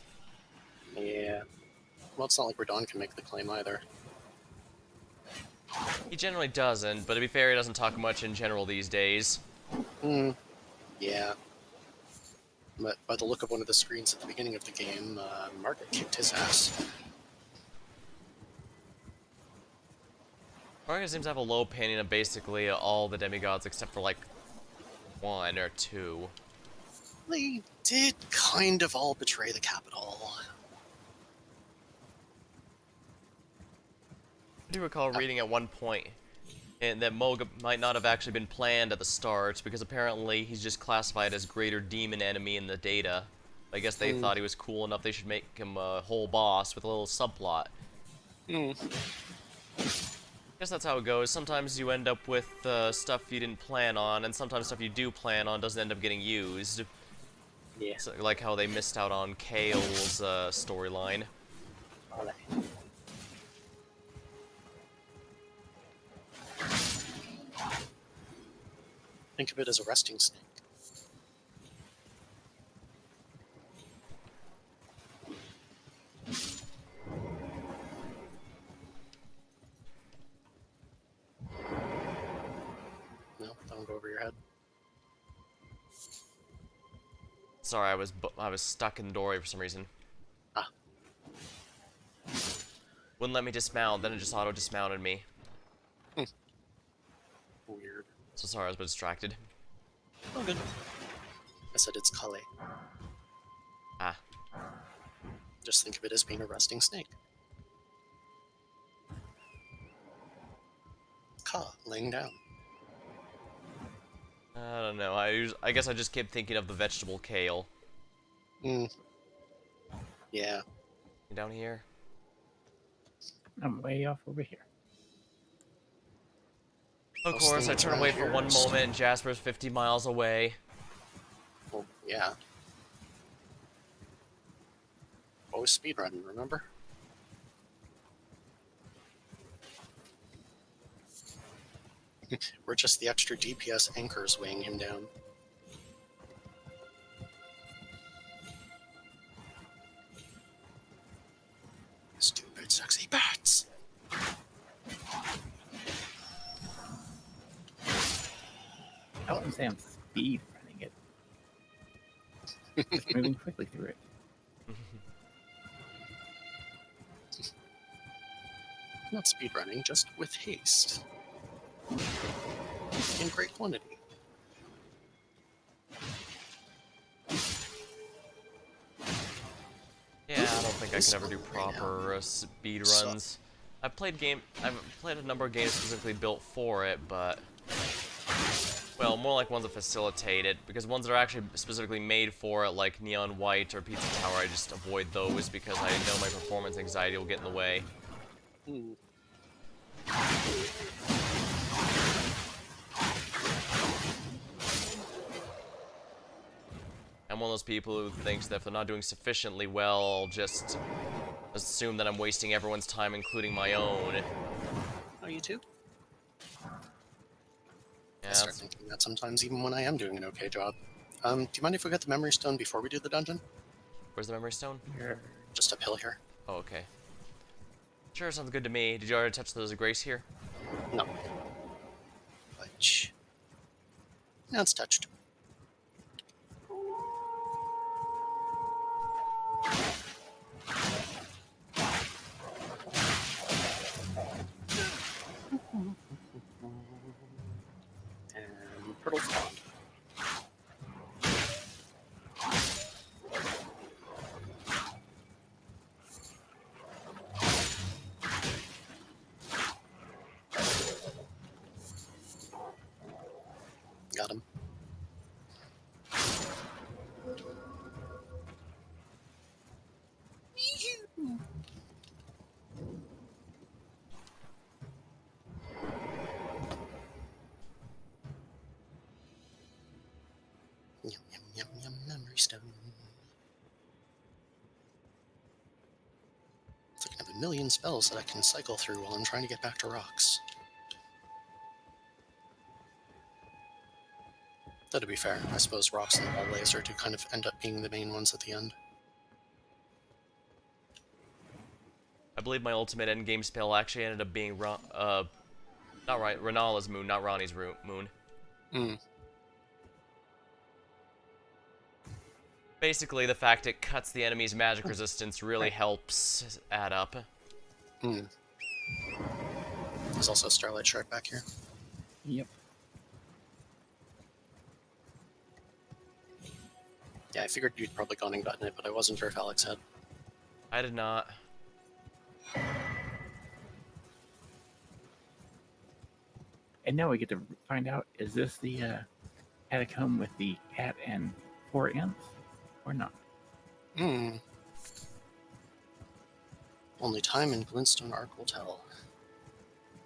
Yeah. Well, it's not like Radon can make the claim either. He generally doesn't, but to be fair, he doesn't talk much in general these days. Yeah. But by the look of one of the screens at the beginning of the game, Margaret kicked his ass. Margaret seems to have a low opinion of basically all the demigods except for like 1 or 2. They did kind of all betray the capital. I do recall reading at one point and that Moga might not have actually been planned at the start, because apparently he's just classified as greater demon enemy in the data. I guess they thought he was cool enough they should make him a whole boss with a little subplot. I guess that's how it goes. Sometimes you end up with stuff you didn't plan on, and sometimes stuff you do plan on doesn't end up getting used. Yeah. So, like how they missed out on Kale's storyline. Think of it as a resting snake. No, don't go over your head. Sorry, I was stuck in the doorway for some reason. Ah. Wouldn't let me dismount, then it just auto-dismounted me. Weird. So sorry, I was a bit distracted. Oh, good. I said it's Kale. Ah. Just think of it as being a resting snake. Ka, laying down. I don't know, I guess I just kept thinking of the vegetable kale. Yeah. Down here? I'm way off over here. Of course, I turn away for one moment and Jasper's 50 miles away. Well, yeah. Always speedrunning, remember? We're just the extra DPS anchors weighing him down. Stupid sexy bats! I wouldn't say I'm speed running it. Just moving quickly through it. Not speedrunning, just with haste. in great quantity. Yeah, I don't think I could ever do Right now. proper speed So- runs. I've played a number of games specifically built for it, but well, more like ones that facilitate it, because ones that are actually specifically made for it, like Neon White or Pizza Tower, I just avoid those because I know my performance anxiety will get in the way. Hmm. I'm one of those people who thinks that if they're not doing sufficiently well, I'll just assume that I'm wasting everyone's time, including my own. Oh, you too? Yeah, I start thinking that sometimes, even when I am doing an okay job. Do you mind if we get the memory stone before we do the dungeon? where's the memory stone? Here. Just uphill here. Oh, okay. Sure, sounds good to me. Did you already touch those grace here? No. Which... Now it's touched. And Turtle's Pond. Got him. Yum, yum, yum, yum, memory stone. It's like I have a million spells that I can cycle through while I'm trying to get back to rocks. Though to be fair, I suppose rocks and the ball laser do kind of end up being the main ones at the end. I believe my ultimate endgame spell actually ended up being not right, Renala's moon, not Ronnie's moon. Hmm. Basically, the fact it cuts the enemy's magic resistance really helps add up. Hmm. There's also a Starlight Shard back here. Yep. Yeah, I figured you'd probably gone and gotten it, but I wasn't sure if Alex had. I did not. And now we get to find out, is this the catacomb with the cat and 4 imps? Or not? Hmm. Only time and Glintstone Arc will tell.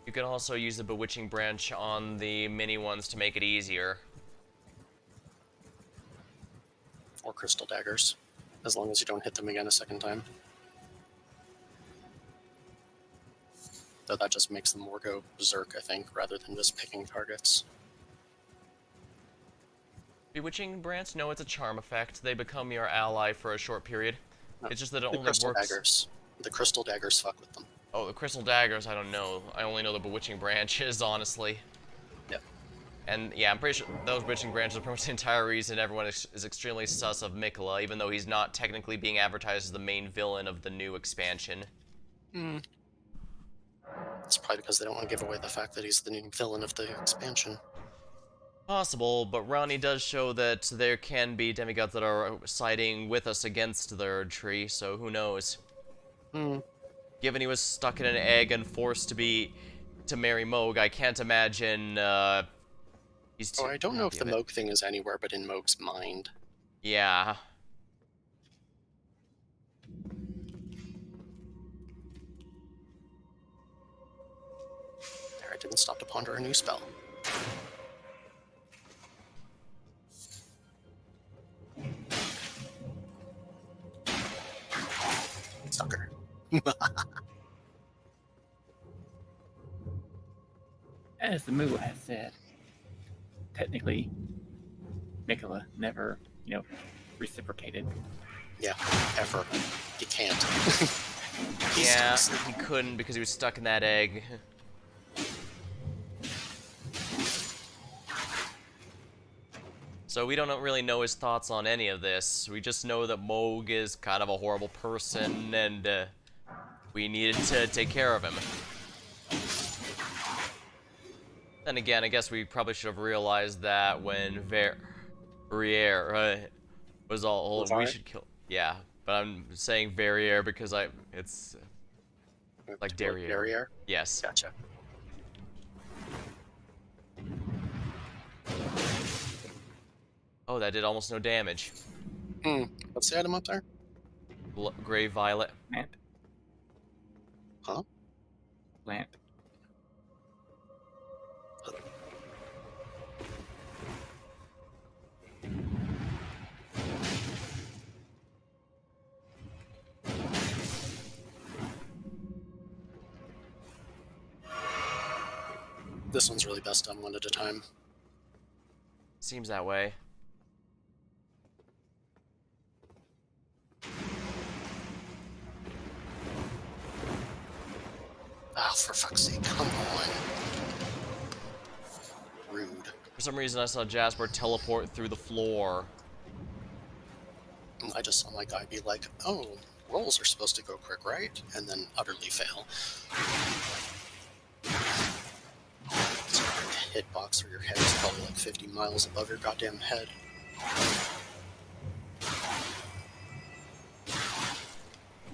You can also use the Bewitching Branch on the mini ones to make it easier. Or Crystal Daggers, as long as you don't hit them again a second time. Though that just makes them more go berserk, I think, rather than just picking targets. Bewitching Branch? No, it's a charm effect. They become your ally for a short period. No, It's just that it the only Crystal works... Daggers. The Crystal Daggers fuck with them. Oh, the Crystal Daggers, I don't know. I only know the Bewitching Branches, honestly. Yep. And yeah, I'm pretty sure those Bewitching Branches are pretty much the entire reason everyone is extremely sus of Mikola, even though he's not technically being advertised as the main villain of the new expansion. Hmm. It's probably because they don't want to give away the fact that he's the new villain of the expansion. Possible, but Ronnie does show that there can be demigods that are siding with us against the Erd Tree, so who knows. Hmm. Given he was stuck in an egg and forced to marry Moog, I can't imagine he's too Oh, I don't know if happy the of it. Moog thing is anywhere but in Moog's mind. Yeah. There, I didn't stop to ponder a new spell. Sucker. As the Moogle has said, technically, Mikola never, reciprocated. Yeah, ever. He can't. Yeah, he couldn't because he was stuck in that egg. So we don't really know his thoughts on any of this. We just know that Moog is kind of a horrible person and we needed to take care of him. Then again, I guess we probably should have realized that when Verrier was all we Levar? should kill. Yeah, but I'm saying Verrier because it's like Like derriere. barrier? Yes. Gotcha. Oh, that did almost no damage. What's the item up there? Gray violet. Plant. Huh? Plant. This one's really best done one at a time. Seems that way. Oh, for fuck's sake, come on. Rude. For some reason, I saw Jasper teleport through the floor. I just saw my guy be like, oh, rolls are supposed to go quick, right? And then utterly fail. It's a hitbox where your head is probably like 50 miles above your goddamn head.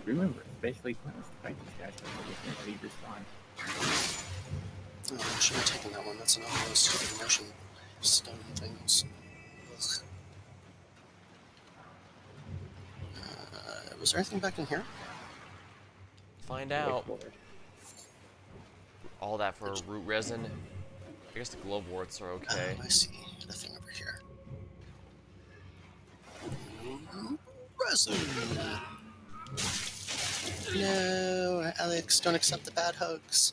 Remember, it's basically pointless to fight these guys because they respawn. Oh, I should have taken that one. That's another one of those stupid motion stone things. Ugh. Was there anything back in here? Find out. All that for root resin. I guess the gloveworts are okay. I see. The thing over here. Resin! No, Alex, don't accept the bad hugs.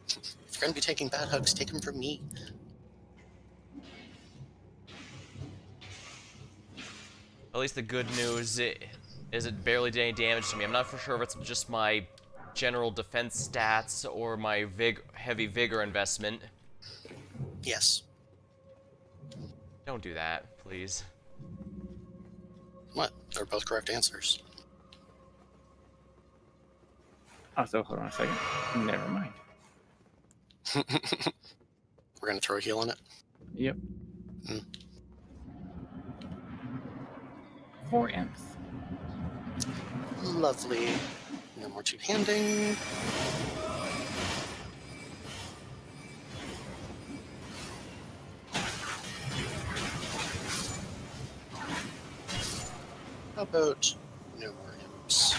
If you're gonna be taking bad hugs, take them from me. At least the good news is it barely did any damage to me. I'm not for sure if it's just my general defense stats or my heavy vigor investment. Yes. Don't do that, please. What? They're both correct answers. Also, hold on a second. Never mind. We're gonna throw a heal on it? Yep. Hmm. 4 imps. Lovely. No more two-handing. How about no more imps?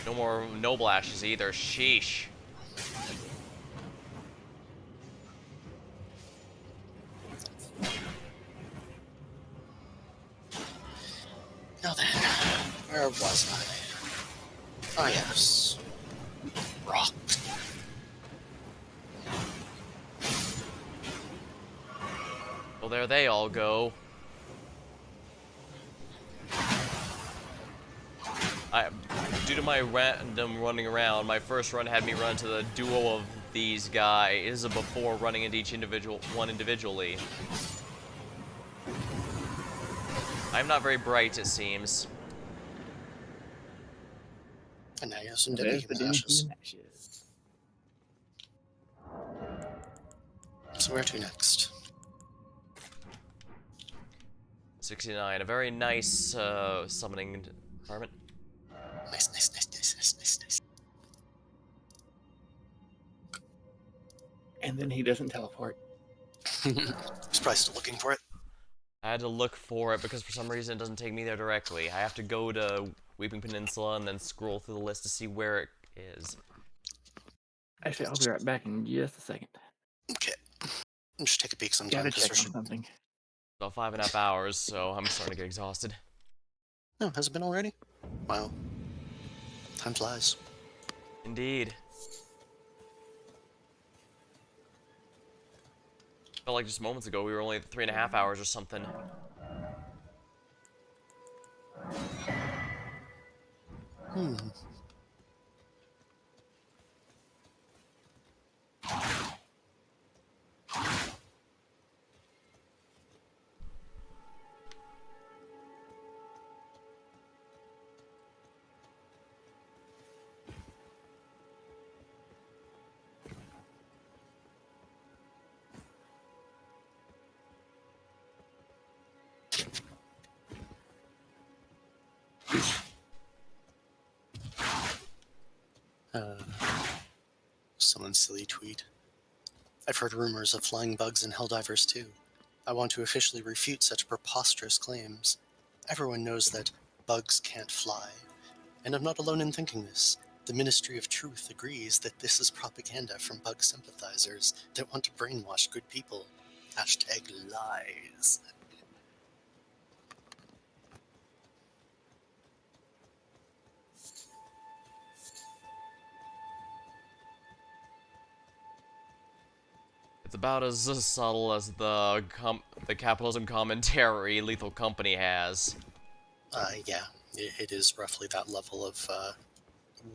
No more noble ashes either. Sheesh. Now then, where was I? Ah, yes. Rock. Well, there they all go. Due to my random running around, my first run had me run to the duo of these guys before running into each one individually. I'm not very bright, it seems. And now you have some There's the demi-human ashes. demi-human ashes. So where to next? 69, a very nice summoning department. Nice, nice, nice, nice, nice, nice, nice. And then he doesn't teleport. He's probably still looking for it. I had to look for it because for some reason it doesn't take me there directly. I have to go to Weeping Peninsula and then scroll through the list to see where it is. Actually, I'll be right back in just a second. Okay. Just take a peek sometime. Gotta check on something. About 5.5 hours, so I'm starting to get exhausted. No, has it been already? Wow. Time flies. Indeed. Felt like just moments ago we were only at 3.5 hours or something. Someone's silly tweet. I've heard rumors of flying bugs and helldivers too. I want to officially refute such preposterous claims. Everyone knows that bugs can't fly, and I'm not alone in thinking this. The Ministry of Truth agrees that this is propaganda from bug sympathizers that want to brainwash good people. Hashtag lies. It's about as subtle as the capitalism commentary Lethal Company has. Yeah, it is roughly that level of,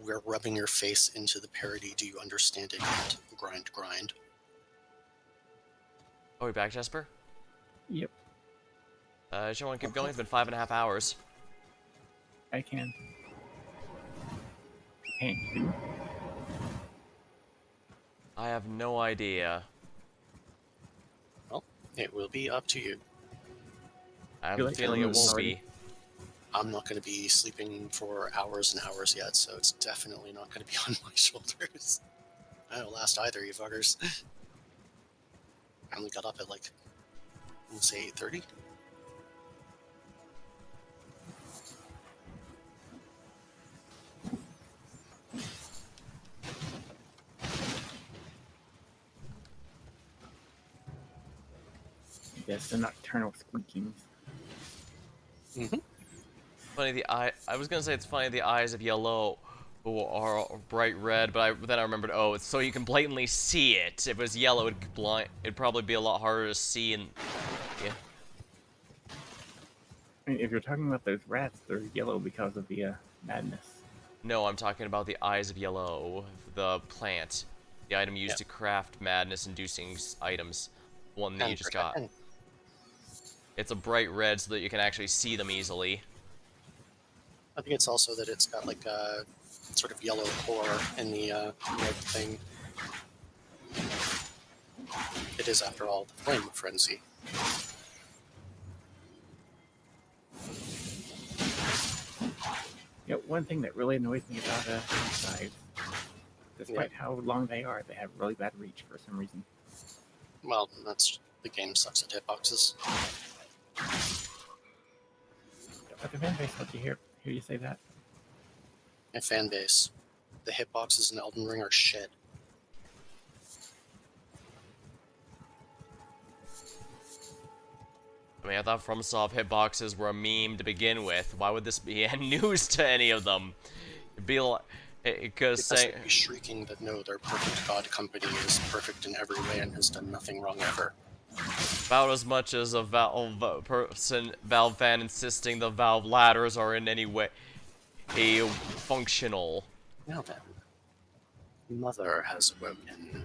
we're rubbing your face into the parody, do you understand it yet? Grind, grind. Are we back, Jasper? Yep, You want to keep going? It's been 5.5 hours. I can. Can't you? I have no idea. Well, it will be up to you. I have Feel a like feeling it everyone's won't already- be. I'm not going to be sleeping for hours and hours yet, so it's definitely not going to be on my shoulders. I don't last either, you fuckers. I only got up at like, let's say 8:30. Yes, the nocturnal squeakings. Mm-hmm. Funny the eye. I was gonna say it's funny the eyes of yellow are bright red, but then I remembered. Oh, it's so you can blatantly see it. If it was yellow, it'd probably be a lot harder to see. And yeah. I mean, if you're talking about those rats, they're yellow because of the madness. No, I'm talking about the eyes of yellow, the plant, the item used to craft madness-inducing items. One that you just got. It's a bright red so that you can actually see them easily. I think it's also that it's got like a sort of yellow core in the red thing. It is, after all, the flame frenzy. You know, one thing that really annoys me about knives, despite how long they are, they have really bad reach for some reason. Well, that's the game sucks at hitboxes. But the fan base let you hear you say that. And fan base. The hitboxes in Elden Ring are shit. I mean, I thought FromSoft hitboxes were a meme to begin with. Why would this be news to any of them? It'd be like, because saying they'd be shrieking that no, their perfect god company is perfect in every way and has done nothing wrong ever. about as much as a Valve fan insisting the Valve ladders are in any way functional. Now then, Mother has awoken.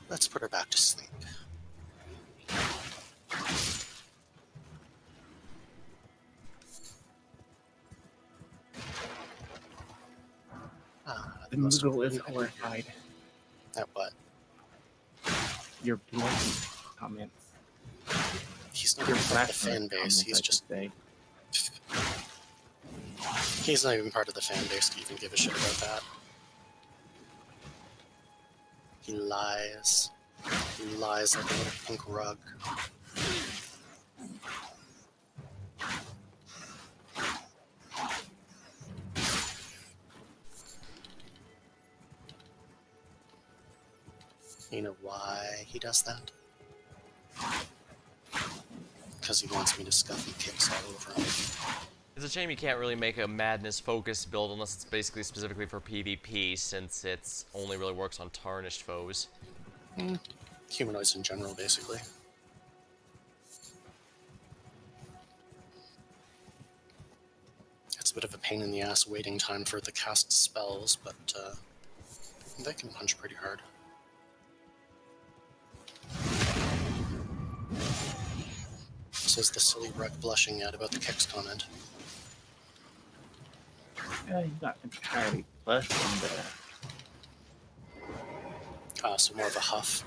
Let's put her back to sleep. The Moogle is horrified. At what? Your blood comments. He's not Your even part of the flashlight fan base. comments, He's I just. should say. He's not even part of the fan base to even give a shit about that. He lies. He lies like a little pink rug. You know why he does that? Because he wants me to scuff and kicks all over him. It's a shame you can't really make a madness-focused build unless it's basically specifically for PvP, since it's only really works on tarnished foes. Humanoids in general, basically. It's a bit of a pain in the ass waiting time for the cast spells, but they can punch pretty hard. Says the silly rug blushing yet about the kicks comment. He's not entirely blushing, but So more of a huff.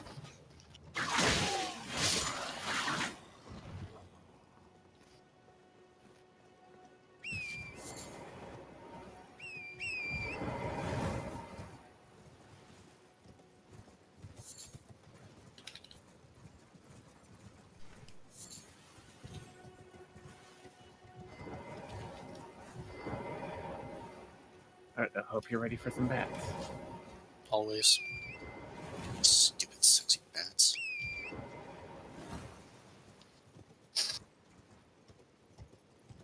hope you're ready for some bats. Always. Stupid sexy bats.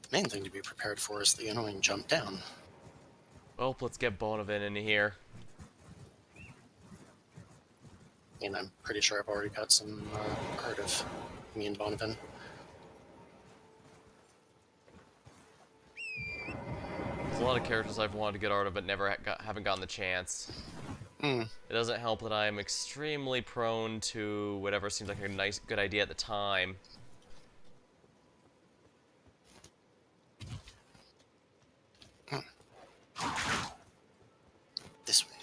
The main thing to be prepared for is the annoying jump down. Well, let's get Bonovan in here. And I'm pretty sure I've already got some heard of me and Donovan. There's a lot of characters I've wanted to get art of, but never haven't gotten the chance. Hmm. It doesn't help that I'm extremely prone to whatever seems like a good idea at the time. This way.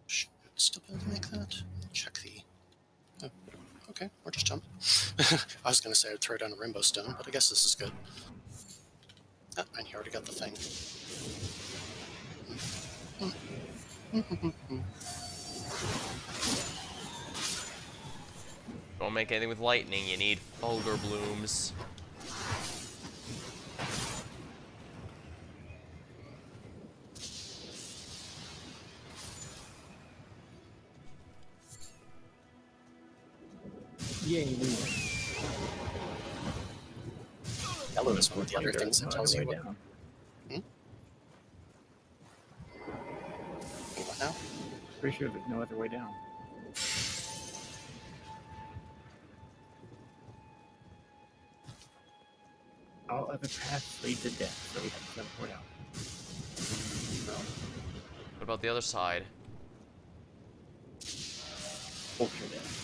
Should still be able to make that? Check the... Oh, okay, or just jump. I was going to say I'd throw down a rainbow stone, but I guess this is good. Oh, and you already got the thing. Don't make anything with lightning, you need fulgur blooms. Yay, we win. Yellow is one of the other things that tells you what... down. What now? Pretty sure there's no other way down. All other paths lead to death, so we have to teleport out. What about the other side? Ultra death.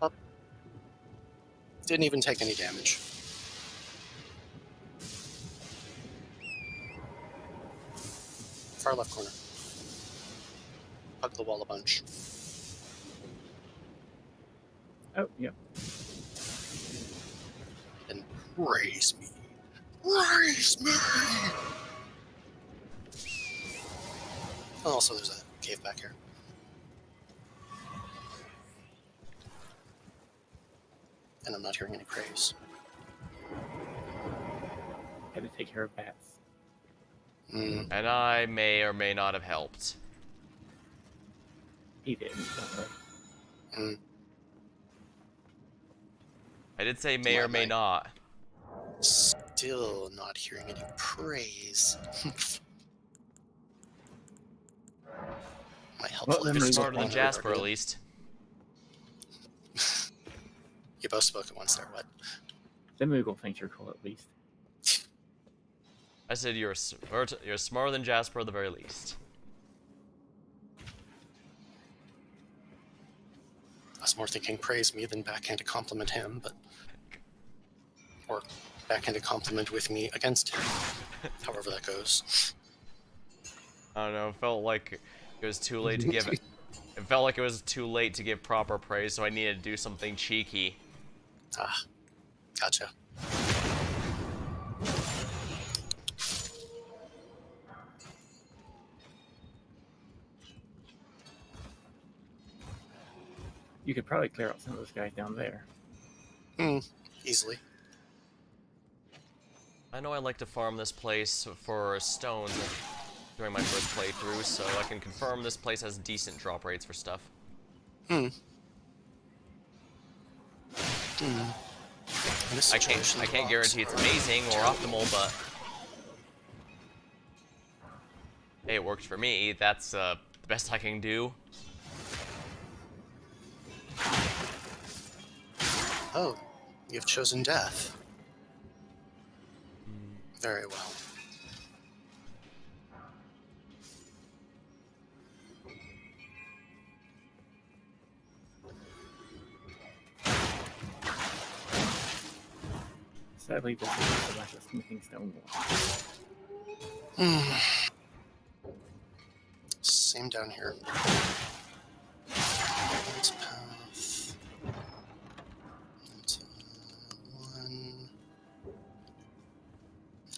Up. Didn't even take any damage. Far left corner. Hug the wall a bunch. Oh, yep. And raise me. Raise me! Also, there's a cave back here. And I'm not hearing any praise. Had to take care of bats. Mm. And I may or may not have helped. He didn't, don't worry. Mm. I did say may or may not. Still not hearing any praise. My helpful Well, You're Moogle smarter than pointer Jasper, over at least. You both spoke at once there, what? The Moogle thinks you're cool, at least. I said you're smarter than Jasper at the very least. I was more thinking praise me than backhand compliment him, but... Or backhand compliment with me against him. However that goes. I don't know, it felt like it was too late to give it. It felt like it was too late to give proper praise, so I needed to do something cheeky. Ah, gotcha. You could probably clear out some of those guys down there. Hmm, easily. I know I like to farm this place for stones during my first playthrough, so I can confirm this place has decent drop rates for stuff. Hmm. Hmm. I can't guarantee it's amazing or optimal, but hey, it works for me. That's the best I can do. Oh, you've chosen death. Very well. Sadly, this is a bunch of smithing stone Hmm. Same down here. That's a path. That's one.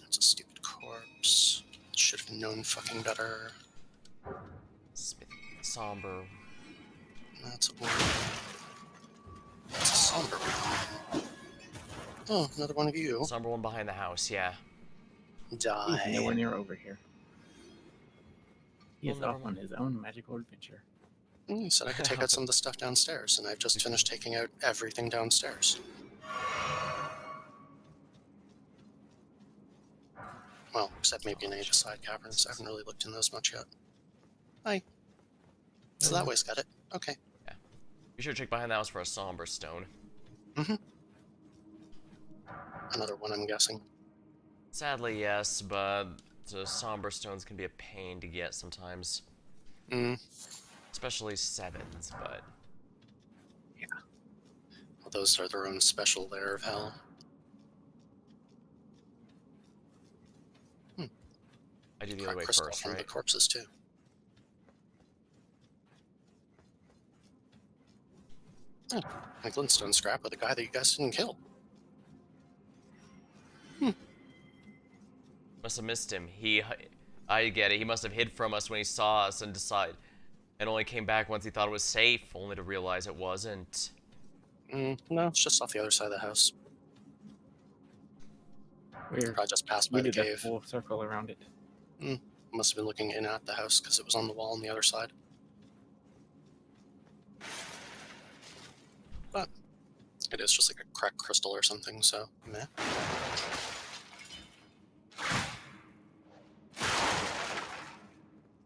That's a stupid corpse. Should have known fucking better. Smith, somber. That's a one. That's a somber one. Oh, another one of you. Somber one behind the house, yeah. He's Die. nowhere near over here. He Well, is never off on mind. his own magical adventure. You said I could take out some of the stuff downstairs, and I've just finished taking out everything downstairs. Well, except maybe any of the side caverns. I haven't really looked in those much yet. Hi. So that way's got it. Okay. Yeah. Be sure to check behind the house for a somber stone. Mm-hmm. Another one, I'm guessing. Sadly, yes, but the somber stones can be a pain to get sometimes. Mm. Especially 7s, but... Yeah. Well, those are their own special layer of hell. I do the Crack other way crystal first, from the right? corpses, too. Oh, a glintstone scrap with a guy that you guys didn't kill. Must have missed him. I get it. He must have hid from us when he saw us and and only came back once he thought it was safe, only to realize it wasn't. No, it's just off the other side of the house. Weird. Probably just passed by We the did a cave. full circle around it. Must have been looking in at the house because it was on the wall on the other side. But it is just like a cracked crystal or something, so meh.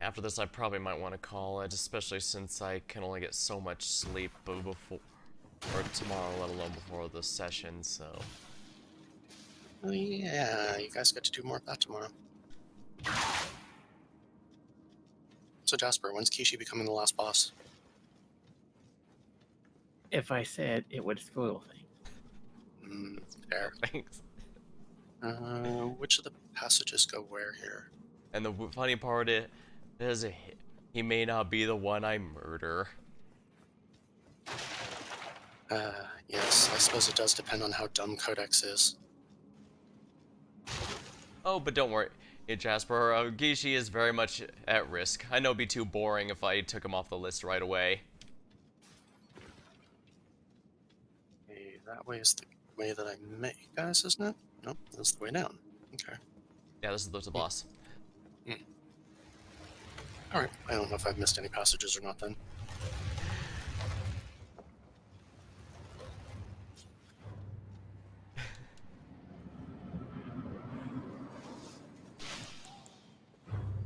After this, I probably might want to call it, especially since I can only get so much sleep before, or tomorrow, let alone before the session, so... Oh, yeah, you guys get to do more of that tomorrow. So Jasper, when's Kishi becoming the last boss? If I said, it would spoil things. Fair. Thanks. Which of the passages go where here? And the funny part is, he may not be the one I murder. Yes, I suppose it does depend on how dumb Codex is. Oh, but don't worry, Jasper. Gishi is very much at risk. I know it'd be too boring if I took him off the list right away. Okay, that way is the way that I met you guys, isn't it? Nope, that's the way down. Okay. Yeah, this is the boss. Alright, I don't know if I've missed any passages or not then.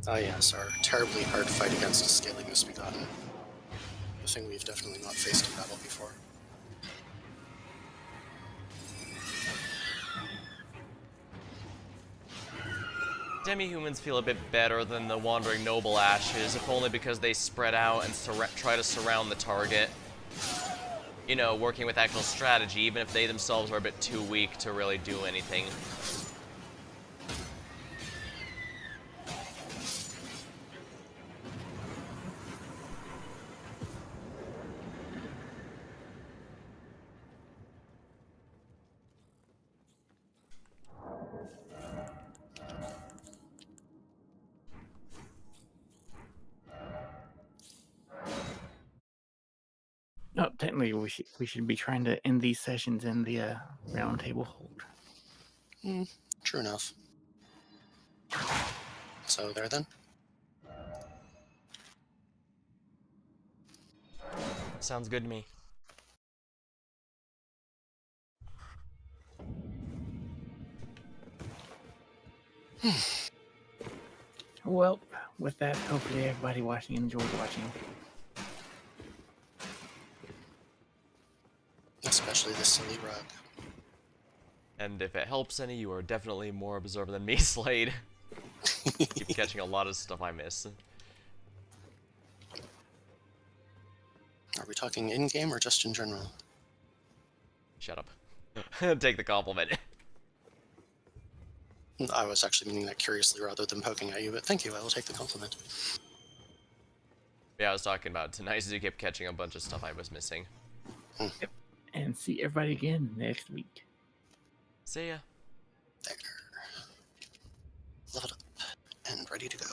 Ah yes, our terribly hard fight against a scaly misbegotten. A thing we've definitely not faced in battle before. Demi-humans feel a bit better than the Wandering Noble Ashes, if only because they spread out and try to surround the target. You know, working with actual strategy, even if they themselves are a bit too weak to really do anything. No, technically, we should be trying to end these sessions in the round table hold. True enough. So there then. Sounds good to me. Well, with that, hopefully everybody watching enjoyed watching. Especially the silly rug. And if it helps any, you are definitely more observant than me, Slade. Keep catching a lot of stuff I miss. Are we talking in-game or just in general? Shut up. Take the compliment. I was actually meaning that curiously rather than poking at you, but thank you, I will take the compliment. Yeah, I was talking about tonight as you kept catching a bunch of stuff I was missing. Yep. And see everybody again next week. See ya. There. Leveled up and ready to go.